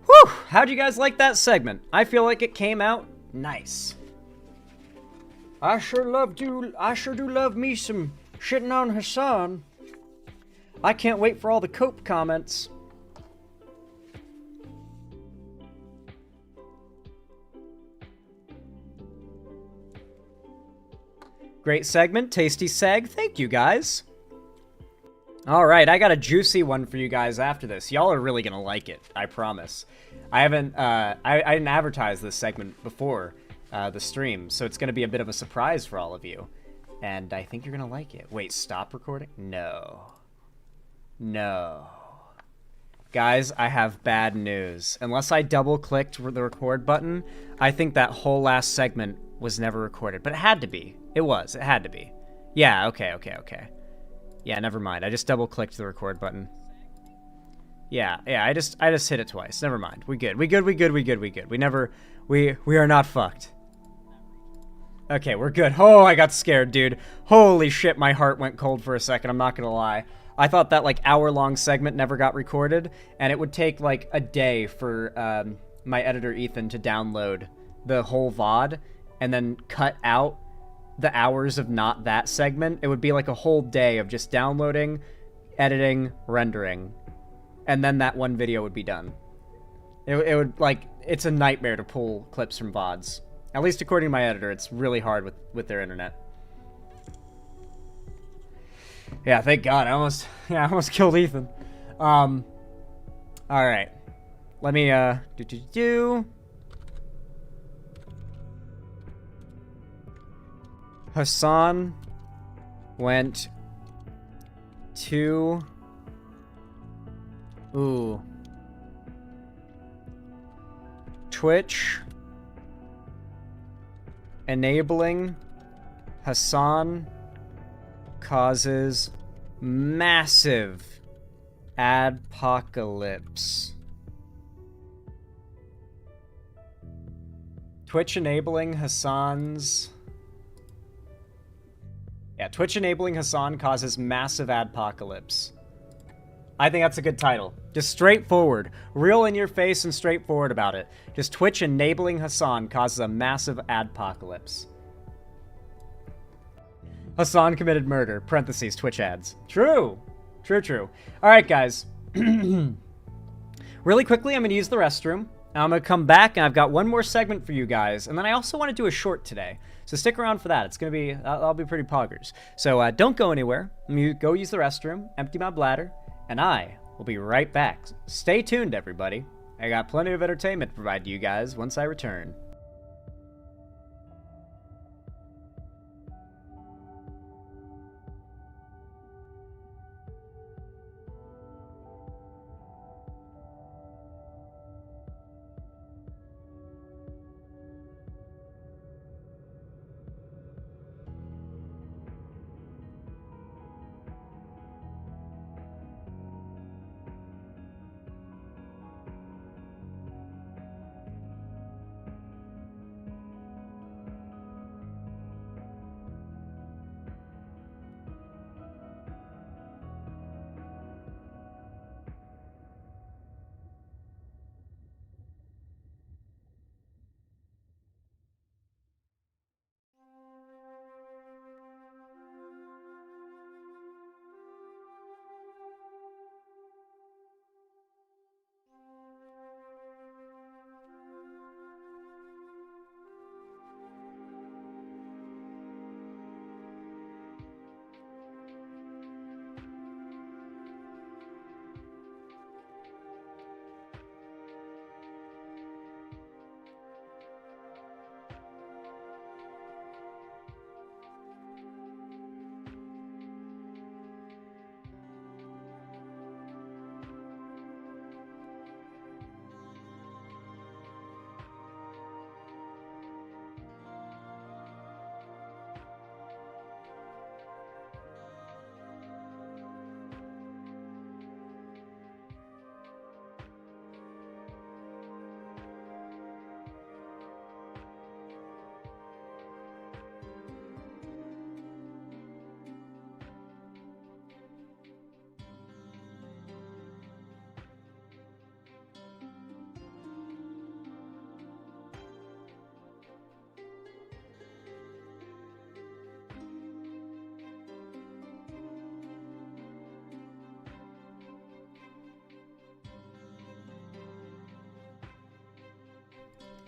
Whew! How'd you guys like that segment? I feel like it came out nice. I sure do love me some shitting on Hassan. I can't wait for all the cope comments. Great segment, tasty seg. Thank you, guys. All right, I got a juicy one for you guys after this. Y'all are really gonna like it, I promise. I haven't, I didn't advertise this segment before the stream, so it's gonna be a bit of a surprise for all of you. And I think you're gonna like it. Wait, stop recording? No. No. Guys, I have bad news. Unless I double-clicked the record button, I think that whole last segment was never recorded. But it had to be. It was. It had to be. Yeah, okay. Yeah, never mind. I just double-clicked the record button. Yeah, I just hit it twice. Never mind. We good. We are not fucked. Okay, we're good. Oh, I got scared, dude. Holy shit, my heart went cold for a second. I'm not gonna lie. I thought that, like, hour-long segment never got recorded, and it would take, like, a day for my editor, Ethan, to download the whole VOD and then cut out the hours of not that segment. It would be, like, a whole day of just downloading, editing, rendering, and then that one video would be done. It would, like, it's a nightmare to pull clips from VODs. At least according to my editor, it's really hard with their internet. Yeah, thank God. I almost killed Ethan. All right. Let me, Hasan went to... Twitch enabling Hasan causes massive adpocalypse. Twitch enabling Hasan's... Yeah, Twitch enabling Hasan causes massive adpocalypse. I think that's a good title. Just straightforward. Real in your face and straightforward about it. Just Twitch enabling Hasan causes a massive adpocalypse. Hasan committed murder. Parentheses, Twitch ads. True. True. Alright, guys. Really quickly, I'm going to use the restroom. Now I'm going to come back, and I've got one more segment for you guys. And then I also want to do a short today. So stick around for that. It's going to be... I'll be pretty poggers. So don't go anywhere. I'm going to go use the restroom, empty my bladder, and I will be right back. Stay tuned, everybody. I got plenty of entertainment to provide to you guys once I return.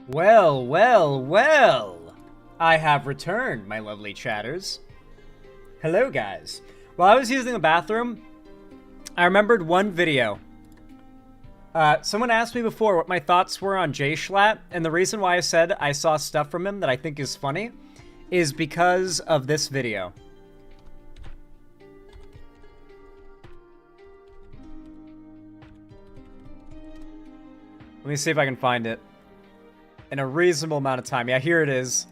Well, well, well! I have returned, my lovely chatters. Hello, guys. While I was using the bathroom, I remembered one video. Someone asked me before what my thoughts were on Jay Schlatt, and the reason why I said I saw stuff from him that I think is funny is because of this video. Let me see if I can find it in a reasonable amount of time. Yeah, here it is.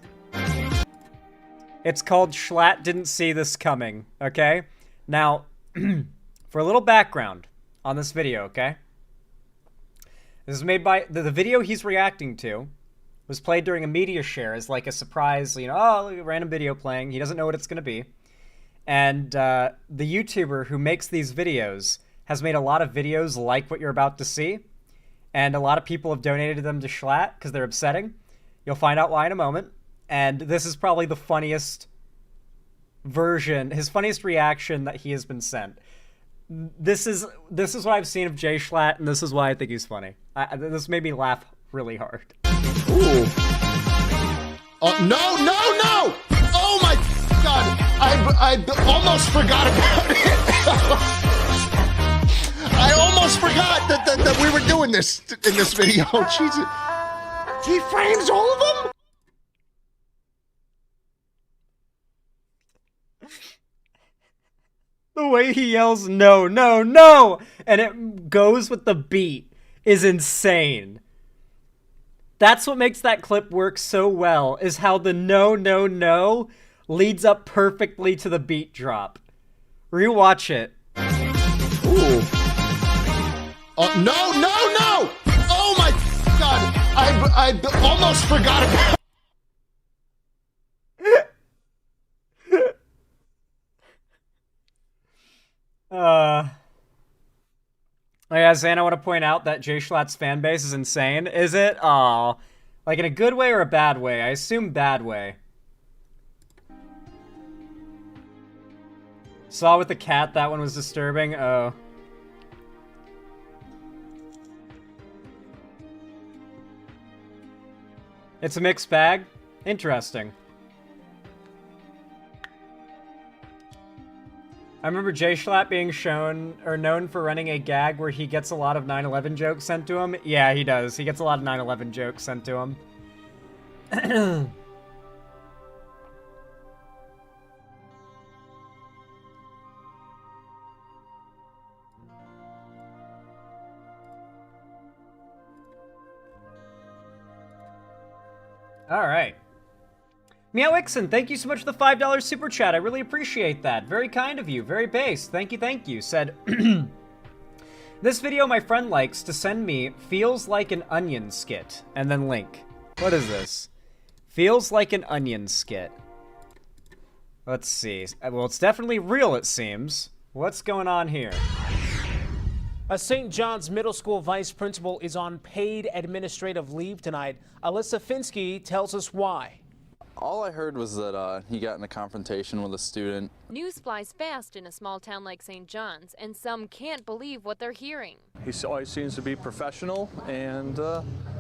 It's called Schlatt Didn't See This Coming, okay? Now, for a little background on this video, okay? This is made by... The video he's reacting to was played during a media share as like a surprise, you know, oh, look, a random video playing. He doesn't know what it's going to be. And the YouTuber who makes these videos has made a lot of videos like what you're about to see. And a lot of people have donated them to Schlatt because they're upsetting. You'll find out why in a moment. And this is probably the funniest version, his funniest reaction that he has been sent. This is what I've seen of Jay Schlatt, and this is why I think he's funny. This made me laugh really hard. Ooh. No, no, no! Oh my God! I almost forgot about it. I almost forgot that we were doing this in this video. Jesus. He frames all of them? The way he yells, no, no, no! And it goes with the beat is insane. That's what makes that clip work so well, is how the no, no, no leads up perfectly to the beat drop. Rewatch it. Ooh. No, no, no! Oh my God! I almost forgot about it. Yeah, Zan, I want to point out that Jay Schlatt's fan base is insane. Is it? Aw. Like in a good way or a bad way? I assume bad way. Saw with the cat, that one was disturbing. Oh. It's a mixed bag? Interesting. I remember Jay Schlatt being shown, or known for running a gag where he gets a lot of 9/11 jokes sent to him. Yeah, he does. He gets a lot of 9/11 jokes sent to him. All right. Meow Ixon, thank you so much for the $5 super chat. I really appreciate that. Very kind of you. Very based. Thank you, thank you. Said, this video my friend likes to send me feels like an onion skit. And then link. What is this? Feels like an onion skit. Let's see. Well, it's definitely real, it seems. What's going on here? A St. John's Middle School vice principal is on paid administrative leave tonight. Alyssa Finsky tells us why. All I heard was that he got in a confrontation with a student. News flies fast in a small town like St. John's, and some can't believe what they're hearing. He always seems to be professional and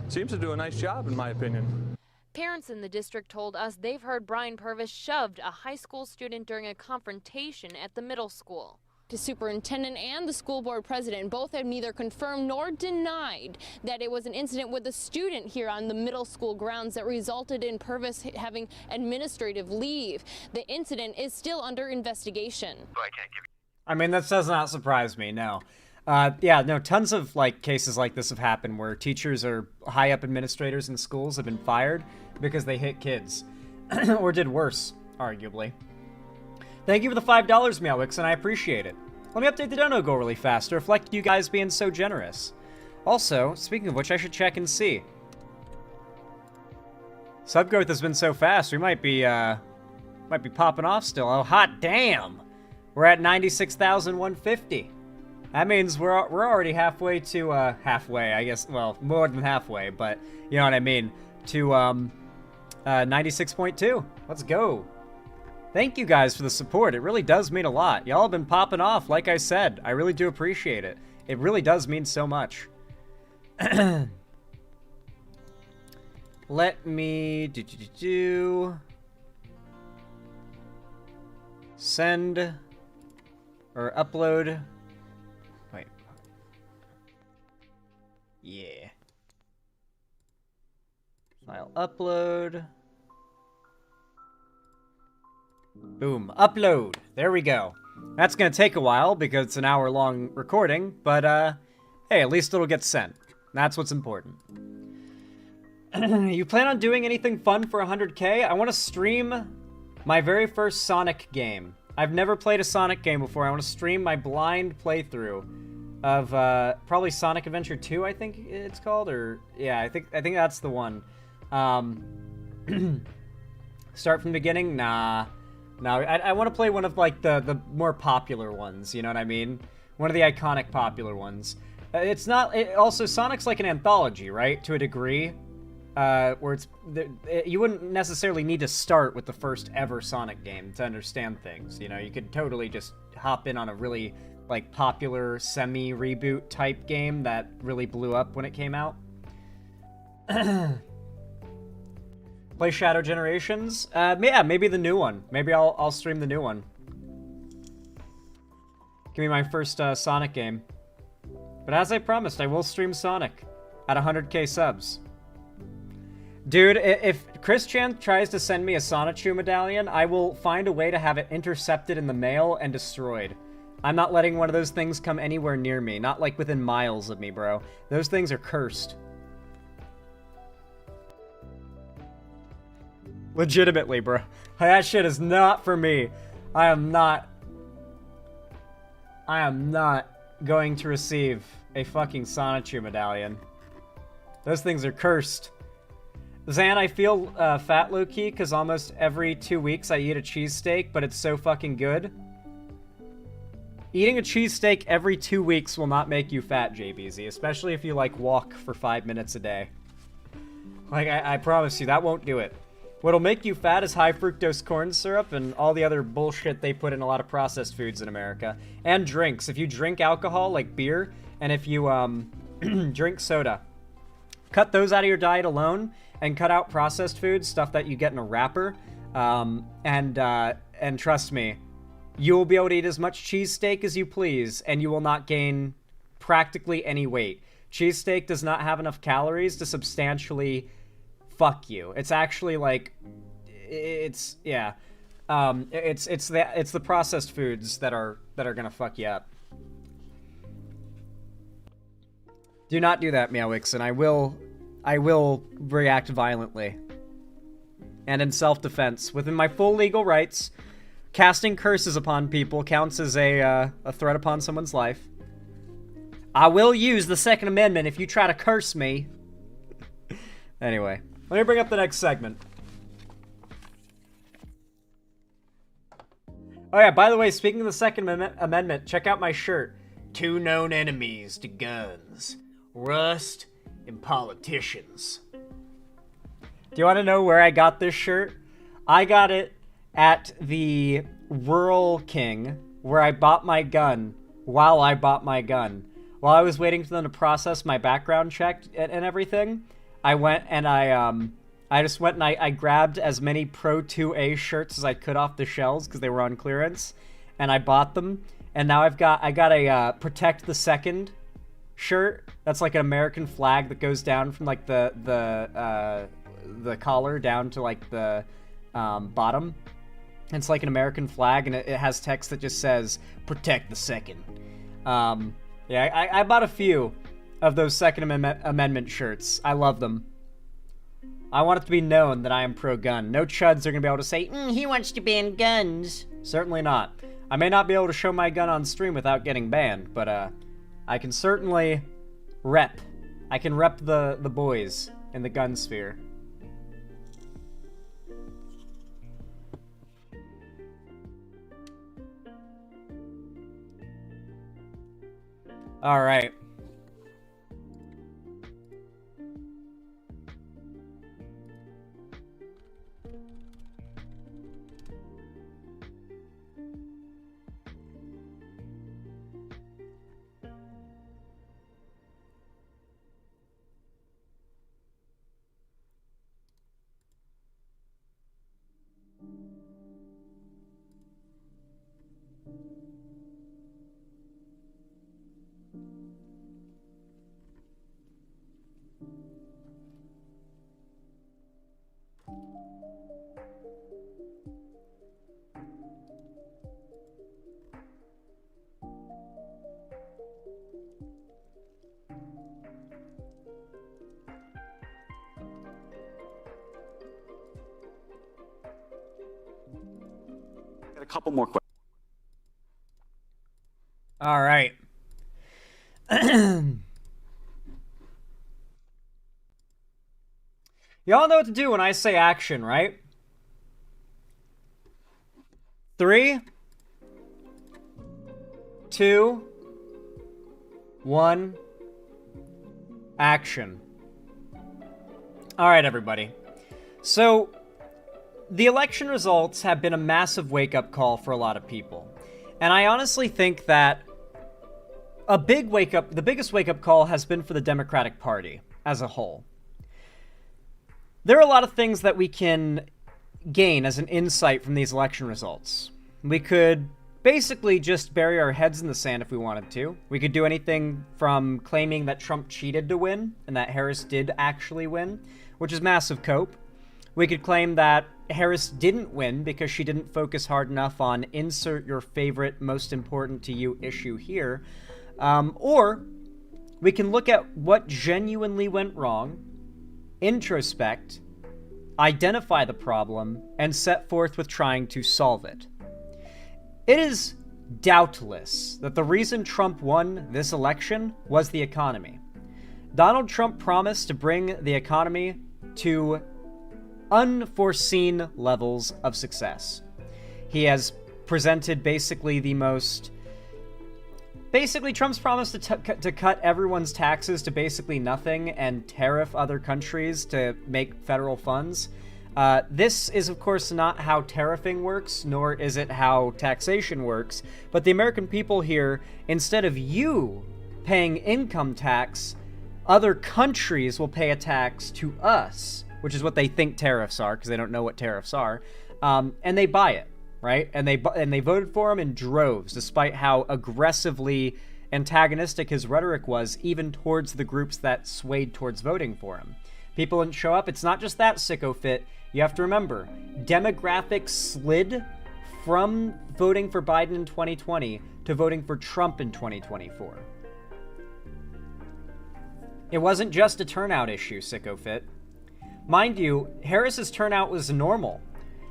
seems to do a nice job, in my opinion. Parents in the district told us they've heard Brian Purvis shoved a high school student during a confrontation at the middle school. The superintendent and the school board president both have neither confirmed nor denied that it was an incident with a student here on the middle school grounds that resulted in Purvis having administrative leave. The incident is still under investigation. I mean, that does not surprise me, no. Yeah, no, tons of like cases like this have happened where teachers or high up administrators in schools have been fired because they hit kids. Or did worse, arguably. Thank you for the $5, Meowix, and I appreciate it. Let me update the dono goal really fast to reflect you guys being so generous. Also, speaking of which, I should check and see. Sub growth has been so fast, we might be popping off still. Oh, hot damn! We're at 96,150. That means we're already halfway to, halfway, I guess, well, more than halfway, but you know what I mean, to, 96.2. Let's go. Thank you guys for the support. It really does mean a lot. Y'all have been popping off, like I said. I really do appreciate it. It really does mean so much. Let me send or upload. Wait. Yeah. File upload. Boom. Upload. There we go. That's gonna take a while because it's an hour-long recording, but hey, at least it'll get sent. That's what's important. You plan on doing anything fun for 100K? I want to stream my very first Sonic game. I've never played a Sonic game before. I want to stream my blind playthrough of probably Sonic Adventure 2, I think it's called, or yeah, I think that's the one. Start from the beginning? Nah. No, I want to play one of like the more popular ones, you know what I mean? One of the iconic popular ones. It's not, also Sonic's like an anthology, right? To a degree. Where it's, you wouldn't necessarily need to start with the first ever Sonic game to understand things, you know? You could totally just hop in on a really, like, popular semi-reboot type game that really blew up when it came out. Play Shadow Generations? Yeah, maybe the new one. Maybe I'll stream the new one. Give me my first Sonic game. But as I promised, I will stream Sonic at 100K subs. Dude, if Chris Chan tries to send me a Sonichu medallion, I will find a way to have it intercepted in the mail and destroyed. I'm not letting one of those things come anywhere near me. Not like within miles of me, bro. Those things are cursed. Legitimately, bro. That shit is not for me. I am not going to receive a fucking Sonichu medallion. Those things are cursed. Zan, I feel fat low-key because almost every 2 weeks I eat a cheesesteak, but it's so fucking good. Eating a cheesesteak every 2 weeks will not make you fat, JBZ, especially if you, like, walk for 5 minutes a day. Like, I promise you, that won't do it. What'll make you fat is high fructose corn syrup and all the other bullshit they put in a lot of processed foods in America. And drinks. If you drink alcohol, like beer, and if you, drink soda, cut those out of your diet alone, and cut out processed foods, stuff that you get in a wrapper, and trust me, you will be able to eat as much cheesesteak as you please, and you will not gain practically any weight. Cheesesteak does not have enough calories to substantially fuck you. It's actually like, it's the processed foods that are gonna fuck you up. Do not do that, Meowixen. I will react violently. And in self-defense, within my full legal rights, casting curses upon people counts as a threat upon someone's life. I will use the Second Amendment if you try to curse me. Anyway, let me bring up the next segment. Oh yeah, by the way, speaking of the Second Amendment, check out my shirt. 2 known enemies to guns. Rust and politicians. Do you want to know where I got this shirt? I got it at the Rural King, where I bought my gun while I bought my gun. While I was waiting for them to process my background check and everything, I went and I just went and I grabbed as many Pro 2A shirts as I could off the shelves because they were on clearance, and I bought them. And now I got a Protect the Second shirt. That's like an American flag that goes down from like the collar down to like the bottom. It's like an American flag, and it has text that just says "Protect the Second." Yeah, I bought a few of those Second Amendment shirts. I love them. I want it to be known that I am pro-gun. No chuds are gonna be able to say, he wants to ban guns. Certainly not. I may not be able to show my gun on stream without getting banned, but I can certainly rep. I can rep the boys in the gun sphere. All right. a couple more questions. All right. Y'all know what to do when I say action, right? 3, 2, 1, action. All right, everybody. So, the election results have been a massive wake-up call for a lot of people. And I honestly think that the biggest wake-up call has been for the Democratic Party as a whole. There are a lot of things that we can gain as an insight from these election results. We could basically just bury our heads in the sand if we wanted to. We could do anything from claiming that Trump cheated to win and that Harris did actually win, which is massive cope. We could claim that Harris didn't win because she didn't focus hard enough on insert your favorite, most important to you issue here. Or we can look at what genuinely went wrong, introspect, identify the problem, and set forth with trying to solve it. It is doubtless that the reason Trump won this election was the economy. Donald Trump promised to bring the economy to unforeseen levels of success. He has presented basically Trump's promise to cut everyone's taxes to basically nothing and tariff other countries to make federal funds. This is, of course, not how tariffing works, nor is it how taxation works, but the American people here, instead of you paying income tax, other countries will pay a tax to us, which is what they think tariffs are, because they don't know what tariffs are, and they buy it. Right? And they voted for him in droves, despite how aggressively antagonistic his rhetoric was, even towards the groups that swayed towards voting for him. People didn't show up. It's not just that, sicko fit. You have to remember, demographics slid from voting for Biden in 2020 to voting for Trump in 2024. It wasn't just a turnout issue, sicko fit. Mind you, Harris's turnout was normal.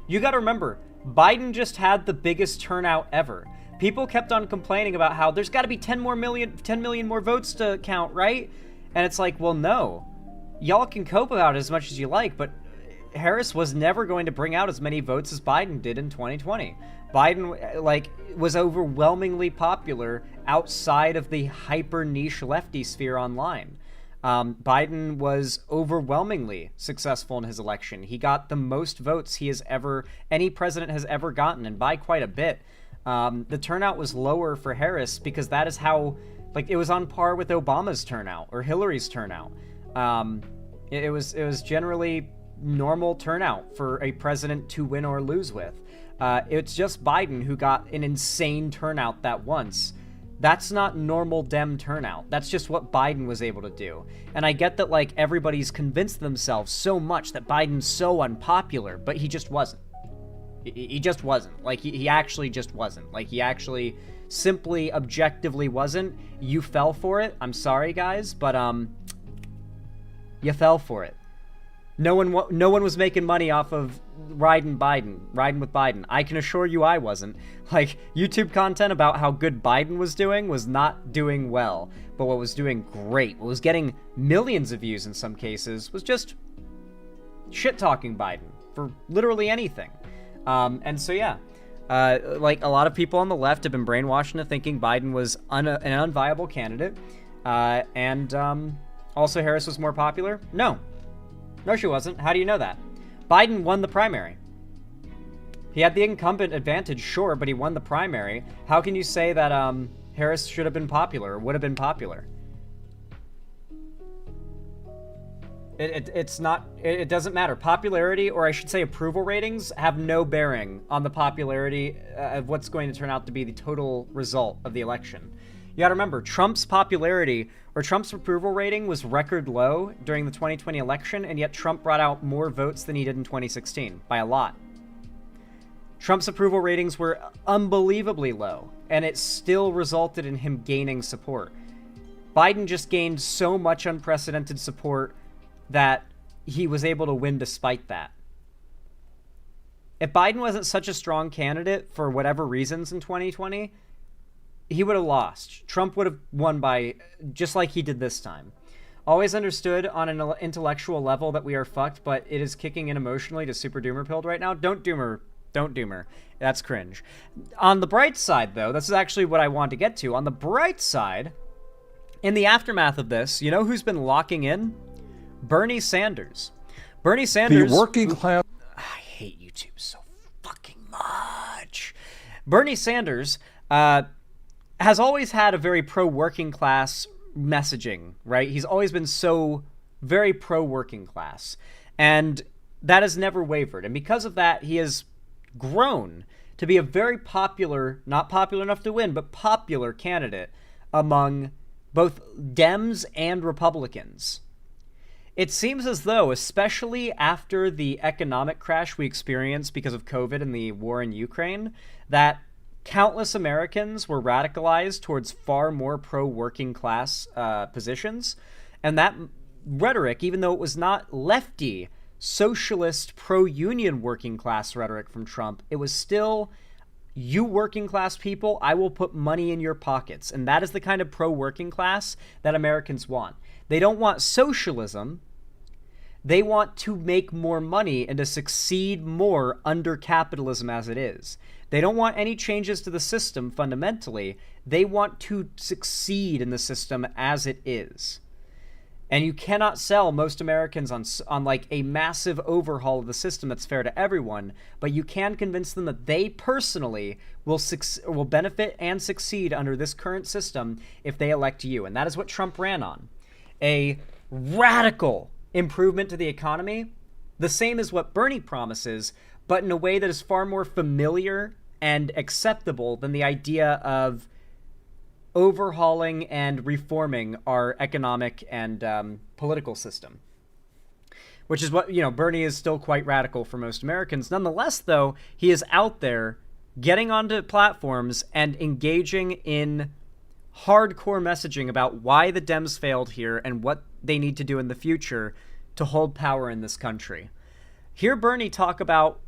You gotta remember, Biden just had the biggest turnout ever. People kept on complaining about how there's got to be 10 million more votes to count, right? And it's like, well, no. Y'all can cope about it as much as you like, but Harris was never going to bring out as many votes as Biden did in 2020. Biden, was overwhelmingly popular outside of the hyper niche lefty sphere online. Biden was overwhelmingly successful in his election. He got the most votes any president has ever gotten, and by quite a bit. The turnout was lower for Harris because that is how, it was on par with Obama's turnout or Hillary's turnout. It was generally normal turnout for a president to win or lose with. It's just Biden who got an insane turnout that once. That's not normal Dem turnout. That's just what Biden was able to do. And I get that, everybody's convinced themselves so much that Biden's so unpopular, but he just wasn't. He just wasn't. He actually just wasn't. He actually simply, objectively wasn't. You fell for it. I'm sorry, guys, but, you fell for it. No one was making money off of riding with Biden. I can assure you I wasn't. YouTube content about how good Biden was doing was not doing well. But what was doing great, what was getting millions of views in some cases, was just shit-talking Biden for literally anything. And so, yeah. A lot of people on the left have been brainwashed into thinking Biden was an unviable candidate. Also Harris was more popular. No, she wasn't. How do you know that? Biden won the primary. He had the incumbent advantage, sure, but he won the primary. How can you say that Harris should have been popular or would have been popular? It doesn't matter. Popularity, or I should say approval ratings, have no bearing on the popularity of what's going to turn out to be the total result of the election. You gotta remember, Trump's popularity, or Trump's approval rating, was record low during the 2020 election, and yet Trump brought out more votes than he did in 2016, by a lot. Trump's approval ratings were unbelievably low, and it still resulted in him gaining support. Biden just gained so much unprecedented support that he was able to win despite that. If Biden wasn't such a strong candidate for whatever reasons in 2020, he would have lost. Trump would have won by just like he did this time. Always understood on an intellectual level that we are fucked, but it is kicking in emotionally to super doomer pilled right now. Don't doomer. Don't doomer. That's cringe. On the bright side, though, this is actually what I want to get to. On the bright side, in the aftermath of this, you know who's been locking in? Bernie Sanders. Bernie Sanders... The working class... I hate YouTube so fucking much. Bernie Sanders has always had a very pro-working class messaging, right? He's always been so very pro-working class. And that has never wavered. And because of that, he has grown to be a very popular, not popular enough to win, but popular candidate among both Dems and Republicans. It seems as though, especially after the economic crash we experienced because of COVID and the war in Ukraine, that countless Americans were radicalized towards far more pro-working class positions. And that rhetoric, even though it was not lefty, socialist, pro-union working class rhetoric from Trump, it was still, you working class people, I will put money in your pockets. And that is the kind of pro-working class that Americans want. They don't want socialism. They want to make more money and to succeed more under capitalism as it is. They don't want any changes to the system fundamentally. They want to succeed in the system as it is. And you cannot sell most Americans on like a massive overhaul of the system that's fair to everyone, but you can convince them that they personally will benefit and succeed under this current system if they elect you. And that is what Trump ran on. A radical improvement to the economy, the same as what Bernie promises, but in a way that is far more familiar and acceptable than the idea of overhauling and reforming our economic and political system. Which is what, Bernie is still quite radical for most Americans. Nonetheless, though, he is out there getting onto platforms and engaging in hardcore messaging about why the Dems failed here and what they need to do in the future to hold power in this country. Hear Bernie talk about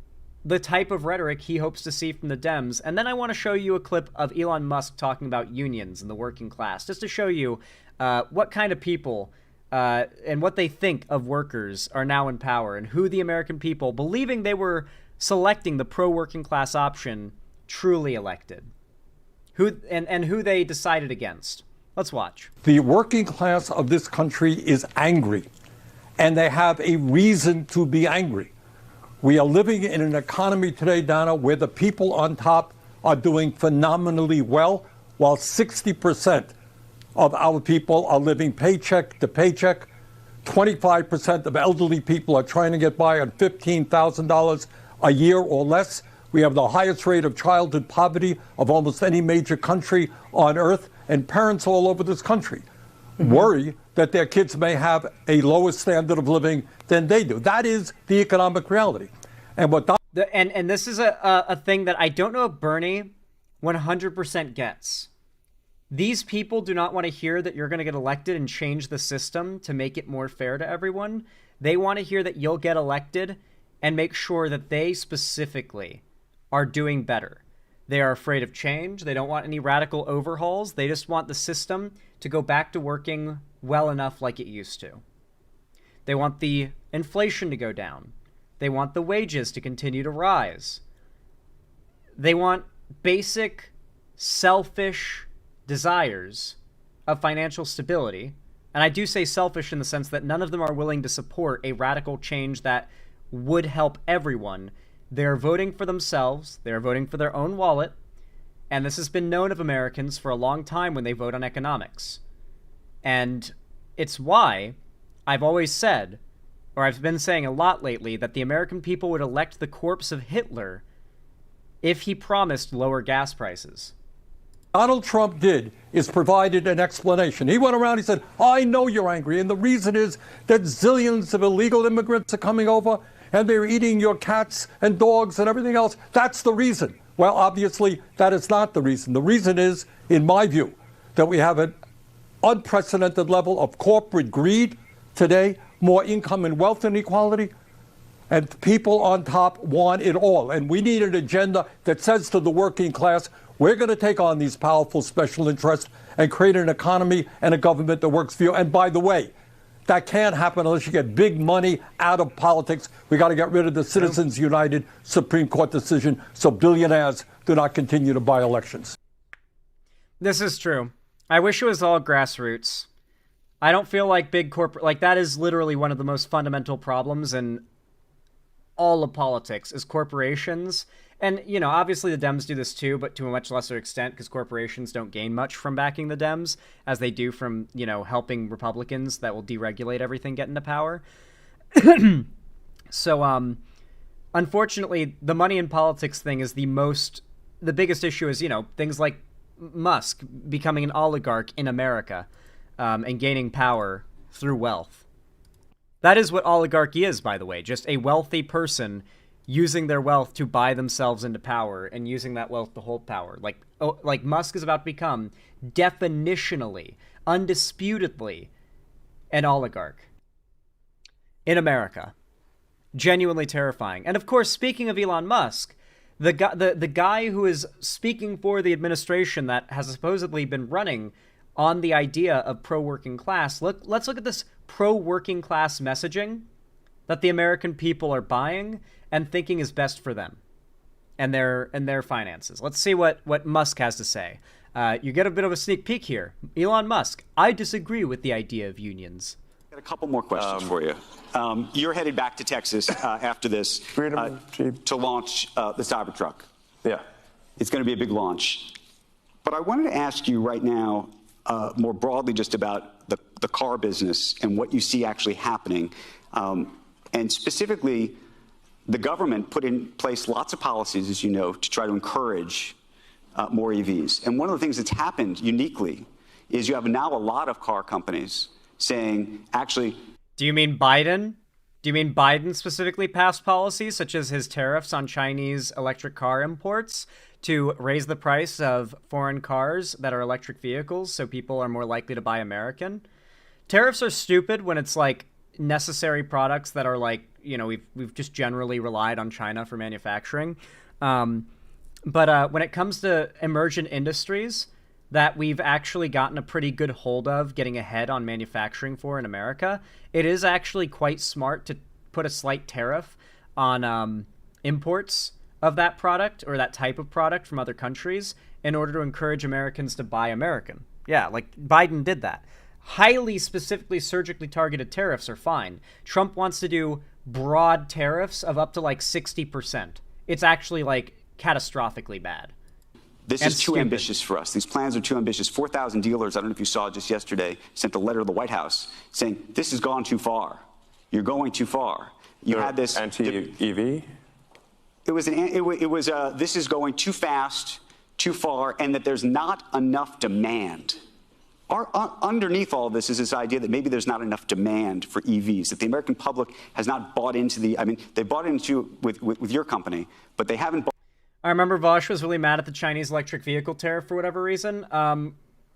the type of rhetoric he hopes to see from the Dems, and then I want to show you a clip of Elon Musk talking about unions and the working class, just to show you what kind of people and what they think of workers are now in power, and who the American people, believing they were selecting the pro-working class option, truly elected. Who they decided against. Let's watch. The working class of this country is angry, and they have a reason to be angry. We are living in an economy today, Donna, where the people on top are doing phenomenally well, while 60% of our people are living paycheck to paycheck. 25% of elderly people are trying to get by on $15,000 a year or less. We have the highest rate of childhood poverty of almost any major country on earth, and parents all over this country worry that their kids may have a lower standard of living than they do. That is the economic reality. And what and this is a thing that I don't know if Bernie 100% gets. These people do not want to hear that you're going to get elected and change the system to make it more fair to everyone. They want to hear that you'll get elected and make sure that they specifically are doing better. They are afraid of change. They don't want any radical overhauls. They just want the system to go back to working well enough like it used to. They want the inflation to go down. They want the wages to continue to rise. They want basic, selfish desires of financial stability. And I do say selfish in the sense that none of them are willing to support a radical change that would help everyone. They're voting for themselves. They're voting for their own wallet. And this has been known of Americans for a long time when they vote on economics. And it's why I've always said, or I've been saying a lot lately, that the American people would elect the corpse of Hitler if he promised lower gas prices. Donald Trump did is provided an explanation. He went around, he said, I know you're angry, and the reason is that zillions of illegal immigrants are coming over, and they're eating your cats and dogs and everything else. That's the reason. Well, obviously, that is not the reason. The reason is, in my view, that we have an unprecedented level of corporate greed today, more income and wealth inequality, And people on top want it all. And we need an agenda that says to the working class, we're going to take on these powerful special interests and create an economy and a government that works for you. And by the way, that can't happen unless you get big money out of politics. We got to get rid of the Citizens United Supreme Court decision so billionaires do not continue to buy elections. This is true. I wish it was all grassroots. I don't feel like big corporate, like that is literally one of the most fundamental problems in all of politics is corporations. And, you know, obviously the Dems do this too, but to a much lesser extent because corporations don't gain much from backing the Dems as they do from, you know, helping Republicans that will deregulate everything get into power. So, unfortunately, the money in politics thing is the biggest issue is, you know, things like Musk becoming an oligarch in America and gaining power through wealth. That is what oligarchy is, by the way, just a wealthy person using their wealth to buy themselves into power and using that wealth to hold power. Like Musk is about to become definitionally, undisputedly, an oligarch in America. Genuinely terrifying. And of course, speaking of Elon Musk, the guy who is speaking for the administration that has supposedly been running on the idea of pro-working class, let's look at this pro-working class messaging that the American people are buying and thinking is best for them and their finances. Let's see what Musk has to say. You get a bit of a sneak peek here. Elon Musk, I disagree with the idea of unions. Got a couple more questions for you. You're headed back to Texas after this to launch the Cybertruck. Yeah. It's going to be a big launch. But I wanted to ask you right now, more broadly, just about the car business and what you see actually happening. And specifically, the government put in place lots of policies, as you know, to try to encourage more EVs. And one of the things that's happened uniquely is you have now a lot of car companies saying, actually... Do you mean Biden? Do you mean Biden specifically passed policies such as his tariffs on Chinese electric car imports to raise the price of foreign cars that are electric vehicles so people are more likely to buy American? Tariffs are stupid when it's like necessary products that are like, you know, we've just generally relied on China for manufacturing. But when it comes to emergent industries that we've actually gotten a pretty good hold of getting ahead on manufacturing for in America, it is actually quite smart to put a slight tariff on imports of that product or that type of product from other countries in order to encourage Americans to buy American. Yeah, like Biden did that. Highly specifically surgically targeted tariffs are fine. Trump wants to do broad tariffs of up to like 60%. It's actually like catastrophically bad. This is too ambitious for us. These plans are too ambitious. 4,000 dealers, I don't know if you saw just yesterday, sent a letter to the White House saying, this has gone too far. You're going too far. You had this... Anti-EV? This is going too fast, too far, and that there's not enough demand. Underneath all of this is this idea that maybe there's not enough demand for EVs, that the American public has not bought into the... I mean, they bought into with your company, but they haven't bought... I remember Vosh was really mad at the Chinese electric vehicle tariff for whatever reason.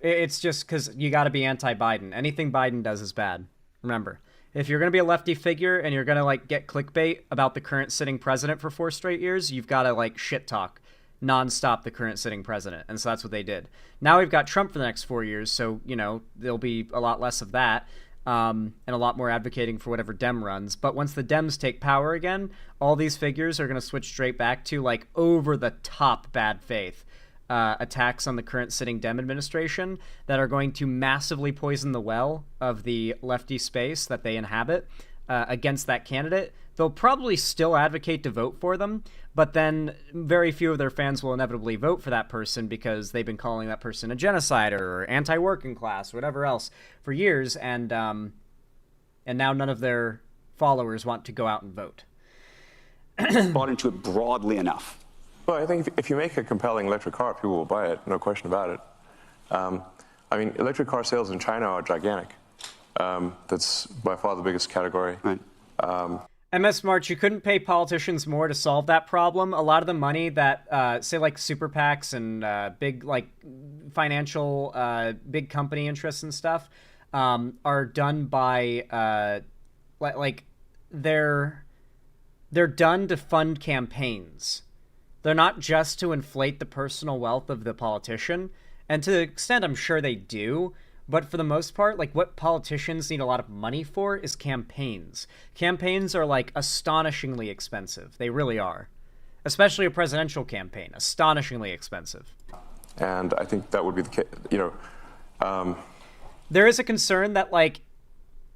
It's just because you got to be anti-Biden. Anything Biden does is bad. Remember, if you're going to be a lefty figure and you're going to like get clickbait about the current sitting president for 4 straight years, you've got to like shit talk nonstop the current sitting president. And so that's what they did. Now we've got Trump for the next 4 years. So, you know, there'll be a lot less of that. And a lot more advocating for whatever Dem runs. But once the Dems take power again, all these figures are going to switch straight back to like over-the-top bad faith attacks on the current sitting Dem administration that are going to massively poison the well of the lefty space that they inhabit against that candidate. They'll probably still advocate to vote for them, but then very few of their fans will inevitably vote for that person because they've been calling that person a genocider or anti-working class or whatever else for years, and now none of their followers want to go out and vote. Bought into it broadly enough. Well, I think if you make a compelling electric car, people will buy it, no question about it. I mean, electric car sales in China are gigantic. That's by far the biggest category. Right. MS March, you couldn't pay politicians more to solve that problem. A lot of the money that, say, like super PACs and big, like, financial, big company interests and stuff are done by, like, they're they're done to fund campaigns. They're not just to inflate the personal wealth of the politician. And to the extent I'm sure they do, but for the most part, like what politicians need a lot of money for is campaigns. Campaigns are like astonishingly expensive. They really are. Especially a presidential campaign, astonishingly expensive. And I think that would be the case, There is a concern that like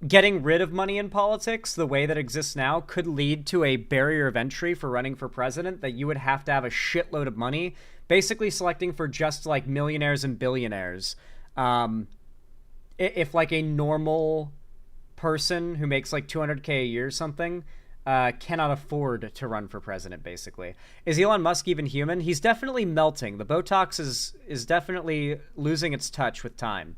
getting rid of money in politics the way that exists now could lead to a barrier of entry for running for president, that you would have to have a shitload of money, basically selecting for just like millionaires and billionaires. If like a normal person who makes like $200K a year or something cannot afford to run for president, basically. Is Elon Musk even human? He's definitely melting. The Botox is definitely losing its touch with time.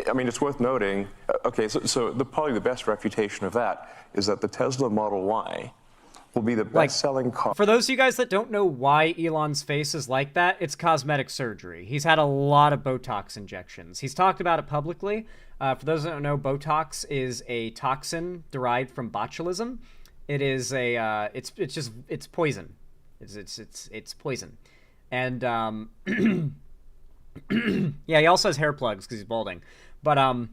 I mean, it's worth noting, okay, so probably the best refutation of that is that the Tesla Model Y will be the best-selling car. For those of you guys that don't know why Elon's face is like that, it's cosmetic surgery. He's had a lot of Botox injections. He's talked about it publicly. For those that don't know, Botox is a toxin derived from botulism. It is a it's poison. It's poison, and yeah, he also has hair plugs because he's balding. But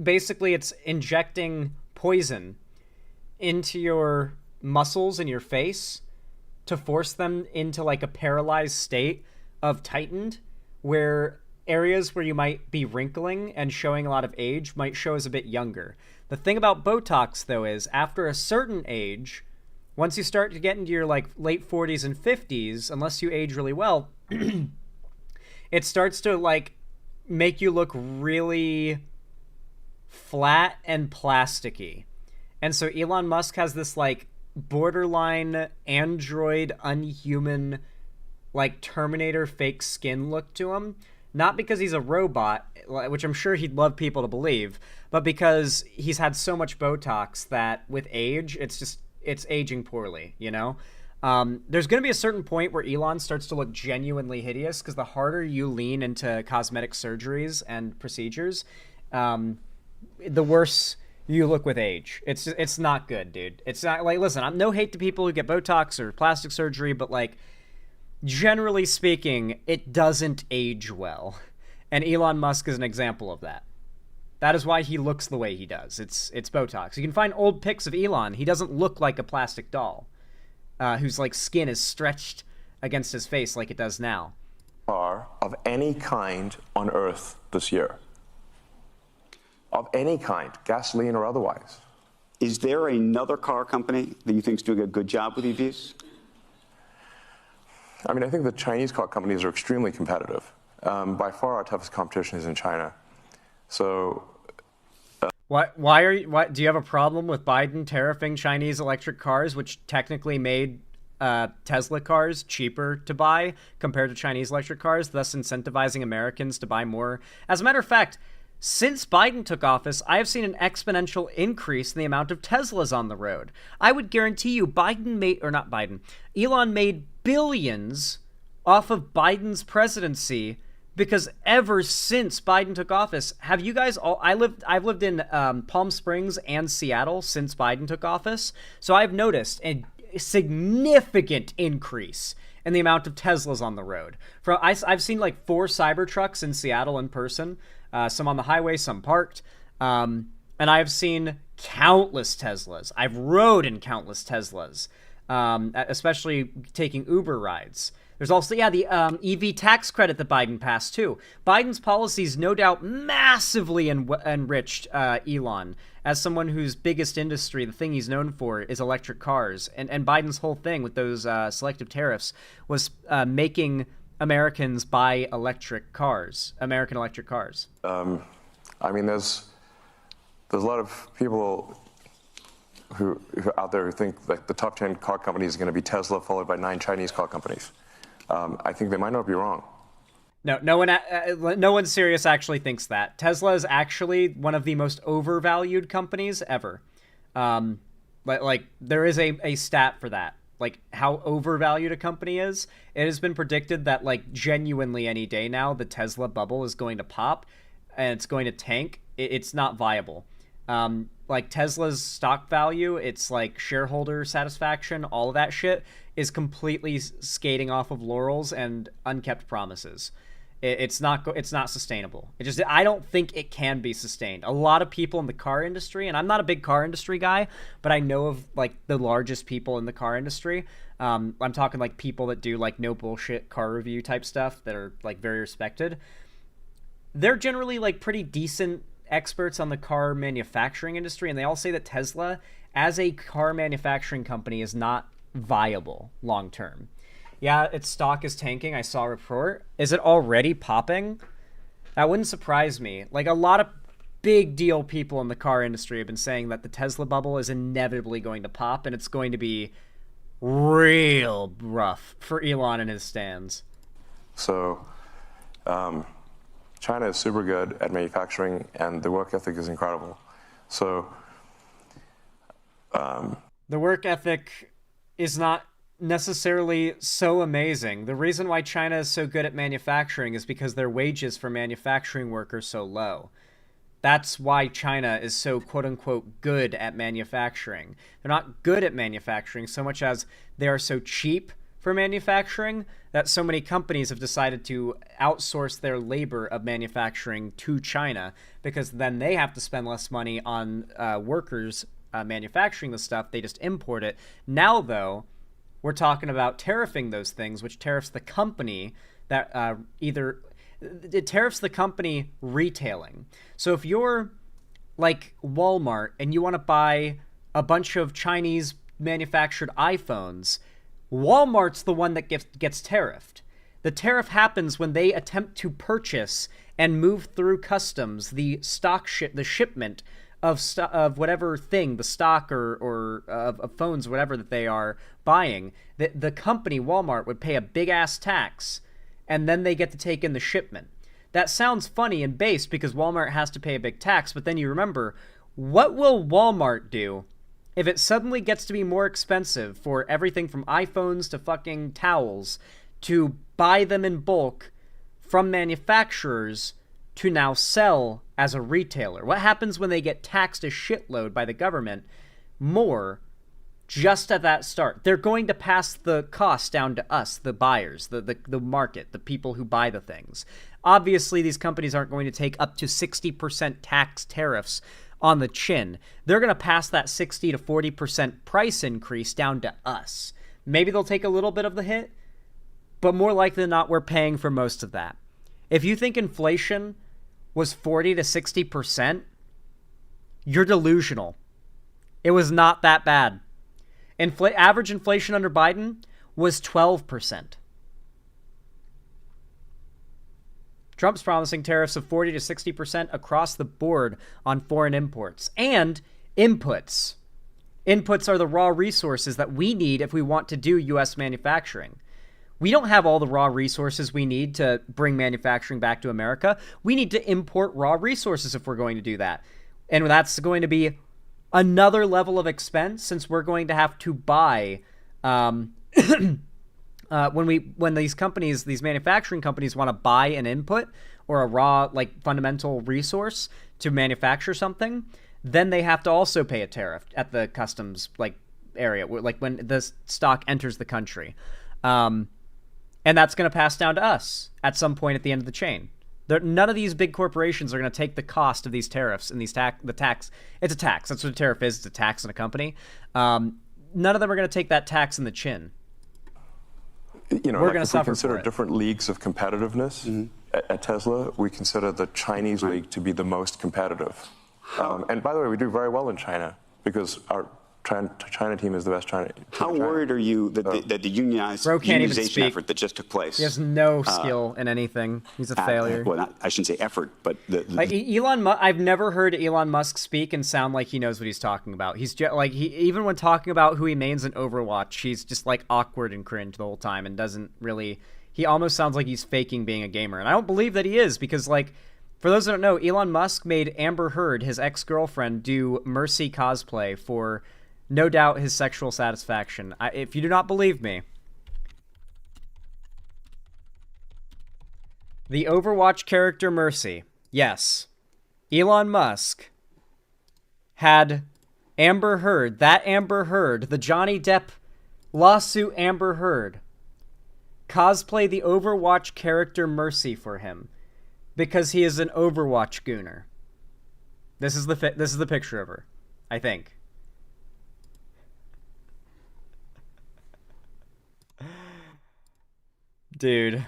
basically, it's injecting poison into your muscles in your face to force them into like a paralyzed state of tightened, where areas where you might be wrinkling and showing a lot of age might show as a bit younger. The thing about Botox, though, is after a certain age, once you start to get into your like late 40s and 50s, unless you age really well, it starts to like make you look really flat and plasticky. And so Elon Musk has this like borderline android, unhuman, like Terminator fake skin look to him. Not because he's a robot, which I'm sure he'd love people to believe, but because he's had so much Botox that with age, it's aging poorly, you know? There's going to be a certain point where Elon starts to look genuinely hideous, because the harder you lean into cosmetic surgeries and procedures, the worse you look with age. It's not good, dude. It's not like, listen, I'm no hate to people who get Botox or plastic surgery, but like, generally speaking, it doesn't age well. And Elon Musk is an example of that. That is why he looks the way he does. It's Botox. You can find old pics of Elon. He doesn't look like a plastic doll whose like skin is stretched against his face like it does now. Car of any kind on Earth this year. Of any kind, gasoline or otherwise. Is there another car company that you think is doing a good job with EVs? I mean, I think the Chinese car companies are extremely competitive. By far, our toughest competition is in China. So, why do you have a problem with Biden tariffing Chinese electric cars, which technically made Tesla cars cheaper to buy compared to Chinese electric cars, thus incentivizing Americans to buy more? As a matter of fact, since Biden took office, I have seen an exponential increase in the amount of Teslas on the road. I would guarantee you Elon made billions off of Biden's presidency, because ever since Biden took office, have you guys all, I've lived in Palm Springs and Seattle since Biden took office, so I've noticed a significant increase in the amount of Teslas on the road. I've seen like 4 Cybertrucks in Seattle in person, some on the highway, some parked, and I've seen countless Teslas. I've rode in countless Teslas, especially taking Uber rides. There's also, the EV tax credit that Biden passed, too. Biden's policies no doubt massively enriched Elon, as someone whose biggest industry, the thing he's known for, is electric cars. And Biden's whole thing with those selective tariffs was making Americans buy electric cars, American electric cars. I mean, there's a lot of people who out there who think like the top 10 car companies is going to be Tesla, followed by 9 Chinese car companies. I think they might not be wrong. No one serious actually thinks that. Tesla is actually one of the most overvalued companies ever. Like there is a stat for that, like how overvalued a company is. It has been predicted that like genuinely any day now the Tesla bubble is going to pop and it's going to tank. It's not viable. like Tesla's stock value, its like shareholder satisfaction, all of that shit is completely skating off of laurels and unkept promises. It's not sustainable. I don't think it can be sustained. A lot of people in the car industry, and I'm not a big car industry guy, but I know of like the largest people in the car industry. I'm talking like people that do like no bullshit car review type stuff that are like very respected. They're generally like pretty decent experts on the car manufacturing industry, and they all say that Tesla as a car manufacturing company is not viable long term. Yeah, its stock is tanking. I saw a report. Is it already popping? That wouldn't surprise me. Like, a lot of big deal people in the car industry have been saying that the Tesla bubble is inevitably going to pop, and it's going to be real rough for Elon and his stands. So, China is super good at manufacturing, and the work ethic is incredible. So, the work ethic is not necessarily so amazing. The reason why China is so good at manufacturing is because their wages for manufacturing work are so low. That's why China is so quote-unquote good at manufacturing. They're not good at manufacturing so much as they are so cheap for manufacturing that so many companies have decided to outsource their labor of manufacturing to China, because then they have to spend less money on workers manufacturing the stuff. They just import it. Now, though, we're talking about tariffing those things, which tariffs the company that it tariffs the company retailing. So if you're like Walmart and you want to buy a bunch of Chinese manufactured iPhones, Walmart's the one that gets tariffed. The tariff happens when they attempt to purchase and move through customs the shipment of whatever thing, the stock or of phones, whatever that they are buying. The company, Walmart, would pay a big-ass tax, and then they get to take in the shipment. That sounds funny and base because Walmart has to pay a big tax, but then you remember, what will Walmart do if it suddenly gets to be more expensive for everything from iPhones to fucking towels to buy them in bulk from manufacturers to now sell as a retailer? What happens when they get taxed a shitload by the government more just at that start? They're going to pass the cost down to us, the buyers, the market, the people who buy the things. Obviously, these companies aren't going to take up to 60% tax tariffs on the chin. They're going to pass that 60 to 40% price increase down to us. Maybe they'll take a little bit of the hit, but more likely than not, we're paying for most of that. If you think inflation was 40 to 60%, you're delusional. It was not that bad. Average inflation under Biden was 12%. Trump's promising tariffs of 40 to 60% across the board on foreign imports and inputs. Inputs are the raw resources that we need if we want to do U.S. manufacturing. We don't have all the raw resources we need to bring manufacturing back to America. We need to import raw resources if we're going to do that. And that's going to be another level of expense, since we're going to have to buy when these manufacturing companies want to buy an input or a raw, like, fundamental resource to manufacture something, then they have to also pay a tariff at the customs area, like when the stock enters the country. And that's going to pass down to us at some point at the end of the chain. None of these big corporations are going to take the cost of these tariffs and the tax. It's a tax. That's what a tariff is. It's a tax on a company. None of them are going to take that tax in the chin. You know, we're like going to suffer consider for it. different leagues of competitiveness at Tesla. We consider the Chinese league to be the most competitive. And by the way, we do very well in China because our China team is the best China. How worried are you that the unionization effort that just took place? He has no skill in anything. He's a failure. Well, I shouldn't say effort, but I've never heard Elon Musk speak and sound like he knows what he's talking about. He's just like, even when talking about who he mains in Overwatch, he's just like awkward and cringe the whole time and doesn't really. He almost sounds like he's faking being a gamer, and I don't believe that he is, because like, for those that don't know, Elon Musk made Amber Heard, his ex-girlfriend, do Mercy cosplay for, no doubt, his sexual satisfaction. If you do not believe me, the Overwatch character Mercy, yes, Elon Musk had Amber Heard, the Johnny Depp lawsuit Amber Heard, cosplay the Overwatch character Mercy for him because he is an Overwatch gooner. This is the picture of her, I think. Dude.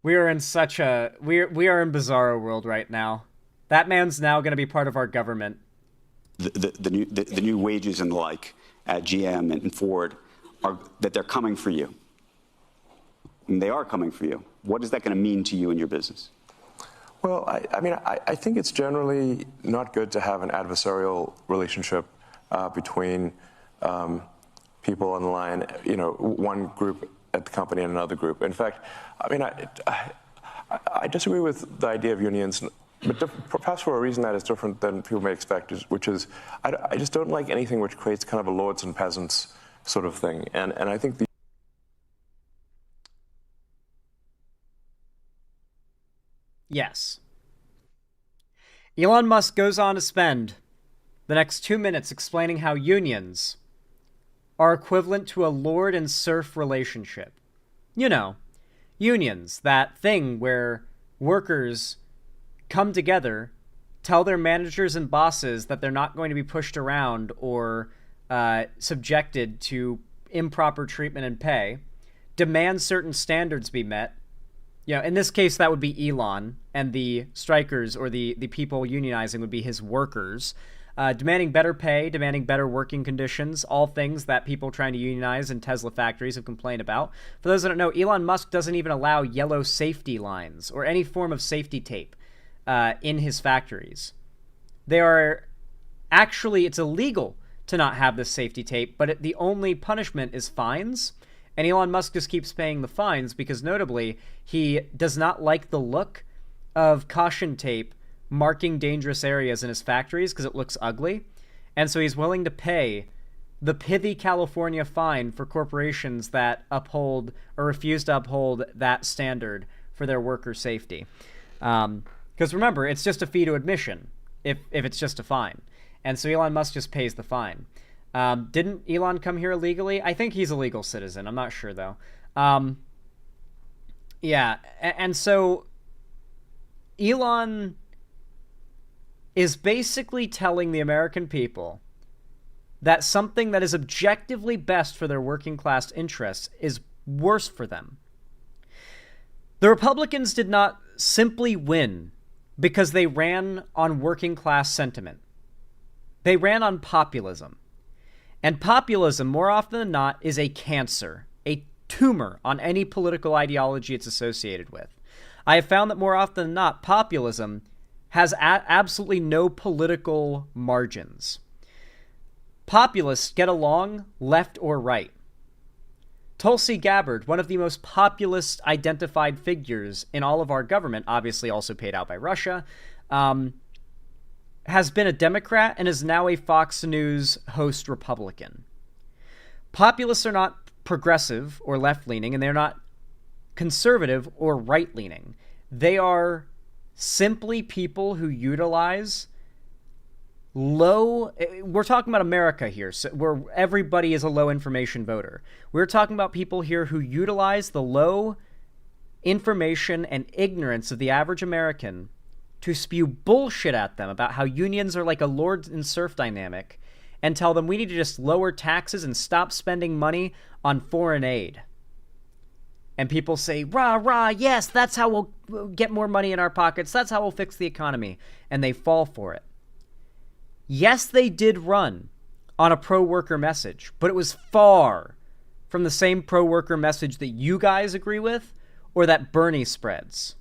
We are in such a we are in bizarro world right now. That man's now going to be part of our government. The new wages and the like at GM and Ford are that they're coming for you. And they are coming for you. What is that going to mean to you and your business? Well, I think it's generally not good to have an adversarial relationship between people on the line, one group at the company and another group. In fact, I disagree with the idea of unions, but perhaps for a reason that is different than people may expect, which is I just don't like anything which creates kind of a lords and peasants sort of thing. And I think Yes. Elon Musk goes on to spend the next 2 minutes explaining how unions are equivalent to a lord and serf relationship. You know, unions, that thing where workers come together, tell their managers and bosses that they're not going to be pushed around or subjected to improper treatment and pay, demand certain standards be met. In this case, that would be Elon, and the strikers or the people unionizing would be his workers, demanding better pay, demanding better working conditions, all things that people trying to unionize in Tesla factories have complained about. For those that don't know, Elon Musk doesn't even allow yellow safety lines or any form of safety tape in his factories. They are actually, it's illegal to not have this safety tape, but the only punishment is fines. And Elon Musk just keeps paying the fines because, notably, he does not like the look of caution tape marking dangerous areas in his factories because it looks ugly. And so he's willing to pay the pithy California fine for corporations that uphold or refuse to uphold that standard for their worker safety. Because remember, it's just a fee to admission if it's just a fine. And so Elon Musk just pays the fine. Didn't Elon come here illegally? I think he's a legal citizen. I'm not sure, though. Yeah, and so Elon is basically telling the American people that something that is objectively best for their working class interests is worse for them. The Republicans did not simply win because they ran on working class sentiment. They ran on populism. And populism, more often than not, is a cancer, a tumor on any political ideology it's associated with. I have found that more often than not, populism has absolutely no political margins. Populists get along left or right. Tulsi Gabbard, one of the most populist identified figures in all of our government, obviously also paid out by Russia, has been a Democrat and is now a Fox News host Republican. Populists are not progressive or left-leaning, and they're not conservative or right-leaning. They are simply people who utilize we're talking about America here, so where everybody is a low information voter. We're talking about people here who utilize the low information and ignorance of the average American to spew bullshit at them about how unions are like a lord and serf dynamic and tell them we need to just lower taxes and stop spending money on foreign aid. And people say, rah, rah, yes, that's how we'll get more money in our pockets. That's how we'll fix the economy. And they fall for it. Yes, they did run on a pro-worker message, but it was far from the same pro-worker message that you guys agree with or that Bernie spreads.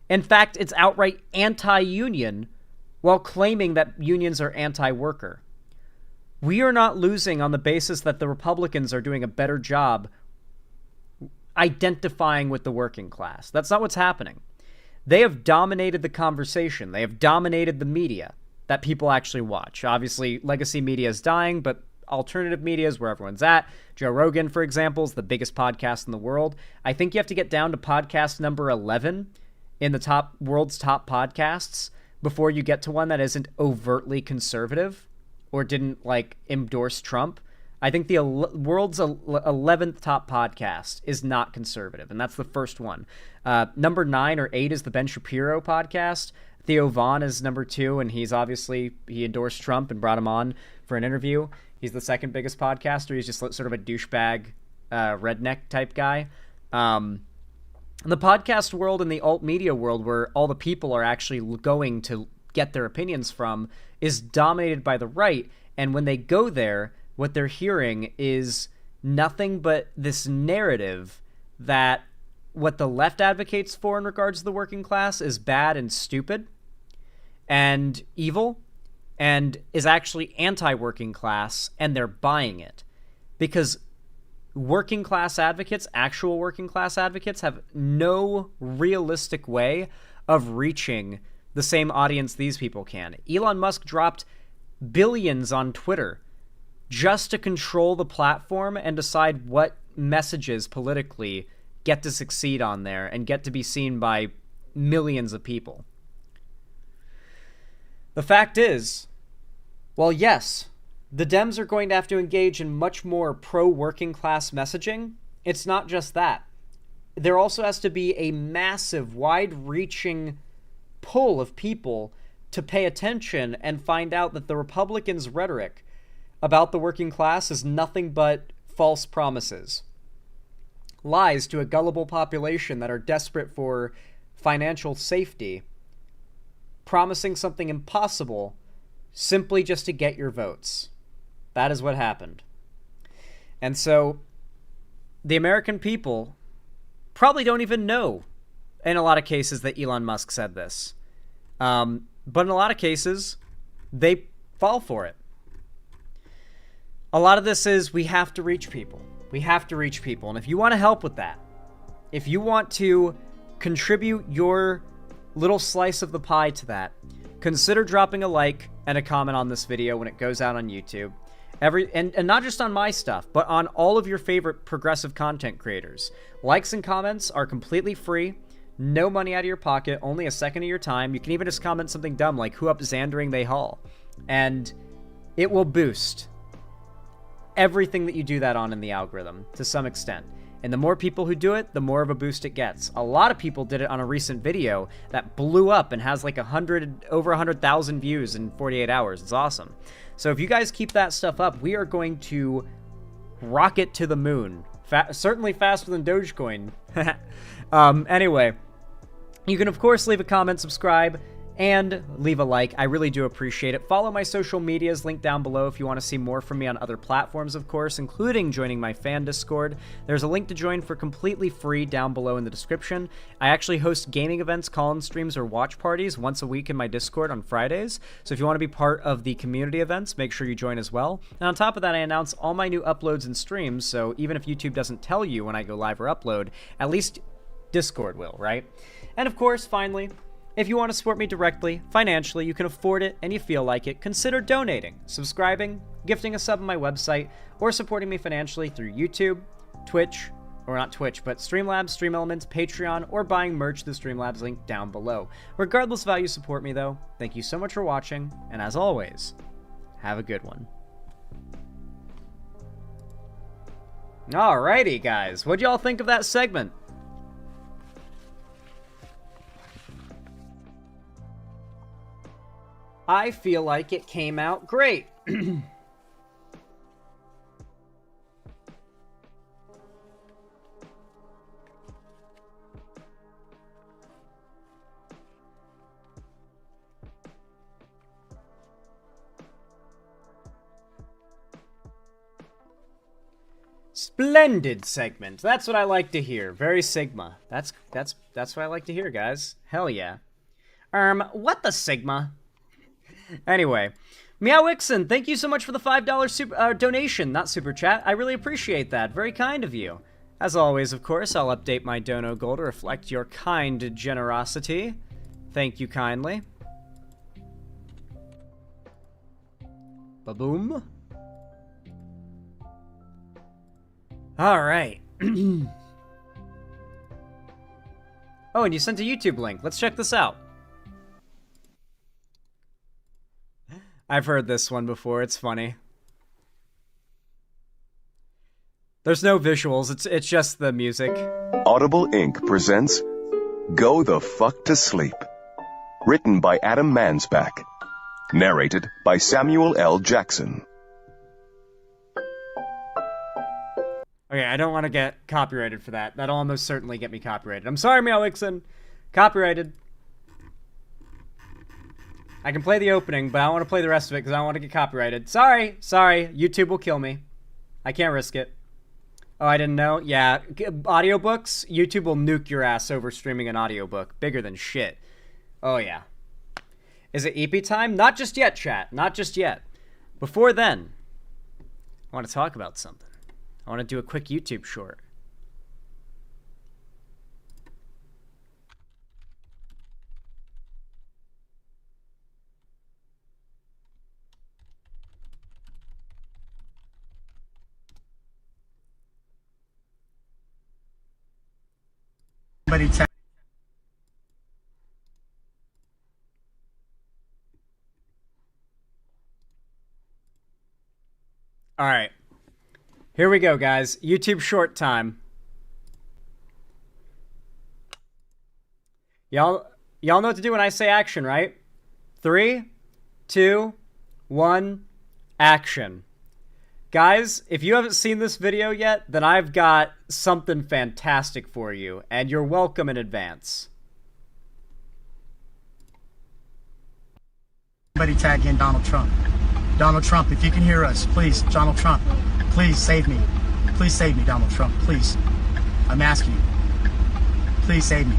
In fact, it's outright anti-union while claiming that unions are anti-worker. We are not losing on the basis that the Republicans are doing a better job identifying with the working class. That's not what's happening. They have dominated the conversation. They have dominated the media that people actually watch. Obviously, legacy media is dying, but alternative media is where everyone's at. Joe Rogan, for example, is the biggest podcast in the world. I think you have to get down to podcast number 11 in the world's top podcasts before you get to one that isn't overtly conservative or didn't like endorse Trump. I think the world's 11th top podcast is not conservative, and that's the first one. Number 9 or 8 is the Ben Shapiro podcast. Theo Vaughn is number 2, and he endorsed Trump and brought him on for an interview. He's the second biggest podcaster. He's just sort of a douchebag, redneck type guy. The podcast world and the alt media world, where all the people are actually going to get their opinions from, is dominated by the right. And when they go there, what they're hearing is nothing but this narrative that what the left advocates for in regards to the working class is bad and stupid and evil and is actually anti-working class, and they're buying it. Because working class advocates, actual working class advocates, have no realistic way of reaching the same audience these people can. Elon Musk dropped billions on Twitter just to control the platform and decide what messages politically get to succeed on there and get to be seen by millions of people. The fact is, well, yes, the Dems are going to have to engage in much more pro-working class messaging. It's not just that. There also has to be a massive, wide-reaching pull of people to pay attention and find out that the Republicans' rhetoric about the working class is nothing but false promises. Lies to a gullible population that are desperate for financial safety, promising something impossible simply just to get your votes. That is what happened. And so the American people probably don't even know in a lot of cases that Elon Musk said this. But in a lot of cases, they fall for it. A lot of this is we have to reach people. We have to reach people. And if you want to help with that, if you want to contribute your little slice of the pie to that, consider dropping a like and a comment on this video when it goes out on YouTube. And not just on my stuff, but on all of your favorite progressive content creators. Likes and comments are completely free. No money out of your pocket, only a second of your time. You can even just comment something dumb like, who up Xandering they haul? And it will boost everything that you do that on in the algorithm to some extent. And the more people who do it, the more of a boost it gets. A lot of people did it on a recent video that blew up and has like over 100,000 views in 48 hours. It's awesome. So if you guys keep that stuff up, we are going to rocket to the moon. Certainly faster than Dogecoin. Anyway, you can of course leave a comment, subscribe, and leave a like. I really do appreciate it. Follow my social medias linked down below if you want to see more from me on other platforms, of course, including joining my fan Discord. There's a link to join for completely free down below in the description. I actually host gaming events, call-in streams, or watch parties once a week in my Discord on Fridays. So if you want to be part of the community events, make sure you join as well. And on top of that, I announce all my new uploads and streams, so even if YouTube doesn't tell you when I go live or upload, at least Discord will, right? And of course, finally, if you want to support me directly, financially, you can afford it and you feel like it, consider donating, subscribing, gifting a sub on my website, or supporting me financially through YouTube, Twitch, or not Twitch, but Streamlabs, Stream Elements, Patreon, or buying merch through the Streamlabs link down below. Regardless of how you support me, though, thank you so much for watching, and as always, have a good one. Alrighty, guys, what'd y'all think of that segment? I feel like it came out great. Splendid segment. That's what I like to hear. Very Sigma. That's what I like to hear, guys. Hell yeah. What the Sigma? Anyway, Meowixen, thank you so much for the $5 donation, not super chat. I really appreciate that. Very kind of you. As always, of course, I'll update my dono goal to reflect your kind generosity. Thank you kindly. Ba-boom. All right. Oh, and you sent a YouTube link. Let's check this out. I've heard this one before. It's funny. There's no visuals. It's just the music. Audible Inc. presents Go the Fuck to Sleep. Written by Adam Mansbach. Narrated by Samuel L. Jackson. Okay, I don't want to get copyrighted for that. That'll almost certainly get me copyrighted. I'm sorry, Meowixen. Copyrighted. I can play the opening, but I don't want to play the rest of it because I don't want to get copyrighted. Sorry. YouTube will kill me. I can't risk it. Oh, I didn't know? Yeah, audiobooks, YouTube will nuke your ass over streaming an audiobook. Bigger than shit. Oh, yeah. Is it EP time? Not just yet, chat. Not just yet. Before then, I want to talk about something. I want to do a quick YouTube short. All right. Here we go, guys. YouTube short time. Y'all know what to do when I say action, right? 3, 2, 1, action. Guys, if you haven't seen this video yet, then I've got something fantastic for you, and you're welcome in advance. Somebody tag in Donald Trump. Donald Trump, if you can hear us, please, Donald Trump, please save me. Please save me, Donald Trump, please. I'm asking you. Please save me.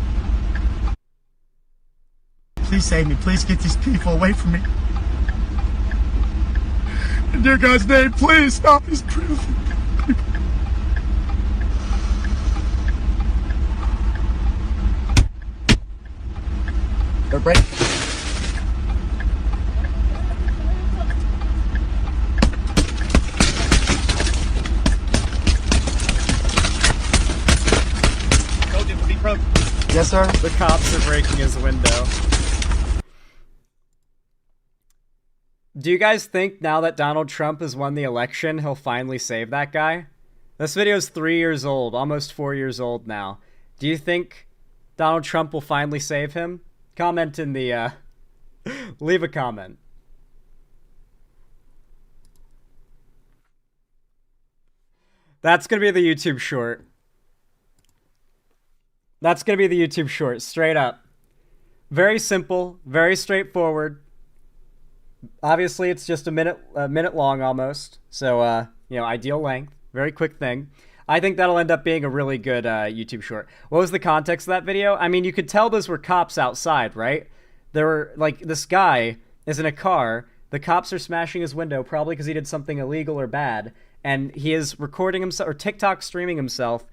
Please save me. Please get these people away from me. In dear God's name, please stop these people. They're breaking. Yes, sir. The cops are breaking his window. Do you guys think now that Donald Trump has won the election, he'll finally save that guy? This video is 3 years old, almost 4 years old now. Do you think Donald Trump will finally save him? Comment in the, leave a comment. That's gonna be the YouTube short. That's going to be the YouTube short, straight up. Very simple, very straightforward. Obviously, it's just a minute long almost. So, you know, ideal length, very quick thing. I think that'll end up being a really good YouTube short. What was the context of that video? I mean, you could tell those were cops outside, right? There were, like, this guy is in a car. The cops are smashing his window, probably because he did something illegal or bad. And he is recording himself, or TikTok streaming himself,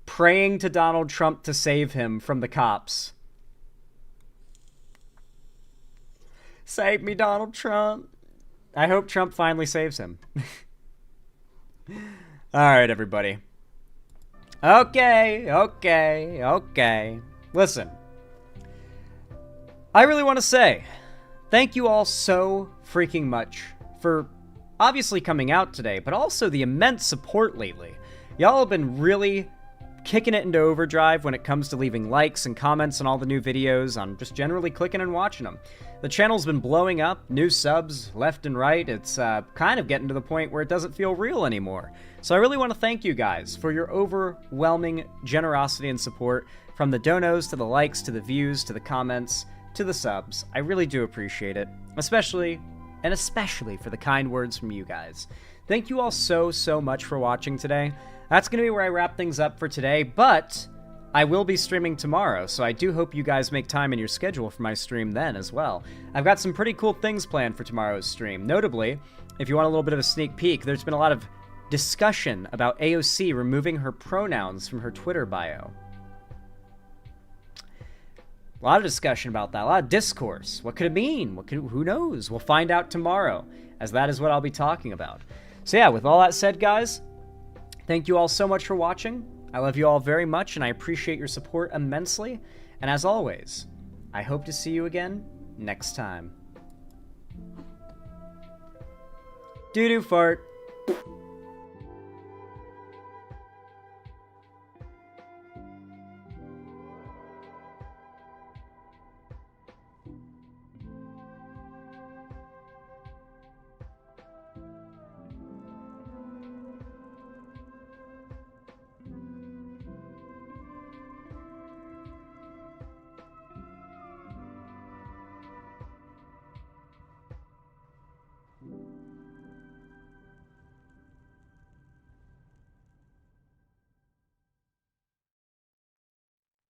praying to Donald Trump to save him from the cops. Save me, Donald Trump. I hope Trump finally saves him. Alright, everybody. Okay. Listen. I really want to say thank you all so freaking much for obviously coming out today, but also the immense support lately. Y'all have been really kicking it into overdrive when it comes to leaving likes and comments on all the new videos. I'm just generally clicking and watching them. The channel's been blowing up, new subs left and right. It's kind of getting to the point where it doesn't feel real anymore. So I really want to thank you guys for your overwhelming generosity and support, from the donos to the likes to the views to the comments to the subs. I really do appreciate it, especially for the kind words from you guys. Thank you all so much for watching today. That's going to be where I wrap things up for today, but I will be streaming tomorrow, so I do hope you guys make time in your schedule for my stream then as well. I've got some pretty cool things planned for tomorrow's stream. Notably, if you want a little bit of a sneak peek, there's been a lot of discussion about AOC removing her pronouns from her Twitter bio. A lot of discussion about that, a lot of discourse. What could it mean? Who knows? We'll find out tomorrow, as that is what I'll be talking about. So yeah, with all that said, guys, thank you all so much for watching. I love you all very much, and I appreciate your support immensely. And as always, I hope to see you again next time. Doo-doo fart.